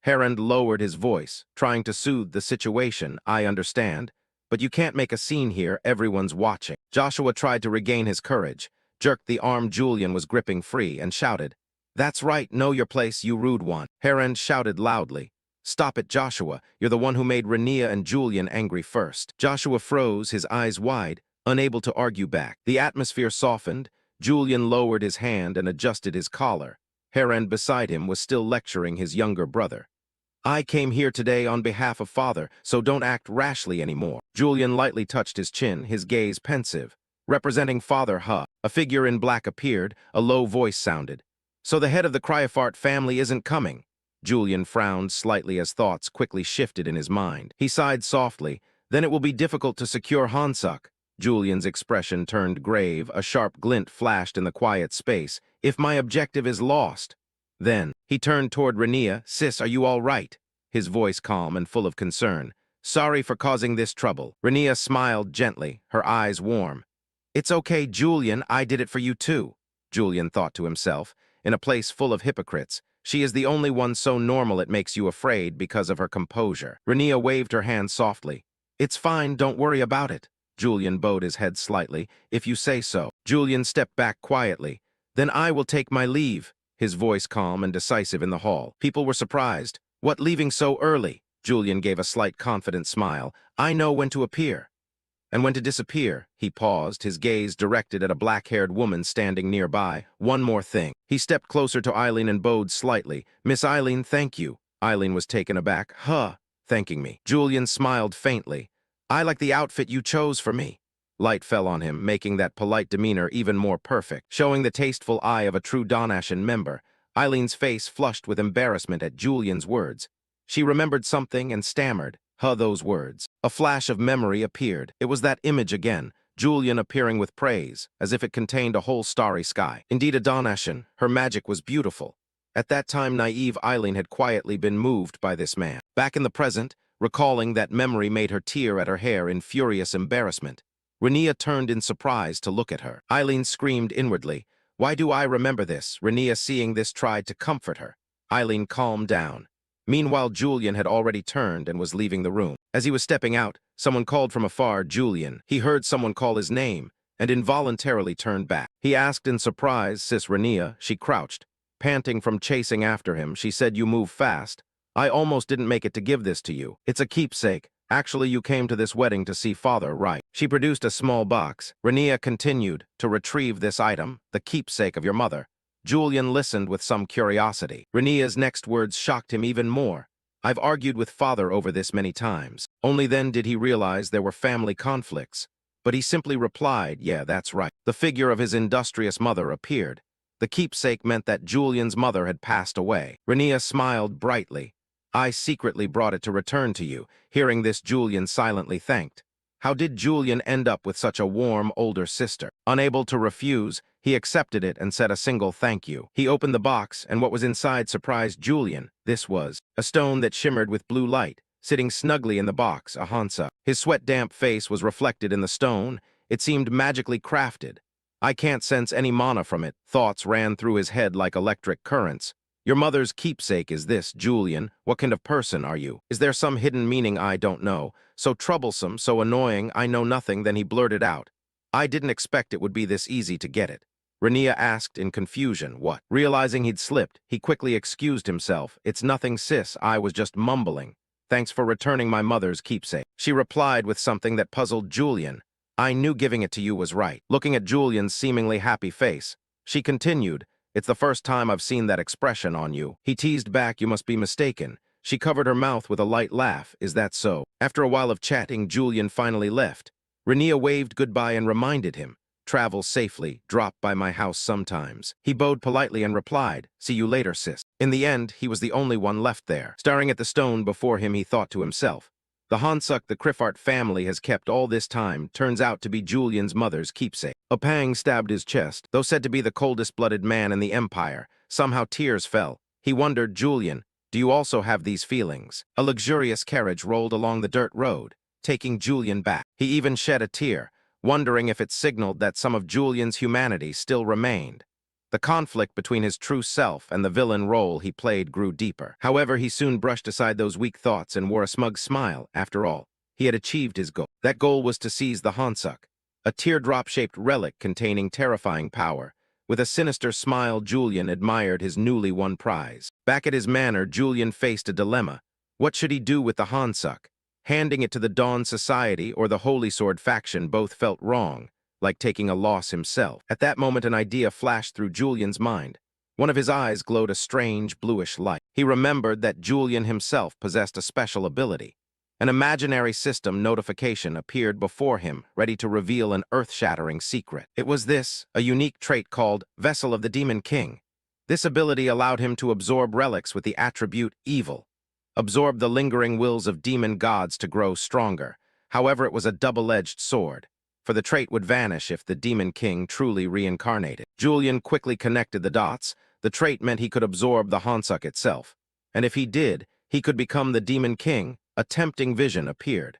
Herend lowered his voice, trying to soothe the situation. I understand. But you can't make a scene here, everyone's watching. Joshua tried to regain his courage, jerked the arm Julian was gripping free, and shouted, That's right, know your place, you rude one. Herend shouted loudly, Stop it, Joshua, you're the one who made Renia and Julian angry first. Joshua froze, his eyes wide, unable to argue back. The atmosphere softened, Julian lowered his hand and adjusted his collar. Herend beside him was still lecturing his younger brother. I came here today on behalf of Father, so don't act rashly anymore. Julian lightly touched his chin, his gaze pensive. Representing Father Huh, a figure in black appeared, a low voice sounded. So the head of the Criffart family isn't coming. Julian frowned slightly as thoughts quickly shifted in his mind. He sighed softly. Then it will be difficult to secure Hansuk. Julian's expression turned grave, a sharp glint flashed in the quiet space. If my objective is lost. Then, he turned toward Renia. Sis, are you all right? His voice calm and full of concern. Sorry for causing this trouble. Renia smiled gently, her eyes warm. It's okay, Julian, I did it for you too. Julian thought to himself. In a place full of hypocrites, she is the only one so normal it makes you afraid because of her composure. Renia waved her hand softly. It's fine, don't worry about it. Julian bowed his head slightly. If you say so. Julian stepped back quietly. Then I will take my leave. His voice calm and decisive in the hall. People were surprised. What, leaving so early? Julian gave a slight confident smile. I know when to appear. And when to disappear. He paused, his gaze directed at a black-haired woman standing nearby. One more thing. He stepped closer to Eileen and bowed slightly. Miss Eileen, thank you. Eileen was taken aback. Huh, thanking me. Julian smiled faintly. I like the outfit you chose for me. Light fell on him, making that polite demeanor even more perfect, showing the tasteful eye of a true Donashan member. Eileen's face flushed with embarrassment at Julian's words. She remembered something and stammered. Those words. A flash of memory appeared. It was that image again, Julian appearing with praise, as if it contained a whole starry sky. Indeed a Donashan, her magic was beautiful. At that time naive Eileen had quietly been moved by this man. Back in the present, recalling that memory made her tear at her hair in furious embarrassment. Renia turned in surprise to look at her. Eileen screamed inwardly, Why do I remember this? Renia, seeing this, tried to comfort her. Eileen calmed down. Meanwhile, Julian had already turned and was leaving the room. As he was stepping out, someone called from afar, Julian. He heard someone call his name and involuntarily turned back. He asked in surprise, Sis Rania. She crouched, panting from chasing after him. She said, "You move fast. I almost didn't make it to give this to you. It's a keepsake. Actually, you came to this wedding to see father, right?" She produced a small box. Rania continued to retrieve this item, the keepsake of your mother. Julian listened with some curiosity. Rania's next words shocked him even more. "I've argued with father over this many times." Only then did he realize there were family conflicts. But he simply replied, "Yeah, that's right." The figure of his industrious mother appeared. The keepsake meant that Julian's mother had passed away. Rania smiled brightly. "I secretly brought it to return to you." Hearing this, Julian silently thanked. How did Julian end up with such a warm older sister? Unable to refuse, he accepted it and said a single thank you. He opened the box, and what was inside surprised Julian. This was a stone that shimmered with blue light. Sitting snugly in the box, a Hansa. His sweat-damp face was reflected in the stone. It seemed magically crafted. "I can't sense any mana from it." Thoughts ran through his head like electric currents. "Your mother's keepsake is this, Julian. What kind of person are you? Is there some hidden meaning I don't know? So troublesome, so annoying, I know nothing." Then he blurted out, "I didn't expect it would be this easy to get it." Rania asked in confusion, "What?" Realizing he'd slipped, he quickly excused himself. "It's nothing, sis. I was just mumbling. Thanks for returning my mother's keepsake." She replied with something that puzzled Julian. "I knew giving it to you was right." Looking at Julian's seemingly happy face, she continued, "It's the first time I've seen that expression on you." He teased back, "You must be mistaken." She covered her mouth with a light laugh. "Is that so?" After a while of chatting, Julian finally left. Rania waved goodbye and reminded him, "Travel safely, drop by my house sometimes." He bowed politely and replied, "See you later, sis." In the end, he was the only one left there. Staring at the stone before him, he thought to himself, the Hansuk the Criffart family has kept all this time turns out to be Julian's mother's keepsake. A pang stabbed his chest. Though said to be the coldest-blooded man in the empire, somehow tears fell. He wondered, "Julian, do you also have these feelings?" A luxurious carriage rolled along the dirt road, taking Julian back. He even shed a tear, wondering if it signaled that some of Julian's humanity still remained. The conflict between his true self and the villain role he played grew deeper. However, he soon brushed aside those weak thoughts and wore a smug smile. After all, he had achieved his goal. That goal was to seize the Hansuk, a teardrop-shaped relic containing terrifying power. With a sinister smile, Julian admired his newly won prize. Back at his manor, Julian faced a dilemma. What should he do with the Hansuk? Handing it to the Dawn Society or the Holy Sword faction both felt wrong, like taking a loss himself. At that moment, an idea flashed through Julian's mind. One of his eyes glowed a strange bluish light. He remembered that Julian himself possessed a special ability. An imaginary system notification appeared before him, ready to reveal an earth-shattering secret. It was this, a unique trait called Vessel of the Demon King. This ability allowed him to absorb relics with the attribute evil, absorb the lingering wills of demon gods to grow stronger. However, it was a double-edged sword, for the trait would vanish if the Demon King truly reincarnated. Julian quickly connected the dots. The trait meant he could absorb the Hansuk itself, and if he did, he could become the Demon King. A tempting vision appeared.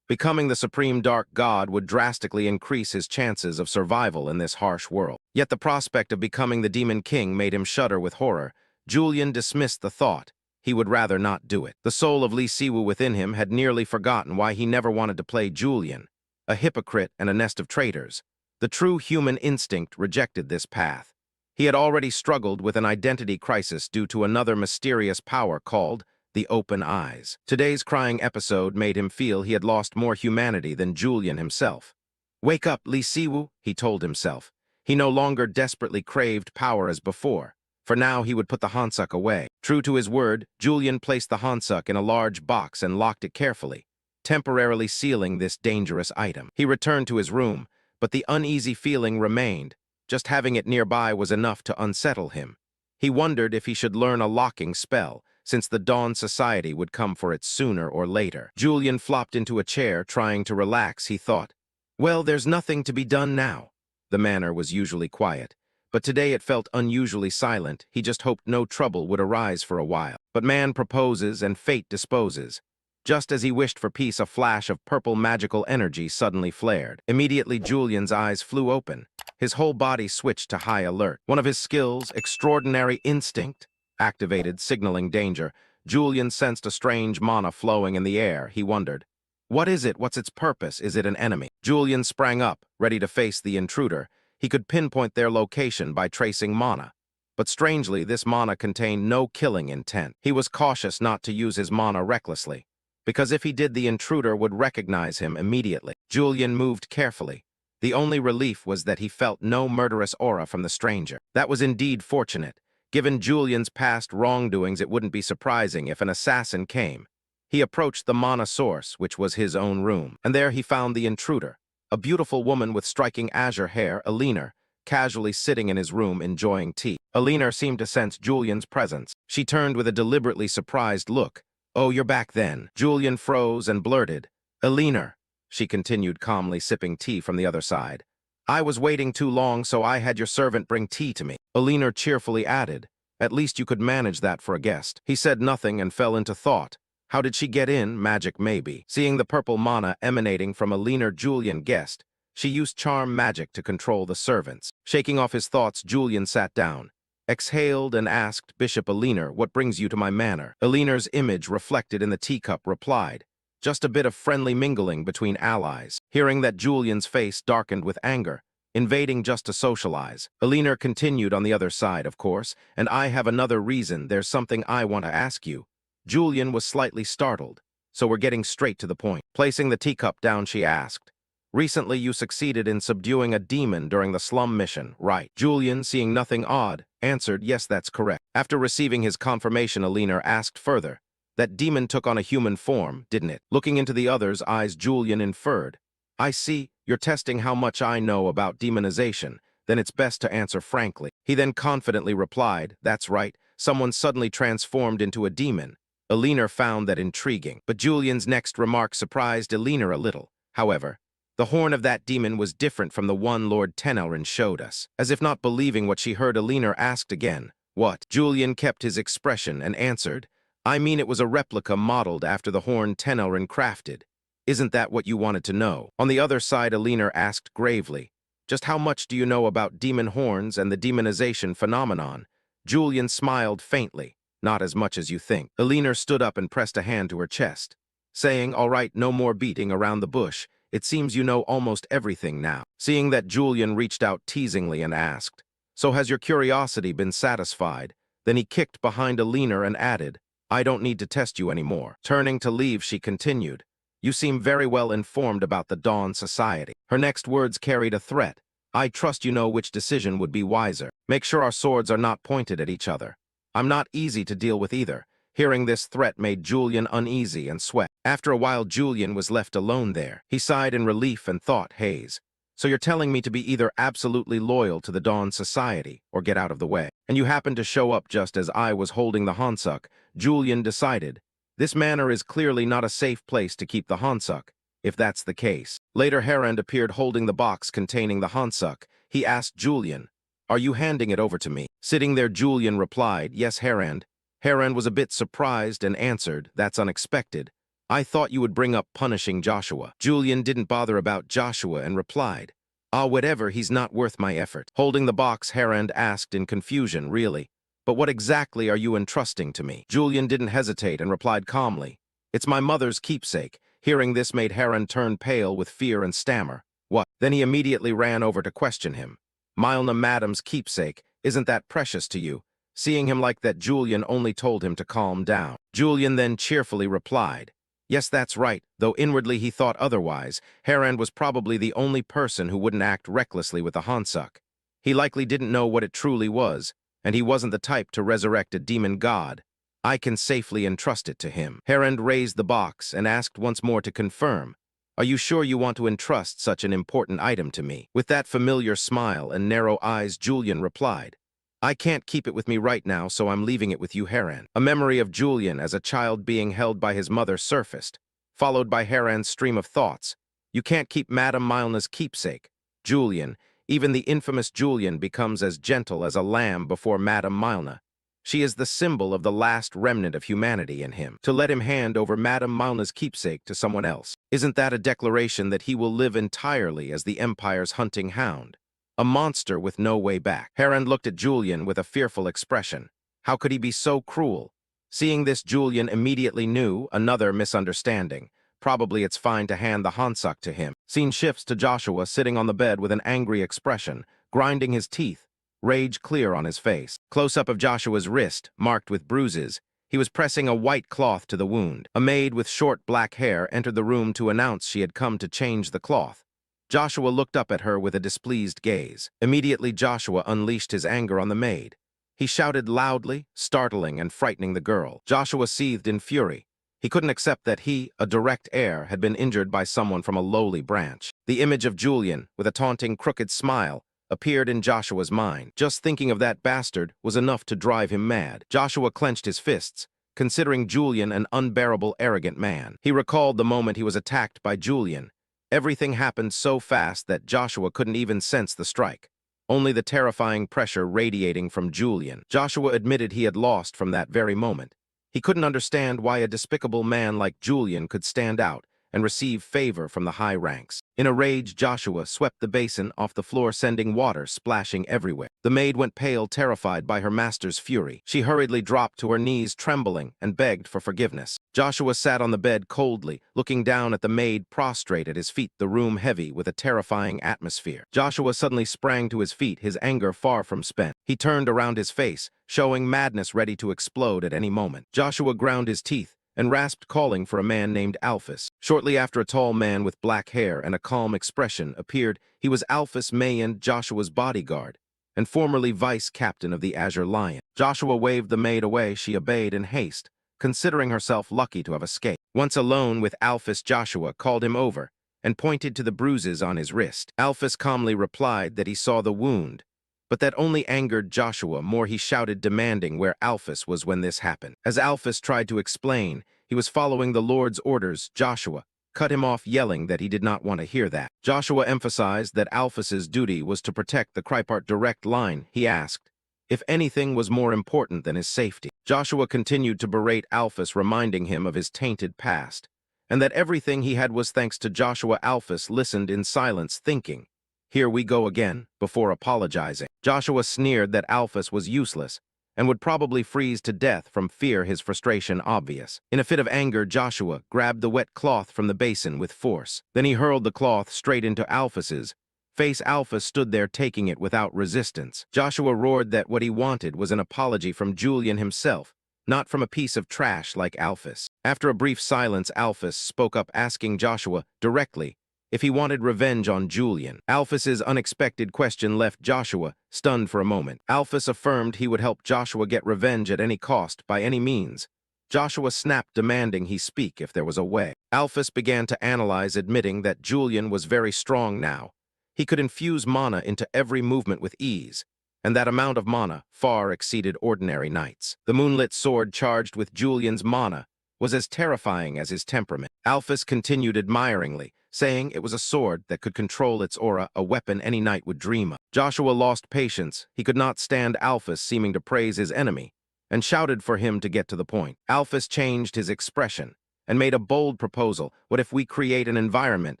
Becoming the supreme dark god would drastically increase his chances of survival in this harsh world. Yet the prospect of becoming the Demon King made him shudder with horror. Julian dismissed the thought. He would rather not do it. The soul of Lee Siwoo within him had nearly forgotten why he never wanted to play Julian, a hypocrite and a nest of traitors. The true human instinct rejected this path. He had already struggled with an identity crisis due to another mysterious power called the open eyes. Today's crying episode made him feel he had lost more humanity than Julian himself. "Wake up, Lee Siwoo," he told himself. He no longer desperately craved power as before. For now, he would put the Hansuk away. True to his word, Julian placed the Hansuk in a large box and locked it carefully, temporarily sealing this dangerous item. He returned to his room, but the uneasy feeling remained. Just having it nearby was enough to unsettle him. He wondered if he should learn a locking spell, since the Dawn Society would come for it sooner or later. Julian flopped into a chair, trying to relax. He thought, "Well, there's nothing to be done now." The manor was usually quiet, but today it felt unusually silent. He just hoped no trouble would arise for a while. But man proposes and fate disposes. Just as he wished for peace, a flash of purple magical energy suddenly flared. Immediately, Julian's eyes flew open. His whole body switched to high alert. One of his skills, extraordinary instinct, activated, signaling danger. Julian sensed a strange mana flowing in the air. He wondered, what is it? What's its purpose? Is it an enemy? Julian sprang up, ready to face the intruder. He could pinpoint their location by tracing mana. But strangely, this mana contained no killing intent. He was cautious not to use his mana recklessly, because if he did, the intruder would recognize him immediately. Julian moved carefully. The only relief was that he felt no murderous aura from the stranger. That was indeed fortunate. Given Julian's past wrongdoings, it wouldn't be surprising if an assassin came. He approached the mana source, which was his own room, and there he found the intruder, a beautiful woman with striking azure hair, Alina, casually sitting in his room enjoying tea. Alina seemed to sense Julian's presence. She turned with a deliberately surprised look. "Oh, you're back then." Julian froze and blurted, "Alina," she continued calmly, sipping tea from the other side. "I was waiting too long, so I had your servant bring tea to me." Alina cheerfully added, "At least you could manage that for a guest." He said nothing and fell into thought. How did she get in? Magic, maybe. Seeing the purple mana emanating from Alina, Julian guessed. She used charm magic to control the servants. Shaking off his thoughts, Julian sat down, exhaled, and asked Bishop Alina, "What brings you to my manor?" Alina's image reflected in the teacup replied, "Just a bit of friendly mingling between allies." Hearing that, Julian's face darkened with anger. "Invading just to socialize." Alina continued, "On the other side, of course, and I have another reason. There's something I want to ask you." Julian was slightly startled, "So we're getting straight to the point." Placing the teacup down, she asked, "Recently you succeeded in subduing a demon during the slum mission, right?" Julian, seeing nothing odd, answered, "Yes, that's correct." After receiving his confirmation, Alina asked further, "That demon took on a human form, didn't it?" Looking into the other's eyes, Julian inferred, "I see, you're testing how much I know about demonization. Then it's best to answer frankly." He then confidently replied, "That's right, someone suddenly transformed into a demon." Alina found that intriguing, but Julian's next remark surprised Alina a little. However, the horn of that demon was different from the one Lord Tenelrin showed us. As if not believing what she heard, Alina asked again, "What?" Julian kept his expression and answered, "I mean it was a replica modeled after the horn Tenelrin crafted. Isn't that what you wanted to know?" On the other side, Alina asked gravely, "Just how much do you know about demon horns and the demonization phenomenon?" Julian smiled faintly. "Not as much as you think." Alina stood up and pressed a hand to her chest, saying, "All right, no more beating around the bush. It seems you know almost everything now." Seeing that, Julian reached out teasingly and asked, "So has your curiosity been satisfied?" Then he kicked behind Alina and added, "I don't need to test you anymore." Turning to leave, she continued, "You seem very well informed about the Dawn Society." Her next words carried a threat. "I trust you know which decision would be wiser. Make sure our swords are not pointed at each other. I'm not easy to deal with either." Hearing this threat made Julian uneasy and sweat. After a while, Julian was left alone there. He sighed in relief and thought, "Hayes, so you're telling me to be either absolutely loyal to the Dawn Society or get out of the way. And you happened to show up just as I was holding the Hansuk." Julian decided, this manor is clearly not a safe place to keep the Hansuk, if that's the case. Later, Harand appeared holding the box containing the Hansuk. He asked Julian, "Are you handing it over to me?" Sitting there, Julian replied, "Yes, Harand." Harand was a bit surprised and answered, "That's unexpected. I thought you would bring up punishing Joshua." Julian didn't bother about Joshua and replied, "Ah, whatever, he's not worth my effort." Holding the box, Harand asked in confusion, "Really? But what exactly are you entrusting to me?" Julian didn't hesitate and replied calmly, "It's my mother's keepsake." Hearing this made Harand turn pale with fear and stammer, "What?" Then he immediately ran over to question him. "Milna Madam's keepsake, isn't that precious to you?" Seeing him like that, Julian only told him to calm down. Julian then cheerfully replied, "Yes, that's right," though inwardly he thought otherwise. Harand was probably the only person who wouldn't act recklessly with the Hansuk. He likely didn't know what it truly was, and he wasn't the type to resurrect a demon god. I can safely entrust it to him. Harand raised the box and asked once more to confirm, "Are you sure you want to entrust such an important item to me?" With that familiar smile and narrow eyes, Julian replied, "I can't keep it with me right now, so I'm leaving it with you, Harand." A memory of Julian as a child being held by his mother surfaced, followed by Harand's stream of thoughts. "You can't keep Madame Milna's keepsake." Julian, even the infamous Julian, becomes as gentle as a lamb before Madame Milna. She is the symbol of the last remnant of humanity in him. To let him hand over Madame Milna's keepsake to someone else, isn't that a declaration that he will live entirely as the Empire's hunting hound? A monster with no way back. Harand looked at Julian with a fearful expression. How could he be so cruel? Seeing this, Julian immediately knew another misunderstanding. Probably it's fine to hand the Hansuk to him. Scene shifts to Joshua sitting on the bed with an angry expression, grinding his teeth, rage clear on his face. Close-up of Joshua's wrist, marked with bruises. He was pressing a white cloth to the wound. A maid with short black hair entered the room to announce she had come to change the cloth. Joshua looked up at her with a displeased gaze. Immediately, Joshua unleashed his anger on the maid. He shouted loudly, startling and frightening the girl. Joshua seethed in fury. He couldn't accept that he, a direct heir, had been injured by someone from a lowly branch. The image of Julian, with a taunting, crooked smile, appeared in Joshua's mind. Just thinking of that bastard was enough to drive him mad. Joshua clenched his fists, considering Julian an unbearable, arrogant man. He recalled the moment he was attacked by Julian. Everything happened so fast that Joshua couldn't even sense the strike. Only the terrifying pressure radiating from Julian. Joshua admitted he had lost from that very moment. He couldn't understand why a despicable man like Julian could stand out and receive favor from the high ranks. In a rage, Joshua swept the basin off the floor, sending water splashing everywhere. The maid went pale, terrified by her master's fury. She hurriedly dropped to her knees, trembling, and begged for forgiveness. Joshua sat on the bed coldly, looking down at the maid prostrate at his feet, the room heavy with a terrifying atmosphere. Joshua suddenly sprang to his feet, his anger far from spent. He turned around his face, showing madness ready to explode at any moment. Joshua ground his teeth and rasped, calling for a man named Alphys. Shortly after, a tall man with black hair and a calm expression appeared. He was Alphys Mayan, Joshua's bodyguard, and formerly vice captain of the Azure Lion. Joshua waved the maid away. She obeyed in haste, considering herself lucky to have escaped. Once alone with Alphys, Joshua called him over and pointed to the bruises on his wrist. Alphys calmly replied that he saw the wound, but that only angered Joshua more. He shouted, demanding where Alphys was when this happened. As Alphys tried to explain, he was following the Lord's orders. Joshua cut him off, yelling that he did not want to hear that. Joshua emphasized that Alphys's duty was to protect the Krypart direct line. He asked if anything was more important than his safety. Joshua continued to berate Alphys, reminding him of his tainted past, and that everything he had was thanks to Joshua. Alphys listened in silence, thinking, "Here we go again," before apologizing. Joshua sneered that Alphys was useless and would probably freeze to death from fear, his frustration obvious. In a fit of anger, Joshua grabbed the wet cloth from the basin with force. Then he hurled the cloth straight into Alphys's face. Alphys stood there, taking it without resistance. Joshua roared that what he wanted was an apology from Julian himself, not from a piece of trash like Alphys. After a brief silence, Alphys spoke up, asking Joshua directly if he wanted revenge on Julian. Alphys's unexpected question left Joshua stunned for a moment. Alphys affirmed he would help Joshua get revenge at any cost, by any means. Joshua snapped, demanding he speak if there was a way. Alphys began to analyze, admitting that Julian was very strong now. He could infuse mana into every movement with ease, and that amount of mana far exceeded ordinary knights. The moonlit sword charged with Julian's mana was as terrifying as his temperament. Alphys continued admiringly, saying it was a sword that could control its aura, a weapon any knight would dream of. Joshua lost patience. He could not stand Alphys seeming to praise his enemy, and shouted for him to get to the point. Alphys changed his expression and made a bold proposal. What if we create an environment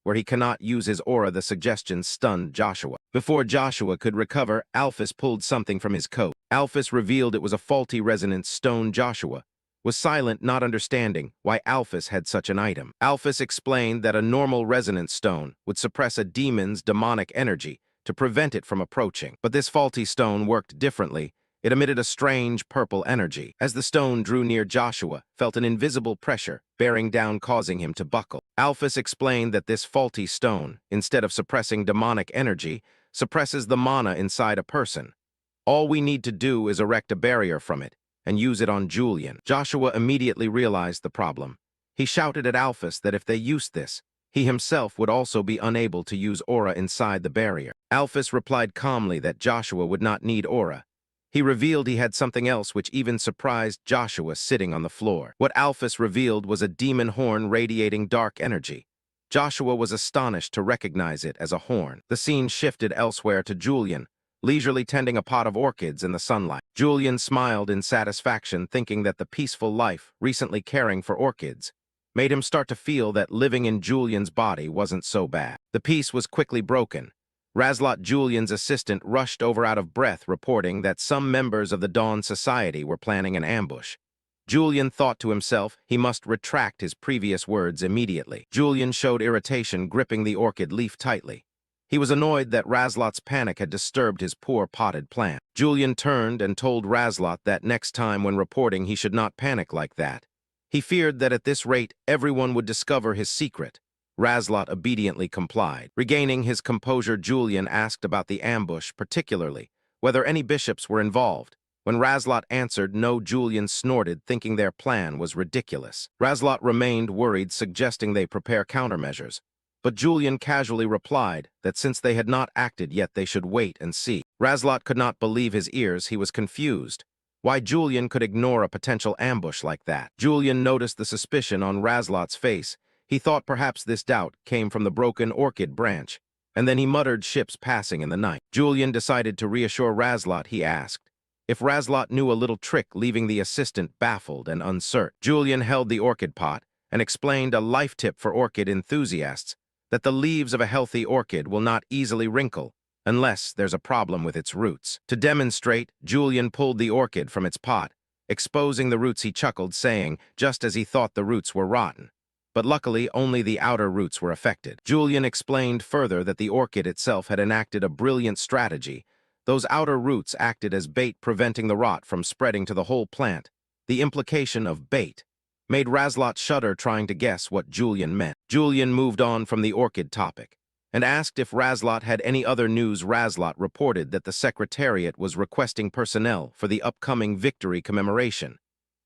where he cannot use his aura? The suggestion stunned Joshua. Before Joshua could recover, Alphys pulled something from his coat. Alphys revealed it was a faulty resonance stone. Joshua was silent, not understanding why Alphys had such an item. Alphys explained that a normal resonance stone would suppress a demon's demonic energy to prevent it from approaching. But this faulty stone worked differently. It emitted a strange purple energy. As the stone drew near, Joshua felt an invisible pressure bearing down, causing him to buckle. Alphys explained that this faulty stone, instead of suppressing demonic energy, suppresses the mana inside a person. All we need to do is erect a barrier from it and use it on Julian. Joshua immediately realized the problem. He shouted at Alphys that if they used this, he himself would also be unable to use aura inside the barrier. Alphys replied calmly that Joshua would not need aura. He revealed he had something else which even surprised Joshua sitting on the floor. What Alphys revealed was a demon horn radiating dark energy. Joshua was astonished to recognize it as a horn. The scene shifted elsewhere to Julian, leisurely tending a pot of orchids in the sunlight. Julian smiled in satisfaction, thinking that the peaceful life, recently caring for orchids, made him start to feel that living in Julian's body wasn't so bad. The peace was quickly broken. Razlot, Julian's assistant, rushed over out of breath, reporting that some members of the Dawn Society were planning an ambush. Julian thought to himself he must retract his previous words immediately. Julian showed irritation, gripping the orchid leaf tightly. He was annoyed that Razlot's panic had disturbed his poor potted plant. Julian turned and told Razlot that next time when reporting he should not panic like that. He feared that at this rate everyone would discover his secret. Razlot obediently complied. Regaining his composure, Julian asked about the ambush, particularly whether any bishops were involved. When Razlot answered no, Julian snorted, thinking their plan was ridiculous. Razlot remained worried, suggesting they prepare countermeasures. But Julian casually replied that since they had not acted yet, they should wait and see. Razlot could not believe his ears. He was confused. Why Julian could ignore a potential ambush like that? Julian noticed the suspicion on Razlot's face. He thought perhaps this doubt came from the broken orchid branch. And then he muttered ships passing in the night. Julian decided to reassure Razlot. He asked if Razlot knew a little trick, leaving the assistant baffled and uncertain. Julian held the orchid pot and explained a life tip for orchid enthusiasts, that the leaves of a healthy orchid will not easily wrinkle unless there's a problem with its roots. To demonstrate, Julian pulled the orchid from its pot, exposing the roots. He chuckled, saying, just as he thought the roots were rotten. But luckily, only the outer roots were affected. Julian explained further that the orchid itself had enacted a brilliant strategy. Those outer roots acted as bait, preventing the rot from spreading to the whole plant. The implication of bait made Razlot shudder, trying to guess what Julian meant. Julian moved on from the orchid topic and asked if Razlot had any other news. Razlot reported that the Secretariat was requesting personnel for the upcoming victory commemoration,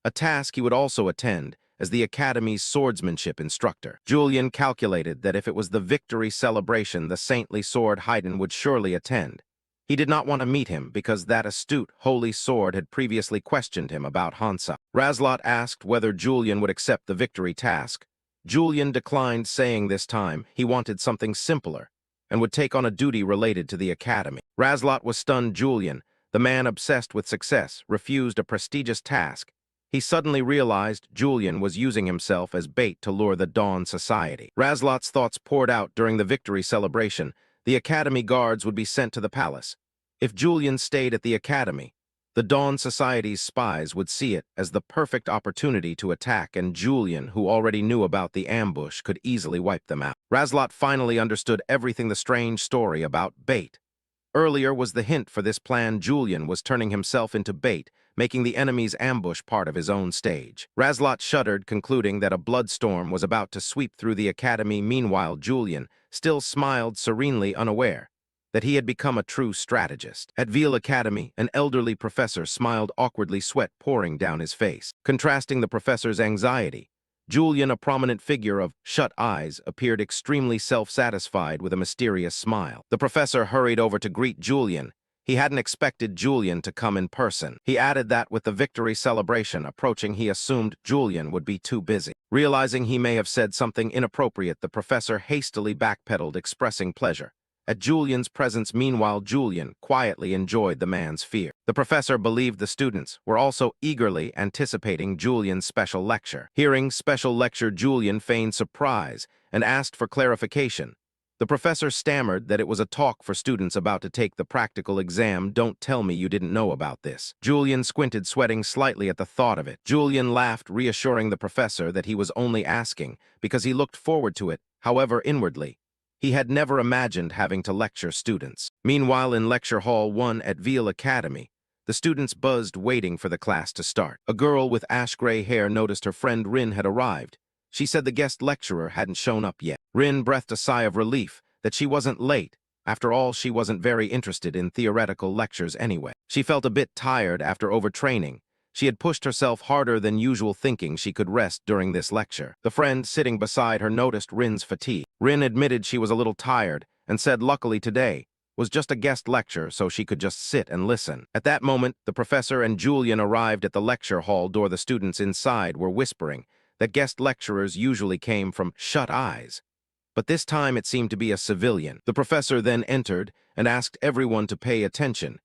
a task he would also attend as the Academy's swordsmanship instructor. Julian calculated that if it was the victory celebration, the saintly sword Haydn would surely attend. He did not want to meet him because that astute, holy sword had previously questioned him about Hansa. Razlot asked whether Julian would accept the victory task. Julian declined, saying this time he wanted something simpler and would take on a duty related to the Academy. Razlot was stunned. Julian, the man obsessed with success, refused a prestigious task. He suddenly realized Julian was using himself as bait to lure the Dawn Society. Razlot's thoughts poured out. During the victory celebration, the Academy guards would be sent to the palace. If Julian stayed at the Academy, the Dawn Society's spies would see it as the perfect opportunity to attack, and Julian, who already knew about the ambush, could easily wipe them out. Razlot finally understood everything. The strange story about bait earlier was the hint for this plan. Julian was turning himself into bait, making the enemy's ambush part of his own stage. Razlot shuddered, concluding that a bloodstorm was about to sweep through the Academy. Meanwhile, Julian still smiled serenely, unaware that he had become a true strategist. At Veil Academy, an elderly professor smiled awkwardly, sweat pouring down his face. Contrasting the professor's anxiety, Julian, a prominent figure of shut eyes, appeared extremely self-satisfied with a mysterious smile. The professor hurried over to greet Julian. He hadn't expected Julian to come in person. He added that with the victory celebration approaching, he assumed Julian would be too busy. Realizing he may have said something inappropriate, the professor hastily backpedaled, expressing pleasure at Julian's presence. Meanwhile, Julian quietly enjoyed the man's fear. The professor believed the students were also eagerly anticipating Julian's special lecture. Hearing special lecture, Julian feigned surprise and asked for clarification. The professor stammered that it was a talk for students about to take the practical exam. Don't tell me you didn't know about this. Julian squinted, sweating slightly at the thought of it. Julian laughed, reassuring the professor that he was only asking because he looked forward to it. However, inwardly, he had never imagined having to lecture students. Meanwhile, in Lecture Hall 1 at Veil Academy, the students buzzed, waiting for the class to start. A girl with ash-gray hair noticed her friend Rin had arrived. She said the guest lecturer hadn't shown up yet. Rin breathed a sigh of relief that she wasn't late. After all, she wasn't very interested in theoretical lectures anyway. She felt a bit tired after overtraining. She had pushed herself harder than usual, thinking she could rest during this lecture. The friend sitting beside her noticed Rin's fatigue. Rin admitted she was a little tired and said luckily today was just a guest lecture, so she could just sit and listen. At that moment, the professor and Julian arrived at the lecture hall door. The students inside were whispering that guest lecturers usually came from shut eyes, but this time it seemed to be a civilian. The professor then entered and asked everyone to pay attention.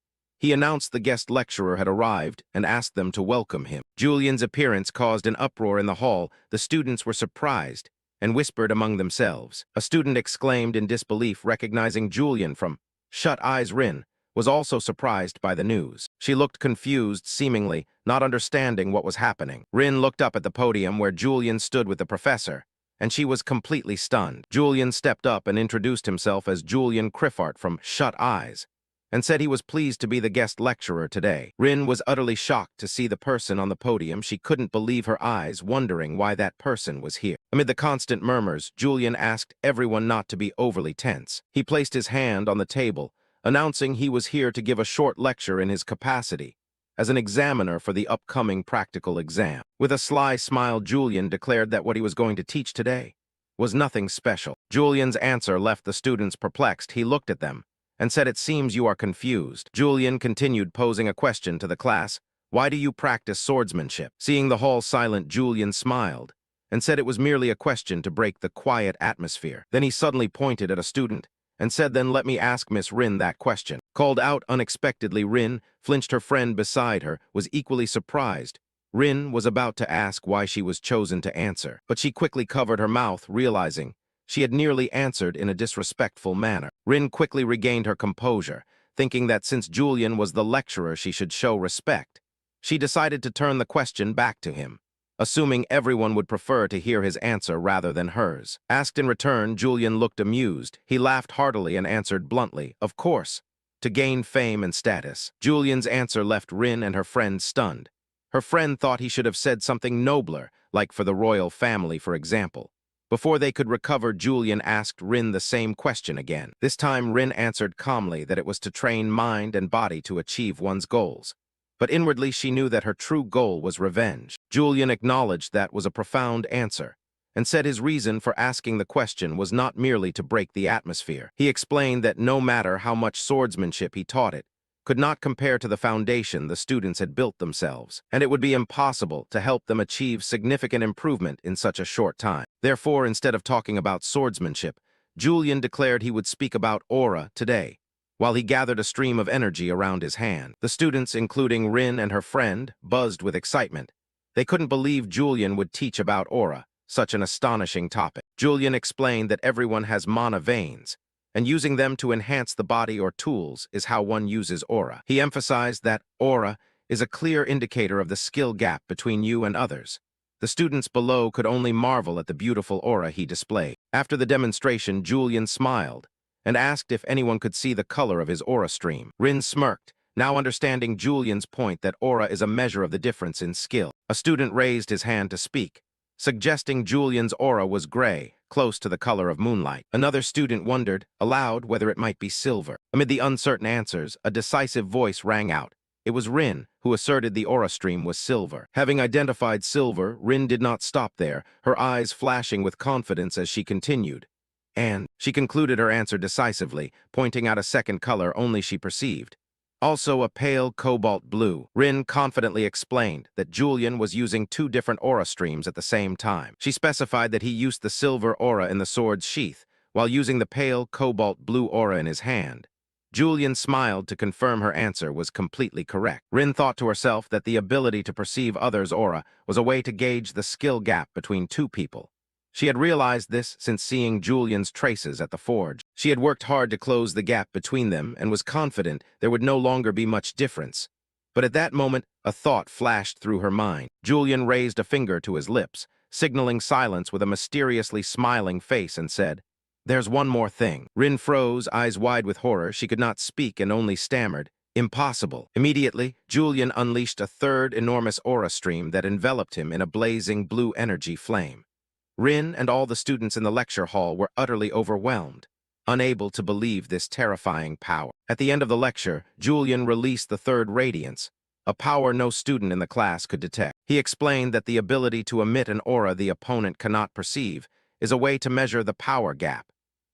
He announced the guest lecturer had arrived and asked them to welcome him. Julian's appearance caused an uproar in the hall. The students were surprised and whispered among themselves. A student exclaimed in disbelief, recognizing Julian from Shut Eyes Rin. was also surprised by the news. She looked confused, seemingly, not understanding what was happening. Rin looked up at the podium where Julian stood with the professor, and she was completely stunned. Julian stepped up and introduced himself as Julian Criffart from Shut Eyes, and said he was pleased to be the guest lecturer today. Rin was utterly shocked to see the person on the podium. She couldn't believe her eyes, wondering why that person was here. Amid the constant murmurs, Julian asked everyone not to be overly tense. He placed his hand on the table, announcing he was here to give a short lecture in his capacity as an examiner for the upcoming practical exam. With a sly smile, Julian declared that what he was going to teach today was nothing special. Julian's answer left the students perplexed. He looked at them and said, "It seems you are confused." Julian continued posing a question to the class. "Why do you practice swordsmanship?" Seeing the hall silent, Julian smiled and said it was merely a question to break the quiet atmosphere. Then he suddenly pointed at a student and said, "Then let me ask Miss Rin that question." Called out unexpectedly, Rin flinched. Her friend beside her was equally surprised. Rin was about to ask why she was chosen to answer, but she quickly covered her mouth, realizing she had nearly answered in a disrespectful manner. Rin quickly regained her composure, thinking that since Julian was the lecturer, she should show respect. She decided to turn the question back to him, assuming everyone would prefer to hear his answer rather than hers. Asked in return, Julian looked amused. He laughed heartily and answered bluntly, "Of course, to gain fame and status." Julian's answer left Rin and her friend stunned. Her friend thought he should have said something nobler, like for the royal family, for example. Before they could recover, Julian asked Rin the same question again. This time, Rin answered calmly that it was to train mind and body to achieve one's goals. But inwardly she knew that her true goal was revenge. Julian acknowledged that was a profound answer, and said his reason for asking the question was not merely to break the atmosphere. He explained that no matter how much swordsmanship he taught, it could not compare to the foundation the students had built themselves, and it would be impossible to help them achieve significant improvement in such a short time. Therefore, instead of talking about swordsmanship, Julian declared he would speak about aura today, while he gathered a stream of energy around his hand. The students, including Rin and her friend, buzzed with excitement. They couldn't believe Julian would teach about aura, such an astonishing topic. Julian explained that everyone has mana veins, and using them to enhance the body or tools is how one uses aura. He emphasized that aura is a clear indicator of the skill gap between you and others. The students below could only marvel at the beautiful aura he displayed. After the demonstration, Julian smiled and asked if anyone could see the color of his aura stream. Rin smirked, now understanding Julian's point that aura is a measure of the difference in skill. A student raised his hand to speak, suggesting Julian's aura was gray, close to the color of moonlight. Another student wondered, aloud, whether it might be silver. Amid the uncertain answers, a decisive voice rang out. It was Rin, who asserted the aura stream was silver. Having identified silver, Rin did not stop there, her eyes flashing with confidence as she continued. And she concluded her answer decisively, pointing out a second color only she perceived. Also a pale cobalt blue. Rin confidently explained that Julian was using two different aura streams at the same time. She specified that he used the silver aura in the sword's sheath, while using the pale cobalt blue aura in his hand. Julian smiled to confirm her answer was completely correct. Rin thought to herself that the ability to perceive others' aura was a way to gauge the skill gap between two people. She had realized this since seeing Julian's traces at the forge. She had worked hard to close the gap between them and was confident there would no longer be much difference. But at that moment, a thought flashed through her mind. Julian raised a finger to his lips, signaling silence with a mysteriously smiling face, and said, "There's one more thing." Rin froze, eyes wide with horror. She could not speak and only stammered, "Impossible." Immediately, Julian unleashed a third enormous aura stream that enveloped him in a blazing blue energy flame. Rin and all the students in the lecture hall were utterly overwhelmed, unable to believe this terrifying power. At the end of the lecture, Julian released the third radiance, a power no student in the class could detect. He explained that the ability to emit an aura the opponent cannot perceive is a way to measure the power gap.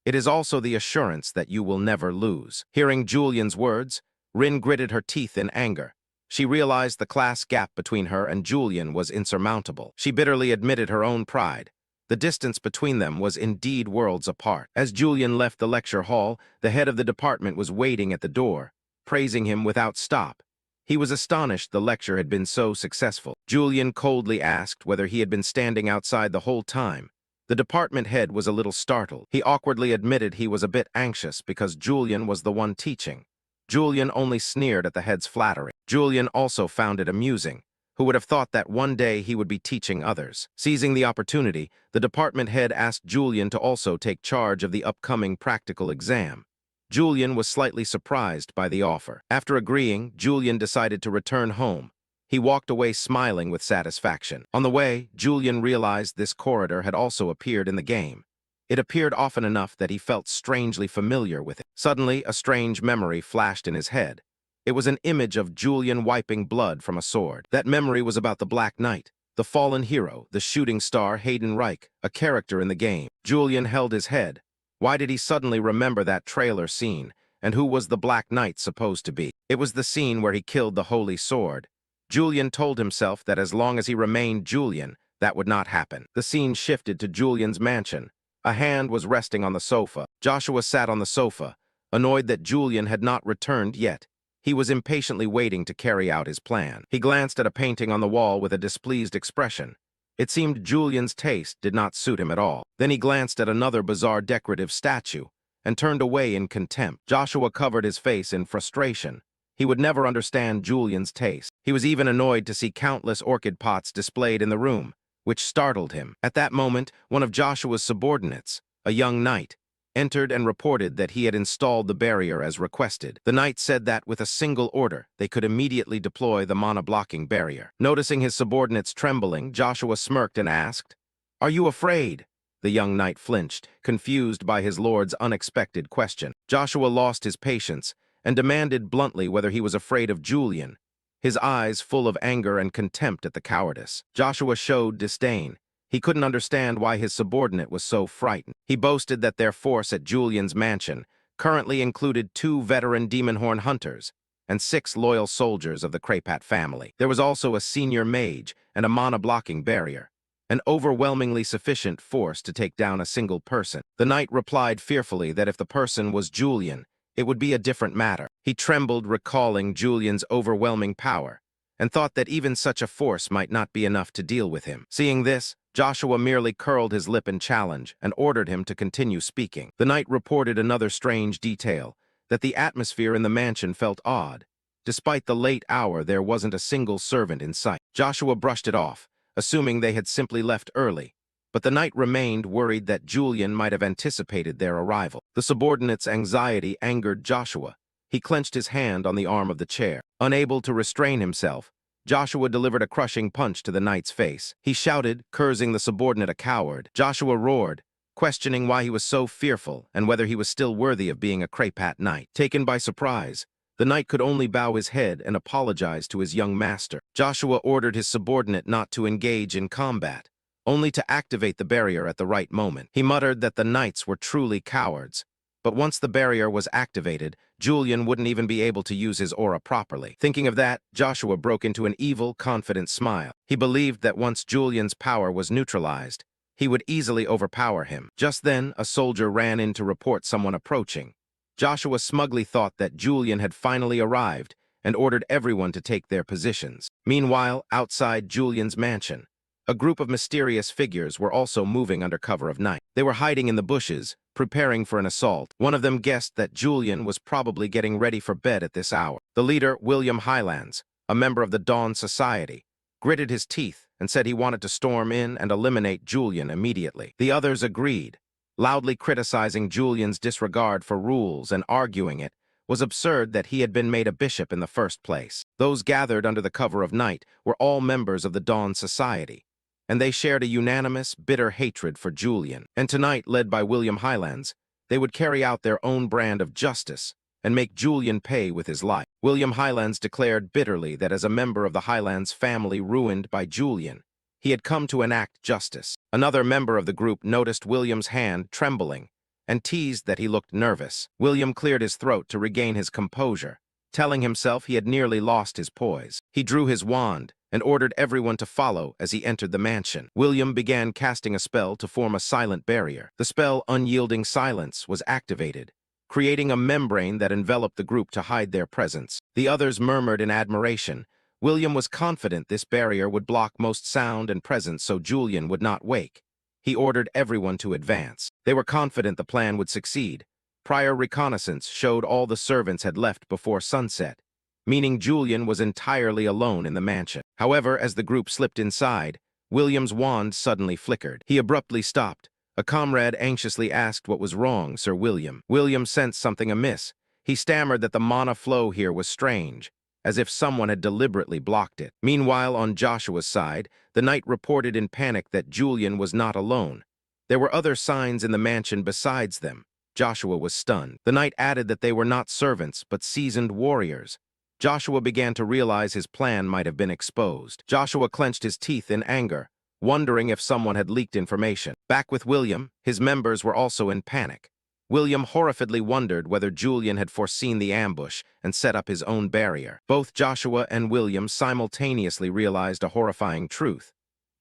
It is also the assurance that you will never lose. Hearing Julian's words, Rin gritted her teeth in anger. She realized the class gap between her and Julian was insurmountable. She bitterly admitted her own pride. The distance between them was indeed worlds apart. As Julian left the lecture hall, the head of the department was waiting at the door, praising him without stop. He was astonished the lecture had been so successful. Julian coldly asked whether he had been standing outside the whole time. The department head was a little startled. He awkwardly admitted he was a bit anxious because Julian was the one teaching. Julian only sneered at the head's flattery. Julian also found it amusing. Who would have thought that one day he would be teaching others? Seizing the opportunity, the department head asked Julian to also take charge of the upcoming practical exam. Julian was slightly surprised by the offer. After agreeing, Julian decided to return home. He walked away smiling with satisfaction. On the way, Julian realized this corridor had also appeared in the game. It appeared often enough that he felt strangely familiar with it. Suddenly, a strange memory flashed in his head. It was an image of Julian wiping blood from a sword. That memory was about the Black Knight, the fallen hero, the shooting star Hayden Reich, a character in the game. Julian held his head. Why did he suddenly remember that trailer scene, and who was the Black Knight supposed to be? It was the scene where he killed the Holy Sword. Julian told himself that as long as he remained Julian, that would not happen. The scene shifted to Julian's mansion. A hand was resting on the sofa. Joshua sat on the sofa, annoyed that Julian had not returned yet. He was impatiently waiting to carry out his plan. He glanced at a painting on the wall with a displeased expression. It seemed Julian's taste did not suit him at all. Then he glanced at another bizarre decorative statue and turned away in contempt. Joshua covered his face in frustration. He would never understand Julian's taste. He was even annoyed to see countless orchid pots displayed in the room, which startled him. At that moment, one of Joshua's subordinates, a young knight, entered and reported that he had installed the barrier as requested. The knight said that with a single order, they could immediately deploy the mana-blocking barrier. Noticing his subordinates trembling, Joshua smirked and asked, "Are you afraid?" The young knight flinched, confused by his lord's unexpected question. Joshua lost his patience and demanded bluntly whether he was afraid of Julian, his eyes full of anger and contempt at the cowardice. Joshua showed disdain. He couldn't understand why his subordinate was so frightened. He boasted that their force at Julian's mansion currently included 2 veteran demon-horn hunters and 6 loyal soldiers of the Krapat family. There was also a senior mage and a mana-blocking barrier, an overwhelmingly sufficient force to take down a single person. The knight replied fearfully that if the person was Julian, it would be a different matter. He trembled, recalling Julian's overwhelming power, and thought that even such a force might not be enough to deal with him. Seeing this, Joshua merely curled his lip in challenge and ordered him to continue speaking. The knight reported another strange detail, that the atmosphere in the mansion felt odd. Despite the late hour, there wasn't a single servant in sight. Joshua brushed it off, assuming they had simply left early. But the knight remained worried that Julian might have anticipated their arrival. The subordinate's anxiety angered Joshua. He clenched his hand on the arm of the chair. Unable to restrain himself, Joshua delivered a crushing punch to the knight's face. He shouted, cursing the subordinate a coward. Joshua roared, questioning why he was so fearful and whether he was still worthy of being a Krapat knight. Taken by surprise, the knight could only bow his head and apologize to his young master. Joshua ordered his subordinate not to engage in combat, only to activate the barrier at the right moment. He muttered that the knights were truly cowards, but once the barrier was activated, Julian wouldn't even be able to use his aura properly. Thinking of that, Joshua broke into an evil, confident smile. He believed that once Julian's power was neutralized, he would easily overpower him. Just then, a soldier ran in to report someone approaching. Joshua smugly thought that Julian had finally arrived and ordered everyone to take their positions. Meanwhile, outside Julian's mansion, a group of mysterious figures were also moving under cover of night. They were hiding in the bushes, preparing for an assault. One of them guessed that Julian was probably getting ready for bed at this hour. The leader, William Highlands, a member of the Dawn Society, gritted his teeth and said he wanted to storm in and eliminate Julian immediately. The others agreed, loudly criticizing Julian's disregard for rules and arguing it was absurd that he had been made a bishop in the first place. Those gathered under the cover of night were all members of the Dawn Society, and they shared a unanimous, bitter hatred for Julian. And tonight, led by William Highlands, they would carry out their own brand of justice and make Julian pay with his life. William Highlands declared bitterly that as a member of the Highlands family ruined by Julian, he had come to enact justice. Another member of the group noticed William's hand trembling and teased that he looked nervous. William cleared his throat to regain his composure, telling himself he had nearly lost his poise. He drew his wand and ordered everyone to follow as he entered the mansion. William began casting a spell to form a silent barrier. The spell Unyielding Silence was activated, creating a membrane that enveloped the group to hide their presence. The others murmured in admiration. William was confident this barrier would block most sound and presence so Julian would not wake. He ordered everyone to advance. They were confident the plan would succeed, Prior reconnaissance showed all the servants had left before sunset, meaning Julian was entirely alone in the mansion. However, as the group slipped inside, William's wand suddenly flickered. He abruptly stopped. A comrade anxiously asked what was wrong, Sir William. William sensed something amiss. He stammered that the mana flow here was strange, as if someone had deliberately blocked it. Meanwhile, on Joshua's side, the knight reported in panic that Julian was not alone. There were other signs in the mansion besides them. Joshua was stunned. The knight added that they were not servants, but seasoned warriors. Joshua began to realize his plan might have been exposed. Joshua clenched his teeth in anger, wondering if someone had leaked information. Back with William, his members were also in panic. William horrifiedly wondered whether Julian had foreseen the ambush and set up his own barrier. Both Joshua and William simultaneously realized a horrifying truth.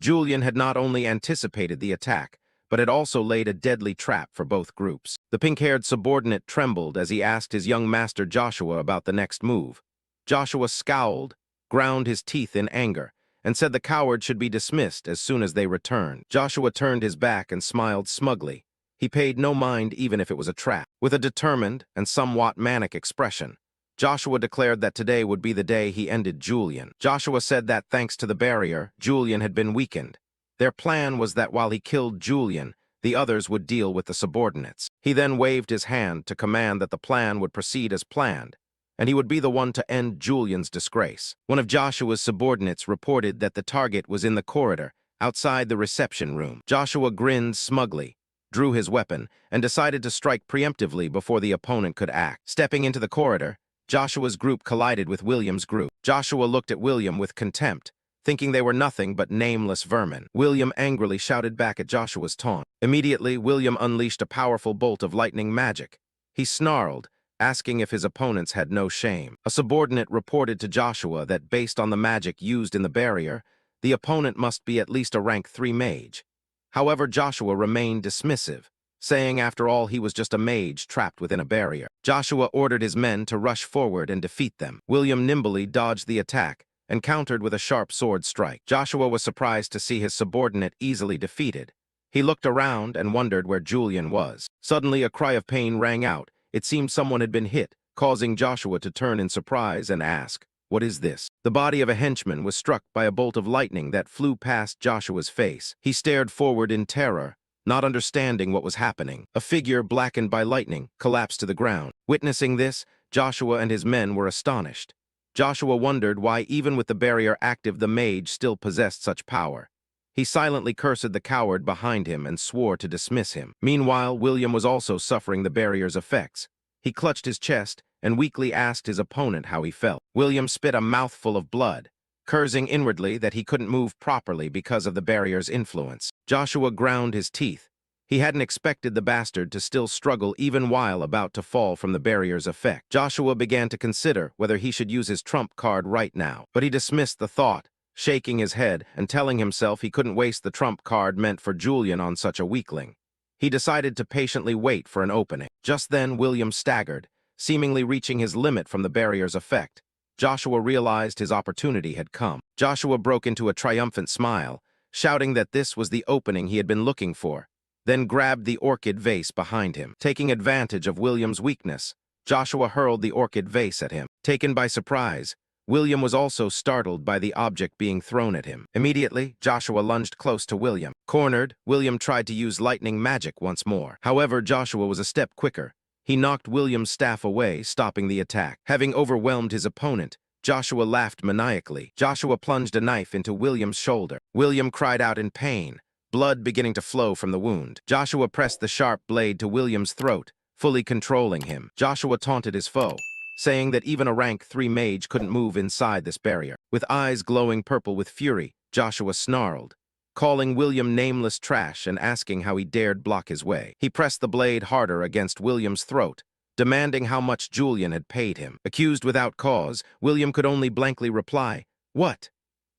Julian had not only anticipated the attack, but had also laid a deadly trap for both groups. The pink-haired subordinate trembled as he asked his young master Joshua about the next move. Joshua scowled, ground his teeth in anger, and said the coward should be dismissed as soon as they returned. Joshua turned his back and smiled smugly. He paid no mind even if it was a trap. With a determined and somewhat manic expression, Joshua declared that today would be the day he ended Julian. Joshua said that thanks to the barrier, Julian had been weakened. Their plan was that while he killed Julian, the others would deal with the subordinates. He then waved his hand to command that the plan would proceed as planned, and he would be the one to end Julian's disgrace. One of Joshua's subordinates reported that the target was in the corridor, outside the reception room. Joshua grinned smugly, drew his weapon, and decided to strike preemptively before the opponent could act. Stepping into the corridor, Joshua's group collided with William's group. Joshua looked at William with contempt, thinking they were nothing but nameless vermin. William angrily shouted back at Joshua's taunt. Immediately, William unleashed a powerful bolt of lightning magic. He snarled, asking if his opponents had no shame. A subordinate reported to Joshua that based on the magic used in the barrier, the opponent must be at least a rank 3 mage. However, Joshua remained dismissive, saying after all he was just a mage trapped within a barrier. Joshua ordered his men to rush forward and defeat them. William nimbly dodged the attack and countered with a sharp sword strike. Joshua was surprised to see his subordinate easily defeated. He looked around and wondered where Julian was. Suddenly, a cry of pain rang out. It seemed someone had been hit, causing Joshua to turn in surprise and ask, "What is this?" The body of a henchman was struck by a bolt of lightning that flew past Joshua's face. He stared forward in terror, not understanding what was happening. A figure blackened by lightning collapsed to the ground. Witnessing this, Joshua and his men were astonished. Joshua wondered why even with the barrier active the mage still possessed such power. He silently cursed the coward behind him and swore to dismiss him. Meanwhile, William was also suffering the barrier's effects. He clutched his chest and weakly asked his opponent how he felt. William spit a mouthful of blood, cursing inwardly that he couldn't move properly because of the barrier's influence. Joshua ground his teeth. He hadn't expected the bastard to still struggle even while about to fall from the barrier's effect. Joshua began to consider whether he should use his trump card right now, but he dismissed the thought, shaking his head and telling himself he couldn't waste the trump card meant for Julian on such a weakling. He decided to patiently wait for an opening. Just then, William staggered, seemingly reaching his limit from the barrier's effect. Joshua realized his opportunity had come. Joshua broke into a triumphant smile, shouting that this was the opening he had been looking for, then grabbed the orchid vase behind him. Taking advantage of William's weakness, Joshua hurled the orchid vase at him. Taken by surprise, William was also startled by the object being thrown at him. Immediately, Joshua lunged close to William. Cornered, William tried to use lightning magic once more. However, Joshua was a step quicker. He knocked William's staff away, stopping the attack. Having overwhelmed his opponent, Joshua laughed maniacally. Joshua plunged a knife into William's shoulder. William cried out in pain, blood beginning to flow from the wound. Joshua pressed the sharp blade to William's throat, fully controlling him. Joshua taunted his foe, saying that even a rank 3 mage couldn't move inside this barrier. With eyes glowing purple with fury, Joshua snarled, calling William nameless trash and asking how he dared block his way. He pressed the blade harder against William's throat, demanding how much Julian had paid him. Accused without cause, William could only blankly reply, "What?"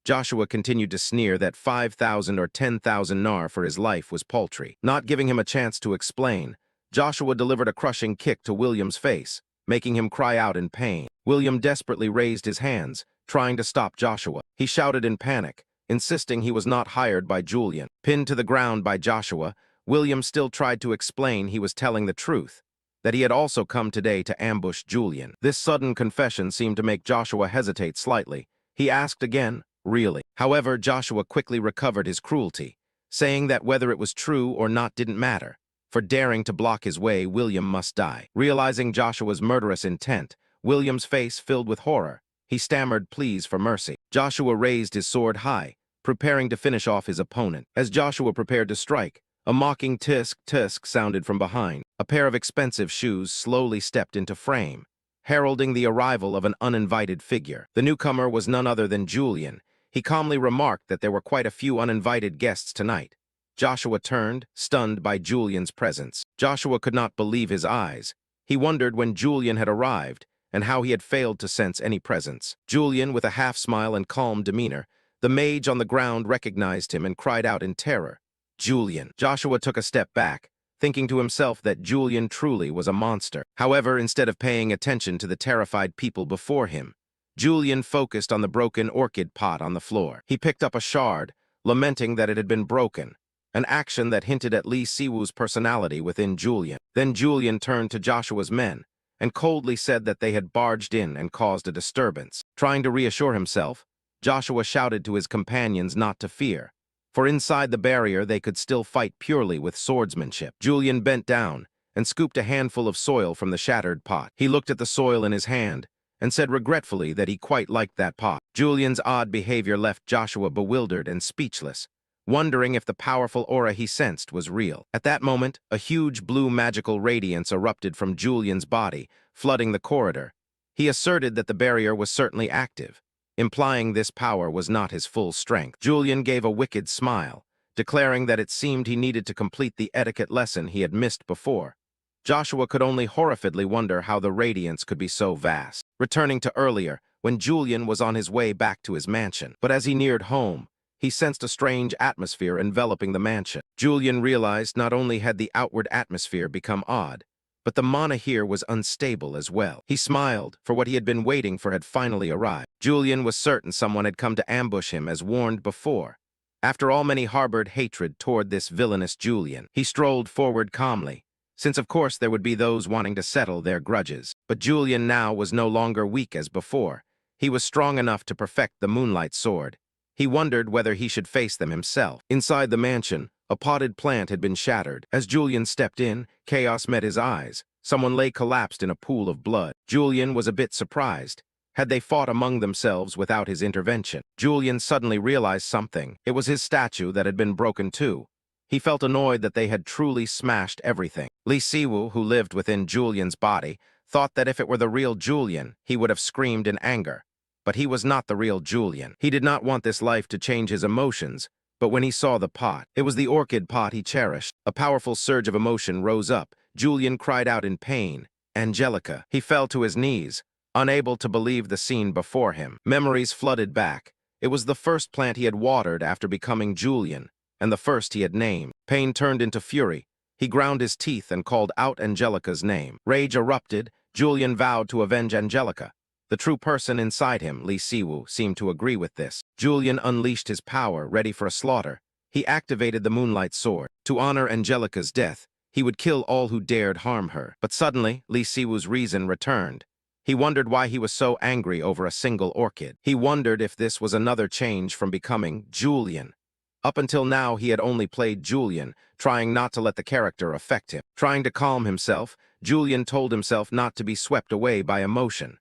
Joshua continued to sneer that 5,000 or 10,000 nar for his life was paltry. Not giving him a chance to explain, Joshua delivered a crushing kick to William's face, making him cry out in pain. William desperately raised his hands, trying to stop Joshua. He shouted in panic, insisting he was not hired by Julian. Pinned to the ground by Joshua, William still tried to explain he was telling the truth. that he had also come today to ambush Julian. This sudden confession seemed to make Joshua hesitate slightly. He asked again, "Really?" However, Joshua quickly recovered his cruelty, saying that whether it was true or not didn't matter. For daring to block his way, William must die. Realizing Joshua's murderous intent, William's face filled with horror. He stammered pleas for mercy. Joshua raised his sword high, preparing to finish off his opponent. As Joshua prepared to strike, a mocking tisk tisk sounded from behind. A pair of expensive shoes slowly stepped into frame, heralding the arrival of an uninvited figure. The newcomer was none other than Julian. He calmly remarked that there were quite a few uninvited guests tonight. Joshua turned, stunned by Julian's presence. Joshua could not believe his eyes. He wondered when Julian had arrived, and how he had failed to sense any presence. Julian, with a half-smile and calm demeanor, the mage on the ground recognized him and cried out in terror, "Julian!" Joshua took a step back, thinking to himself that Julian truly was a monster. However, instead of paying attention to the terrified people before him, Julian focused on the broken orchid pot on the floor. He picked up a shard, lamenting that it had been broken, an action that hinted at Lee Siwoo's personality within Julian. Then Julian turned to Joshua's men and coldly said that they had barged in and caused a disturbance. Trying to reassure himself, Joshua shouted to his companions not to fear, for inside the barrier they could still fight purely with swordsmanship. Julian bent down and scooped a handful of soil from the shattered pot. He looked at the soil in his hand and said regretfully that he quite liked that pot. Julian's odd behavior left Joshua bewildered and speechless, wondering if the powerful aura he sensed was real. At that moment, a huge blue magical radiance erupted from Julian's body, flooding the corridor. He asserted that the barrier was certainly active, implying this power was not his full strength. Julian gave a wicked smile, declaring that it seemed he needed to complete the etiquette lesson he had missed before. Joshua could only horrifiedly wonder how the radiance could be so vast. Returning to earlier, when Julian was on his way back to his mansion. But as he neared home, he sensed a strange atmosphere enveloping the mansion. Julian realized not only had the outward atmosphere become odd, but the mana here was unstable as well. He smiled, for what he had been waiting for had finally arrived. Julian was certain someone had come to ambush him as warned before. After all, many harbored hatred toward this villainous Julian. He strolled forward calmly, since of course there would be those wanting to settle their grudges. But Julian now was no longer weak as before. He was strong enough to perfect the moonlight sword. He wondered whether he should face them himself. Inside the mansion, a potted plant had been shattered. As Julian stepped in, chaos met his eyes. Someone lay collapsed in a pool of blood. Julian was a bit surprised. Had they fought among themselves without his intervention? Julian suddenly realized something. It was his statue that had been broken too. He felt annoyed that they had truly smashed everything. Lee Siwoo, who lived within Julian's body, thought that if it were the real Julian, he would have screamed in anger. But he was not the real Julian. He did not want this life to change his emotions, but when he saw the pot, it was the orchid pot he cherished. A powerful surge of emotion rose up. Julian cried out in pain, "Angelica!" He fell to his knees, unable to believe the scene before him. Memories flooded back. It was the first plant he had watered after becoming Julian, and the first he had named. Pain turned into fury. He ground his teeth and called out Angelica's name. Rage erupted. Julian vowed to avenge Angelica. The true person inside him, Lee Siwoo, seemed to agree with this. Julian unleashed his power, ready for a slaughter. He activated the moonlight sword. To honor Angelica's death, he would kill all who dared harm her. But suddenly, Lee Siwoo's reason returned. He wondered why he was so angry over a single orchid. He wondered if this was another change from becoming Julian. Up until now, he had only played Julian, trying not to let the character affect him. Trying to calm himself, Julian told himself not to be swept away by emotion.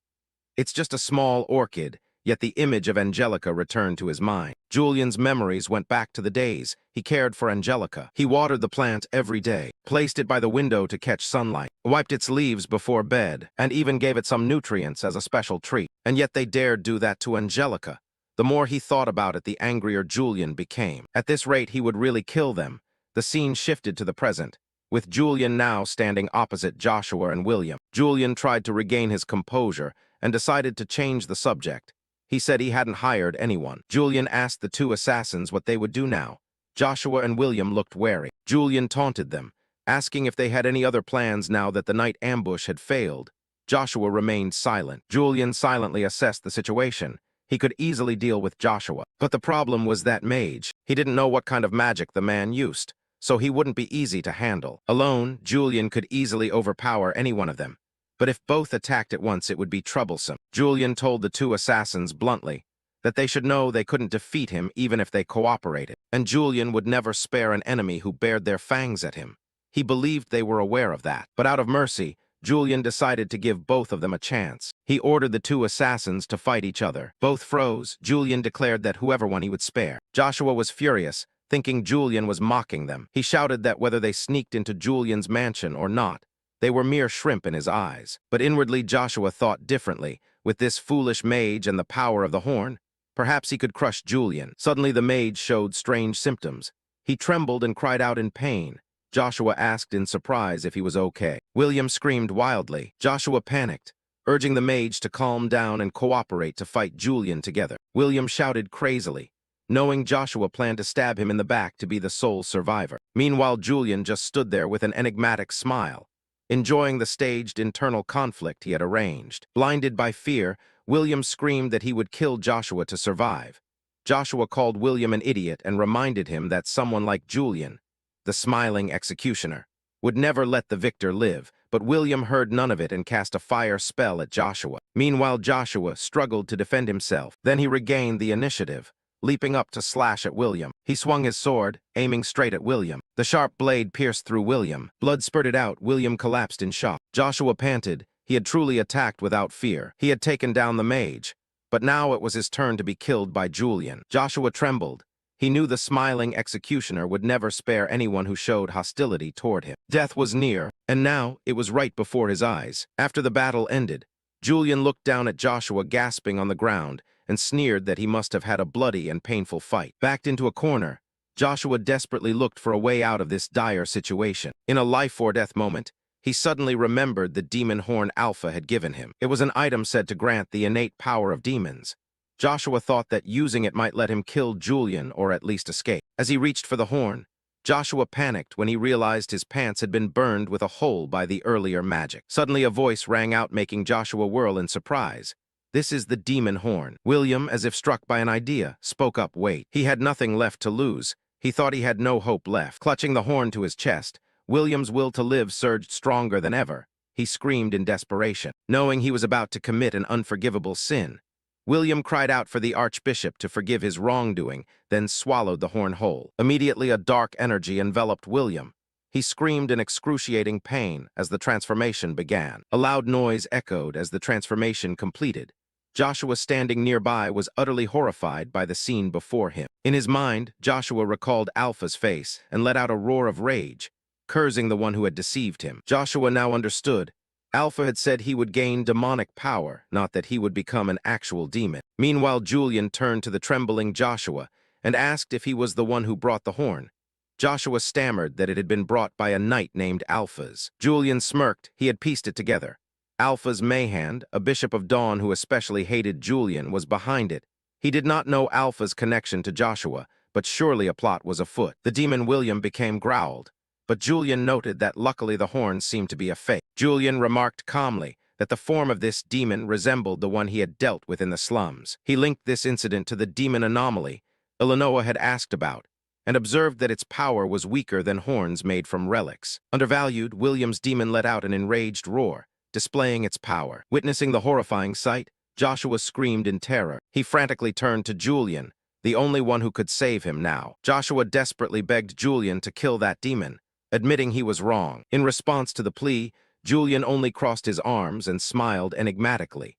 It's just a small orchid, yet the image of Angelica returned to his mind. Julian's memories went back to the days he cared for Angelica. He watered the plant every day, placed it by the window to catch sunlight, wiped its leaves before bed, and even gave it some nutrients as a special treat. And yet they dared do that to Angelica. The more he thought about it, the angrier Julian became. At this rate, he would really kill them. The scene shifted to the present, with Julian now standing opposite Joshua and William. Julian tried to regain his composure and decided to change the subject. He said he hadn't hired anyone. Julian asked the two assassins what they would do now. Joshua and William looked wary. Julian taunted them, asking if they had any other plans now that the night ambush had failed. Joshua remained silent. Julian silently assessed the situation. He could easily deal with Joshua. But the problem was that mage. He didn't know what kind of magic the man used. so he wouldn't be easy to handle. Alone, Julian could easily overpower any one of them. But if both attacked at once, it would be troublesome. Julian told the two assassins bluntly that they should know they couldn't defeat him even if they cooperated, and Julian would never spare an enemy who bared their fangs at him. He believed they were aware of that, but out of mercy, Julian decided to give both of them a chance. He ordered the two assassins to fight each other. Both froze. Julian declared that whoever won he would spare. Joshua was furious, thinking Julian was mocking them. He shouted that whether they sneaked into Julian's mansion or not, they were mere shrimp in his eyes. But inwardly Joshua thought differently. With this foolish mage and the power of the horn, perhaps he could crush Julian. Suddenly the mage showed strange symptoms. He trembled and cried out in pain. Joshua asked in surprise if he was okay. William screamed wildly. Joshua panicked, urging the mage to calm down and cooperate to fight Julian together. William shouted crazily, knowing Joshua planned to stab him in the back to be the sole survivor. Meanwhile, Julian just stood there with an enigmatic smile, enjoying the staged internal conflict he had arranged. Blinded by fear, William screamed that he would kill Joshua to survive. Joshua called William an idiot and reminded him that someone like Julian, the smiling executioner, would never let the victor live, but William heard none of it and cast a fire spell at Joshua. Meanwhile, Joshua struggled to defend himself. Then he regained the initiative, leaping up to slash at William. He swung his sword, aiming straight at William. The sharp blade pierced through William. Blood spurted out. William collapsed in shock. Joshua panted. He had truly attacked without fear. He had taken down the mage, but now it was his turn to be killed by Julian. Joshua trembled. He knew the smiling executioner would never spare anyone who showed hostility toward him. Death was near, and now it was right before his eyes. After the battle ended, Julian looked down at Joshua gasping on the ground and sneered that he must have had a bloody and painful fight. Backed into a corner, Joshua desperately looked for a way out of this dire situation. In a life-or-death moment, he suddenly remembered the demon horn Alpha had given him. It was an item said to grant the innate power of demons. Joshua thought that using it might let him kill Julian or at least escape. As he reached for the horn, Joshua panicked when he realized his pants had been burned with a hole by the earlier magic. Suddenly a voice rang out, making Joshua whirl in surprise. "This is the demon horn." William, as if struck by an idea, spoke up. Wait. He had nothing left to lose. He thought he had no hope left. Clutching the horn to his chest, William's will to live surged stronger than ever. He screamed in desperation, knowing he was about to commit an unforgivable sin. William cried out for the archbishop to forgive his wrongdoing, then swallowed the horn whole. Immediately a dark energy enveloped William. He screamed in excruciating pain as the transformation began. A loud noise echoed as the transformation completed. Joshua, standing nearby, was utterly horrified by the scene before him. In his mind, Joshua recalled Alpha's face and let out a roar of rage, cursing the one who had deceived him. Joshua now understood. Alpha had said he would gain demonic power, not that he would become an actual demon. Meanwhile, Julian turned to the trembling Joshua and asked if he was the one who brought the horn. Joshua stammered that it had been brought by a knight named Alphas. Julian smirked. He had pieced it together. Alphas Mayhand, a bishop of Dawn who especially hated Julian, was behind it. He did not know Alpha's connection to Joshua, but surely a plot was afoot. The demon William became growled, but Julian noted that luckily the horn seemed to be a fake. Julian remarked calmly that the form of this demon resembled the one he had dealt with in the slums. He linked this incident to the demon anomaly Illinois had asked about, and observed that its power was weaker than horns made from relics. Undervalued, William's demon let out an enraged roar, displaying its power. Witnessing the horrifying sight, Joshua screamed in terror. He frantically turned to Julian, the only one who could save him now. Joshua desperately begged Julian to kill that demon, admitting he was wrong. In response to the plea, Julian only crossed his arms and smiled enigmatically.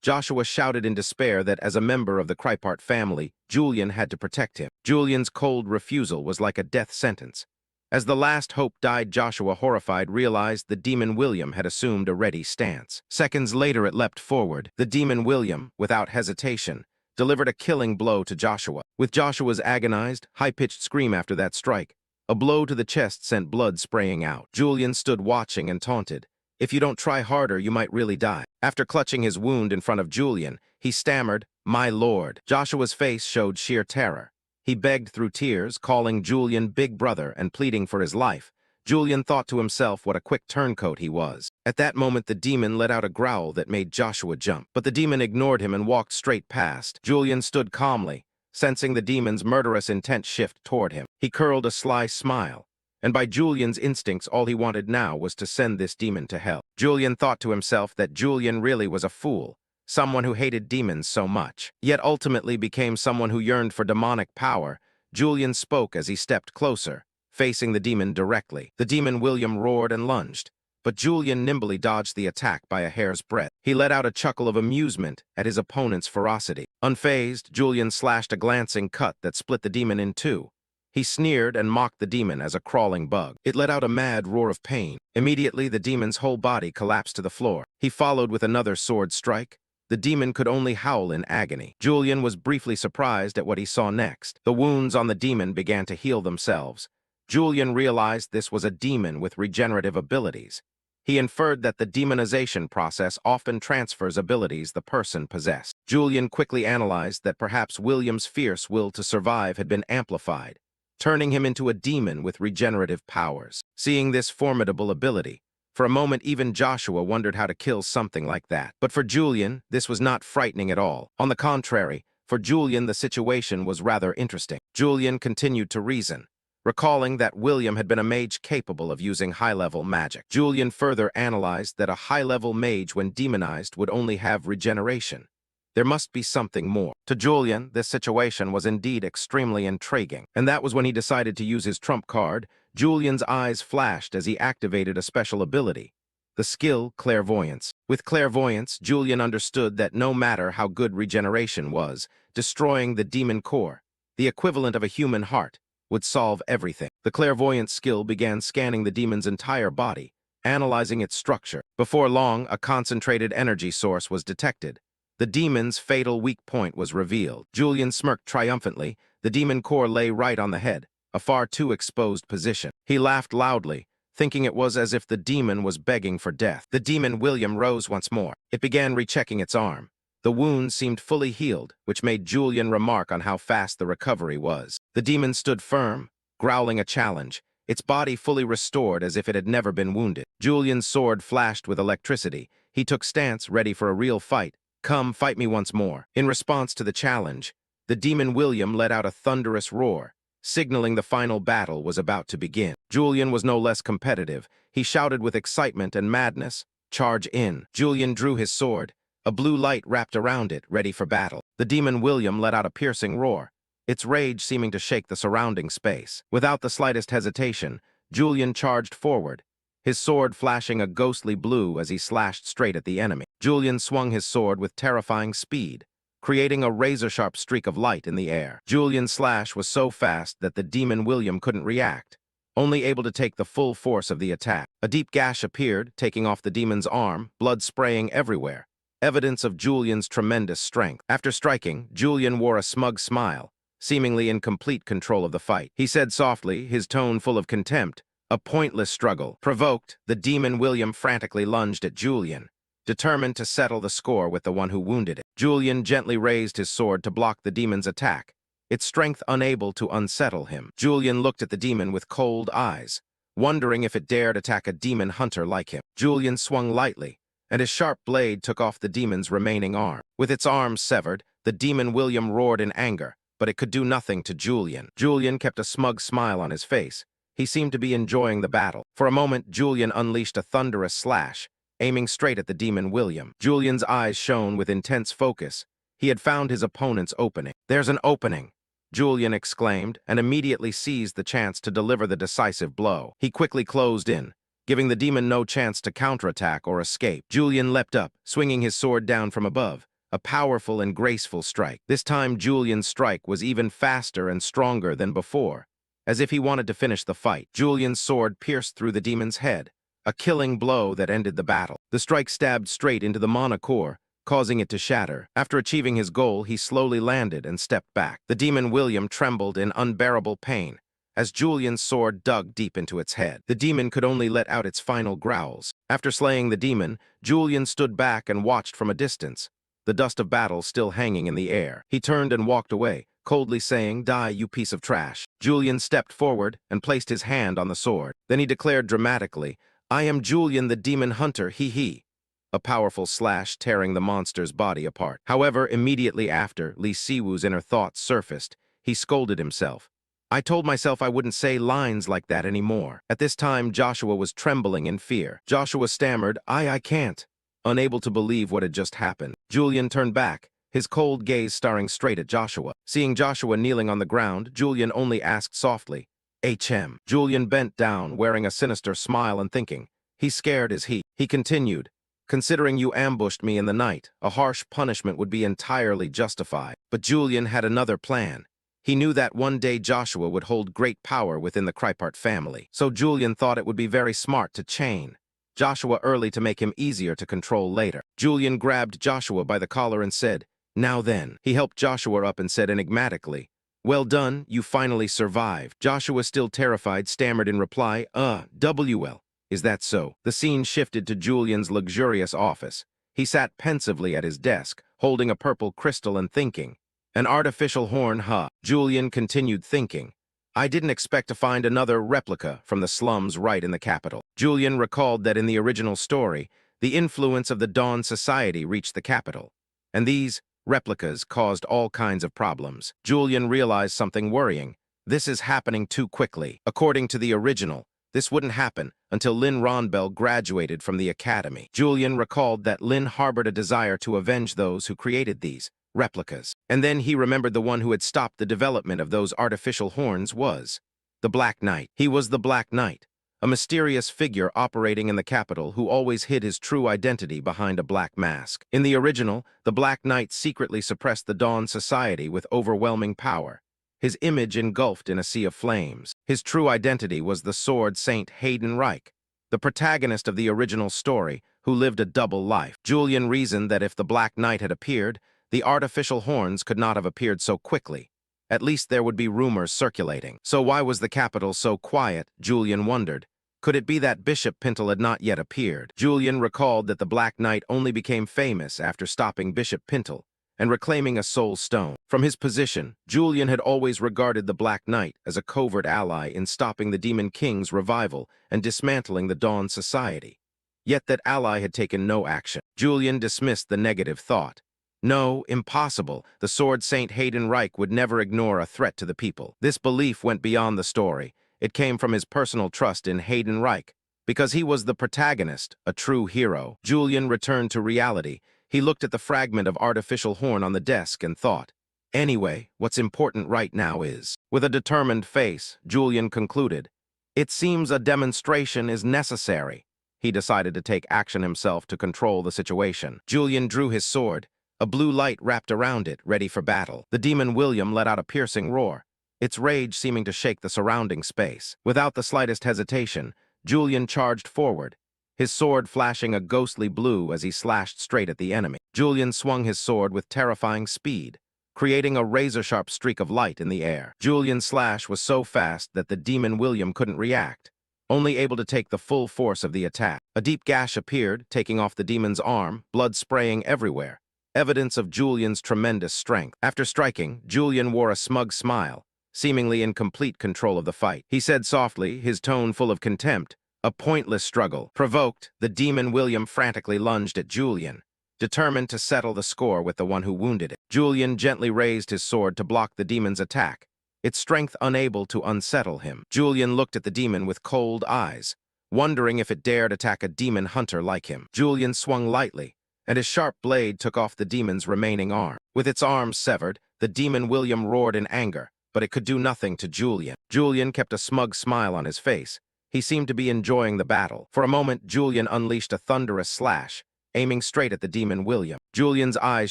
Joshua shouted in despair that as a member of the Krypart family, Julian had to protect him. Julian's cold refusal was like a death sentence. As the last hope died, Joshua, horrified, realized the demon William had assumed a ready stance. Seconds later, it leapt forward. The demon William, without hesitation, delivered a killing blow to Joshua. With Joshua's agonized, high-pitched scream after that strike, a blow to the chest sent blood spraying out. Julian stood watching and taunted. "If you don't try harder, you might really die." After clutching his wound in front of Julian, he stammered, "My lord." Joshua's face showed sheer terror. He begged through tears, calling Julian big brother and pleading for his life. Julian thought to himself what a quick turncoat he was. At that moment, the demon let out a growl that made Joshua jump. But the demon ignored him and walked straight past. Julian stood calmly, sensing the demon's murderous intent shift toward him. He curled a sly smile, and by Julian's instincts all he wanted now was to send this demon to hell. Julian thought to himself that Julian really was a fool, someone who hated demons so much, yet ultimately became someone who yearned for demonic power. Julian spoke as he stepped closer, facing the demon directly. The demon William roared and lunged, but Julian nimbly dodged the attack by a hair's breadth. He let out a chuckle of amusement at his opponent's ferocity. Unfazed, Julian slashed a glancing cut that split the demon in two. He sneered and mocked the demon as a crawling bug. It let out a mad roar of pain. Immediately, the demon's whole body collapsed to the floor. He followed with another sword strike. The demon could only howl in agony. Julian was briefly surprised at what he saw next. The wounds on the demon began to heal themselves. Julian realized this was a demon with regenerative abilities. He inferred that the demonization process often transfers abilities the person possessed. Julian quickly analyzed that perhaps William's fierce will to survive had been amplified, turning him into a demon with regenerative powers. Seeing this formidable ability, for a moment even Joshua wondered how to kill something like that. But for Julian, this was not frightening at all. On the contrary, for Julian the situation was rather interesting. Julian continued to reason, recalling that William had been a mage capable of using high-level magic. Julian further analyzed that a high-level mage when demonized would only have regeneration. There must be something more. To Julian, this situation was indeed extremely intriguing, and that was when he decided to use his trump card. Julian's eyes flashed as he activated a special ability, the skill Clairvoyance. With Clairvoyance, Julian understood that no matter how good regeneration was, destroying the demon core, the equivalent of a human heart, would solve everything. The Clairvoyance skill began scanning the demon's entire body, analyzing its structure. Before long, a concentrated energy source was detected. The demon's fatal weak point was revealed. Julian smirked triumphantly. The demon core lay right on the head, a far too exposed position. He laughed loudly, thinking it was as if the demon was begging for death. The demon William rose once more. It began rechecking its arm. The wound seemed fully healed, which made Julian remark on how fast the recovery was. The demon stood firm, growling a challenge, its body fully restored as if it had never been wounded. Julian's sword flashed with electricity. He took stance, ready for a real fight. "Come, fight me once more." In response to the challenge, the demon William let out a thunderous roar, signaling the final battle was about to begin. Julian was no less competitive. He shouted with excitement and madness, "Charge in." Julian drew his sword. A blue light wrapped around it, ready for battle. The demon William let out a piercing roar, its rage seeming to shake the surrounding space. Without the slightest hesitation, Julian charged forward, his sword flashing a ghostly blue as he slashed straight at the enemy. Julian swung his sword with terrifying speed, creating a razor-sharp streak of light in the air. Julian's slash was so fast that the demon William couldn't react, only able to take the full force of the attack. A deep gash appeared, taking off the demon's arm, blood spraying everywhere, evidence of Julian's tremendous strength. After striking, Julian wore a smug smile, seemingly in complete control of the fight. He said softly, his tone full of contempt, "A pointless struggle." Provoked, the demon William frantically lunged at Julian, determined to settle the score with the one who wounded it. Julian gently raised his sword to block the demon's attack, its strength unable to unsettle him. Julian looked at the demon with cold eyes, wondering if it dared attack a demon hunter like him. Julian swung lightly, and his sharp blade took off the demon's remaining arm. With its arms severed, the demon William roared in anger, but it could do nothing to Julian. Julian kept a smug smile on his face. He seemed to be enjoying the battle. For a moment, Julian unleashed a thunderous slash, aiming straight at the demon William. Julian's eyes shone with intense focus. He had found his opponent's opening. "There's an opening," Julian exclaimed, and immediately seized the chance to deliver the decisive blow. He quickly closed in, giving the demon no chance to counterattack or escape. Julian leapt up, swinging his sword down from above, a powerful and graceful strike. This time Julian's strike was even faster and stronger than before. As if he wanted to finish the fight, Julian's sword pierced through the demon's head, a killing blow that ended the battle. The strike stabbed straight into the mana core, causing it to shatter. After achieving his goal, he slowly landed and stepped back. The demon William trembled in unbearable pain as Julian's sword dug deep into its head. The demon could only let out its final growls. After slaying the demon, Julian stood back and watched from a distance, the dust of battle still hanging in the air. He turned and walked away, coldly saying, "Die, you piece of trash." Julian stepped forward and placed his hand on the sword. Then he declared dramatically, "I am Julian the demon hunter, he," a powerful slash tearing the monster's body apart. However, immediately after Lee Siwoo's inner thoughts surfaced, he scolded himself. I told myself I wouldn't say lines like that anymore. At this time, Joshua was trembling in fear. Joshua stammered, I can't, unable to believe what had just happened. Julian turned back, his cold gaze staring straight at Joshua. Seeing Joshua kneeling on the ground, Julian only asked softly, HM. Julian bent down, wearing a sinister smile and thinking, he's scared as he. He continued, considering you ambushed me in the night, a harsh punishment would be entirely justified. But Julian had another plan. He knew that one day Joshua would hold great power within the Krypart family, so Julian thought it would be very smart to chain Joshua early to make him easier to control later. Julian grabbed Joshua by the collar and said, now then. He helped Joshua up and said enigmatically, well done, you finally survived. Joshua, still terrified, stammered in reply, WL. Is that so? The scene shifted to Julian's luxurious office. He sat pensively at his desk, holding a purple crystal and thinking. An artificial horn, huh? Julian continued thinking. I didn't expect to find another replica from the slums right in the capital. Julian recalled that in the original story, the influence of the Dawn Society reached the capital, and these replicas caused all kinds of problems. Julian realized something worrying. This is happening too quickly. According to the original, this wouldn't happen until Lynn Ronbell graduated from the academy. Julian recalled that Lynn harbored a desire to avenge those who created these replicas. And then he remembered the one who had stopped the development of those artificial horns was the Black Knight. He was the Black Knight, a mysterious figure operating in the capital who always hid his true identity behind a black mask. In the original, the Black Knight secretly suppressed the Dawn Society with overwhelming power, his image engulfed in a sea of flames. His true identity was the Sword Saint Hayden Reich, the protagonist of the original story, who lived a double life. Julian reasoned that if the Black Knight had appeared, the artificial horns could not have appeared so quickly. At least there would be rumors circulating. So why was the capital so quiet, Julian wondered. Could it be that Bishop Pintle had not yet appeared? Julian recalled that the Black Knight only became famous after stopping Bishop Pintle and reclaiming a soul stone. From his position, Julian had always regarded the Black Knight as a covert ally in stopping the Demon King's revival and dismantling the Dawn Society. Yet that ally had taken no action. Julian dismissed the negative thought. No, impossible. The Sword Saint Hayden Reich would never ignore a threat to the people. This belief went beyond the story. It came from his personal trust in Hayden Reich. Because he was the protagonist, a true hero, Julian returned to reality. He looked at the fragment of artificial horn on the desk and thought, anyway, what's important right now is. With a determined face, Julian concluded, it seems a demonstration is necessary. He decided to take action himself to control the situation. Julian drew his sword. A blue light wrapped around it, ready for battle. The demon William let out a piercing roar, its rage seeming to shake the surrounding space. Without the slightest hesitation, Julian charged forward, his sword flashing a ghostly blue as he slashed straight at the enemy. Julian swung his sword with terrifying speed, creating a razor-sharp streak of light in the air. Julian's slash was so fast that the demon William couldn't react, only able to take the full force of the attack. A deep gash appeared, taking off the demon's arm, blood spraying everywhere. Evidence of Julian's tremendous strength. After striking, Julian wore a smug smile, seemingly in complete control of the fight. He said softly, his tone full of contempt, a pointless struggle. Provoked, the demon William frantically lunged at Julian, determined to settle the score with the one who wounded it. Julian gently raised his sword to block the demon's attack, its strength unable to unsettle him. Julian looked at the demon with cold eyes, wondering if it dared attack a demon hunter like him. Julian swung lightly, and his sharp blade took off the demon's remaining arm. With its arms severed, the demon William roared in anger, but it could do nothing to Julian. Julian kept a smug smile on his face. He seemed to be enjoying the battle. For a moment, Julian unleashed a thunderous slash, aiming straight at the demon William. Julian's eyes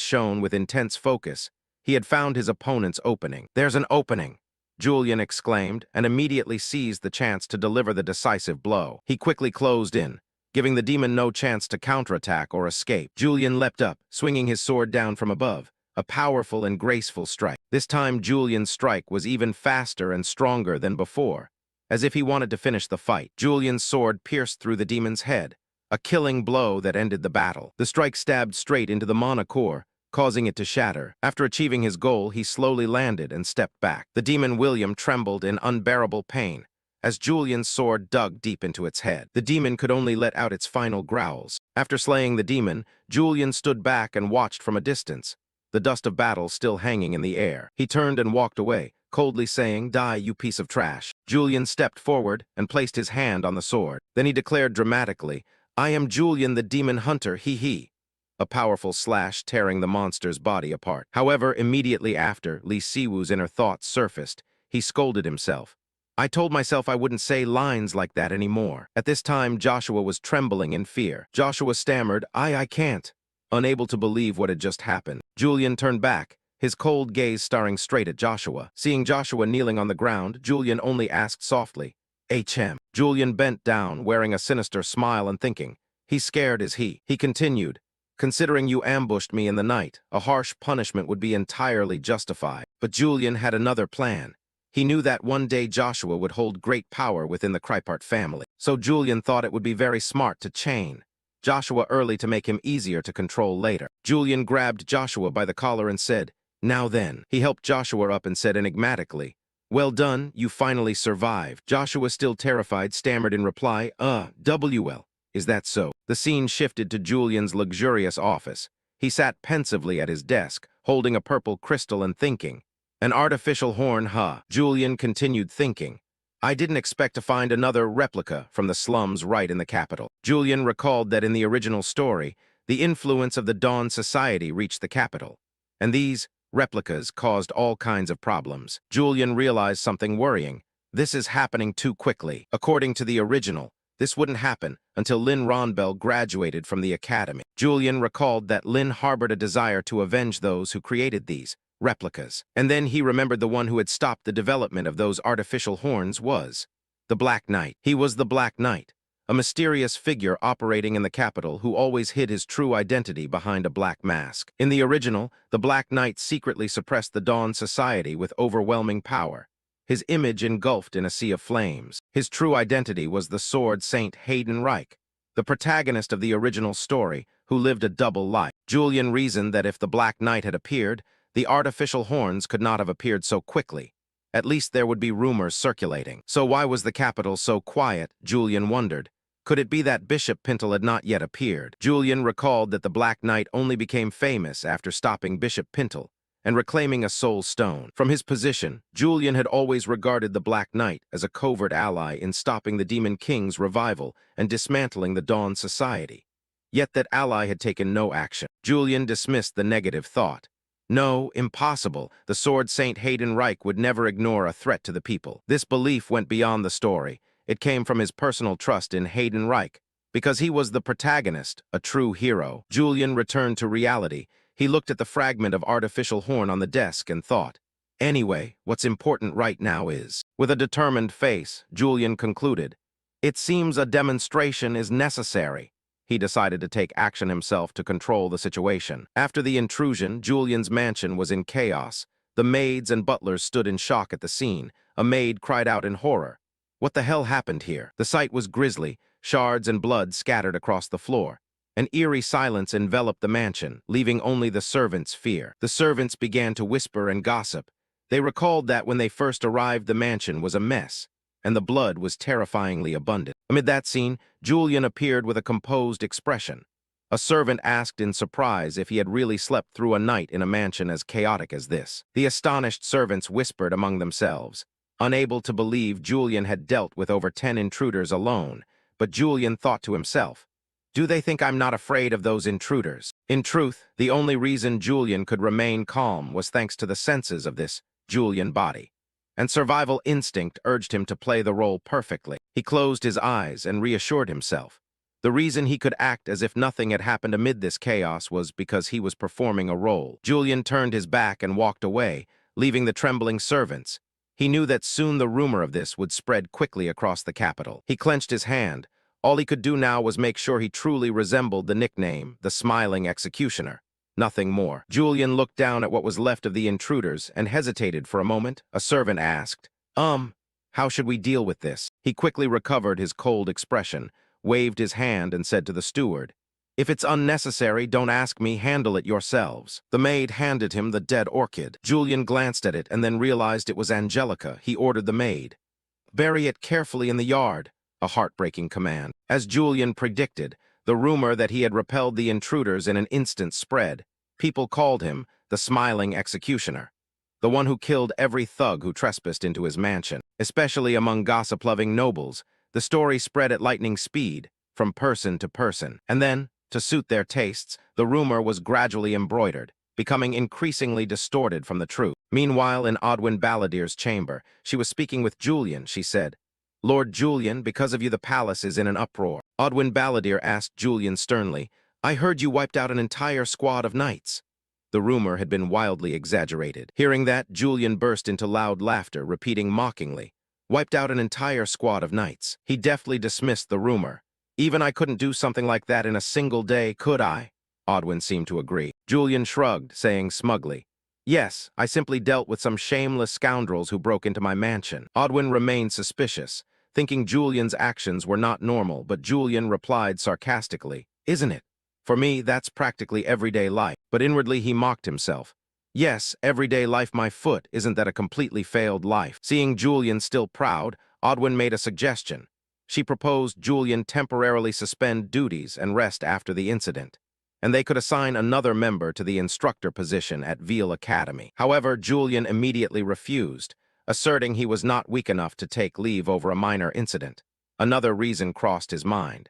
shone with intense focus. He had found his opponent's opening. There's an opening, Julian exclaimed, and immediately seized the chance to deliver the decisive blow. He quickly closed in, giving the demon no chance to counterattack or escape. Julian leapt up, swinging his sword down from above, a powerful and graceful strike. This time Julian's strike was even faster and stronger than before, as if he wanted to finish the fight. Julian's sword pierced through the demon's head, a killing blow that ended the battle. The strike stabbed straight into the mana core, causing it to shatter. After achieving his goal, he slowly landed and stepped back. The demon William trembled in unbearable pain as Julian's sword dug deep into its head. The demon could only let out its final growls. After slaying the demon, Julian stood back and watched from a distance, the dust of battle still hanging in the air. He turned and walked away, coldly saying, "Die, you piece of trash." Julian stepped forward and placed his hand on the sword. Then he declared dramatically, "I am Julian the Demon Hunter, he." A powerful slash tearing the monster's body apart. However, immediately after Lee Siwoo's inner thoughts surfaced, he scolded himself. I told myself I wouldn't say lines like that anymore. At this time, Joshua was trembling in fear. Joshua stammered, I can't," unable to believe what had just happened. Julian turned back, his cold gaze staring straight at Joshua. Seeing Joshua kneeling on the ground, Julian only asked softly, "HM." Julian bent down, wearing a sinister smile and thinking, "He's scared, is he?" He continued, "Considering you ambushed me in the night, a harsh punishment would be entirely justified." But Julian had another plan. He knew that one day Joshua would hold great power within the Krypart family. So Julian thought it would be very smart to chain Joshua early to make him easier to control later. Julian grabbed Joshua by the collar and said, "Now then." He helped Joshua up and said enigmatically, "Well done, you finally survived." Joshua, still terrified, stammered in reply, WL. Is that so?" The scene shifted to Julian's luxurious office. He sat pensively at his desk, holding a purple crystal and thinking. An artificial horn, huh? Julian continued thinking. I didn't expect to find another replica from the slums right in the capital. Julian recalled that in the original story, the influence of the Dawn Society reached the capital, and these replicas caused all kinds of problems. Julian realized something worrying. This is happening too quickly. According to the original, this wouldn't happen until Lin Ronbell graduated from the academy. Julian recalled that Lin harbored a desire to avenge those who created these replicas. And then he remembered the one who had stopped the development of those artificial horns was the Black Knight. He was the Black Knight, a mysterious figure operating in the capital who always hid his true identity behind a black mask. In the original, the Black Knight secretly suppressed the Dawn Society with overwhelming power, his image engulfed in a sea of flames. His true identity was the Sword Saint Hayden Reich, the protagonist of the original story, who lived a double life. Julian reasoned that if the Black Knight had appeared, the artificial horns could not have appeared so quickly. At least there would be rumors circulating. So why was the capital so quiet, Julian wondered. Could it be that Bishop Pintle had not yet appeared? Julian recalled that the Black Knight only became famous after stopping Bishop Pintle and reclaiming a soul stone. From his position, Julian had always regarded the Black Knight as a covert ally in stopping the Demon King's revival and dismantling the Dawn Society. Yet that ally had taken no action. Julian dismissed the negative thought. No, impossible. The Sword Saint Hayden Reich would never ignore a threat to the people. This belief went beyond the story. It came from his personal trust in Hayden Reich. Because he was the protagonist, a true hero. Julian returned to reality. He looked at the fragment of artificial horn on the desk and thought, anyway, what's important right now is. With a determined face, Julian concluded, it seems a demonstration is necessary. He decided to take action himself to control the situation. After the intrusion, Julian's mansion was in chaos. The maids and butlers stood in shock at the scene. A maid cried out in horror. What the hell happened here? The sight was grisly, shards and blood scattered across the floor. An eerie silence enveloped the mansion, leaving only the servants' fear. The servants began to whisper and gossip. They recalled that when they first arrived, the mansion was a mess, and the blood was terrifyingly abundant. Amid that scene, Julian appeared with a composed expression. A servant asked in surprise if he had really slept through a night in a mansion as chaotic as this. The astonished servants whispered among themselves, unable to believe Julian had dealt with over 10 intruders alone. But Julian thought to himself, do they think I'm not afraid of those intruders? In truth, the only reason Julian could remain calm was thanks to the senses of this Julian body. And survival instinct urged him to play the role perfectly. He closed his eyes and reassured himself. The reason he could act as if nothing had happened amid this chaos was because he was performing a role. Julian turned his back and walked away, leaving the trembling servants. He knew that soon the rumor of this would spread quickly across the capital. He clenched his hand. All he could do now was make sure he truly resembled the nickname, the Smiling Executioner. Nothing more. Julian looked down at what was left of the intruders and hesitated for a moment. A servant asked, how should we deal with this? He quickly recovered his cold expression, waved his hand and said to the steward, if it's unnecessary, don't ask me, handle it yourselves. The maid handed him the dead orchid. Julian glanced at it and then realized it was Angelica. He ordered the maid, bury it carefully in the yard. A heartbreaking command. As Julian predicted, the rumor that he had repelled the intruders in an instant spread. People called him the Smiling Executioner. the one who killed every thug who trespassed into his mansion. Especially among gossip-loving nobles, the story spread at lightning speed, from person to person. And then, to suit their tastes, the rumor was gradually embroidered, becoming increasingly distorted from the truth. Meanwhile, in Odwin Balladeer's chamber, she was speaking with Julian. She said, "Lord Julian, because of you the palace is in an uproar." Odwin Balladeer asked Julian sternly, "I heard you wiped out an entire squad of knights." The rumor had been wildly exaggerated. Hearing that, Julian burst into loud laughter, repeating mockingly, "Wiped out an entire squad of knights." He deftly dismissed the rumor. "Even I couldn't do something like that in a single day, could I?" Odwin seemed to agree. Julian shrugged, saying smugly, "Yes, I simply dealt with some shameless scoundrels who broke into my mansion." Odwin remained suspicious, thinking Julian's actions were not normal, but Julian replied sarcastically, "Isn't it? For me, that's practically everyday life." But inwardly he mocked himself. Yes, everyday life my foot, isn't that a completely failed life? Seeing Julian still proud, Odwin made a suggestion. She proposed Julian temporarily suspend duties and rest after the incident, and they could assign another member to the instructor position at Veal Academy. However, Julian immediately refused, asserting he was not weak enough to take leave over a minor incident. Another reason crossed his mind.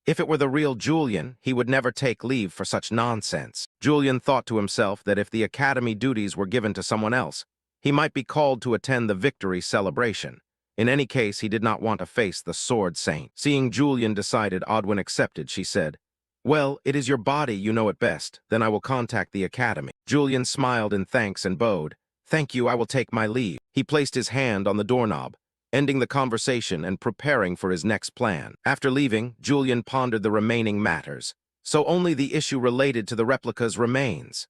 If it were the real Julian, he would never take leave for such nonsense. Julian thought to himself that if the academy duties were given to someone else, he might be called to attend the victory celebration. In any case, he did not want to face the Sword Saint. Seeing Julian decided, Odwin accepted. She said, "Well, it is your body, you know it best. Then I will contact the academy." Julian smiled in thanks and bowed. "Thank you, I will take my leave." He placed his hand on the doorknob, ending the conversation and preparing for his next plan. After leaving, Julian pondered the remaining matters. So only the issue related to the replicas remains.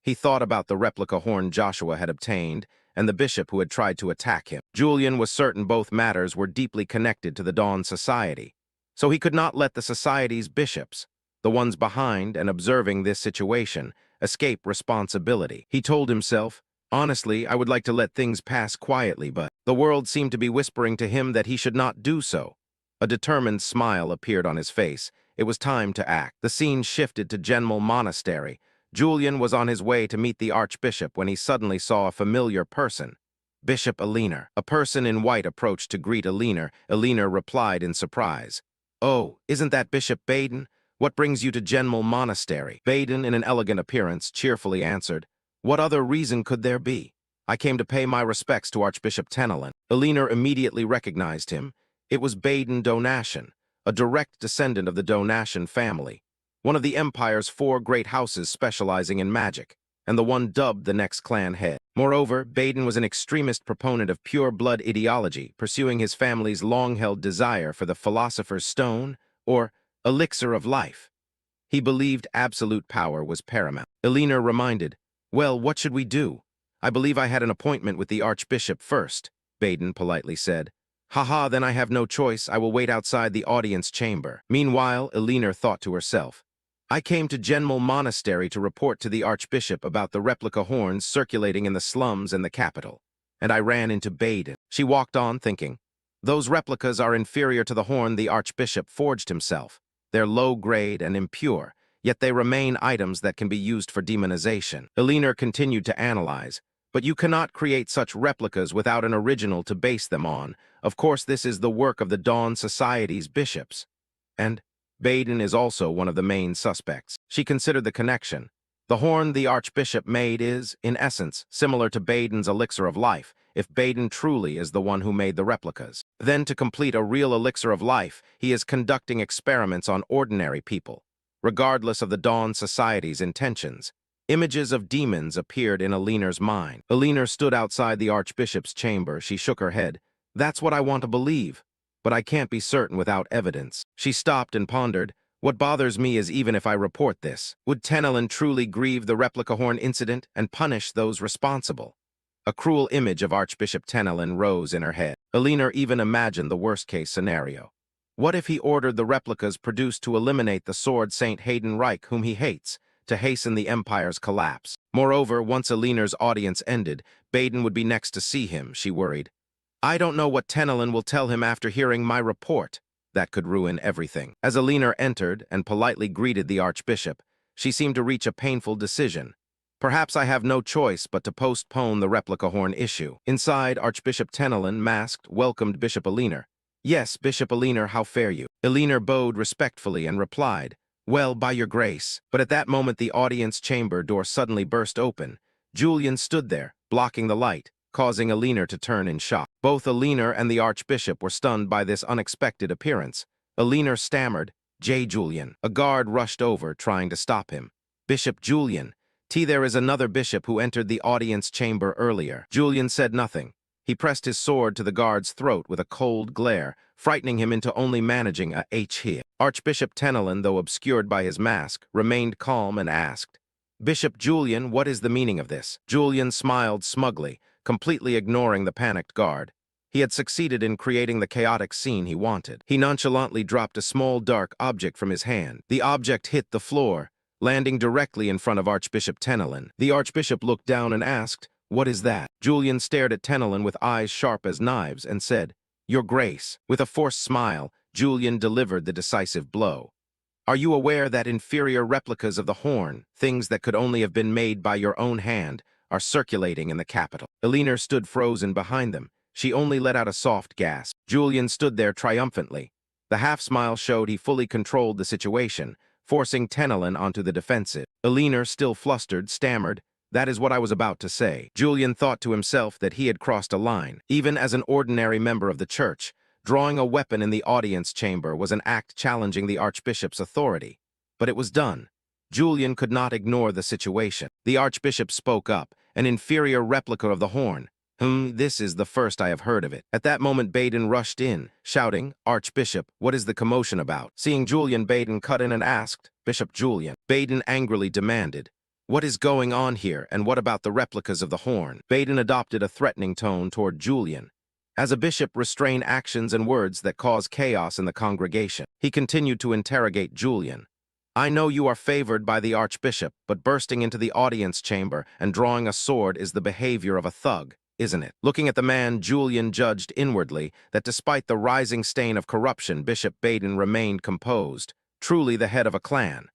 He thought about the replica horn Joshua had obtained and the bishop who had tried to attack him. Julian was certain both matters were deeply connected to the Dawn Society, so he could not let the Society's bishops, the ones behind and observing this situation, escape responsibility. He told himself, "Honestly, I would like to let things pass quietly, but..." The world seemed to be whispering to him that he should not do so. A determined smile appeared on his face. It was time to act. The scene shifted to Genmal Monastery. Julian was on his way to meet the archbishop when he suddenly saw a familiar person. Bishop Elinor. A person in white approached to greet Elinor. Elinor replied in surprise, "Oh, isn't that Bishop Baden? What brings you to Genmal Monastery?" Baden, in an elegant appearance, cheerfully answered, "What other reason could there be? I came to pay my respects to Archbishop Tenelin." Elinor immediately recognized him. It was Baden Donatian, a direct descendant of the Donatian family, one of the Empire's 4 great houses specializing in magic, and the one dubbed the next clan head. Moreover, Baden was an extremist proponent of pure-blood ideology, pursuing his family's long-held desire for the Philosopher's Stone, or elixir of life. He believed absolute power was paramount. Elinor reminded, "Well, what should we do? I believe I had an appointment with the Archbishop first," Baden politely said. "Haha, then I have no choice. I will wait outside the audience chamber." Meanwhile, Elinor thought to herself, "I came to Genmal Monastery to report to the Archbishop about the replica horns circulating in the slums and the capital, and I ran into Baden." She walked on, thinking, "Those replicas are inferior to the horn the Archbishop forged himself. They're low-grade and impure, yet they remain items that can be used for demonization." Elinor continued to analyze, "But you cannot create such replicas without an original to base them on. Of course, this is the work of the Dawn Society's bishops. And Baden is also one of the main suspects." She considered the connection. The horn the Archbishop made is, in essence, similar to Baden's elixir of life, if Baden truly is the one who made the replicas. Then, to complete a real elixir of life, he is conducting experiments on ordinary people, regardless of the Dawn Society's intentions. Images of demons appeared in Elinor's mind. Elinor stood outside the Archbishop's chamber. She shook her head. "That's what I want to believe, but I can't be certain without evidence." She stopped and pondered. "What bothers me is even if I report this, would Tenelin truly grieve the replica horn incident and punish those responsible?" A cruel image of Archbishop Tenelin rose in her head. Elinor even imagined the worst-case scenario. What if he ordered the replicas produced to eliminate the Sword Saint Hayden Reich, whom he hates, to hasten the Empire's collapse? Moreover, once Elinor's audience ended, Baden would be next to see him, she worried. "I don't know what Tenelin will tell him after hearing my report. That could ruin everything." As Elinor entered and politely greeted the Archbishop, she seemed to reach a painful decision. Perhaps I have no choice but to postpone the replica horn issue. Inside, Archbishop Tenelin, masked, welcomed Bishop Aliner. Yes, Bishop Aliner, how fare you? Aliner bowed respectfully and replied, well, by your grace. But at that moment the audience chamber door suddenly burst open. Julian stood there, blocking the light, causing Aliner to turn in shock. Both Aliner and the Archbishop were stunned by this unexpected appearance. Aliner stammered, J. Julian. A guard rushed over, trying to stop him. Bishop Julian. There is another bishop who entered the audience chamber earlier. Julian said nothing. He pressed his sword to the guard's throat with a cold glare, frightening him into only managing a H. Archbishop Tenelin, though obscured by his mask, remained calm and asked, Bishop Julian, what is the meaning of this? Julian smiled smugly, completely ignoring the panicked guard. He had succeeded in creating the chaotic scene he wanted. He nonchalantly dropped a small dark object from his hand. The object hit the floor, landing directly in front of Archbishop Tenelin. The Archbishop looked down and asked, what is that? Julian stared at Tenelin with eyes sharp as knives and said, Your Grace. With a forced smile, Julian delivered the decisive blow. Are you aware that inferior replicas of the horn, things that could only have been made by your own hand, are circulating in the capital? Aliner stood frozen behind them. She only let out a soft gasp. Julian stood there triumphantly. The half-smile showed he fully controlled the situation, forcing Tenelin onto the defensive. Aliner, still flustered, stammered, That is what I was about to say. Julian thought to himself that he had crossed a line. Even as an ordinary member of the church, drawing a weapon in the audience chamber was an act challenging the Archbishop's authority. But it was done. Julian could not ignore the situation. The Archbishop spoke up, an inferior replica of the horn. This is the first I have heard of it. At that moment Baden rushed in, shouting, Archbishop, what is the commotion about? Seeing Julian, Baden cut in and asked, Bishop Julian. Baden angrily demanded, What is going on here, and what about the replicas of the horn? Baden adopted a threatening tone toward Julian. As a bishop, restrain actions and words that cause chaos in the congregation. He continued to interrogate Julian. I know you are favored by the Archbishop, but bursting into the audience chamber and drawing a sword is the behavior of a thug, isn't it? Looking at the man, Julian judged inwardly that despite the rising stain of corruption, Bishop Baden remained composed, truly the head of a clan.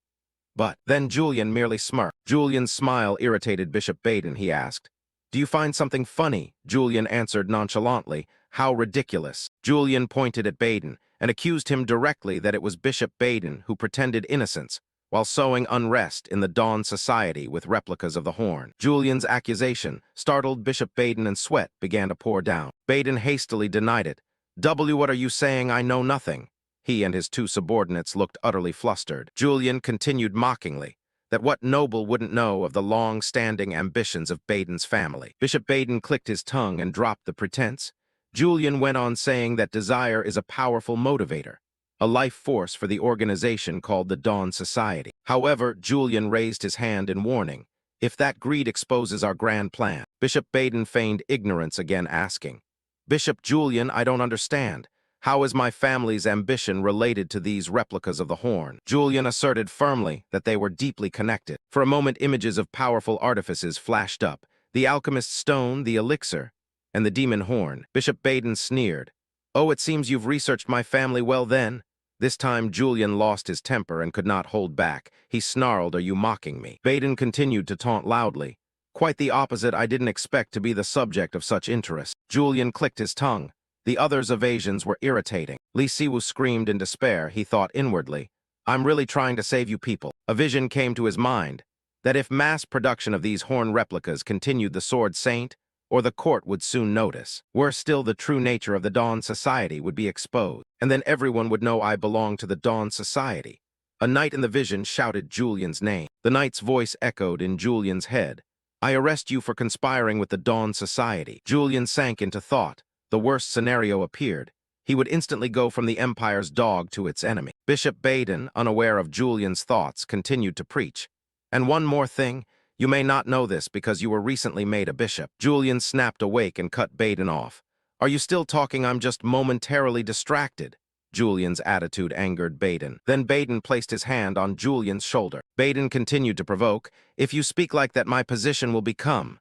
But then Julian merely smirked. Julian's smile irritated Bishop Baden. He asked, Do you find something funny? Julian answered nonchalantly, How ridiculous. Julian pointed at Baden and accused him directly that it was Bishop Baden who pretended innocence while sowing unrest in the Dawn Society with replicas of the horn. Julian's accusation startled Bishop Baden and sweat began to pour down. Baden hastily denied it. What are you saying? I know nothing. He and his two subordinates looked utterly flustered. Julian continued mockingly that what noble wouldn't know of the long-standing ambitions of Baden's family. Bishop Baden clicked his tongue and dropped the pretense. Julian went on saying that desire is a powerful motivator, a life force for the organization called the Dawn Society. However, Julian raised his hand in warning. If that greed exposes our grand plan. Bishop Baden feigned ignorance again, asking, Bishop Julian, I don't understand. How is my family's ambition related to these replicas of the horn? Julian asserted firmly that they were deeply connected. For a moment, images of powerful artifices flashed up. The alchemist's stone, the elixir, and the demon horn. Bishop Baden sneered. Oh, it seems you've researched my family well then. This time Julian lost his temper and could not hold back. He snarled, Are you mocking me? Baden continued to taunt loudly. Quite the opposite. I didn't expect to be the subject of such interest. Julian clicked his tongue. The others' evasions were irritating. Li Siwu screamed in despair. He thought inwardly, I'm really trying to save you people. A vision came to his mind that if mass production of these horn replicas continued, the Sword Saint or the court would soon notice. Worse still, the true nature of the Dawn Society would be exposed, and then everyone would know I belong to the Dawn Society. A knight in the vision shouted Julian's name. The knight's voice echoed in Julian's head. I arrest you for conspiring with the Dawn Society. Julian sank into thought. The worst scenario appeared. He would instantly go from the Empire's dog to its enemy. Bishop Baden, unaware of Julian's thoughts, continued to preach. And one more thing, you may not know this because you were recently made a bishop. Julian snapped awake and cut Baden off. Are you still talking? I'm just momentarily distracted. Julian's attitude angered Baden. Then Baden placed his hand on Julian's shoulder. Baden continued to provoke, If you speak like that, my position will become.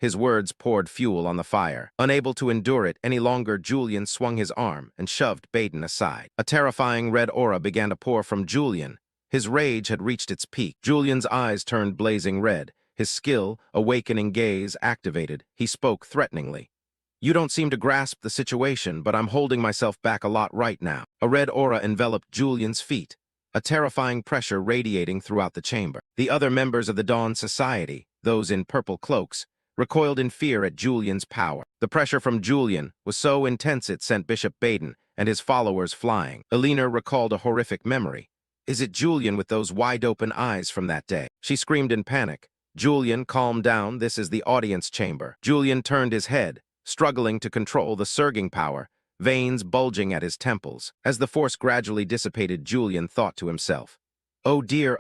His words poured fuel on the fire. Unable to endure it any longer, Julian swung his arm and shoved Baden aside. A terrifying red aura began to pour from Julian. His rage had reached its peak. Julian's eyes turned blazing red. His skill, awakening gaze activated. He spoke threateningly. You don't seem to grasp the situation, but I'm holding myself back a lot right now. A red aura enveloped Julian's feet, a terrifying pressure radiating throughout the chamber. The other members of the Dawn Society, those in purple cloaks, recoiled in fear at Julian's power. The pressure from Julian was so intense it sent Bishop Baden and his followers flying. Elena recalled a horrific memory. Is it Julian with those wide-open eyes from that day? She screamed in panic. Julian, calm down, this is the audience chamber. Julian turned his head, struggling to control the surging power, veins bulging at his temples. As the force gradually dissipated, Julian thought to himself, oh dear,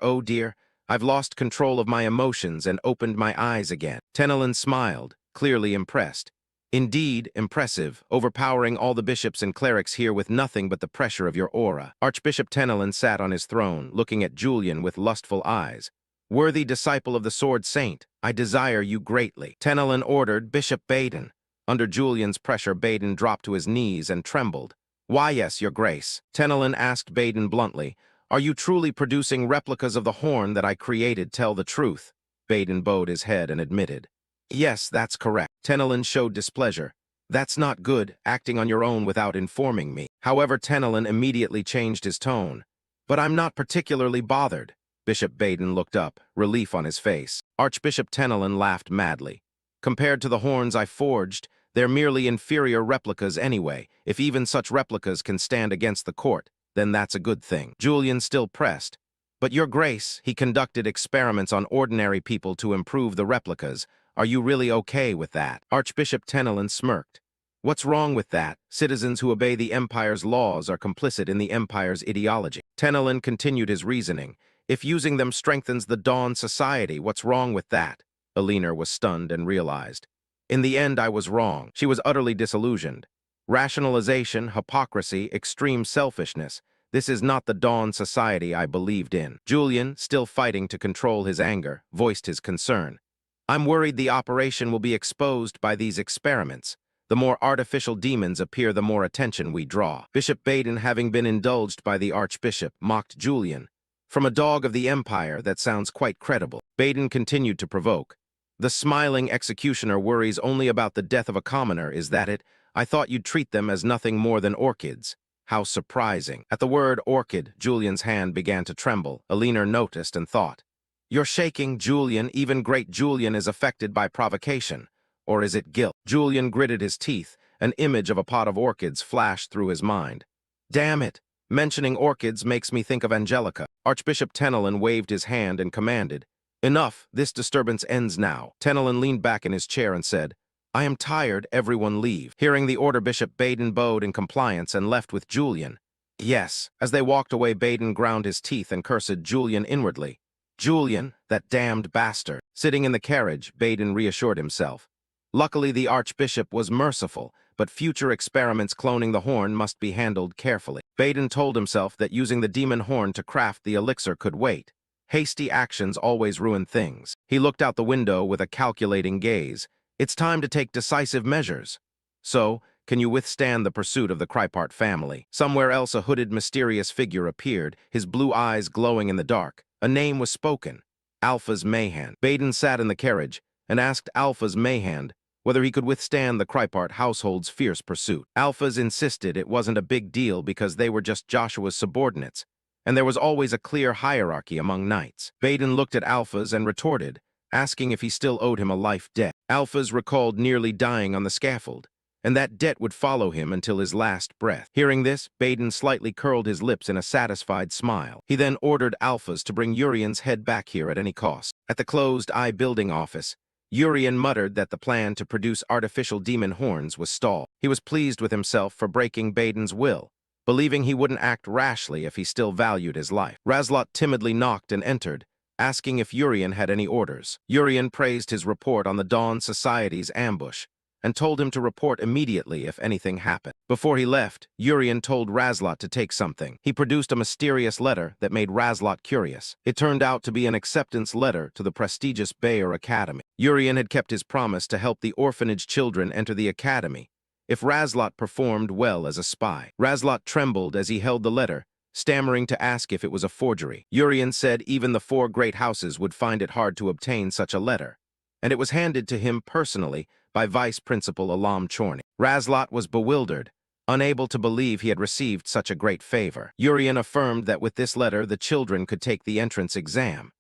I've lost control of my emotions and opened my eyes again. Tenelin smiled, clearly impressed. Indeed, impressive, overpowering all the bishops and clerics here with nothing but the pressure of your aura. Archbishop Tenelin sat on his throne, looking at Julian with lustful eyes. Worthy disciple of the Sword Saint, I desire you greatly. Tenelin ordered Bishop Baden. Under Julian's pressure, Baden dropped to his knees and trembled. Why, yes, your grace. Tenelin asked Baden bluntly, are you truly producing replicas of the horn that I created? Tell the truth. Baden bowed his head and admitted. Yes, that's correct. Tenelin showed displeasure. That's not good, acting on your own without informing me. However, Tenelin immediately changed his tone. But I'm not particularly bothered. Bishop Baden looked up, relief on his face. Archbishop Tenelin laughed madly. Compared to the horns I forged, they're merely inferior replicas anyway. If even such replicas can stand against the court, then that's a good thing. Julian still pressed. But your grace, he conducted experiments on ordinary people to improve the replicas. Are you really okay with that? Archbishop Tenelin smirked. What's wrong with that? Citizens who obey the Empire's laws are complicit in the Empire's ideology. Tenelin continued his reasoning. If using them strengthens the Dawn Society, what's wrong with that? Elena was stunned and realized. In the end, I was wrong. She was utterly disillusioned. Rationalization, hypocrisy, extreme selfishness. This is not the Dawn Society I believed in. Julian, still fighting to control his anger, voiced his concern. I'm worried the operation will be exposed by these experiments. The more artificial demons appear, the more attention we draw. Bishop Baden, having been indulged by the Archbishop, mocked Julian. From a dog of the Empire, that sounds quite credible. Baden continued to provoke. The smiling executioner worries only about the death of a commoner, is that it? I thought you'd treat them as nothing more than orchids. How surprising. At the word orchid, Julian's hand began to tremble. Elena noticed and thought. You're shaking, Julian. Even great Julian is affected by provocation. Or is it guilt? Julian gritted his teeth. An image of a pot of orchids flashed through his mind. Damn it! Mentioning orchids makes me think of Angelica. Archbishop Tenelin waved his hand and commanded. Enough, this disturbance ends now. Tenelin leaned back in his chair and said, I am tired, everyone leave. Hearing the order, Bishop Baden bowed in compliance and left with Julian. Yes. As they walked away, Baden ground his teeth and cursed Julian inwardly. Julian, that damned bastard. Sitting in the carriage, Baden reassured himself. Luckily, the Archbishop was merciful, but future experiments cloning the horn must be handled carefully. Baden told himself that using the demon horn to craft the elixir could wait. Hasty actions always ruin things. He looked out the window with a calculating gaze. It's time to take decisive measures. So, can you withstand the pursuit of the Krypart family? Somewhere else a hooded, mysterious figure appeared, his blue eyes glowing in the dark. A name was spoken. Alpha's Mayhand. Baden sat in the carriage and asked Alpha's Mayhand whether he could withstand the Krypart household's fierce pursuit. Alpha's insisted it wasn't a big deal because they were just Joshua's subordinates, and there was always a clear hierarchy among knights. Baden looked at Alphas and retorted, asking if he still owed him a life debt. Alphas recalled nearly dying on the scaffold, and that debt would follow him until his last breath. Hearing this, Baden slightly curled his lips in a satisfied smile. He then ordered Alphas to bring Urian's head back here at any cost. At the closed-eye building office, Urian muttered that the plan to produce artificial demon horns was stalled. He was pleased with himself for breaking Baden's will, believing he wouldn't act rashly if he still valued his life. Razlot timidly knocked and entered, asking if Urian had any orders. Urian praised his report on the Dawn Society's ambush, and told him to report immediately if anything happened. Before he left, Urian told Razlot to take something. He produced a mysterious letter that made Razlot curious. It turned out to be an acceptance letter to the prestigious Bayer Academy. Urian had kept his promise to help the orphanage children enter the academy if Razlot performed well as a spy. Razlot trembled as he held the letter, stammering to ask if it was a forgery. Urian said even the 4 great houses would find it hard to obtain such a letter, and it was handed to him personally by Vice Principal Alam Chorny. Razlot was bewildered, unable to believe he had received such a great favor. Urian affirmed that with this letter the children could take the entrance exam.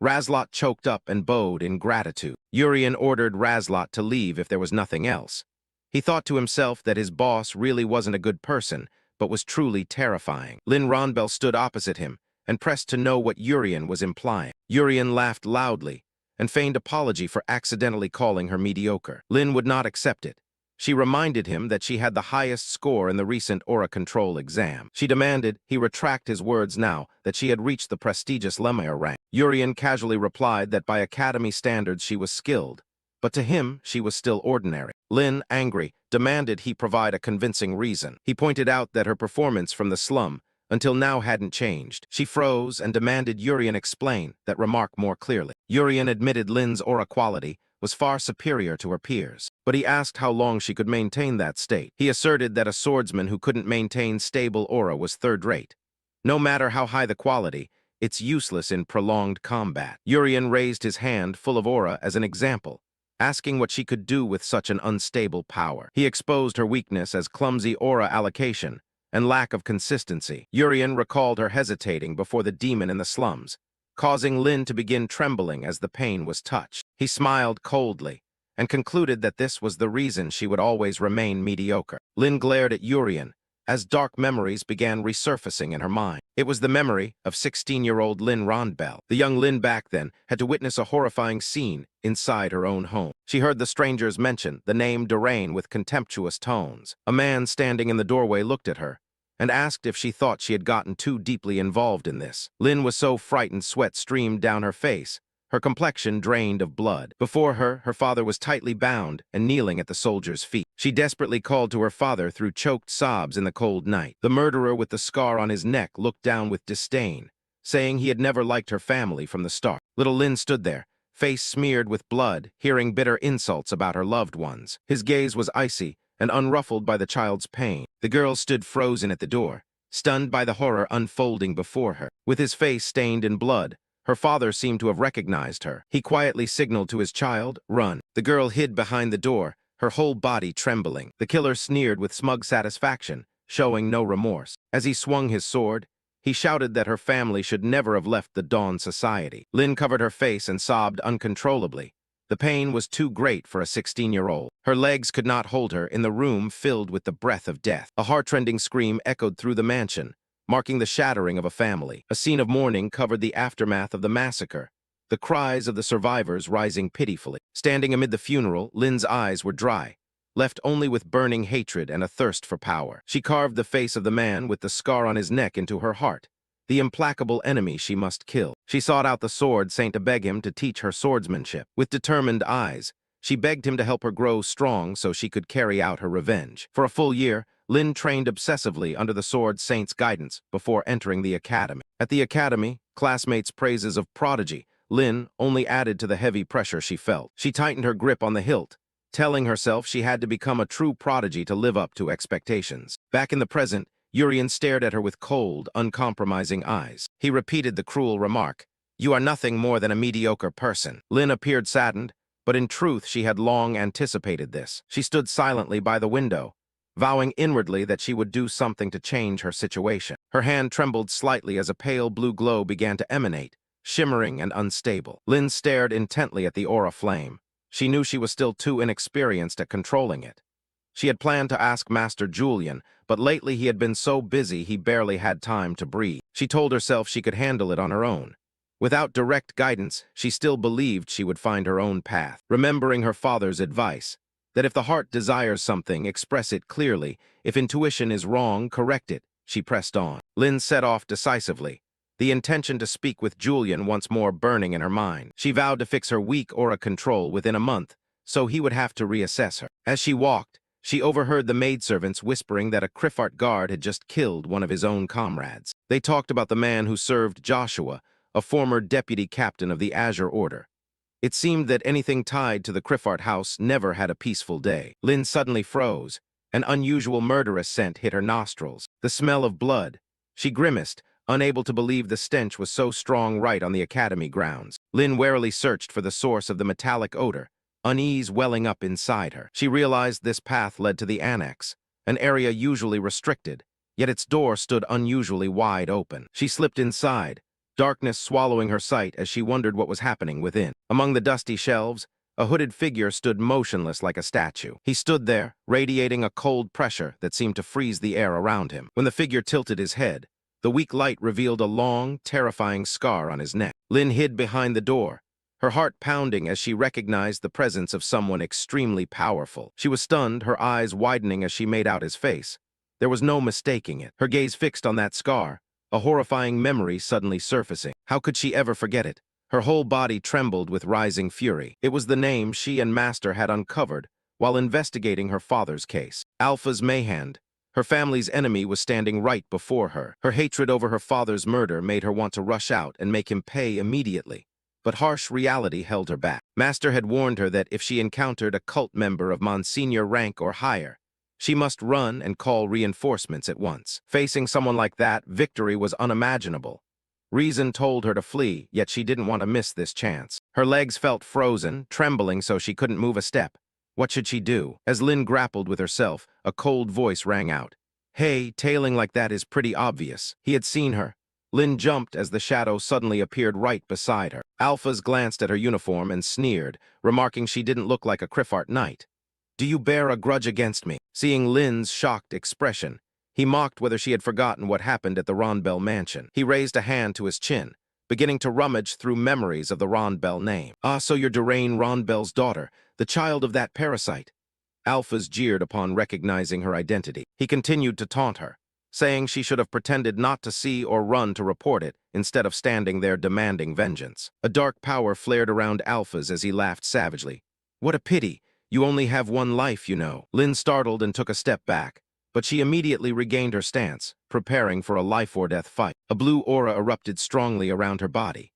Razlot choked up and bowed in gratitude. Urian ordered Razlot to leave if there was nothing else. He thought to himself that his boss really wasn't a good person, but was truly terrifying. Lin Ronbel stood opposite him and pressed to know what Urian was implying. Urian laughed loudly and feigned apology for accidentally calling her mediocre. Lin would not accept it. She reminded him that she had the highest score in the recent aura control exam. She demanded he retract his words now that she had reached the prestigious Lemire rank. Urian casually replied that by academy standards she was skilled, but to him she was still ordinary. Lin, angry, demanded he provide a convincing reason. He pointed out that her performance from the slum until now hadn't changed. She froze and demanded Urian explain that remark more clearly. Urian admitted Lin's aura quality was far superior to her peers, but he asked how long she could maintain that state. He asserted that a swordsman who couldn't maintain stable aura was third-rate. No matter how high the quality, it's useless in prolonged combat. Urian raised his hand full of aura as an example, asking what she could do with such an unstable power. He exposed her weakness as clumsy aura allocation and lack of consistency. Urian recalled her hesitating before the demon in the slums, causing Lin to begin trembling as the pain was touched. He smiled coldly and concluded that this was the reason she would always remain mediocre. Lin glared at Urian as dark memories began resurfacing in her mind. It was the memory of 16-year-old Lin Ronbel. The young Lin back then had to witness a horrifying scene inside her own home. She heard the strangers mention the name Durain with contemptuous tones. A man standing in the doorway looked at her and asked if she thought she had gotten too deeply involved in this. Lin was so frightened sweat streamed down her face, her complexion drained of blood. Before her, her father was tightly bound and kneeling at the soldier's feet. She desperately called to her father through choked sobs in the cold night. The murderer with the scar on his neck looked down with disdain, saying he had never liked her family from the start. Little Lin stood there, face smeared with blood, hearing bitter insults about her loved ones. His gaze was icy and unruffled by the child's pain. The girl stood frozen at the door, stunned by the horror unfolding before her. With his face stained in blood, her father seemed to have recognized her. He quietly signaled to his child, "Run." The girl hid behind the door, her whole body trembling. The killer sneered with smug satisfaction, showing no remorse. As he swung his sword, he shouted that her family should never have left the Dawn Society. Lin covered her face and sobbed uncontrollably. The pain was too great for a 16-year-old. Her legs could not hold her in the room filled with the breath of death. A heart-rending scream echoed through the mansion, marking the shattering of a family. A scene of mourning covered the aftermath of the massacre, the cries of the survivors rising pitifully. Standing amid the funeral, Lin's eyes were dry, left only with burning hatred and a thirst for power. She carved the face of the man with the scar on his neck into her heart, the implacable enemy she must kill. She sought out the sword saint to beg him to teach her swordsmanship. With determined eyes, she begged him to help her grow strong so she could carry out her revenge. For a full year, Lin trained obsessively under the sword saint's guidance before entering the academy. At the academy, classmates' praises of prodigy Lin only added to the heavy pressure she felt. She tightened her grip on the hilt, telling herself she had to become a true prodigy to live up to expectations. Back in the present, Urian stared at her with cold, uncompromising eyes. He repeated the cruel remark, "You are nothing more than a mediocre person." Lin appeared saddened, but in truth she had long anticipated this. She stood silently by the window, vowing inwardly that she would do something to change her situation. Her hand trembled slightly as a pale blue glow began to emanate, shimmering and unstable. Lin stared intently at the aura flame. She knew she was still too inexperienced at controlling it. She had planned to ask Master Julian, but lately he had been so busy he barely had time to breathe. She told herself she could handle it on her own. Without direct guidance, she still believed she would find her own path. Remembering her father's advice, that if the heart desires something, express it clearly. If intuition is wrong, correct it. She pressed on. Lin set off decisively, the intention to speak with Julian once more burning in her mind. She vowed to fix her weak aura control within a month, so he would have to reassess her. As she walked, she overheard the maidservants whispering that a Criffart guard had just killed one of his own comrades. They talked about the man who served Joshua, a former deputy captain of the Azure Order. It seemed that anything tied to the Criffart house never had a peaceful day. Lin suddenly froze. An unusual murderous scent hit her nostrils. The smell of blood. She grimaced, unable to believe the stench was so strong right on the academy grounds. Lin warily searched for the source of the metallic odor, unease welling up inside her. She realized this path led to the annex, an area usually restricted, yet its door stood unusually wide open. She slipped inside, darkness swallowing her sight as she wondered what was happening within. Among the dusty shelves, a hooded figure stood motionless like a statue. He stood there, radiating a cold pressure that seemed to freeze the air around him. When the figure tilted his head, the weak light revealed a long, terrifying scar on his neck. Lin hid behind the door, her heart pounding as she recognized the presence of someone extremely powerful. She was stunned, her eyes widening as she made out his face. There was no mistaking it. Her gaze fixed on that scar, a horrifying memory suddenly surfacing. How could she ever forget it? Her whole body trembled with rising fury. It was the name she and Master had uncovered while investigating her father's case. Alpha's Mayhand. Her family's enemy was standing right before her. Her hatred over her father's murder made her want to rush out and make him pay immediately. But harsh reality held her back. Master had warned her that if she encountered a cult member of Monsignor rank or higher, she must run and call reinforcements at once. Facing someone like that, victory was unimaginable. Reason told her to flee, yet she didn't want to miss this chance. Her legs felt frozen, trembling so she couldn't move a step. What should she do? As Lin grappled with herself, a cold voice rang out. "Hey, tailing like that is pretty obvious." He had seen her. Lin jumped as the shadow suddenly appeared right beside her. Alphas glanced at her uniform and sneered, remarking she didn't look like a Criffart knight. "Do you bear a grudge against me?" Seeing Lin's shocked expression, he mocked whether she had forgotten what happened at the Ronbell mansion. He raised a hand to his chin, beginning to rummage through memories of the Ronbell name. "Ah, so you're Durain Ronbell's daughter, the child of that parasite." Alphas jeered upon recognizing her identity. He continued to taunt her, saying she should have pretended not to see or run to report it instead of standing there demanding vengeance. A dark power flared around Alphas as he laughed savagely. "What a pity. You only have one life, you know." Lin startled and took a step back, but she immediately regained her stance, preparing for a life-or-death fight. A blue aura erupted strongly around her body.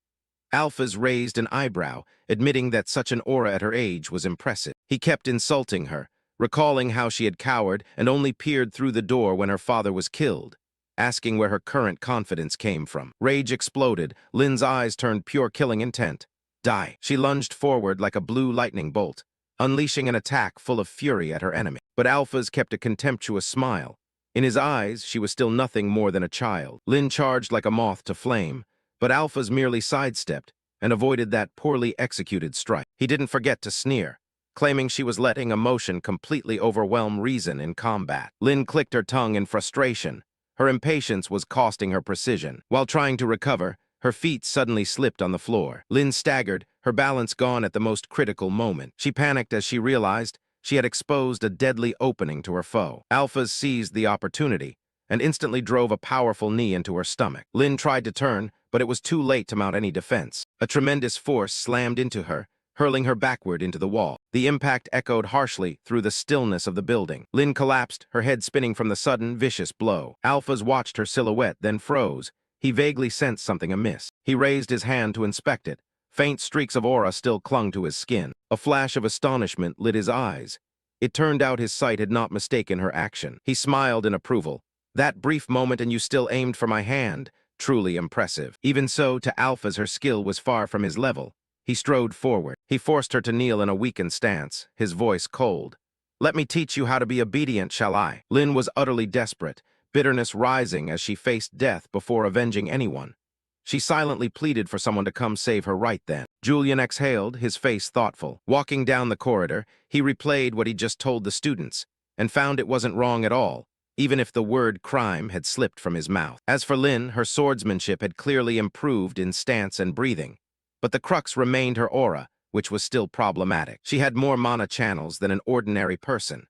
Alphas raised an eyebrow, admitting that such an aura at her age was impressive. He kept insulting her, recalling how she had cowered and only peered through the door when her father was killed, asking where her current confidence came from. Rage exploded, Lin's eyes turned pure killing intent. "Die." She lunged forward like a blue lightning bolt, unleashing an attack full of fury at her enemy. But Alphas kept a contemptuous smile. In his eyes, she was still nothing more than a child. Lin charged like a moth to flame, but Alphas merely sidestepped and avoided that poorly executed strike. He didn't forget to sneer, claiming she was letting emotion completely overwhelm reason in combat. Lin clicked her tongue in frustration. Her impatience was costing her precision. While trying to recover, her feet suddenly slipped on the floor. Lin staggered, her balance gone at the most critical moment. She panicked as she realized she had exposed a deadly opening to her foe. Alphas seized the opportunity and instantly drove a powerful knee into her stomach. Lin tried to turn, but it was too late to mount any defense. A tremendous force slammed into her, hurling her backward into the wall. The impact echoed harshly through the stillness of the building. Lin collapsed, her head spinning from the sudden, vicious blow. Alphas watched her silhouette, then froze. He vaguely sensed something amiss. He raised his hand to inspect it. Faint streaks of aura still clung to his skin. A flash of astonishment lit his eyes. It turned out his sight had not mistaken her action. He smiled in approval. "That brief moment and you still aimed for my hand. Truly impressive." Even so, to Alphas her skill was far from his level. He strode forward. He forced her to kneel in a weakened stance, his voice cold. "Let me teach you how to be obedient, shall I?" Lin was utterly desperate, bitterness rising as she faced death before avenging anyone. She silently pleaded for someone to come save her right then. Julian exhaled, his face thoughtful. Walking down the corridor, he replayed what he'd just told the students, and found it wasn't wrong at all, even if the word crime had slipped from his mouth. As for Lin, her swordsmanship had clearly improved in stance and breathing, but the crux remained her aura, which was still problematic. She had more mana channels than an ordinary person,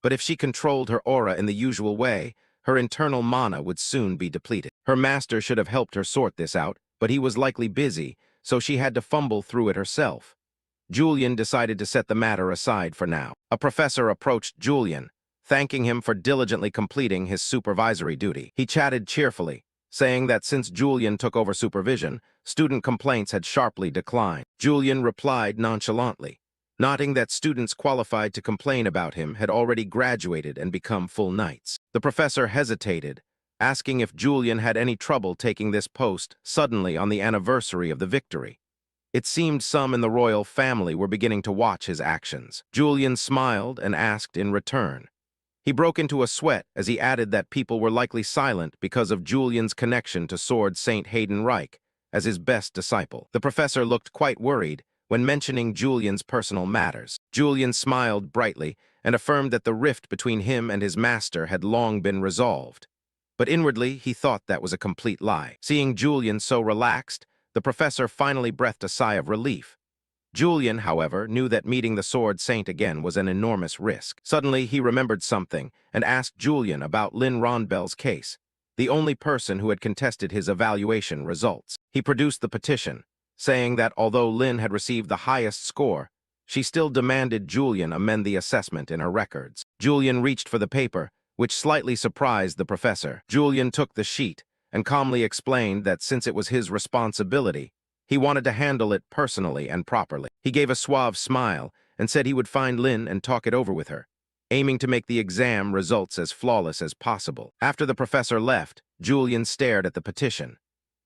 but if she controlled her aura in the usual way, her internal mana would soon be depleted. Her master should have helped her sort this out, but he was likely busy, so she had to fumble through it herself. Julian decided to set the matter aside for now. A professor approached Julian, thanking him for diligently completing his supervisory duty. He chatted cheerfully, saying that since Julian took over supervision, student complaints had sharply declined. Julian replied nonchalantly, noting that students qualified to complain about him had already graduated and become full knights. The professor hesitated, asking if Julian had any trouble taking this post suddenly on the anniversary of the victory. It seemed some in the royal family were beginning to watch his actions. Julian smiled and asked in return. He broke into a sweat as he added that people were likely silent because of Julian's connection to Sword Saint Hayden Reich as his best disciple. The professor looked quite worried when mentioning Julian's personal matters. Julian smiled brightly and affirmed that the rift between him and his master had long been resolved. But inwardly, he thought that was a complete lie. Seeing Julian so relaxed, the professor finally breathed a sigh of relief. Julian, however, knew that meeting the Sword Saint again was an enormous risk. Suddenly, he remembered something and asked Julian about Lynn Ronbell's case, the only person who had contested his evaluation results. He produced the petition, saying that although Lynn had received the highest score, she still demanded Julian amend the assessment in her records. Julian reached for the paper, which slightly surprised the professor. Julian took the sheet and calmly explained that since it was his responsibility, he wanted to handle it personally and properly. He gave a suave smile and said he would find Lynn and talk it over with her, aiming to make the exam results as flawless as possible. After the professor left, Julian stared at the petition.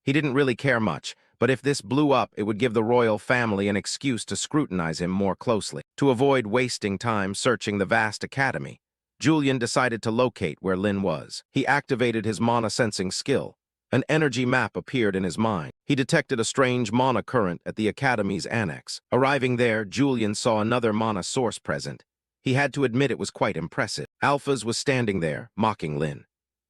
He didn't really care much, but if this blew up, it would give the royal family an excuse to scrutinize him more closely. To avoid wasting time searching the vast academy, Julian decided to locate where Lynn was. He activated his mana sensing skill. An energy map appeared in his mind. He detected a strange mana current at the Academy's annex. Arriving there, Julian saw another mana source present. He had to admit it was quite impressive. Alphas was standing there, mocking Lynn.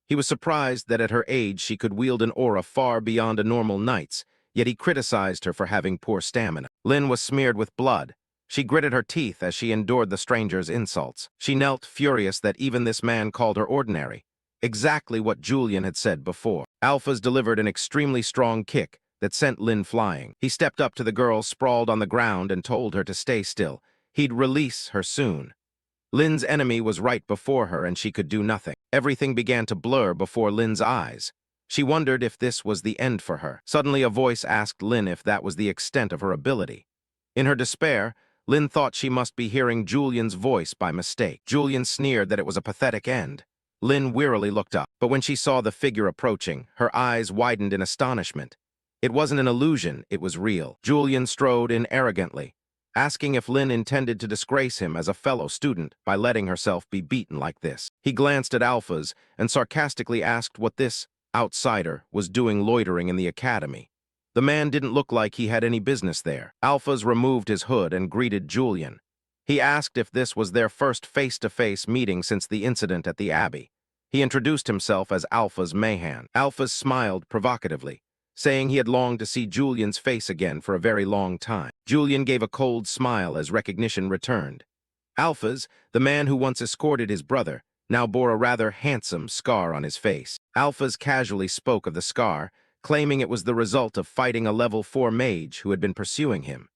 He was surprised that at her age she could wield an aura far beyond a normal knight's, yet he criticized her for having poor stamina. Lynn was smeared with blood. She gritted her teeth as she endured the stranger's insults. She knelt, furious that even this man called her ordinary. Exactly what Julian had said before. Alphas delivered an extremely strong kick that sent Lynn flying. He stepped up to the girl sprawled on the ground and told her to stay still. He'd release her soon. Lynn's enemy was right before her and she could do nothing. Everything began to blur before Lynn's eyes. She wondered if this was the end for her. Suddenly a voice asked Lynn if that was the extent of her ability. In her despair, Lynn thought she must be hearing Julian's voice by mistake. Julian sneered that it was a pathetic end. Lynn wearily looked up, but when she saw the figure approaching, her eyes widened in astonishment. It wasn't an illusion, it was real. Julian strode in arrogantly, asking if Lynn intended to disgrace him as a fellow student by letting herself be beaten like this. He glanced at Alphas and sarcastically asked what this outsider was doing loitering in the academy. The man didn't look like he had any business there. Alphas removed his hood and greeted Julian. He asked if this was their first face-to-face meeting since the incident at the Abbey. He introduced himself as Alpha's Mahan. Alphas smiled provocatively, saying he had longed to see Julian's face again for a very long time. Julian gave a cold smile as recognition returned. Alphas, the man who once escorted his brother, now bore a rather handsome scar on his face. Alphas casually spoke of the scar, claiming it was the result of fighting a level 4 mage who had been pursuing him.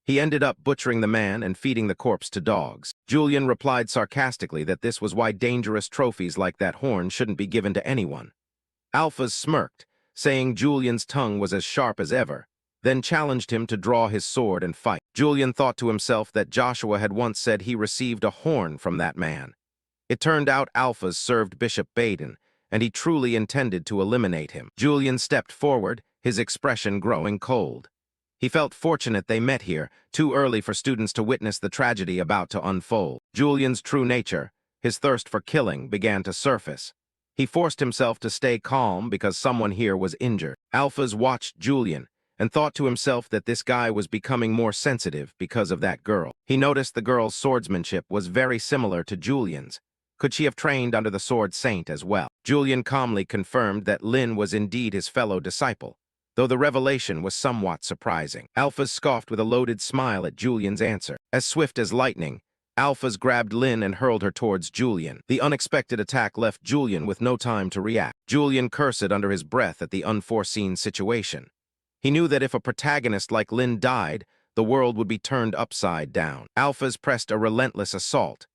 He ended up butchering the man and feeding the corpse to dogs. Julian replied sarcastically that this was why dangerous trophies like that horn shouldn't be given to anyone. Alphas smirked, saying Julian's tongue was as sharp as ever, then challenged him to draw his sword and fight. Julian thought to himself that Joshua had once said he received a horn from that man. It turned out Alphas served Bishop Baden, and he truly intended to eliminate him. Julian stepped forward, his expression growing cold. He felt fortunate they met here, too early for students to witness the tragedy about to unfold. Julian's true nature, his thirst for killing, began to surface. He forced himself to stay calm because someone here was injured. Alphas watched Julian and thought to himself that this guy was becoming more sensitive because of that girl. He noticed the girl's swordsmanship was very similar to Julian's. Could she have trained under the Sword Saint as well? Julian calmly confirmed that Lynn was indeed his fellow disciple, though the revelation was somewhat surprising. Alphas scoffed with a loaded smile at Julian's answer. As swift as lightning, Alphas grabbed Lynn and hurled her towards Julian. The unexpected attack left Julian with no time to react. Julian cursed under his breath at the unforeseen situation. He knew that if a protagonist like Lynn died, the world would be turned upside down. Alphas pressed a relentless assault.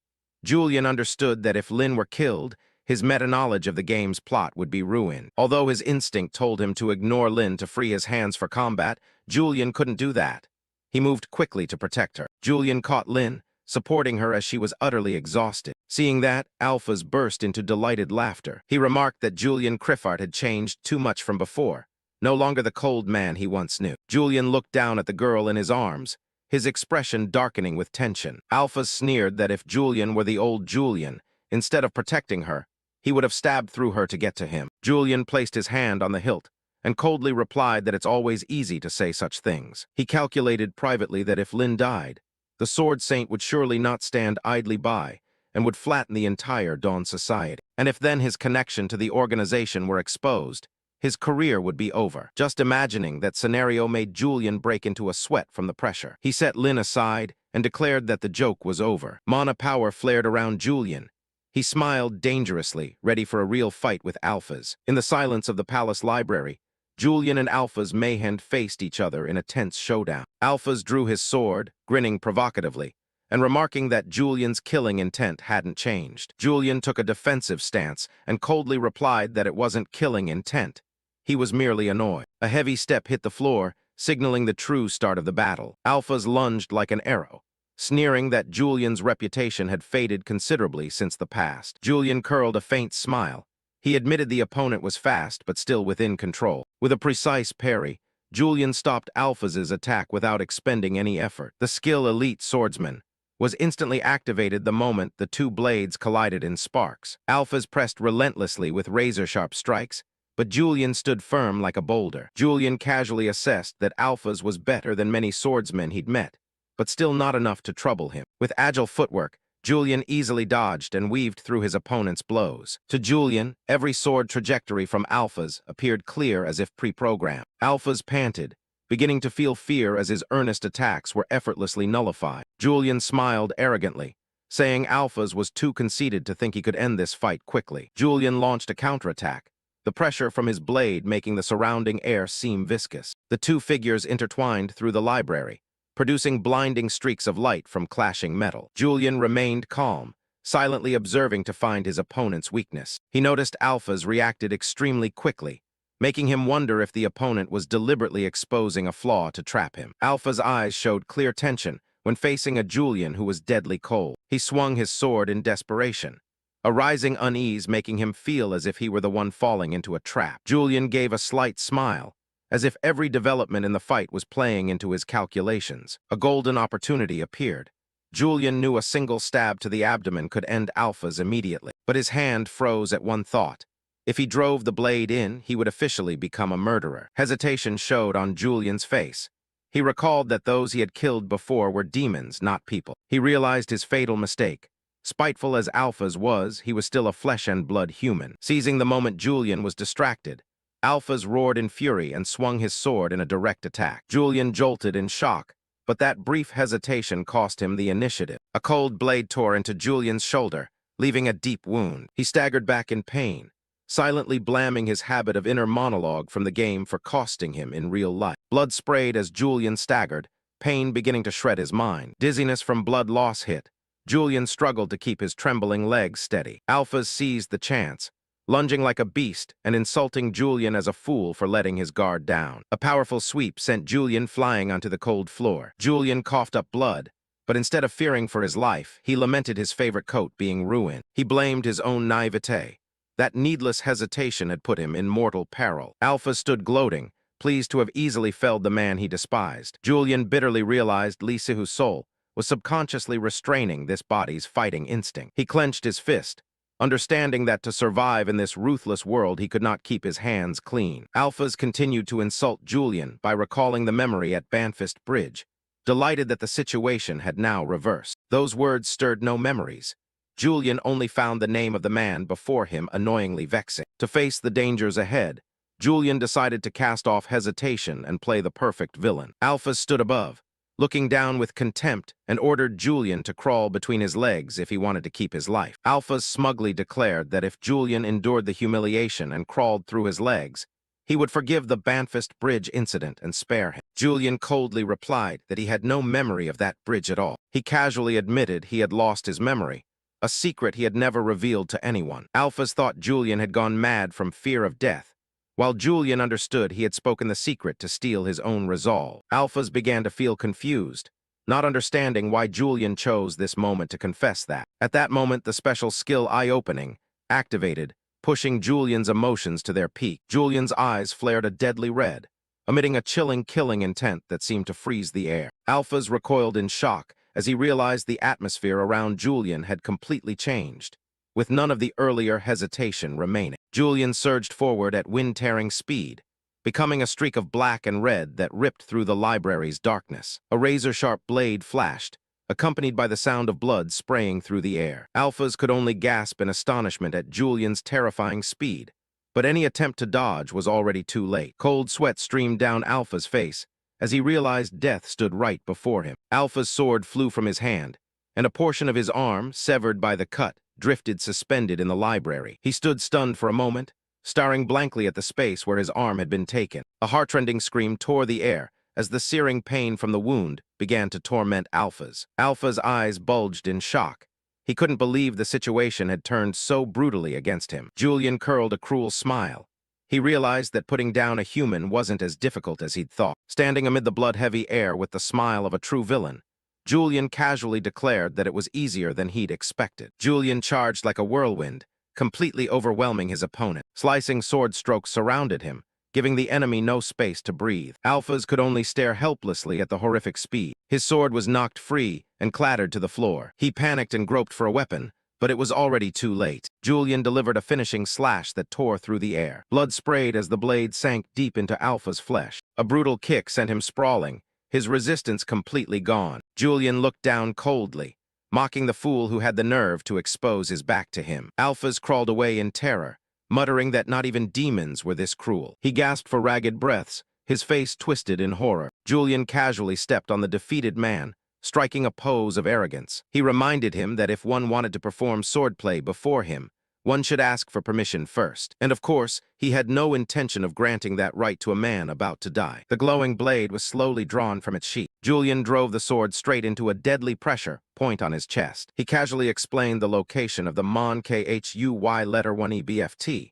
Julian understood that if Lynn were killed, his meta-knowledge of the game's plot would be ruined. Although his instinct told him to ignore Lynn to free his hands for combat, Julian couldn't do that. He moved quickly to protect her. Julian caught Lynn, supporting her as she was utterly exhausted. Seeing that, Alphas burst into delighted laughter. He remarked that Julian Criffart had changed too much from before, no longer the cold man he once knew. Julian looked down at the girl in his arms, his expression darkening with tension. Alphas sneered that if Julian were the old Julian, instead of protecting her, he would have stabbed through her to get to him. Julian placed his hand on the hilt and coldly replied that it's always easy to say such things. He calculated privately that if Lin died, the Sword Saint would surely not stand idly by and would flatten the entire Dawn society. And if then his connection to the organization were exposed, his career would be over. Just imagining that scenario made Julian break into a sweat from the pressure. He set Lin aside and declared that the joke was over. Mana power flared around Julian. He smiled dangerously, ready for a real fight with Alphas. In the silence of the palace library, Julian and Alphas Mayhand faced each other in a tense showdown. Alphas drew his sword, grinning provocatively, and remarking that Julian's killing intent hadn't changed. Julian took a defensive stance and coldly replied that it wasn't killing intent. He was merely annoyed. A heavy step hit the floor, signaling the true start of the battle. Alphas lunged like an arrow, sneering that Julian's reputation had faded considerably since the past. Julian curled a faint smile. He admitted the opponent was fast, but still within control. With a precise parry, Julian stopped Alphas' attack without expending any effort. The skill elite swordsman was instantly activated the moment the two blades collided in sparks. Alphas pressed relentlessly with razor-sharp strikes, but Julian stood firm like a boulder. Julian casually assessed that Alphas was better than many swordsmen he'd met, but still not enough to trouble him. With agile footwork, Julian easily dodged and weaved through his opponent's blows. To Julian, every sword trajectory from Alphas appeared clear as if pre-programmed. Alphas panted, beginning to feel fear as his earnest attacks were effortlessly nullified. Julian smiled arrogantly, saying Alphas was too conceited to think he could end this fight quickly. Julian launched a counterattack, the pressure from his blade making the surrounding air seem viscous. The two figures intertwined through the library, producing blinding streaks of light from clashing metal. Julian remained calm, silently observing to find his opponent's weakness. He noticed Alphas reacted extremely quickly, making him wonder if the opponent was deliberately exposing a flaw to trap him. Alpha's eyes showed clear tension when facing a Julian who was deadly cold. He swung his sword in desperation, a rising unease making him feel as if he were the one falling into a trap. Julian gave a slight smile, as if every development in the fight was playing into his calculations. A golden opportunity appeared. Julian knew a single stab to the abdomen could end Alpha's immediately, but his hand froze at one thought. If he drove the blade in, he would officially become a murderer. Hesitation showed on Julian's face. He recalled that those he had killed before were demons, not people. He realized his fatal mistake. Spiteful as Alpha's was, he was still a flesh-and-blood human. Seizing the moment Julian was distracted, Alphas roared in fury and swung his sword in a direct attack. Julian jolted in shock, but that brief hesitation cost him the initiative. A cold blade tore into Julian's shoulder, leaving a deep wound. He staggered back in pain, silently blaming his habit of inner monologue from the game for costing him in real life. Blood sprayed as Julian staggered, pain beginning to shred his mind. Dizziness from blood loss hit. Julian struggled to keep his trembling legs steady. Alphas seized the chance, lunging like a beast and insulting Julian as a fool for letting his guard down. A powerful sweep sent Julian flying onto the cold floor. Julian coughed up blood, but instead of fearing for his life, he lamented his favorite coat being ruined. He blamed his own naivete. That needless hesitation had put him in mortal peril. Alpha stood gloating, pleased to have easily felled the man he despised. Julian bitterly realized Lee Sihu's soul was subconsciously restraining this body's fighting instinct. He clenched his fist, understanding that to survive in this ruthless world he could not keep his hands clean. Alphas continued to insult Julian by recalling the memory at Banfist Bridge, delighted that the situation had now reversed. Those words stirred no memories. Julian only found the name of the man before him annoyingly vexing. To face the dangers ahead, Julian decided to cast off hesitation and play the perfect villain. Alphas stood above, looking down with contempt, and ordered Julian to crawl between his legs if he wanted to keep his life. Alphas smugly declared that if Julian endured the humiliation and crawled through his legs, he would forgive the Banfist Bridge incident and spare him. Julian coldly replied that he had no memory of that bridge at all. He casually admitted he had lost his memory, a secret he had never revealed to anyone. Alphas thought Julian had gone mad from fear of death, while Julian understood he had spoken the secret to steel his own resolve. Alphas began to feel confused, not understanding why Julian chose this moment to confess that. At that moment, the special skill eye-opening activated, pushing Julian's emotions to their peak. Julian's eyes flared a deadly red, emitting a chilling, killing intent that seemed to freeze the air. Alphas recoiled in shock as he realized the atmosphere around Julian had completely changed, with none of the earlier hesitation remaining. Julian surged forward at wind-tearing speed, becoming a streak of black and red that ripped through the library's darkness. A razor-sharp blade flashed, accompanied by the sound of blood spraying through the air. Alphas could only gasp in astonishment at Julian's terrifying speed, but any attempt to dodge was already too late. Cold sweat streamed down Alpha's face as he realized death stood right before him. Alpha's sword flew from his hand, and a portion of his arm, severed by the cut, drifted suspended in the library. He stood stunned for a moment, staring blankly at the space where his arm had been taken. A heartrending scream tore the air as the searing pain from the wound began to torment Alpha's. Alpha's eyes bulged in shock. He couldn't believe the situation had turned so brutally against him. Julian curled a cruel smile. He realized that putting down a human wasn't as difficult as he'd thought. Standing amid the blood-heavy air with the smile of a true villain, Julian casually declared that it was easier than he'd expected. Julian charged like a whirlwind, completely overwhelming his opponent. Slicing sword strokes surrounded him, giving the enemy no space to breathe. Alphas could only stare helplessly at the horrific speed. His sword was knocked free and clattered to the floor. He panicked and groped for a weapon, but it was already too late. Julian delivered a finishing slash that tore through the air. Blood sprayed as the blade sank deep into Alpha's flesh. A brutal kick sent him sprawling, his resistance completely gone. Julian looked down coldly, mocking the fool who had the nerve to expose his back to him. Alphas crawled away in terror, muttering that not even demons were this cruel. He gasped for ragged breaths, his face twisted in horror. Julian casually stepped on the defeated man, striking a pose of arrogance. He reminded him that if one wanted to perform swordplay before him, one should ask for permission first. And of course, he had no intention of granting that right to a man about to die. The glowing blade was slowly drawn from its sheath. Julian drove the sword straight into a deadly pressure point on his chest. He casually explained the location of the MON-KHUY letter 1EBFT,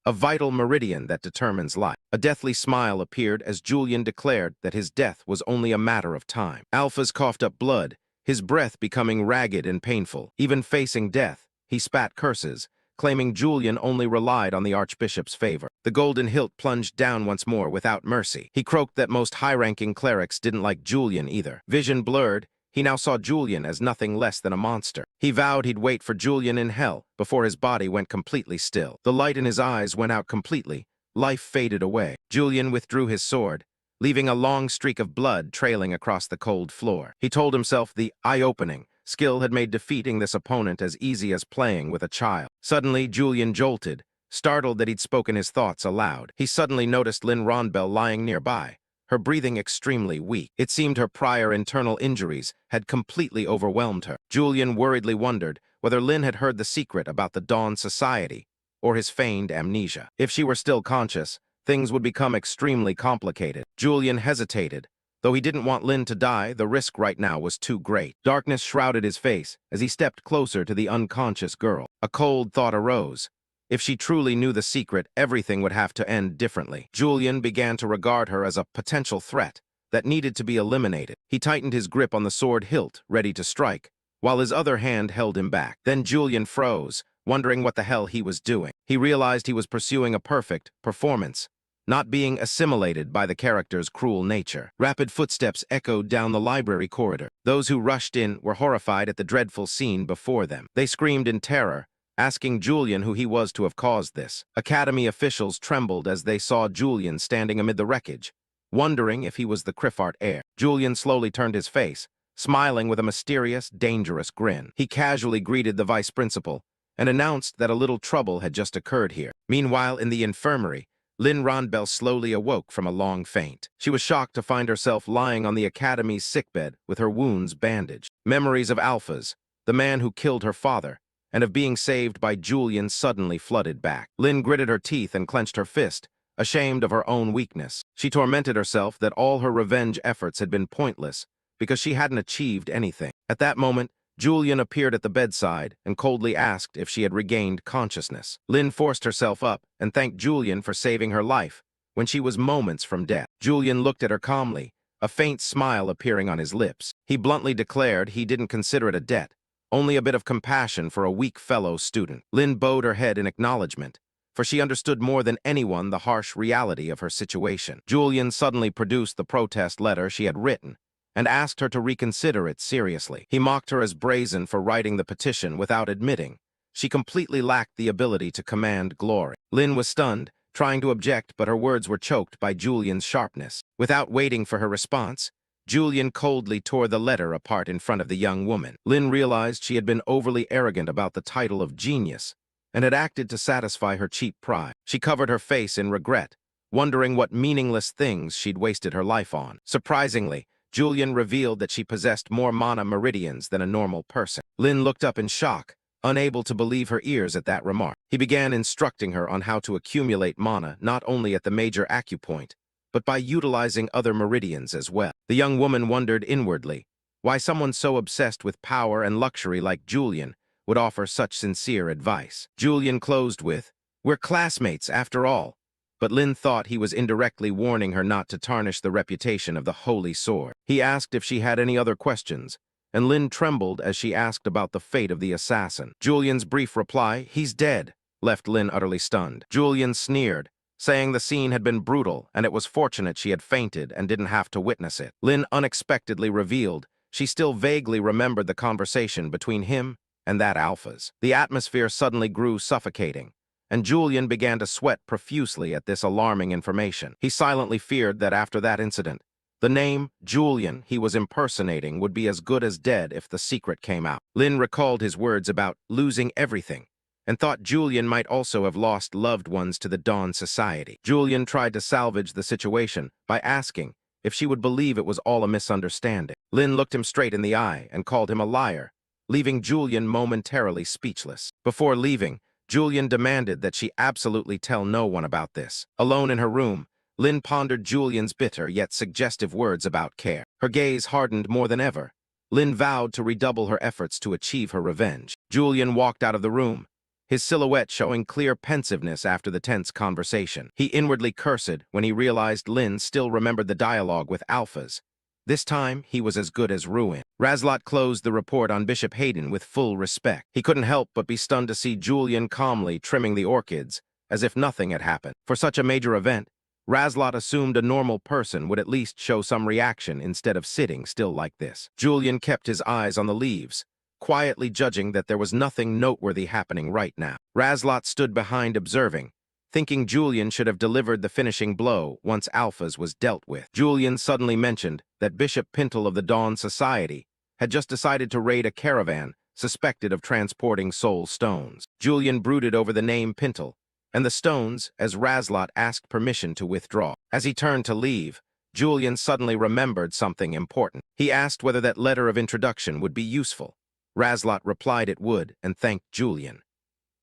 a vital meridian that determines life. A deathly smile appeared as Julian declared that his death was only a matter of time. Alphas coughed up blood, his breath becoming ragged and painful. Even facing death, he spat curses, claiming Julian only relied on the Archbishop's favor. The golden hilt plunged down once more without mercy. He croaked that most high-ranking clerics didn't like Julian either. Vision blurred, he now saw Julian as nothing less than a monster. He vowed he'd wait for Julian in hell before his body went completely still. The light in his eyes went out completely. Life faded away. Julian withdrew his sword, leaving a long streak of blood trailing across the cold floor. He told himself the eye-opening skill had made defeating this opponent as easy as playing with a child. Suddenly, Julian jolted, startled that he'd spoken his thoughts aloud. He suddenly noticed Lynn Ronbell lying nearby, her breathing extremely weak. It seemed her prior internal injuries had completely overwhelmed her. Julian worriedly wondered whether Lynn had heard the secret about the Dawn Society or his feigned amnesia. If she were still conscious, things would become extremely complicated. Julian hesitated. Though he didn't want Lynn to die, the risk right now was too great. Darkness shrouded his face as he stepped closer to the unconscious girl. A cold thought arose. If she truly knew the secret, everything would have to end differently. Julian began to regard her as a potential threat that needed to be eliminated. He tightened his grip on the sword hilt, ready to strike, while his other hand held him back. Then Julian froze, wondering what the hell he was doing. He realized he was pursuing a perfect performance, not being assimilated by the character's cruel nature. Rapid footsteps echoed down the library corridor. Those who rushed in were horrified at the dreadful scene before them. They screamed in terror, asking Julian who he was to have caused this. Academy officials trembled as they saw Julian standing amid the wreckage, wondering if he was the Criffart heir. Julian slowly turned his face, smiling with a mysterious, dangerous grin. He casually greeted the vice principal and announced that a little trouble had just occurred here. Meanwhile, in the infirmary, Lynn Ronbell slowly awoke from a long faint. She was shocked to find herself lying on the Academy's sickbed with her wounds bandaged. Memories of Alphas, the man who killed her father, and of being saved by Julian suddenly flooded back. Lynn gritted her teeth and clenched her fist, ashamed of her own weakness. She tormented herself that all her revenge efforts had been pointless because she hadn't achieved anything. At that moment, Julian appeared at the bedside and coldly asked if she had regained consciousness. Lynn forced herself up and thanked Julian for saving her life when she was moments from death. Julian looked at her calmly, a faint smile appearing on his lips. He bluntly declared he didn't consider it a debt, only a bit of compassion for a weak fellow student. Lin bowed her head in acknowledgement, for she understood more than anyone the harsh reality of her situation. Julian suddenly produced the protest letter she had written and asked her to reconsider it seriously. He mocked her as brazen for writing the petition without admitting she completely lacked the ability to command glory. Lin was stunned, trying to object, but her words were choked by Julian's sharpness. Without waiting for her response, Julian coldly tore the letter apart in front of the young woman. Lin realized she had been overly arrogant about the title of genius and had acted to satisfy her cheap pride. She covered her face in regret, wondering what meaningless things she'd wasted her life on. Surprisingly, Julian revealed that she possessed more mana meridians than a normal person. Lin looked up in shock, unable to believe her ears at that remark. He began instructing her on how to accumulate mana not only at the major acupoint, but by utilizing other meridians as well. The young woman wondered inwardly why someone so obsessed with power and luxury like Julian would offer such sincere advice. Julian closed with, "We're classmates after all," but Lin thought he was indirectly warning her not to tarnish the reputation of the Holy Sword. He asked if she had any other questions, and Lin trembled as she asked about the fate of the assassin. Julian's brief reply, "He's dead," left Lin utterly stunned. Julian sneered, saying the scene had been brutal and it was fortunate she had fainted and didn't have to witness it. Lin unexpectedly revealed she still vaguely remembered the conversation between him and that Alpha's. The atmosphere suddenly grew suffocating, and Julian began to sweat profusely at this alarming information. He silently feared that after that incident, the name Julian he was impersonating would be as good as dead if the secret came out. Lin recalled his words about losing everything, and thought Julian might also have lost loved ones to the Dawn Society. Julian tried to salvage the situation by asking if she would believe it was all a misunderstanding. Lin looked him straight in the eye and called him a liar, leaving Julian momentarily speechless. Before leaving, Julian demanded that she absolutely tell no one about this. Alone in her room, Lin pondered Julian's bitter yet suggestive words about care. Her gaze hardened more than ever. Lin vowed to redouble her efforts to achieve her revenge. Julian walked out of the room, his silhouette showing clear pensiveness after the tense conversation. He inwardly cursed when he realized Lin still remembered the dialogue with Alphas. This time, he was as good as ruined. Razlot closed the report on Bishop Hayden with full respect. He couldn't help but be stunned to see Julian calmly trimming the orchids, as if nothing had happened. For such a major event, Razlot assumed a normal person would at least show some reaction instead of sitting still like this. Julian kept his eyes on the leaves, quietly judging that there was nothing noteworthy happening right now. Razlot stood behind observing, thinking Julian should have delivered the finishing blow once Alphas was dealt with. Julian suddenly mentioned that Bishop Pintle of the Dawn Society had just decided to raid a caravan suspected of transporting soul stones. Julian brooded over the name Pintle and the stones as Razlot asked permission to withdraw. As he turned to leave, Julian suddenly remembered something important. He asked whether that letter of introduction would be useful. Razlot replied it would and thanked Julian.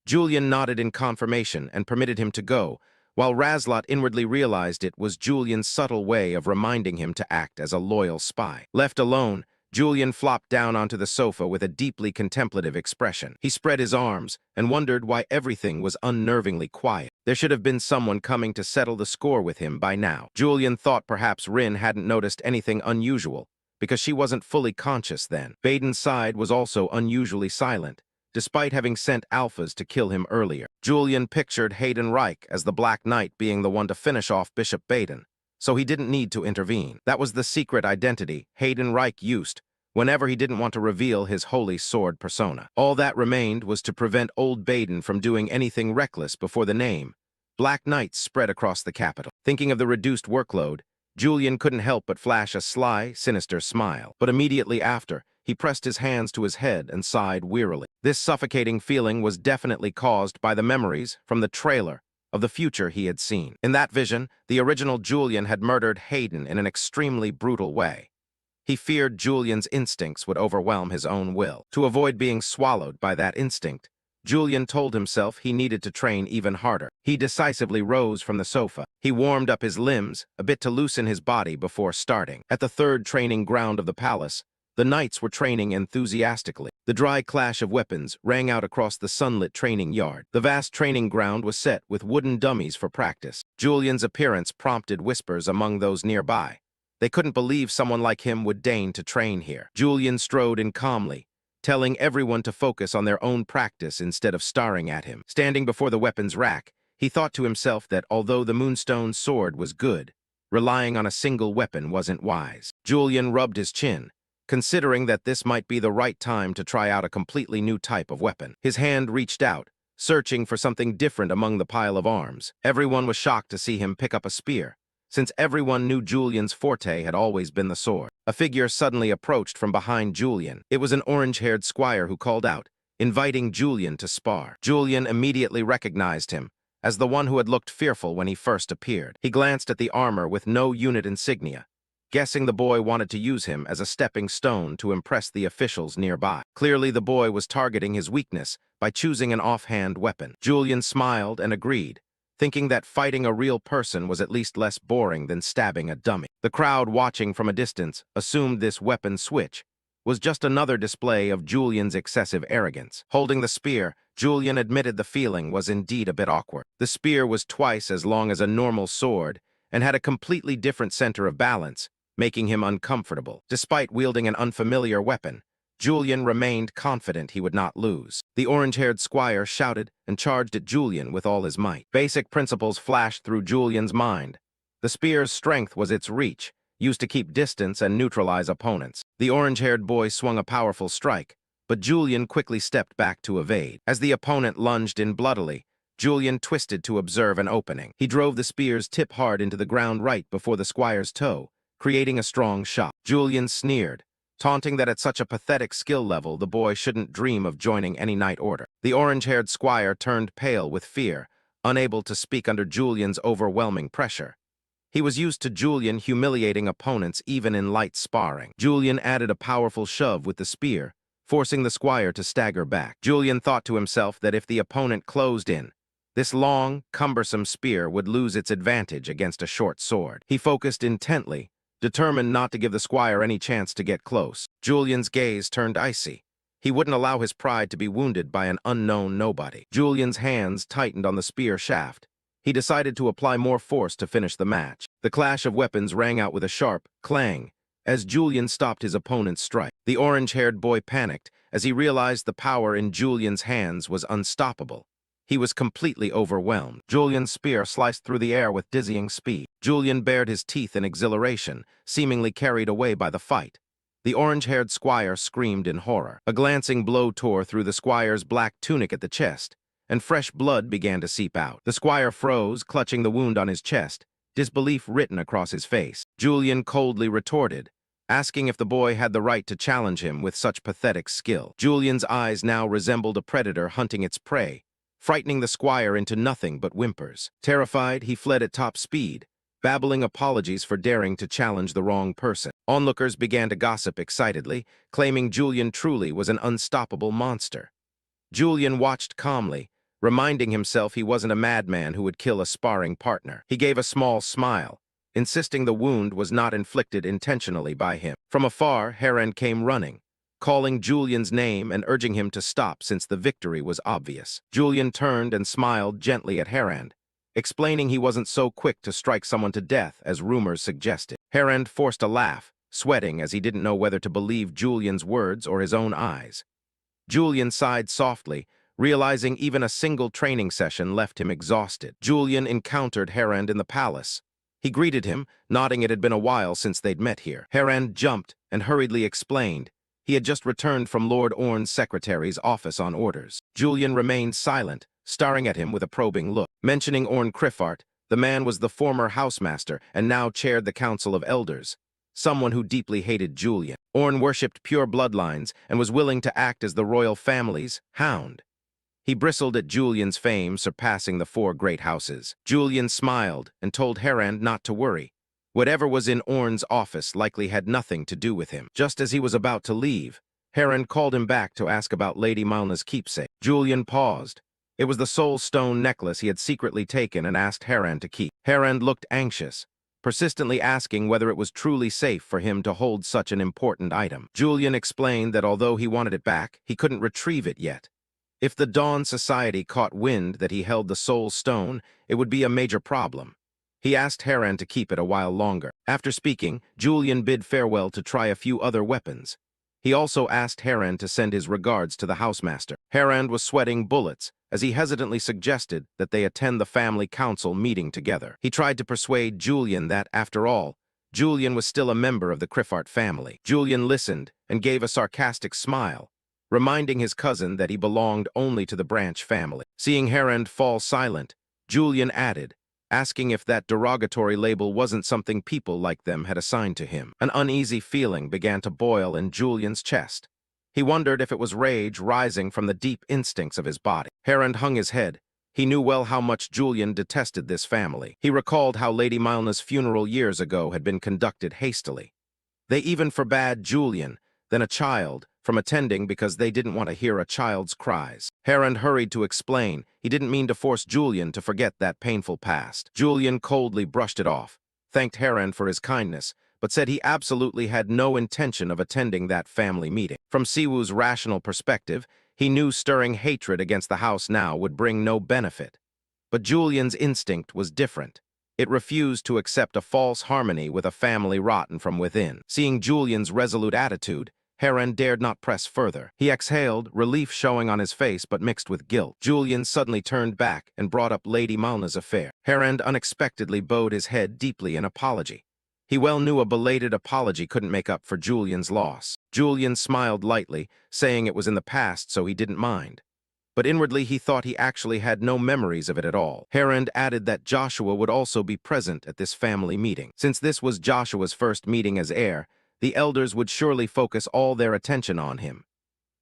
Julian nodded in confirmation and permitted him to go, while Razlot inwardly realized it was Julian's subtle way of reminding him to act as a loyal spy. Left alone, Julian flopped down onto the sofa with a deeply contemplative expression. He spread his arms and wondered why everything was unnervingly quiet. There should have been someone coming to settle the score with him by now. Julian thought perhaps Rin hadn't noticed anything unusual, because she wasn't fully conscious then. Baden's side was also unusually silent, despite having sent Alphas to kill him earlier. Julian pictured Hayden Reich as the Black Knight being the one to finish off Bishop Baden, so he didn't need to intervene. That was the secret identity Hayden Reich used whenever he didn't want to reveal his Holy Sword persona. All that remained was to prevent old Baden from doing anything reckless before the name Black Knight spread across the capital. Thinking of the reduced workload, Julian couldn't help but flash a sly, sinister smile. But immediately after, he pressed his hands to his head and sighed wearily. This suffocating feeling was definitely caused by the memories from the trailer of the future he had seen. In that vision, the original Julian had murdered Hayden in an extremely brutal way. He feared Julian's instincts would overwhelm his own will. To avoid being swallowed by that instinct, Julian told himself he needed to train even harder. He decisively rose from the sofa. He warmed up his limbs, a bit to loosen his body before starting. At the third training ground of the palace, the knights were training enthusiastically. The dry clash of weapons rang out across the sunlit training yard. The vast training ground was set with wooden dummies for practice. Julian's appearance prompted whispers among those nearby, They couldn't believe someone like him would deign to train here. Julian strode in calmly, telling everyone to focus on their own practice instead of staring at him. Standing before the weapons rack, he thought to himself that although the Moonstone sword was good, relying on a single weapon wasn't wise. Julian rubbed his chin, considering that this might be the right time to try out a completely new type of weapon. His hand reached out, searching for something different among the pile of arms. Everyone was shocked to see him pick up a spear, since everyone knew Julian's forte had always been the sword. A figure suddenly approached from behind Julian. It was an orange-haired squire who called out, inviting Julian to spar. Julian immediately recognized him as the one who had looked fearful when he first appeared. He glanced at the armor with no unit insignia, guessing the boy wanted to use him as a stepping stone to impress the officials nearby. Clearly, the boy was targeting his weakness by choosing an offhand weapon. Julian smiled and agreed, thinking that fighting a real person was at least less boring than stabbing a dummy. The crowd watching from a distance assumed this weapon switch was just another display of Julian's excessive arrogance. Holding the spear, Julian admitted the feeling was indeed a bit awkward. The spear was twice as long as a normal sword and had a completely different center of balance, making him uncomfortable. Despite wielding an unfamiliar weapon, Julian remained confident he would not lose. The orange-haired squire shouted and charged at Julian with all his might. Basic principles flashed through Julian's mind. The spear's strength was its reach, used to keep distance and neutralize opponents. The orange-haired boy swung a powerful strike, but Julian quickly stepped back to evade. As the opponent lunged in bloodily, Julian twisted to observe an opening. He drove the spear's tip hard into the ground right before the squire's toe, creating a strong shock. Julian sneered, taunting that at such a pathetic skill level the boy shouldn't dream of joining any night order. The orange-haired squire turned pale with fear, unable to speak under Julian's overwhelming pressure. He was used to Julian humiliating opponents even in light sparring. Julian added a powerful shove with the spear, forcing the squire to stagger back. Julian thought to himself that if the opponent closed in, this long, cumbersome spear would lose its advantage against a short sword. He focused intently, determined not to give the squire any chance to get close. Julian's gaze turned icy. He wouldn't allow his pride to be wounded by an unknown nobody. Julian's hands tightened on the spear shaft. He decided to apply more force to finish the match. The clash of weapons rang out with a sharp clang as Julian stopped his opponent's strike. The orange-haired boy panicked as he realized the power in Julian's hands was unstoppable. He was completely overwhelmed. Julian's spear sliced through the air with dizzying speed. Julian bared his teeth in exhilaration, seemingly carried away by the fight. The orange-haired squire screamed in horror. A glancing blow tore through the squire's black tunic at the chest, and fresh blood began to seep out. The squire froze, clutching the wound on his chest, disbelief written across his face. Julian coldly retorted, asking if the boy had the right to challenge him with such pathetic skill. Julian's eyes now resembled a predator hunting its prey, frightening the squire into nothing but whimpers. Terrified, he fled at top speed, babbling apologies for daring to challenge the wrong person. Onlookers began to gossip excitedly, claiming Julian truly was an unstoppable monster. Julian watched calmly, reminding himself he wasn't a madman who would kill a sparring partner. He gave a small smile, insisting the wound was not inflicted intentionally by him. From afar, Heron came running, calling Julian's name and urging him to stop since the victory was obvious. Julian turned and smiled gently at Heron, explaining he wasn't so quick to strike someone to death as rumors suggested. Heron forced a laugh, sweating as he didn't know whether to believe Julian's words or his own eyes. Julian sighed softly, realizing even a single training session left him exhausted. Julian encountered Heron in the palace. He greeted him, nodding it had been a while since they'd met here. Heron jumped and hurriedly explained he had just returned from Lord Orne's secretary's office on orders. Julian remained silent, staring at him with a probing look. Mentioning Orne Criffart, the man was the former housemaster and now chaired the Council of Elders, someone who deeply hated Julian. Orne worshipped pure bloodlines and was willing to act as the royal family's hound. He bristled at Julian's fame surpassing the four great houses. Julian smiled and told Heron not to worry. Whatever was in Orne's office likely had nothing to do with him. Just as he was about to leave, Heron called him back to ask about Lady Malna's keepsake. Julian paused. It was the soul stone necklace he had secretly taken and asked Heron to keep. Heron looked anxious, persistently asking whether it was truly safe for him to hold such an important item. Julian explained that although he wanted it back, he couldn't retrieve it yet. If the Dawn Society caught wind that he held the soul stone, it would be a major problem. He asked Harand to keep it a while longer. After speaking, Julian bid farewell to try a few other weapons. He also asked Harand to send his regards to the housemaster. Harand was sweating bullets, as he hesitantly suggested that they attend the family council meeting together. He tried to persuade Julian that, after all, Julian was still a member of the Criffart family. Julian listened and gave a sarcastic smile, reminding his cousin that he belonged only to the Branch family. Seeing Harand fall silent, Julian added, asking if that derogatory label wasn't something people like them had assigned to him. An uneasy feeling began to boil in Julian's chest. He wondered if it was rage rising from the deep instincts of his body. Harand hung his head. He knew well how much Julian detested this family. He recalled how Lady Milna's funeral years ago had been conducted hastily. They even forbade Julian, then a child, from attending because they didn't want to hear a child's cries. Harand hurried to explain he didn't mean to force Julian to forget that painful past. Julian coldly brushed it off, thanked Harand for his kindness, but said he absolutely had no intention of attending that family meeting. From Siwoo's rational perspective, he knew stirring hatred against the house now would bring no benefit. But Julian's instinct was different. It refused to accept a false harmony with a family rotten from within. Seeing Julian's resolute attitude, Harand dared not press further. He exhaled, relief showing on his face but mixed with guilt. Julian suddenly turned back and brought up Lady Milna's affair. Harand unexpectedly bowed his head deeply in apology. He well knew a belated apology couldn't make up for Julian's loss. Julian smiled lightly, saying it was in the past so he didn't mind. But inwardly he thought he actually had no memories of it at all. Harand added that Joshua would also be present at this family meeting. Since this was Joshua's first meeting as heir, the elders would surely focus all their attention on him.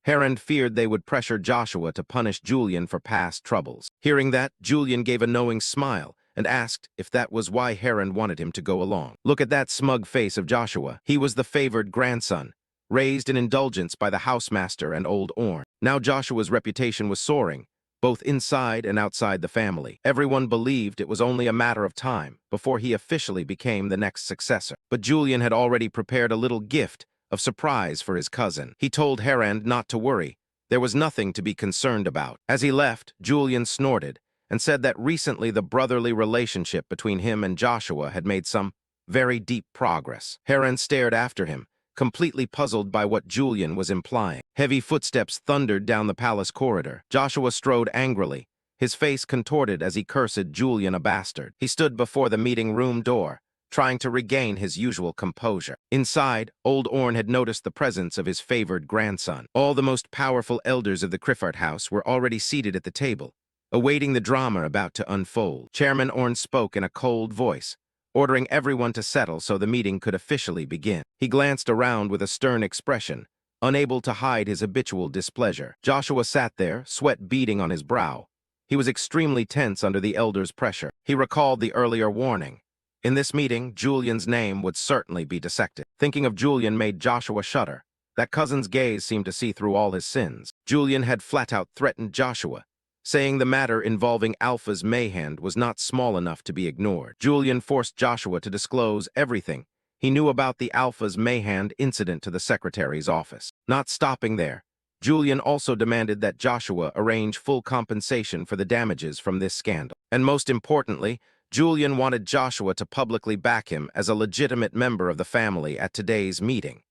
Harand feared they would pressure Joshua to punish Julian for past troubles. Hearing that, Julian gave a knowing smile and asked if that was why Harand wanted him to go along. Look at that smug face of Joshua. He was the favored grandson, raised in indulgence by the housemaster and old Orn. Now Joshua's reputation was soaring, both inside and outside the family. Everyone believed it was only a matter of time before he officially became the next successor. But Julian had already prepared a little gift of surprise for his cousin. He told Harand not to worry. There was nothing to be concerned about. As he left, Julian snorted and said that recently the brotherly relationship between him and Joshua had made some very deep progress. Harand stared after him, completely puzzled by what Julian was implying. Heavy footsteps thundered down the palace corridor. Joshua strode angrily, his face contorted as he cursed Julian a bastard. He stood before the meeting room door, trying to regain his usual composure. Inside, old Orn had noticed the presence of his favored grandson. All the most powerful elders of the Criffart house were already seated at the table, awaiting the drama about to unfold. Chairman Orn spoke in a cold voice, ordering everyone to settle so the meeting could officially begin. He glanced around with a stern expression, unable to hide his habitual displeasure. Joshua sat there, sweat beading on his brow. He was extremely tense under the elder's pressure. He recalled the earlier warning. In this meeting, Julian's name would certainly be dissected. Thinking of Julian made Joshua shudder. That cousin's gaze seemed to see through all his sins. Julian had flat-out threatened Joshua, saying the matter involving Alpha's Mayhand was not small enough to be ignored. Julian forced Joshua to disclose everything he knew about the Alpha's Mayhand incident to the secretary's office. Not stopping there, Julian also demanded that Joshua arrange full compensation for the damages from this scandal. And most importantly, Julian wanted Joshua to publicly back him as a legitimate member of the family at today's meeting.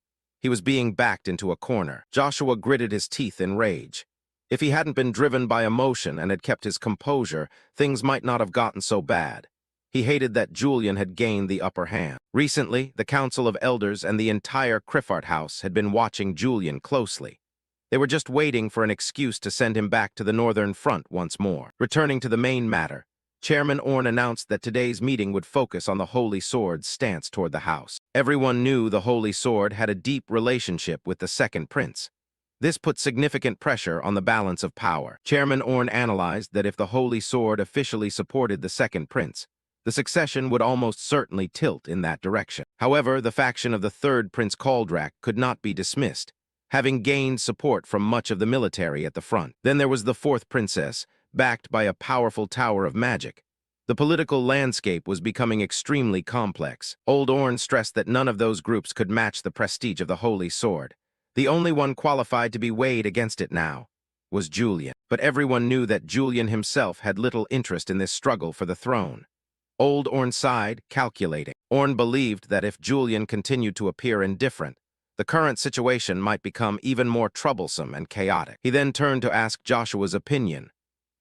He was being backed into a corner. Joshua gritted his teeth in rage. If he hadn't been driven by emotion and had kept his composure, things might not have gotten so bad. He hated that Julian had gained the upper hand. Recently, the Council of Elders and the entire Criffart house had been watching Julian closely. They were just waiting for an excuse to send him back to the Northern Front once more. Returning to the main matter, Chairman Orn announced that today's meeting would focus on the Holy Sword's stance toward the house. Everyone knew the Holy Sword had a deep relationship with the second prince. This put significant pressure on the balance of power. Chairman Orn analyzed that if the Holy Sword officially supported the second prince, the succession would almost certainly tilt in that direction. However, the faction of the third Prince Kaldrak could not be dismissed, having gained support from much of the military at the front. Then there was the fourth princess, backed by a powerful tower of magic. The political landscape was becoming extremely complex. Old Orn stressed that none of those groups could match the prestige of the Holy Sword. The only one qualified to be weighed against it now was Julian. But everyone knew that Julian himself had little interest in this struggle for the throne. Old Orn sighed, calculating. Orn believed that if Julian continued to appear indifferent, the current situation might become even more troublesome and chaotic. He then turned to ask Joshua's opinion.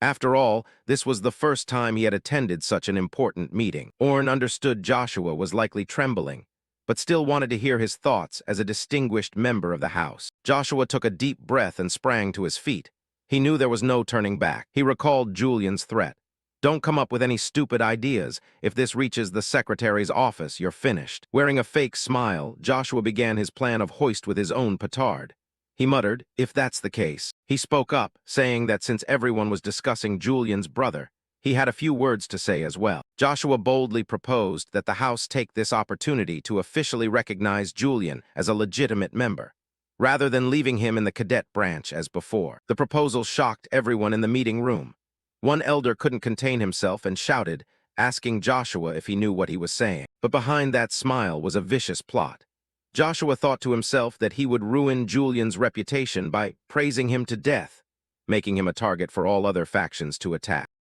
After all, this was the first time he had attended such an important meeting. Orn understood Joshua was likely trembling, but still wanted to hear his thoughts as a distinguished member of the house. Joshua took a deep breath and sprang to his feet. He knew there was no turning back. He recalled Julian's threat. Don't come up with any stupid ideas. If this reaches the secretary's office, you're finished. Wearing a fake smile, Joshua began his plan of hoist with his own petard. He muttered, if that's the case. He spoke up, saying that since everyone was discussing Julian's brother, he had a few words to say as well. Joshua boldly proposed that the House take this opportunity to officially recognize Julian as a legitimate member, rather than leaving him in the cadet branch as before. The proposal shocked everyone in the meeting room. One elder couldn't contain himself and shouted, asking Joshua if he knew what he was saying. But behind that smile was a vicious plot. Joshua thought to himself that he would ruin Julian's reputation by praising him to death, making him a target for all other factions to attack.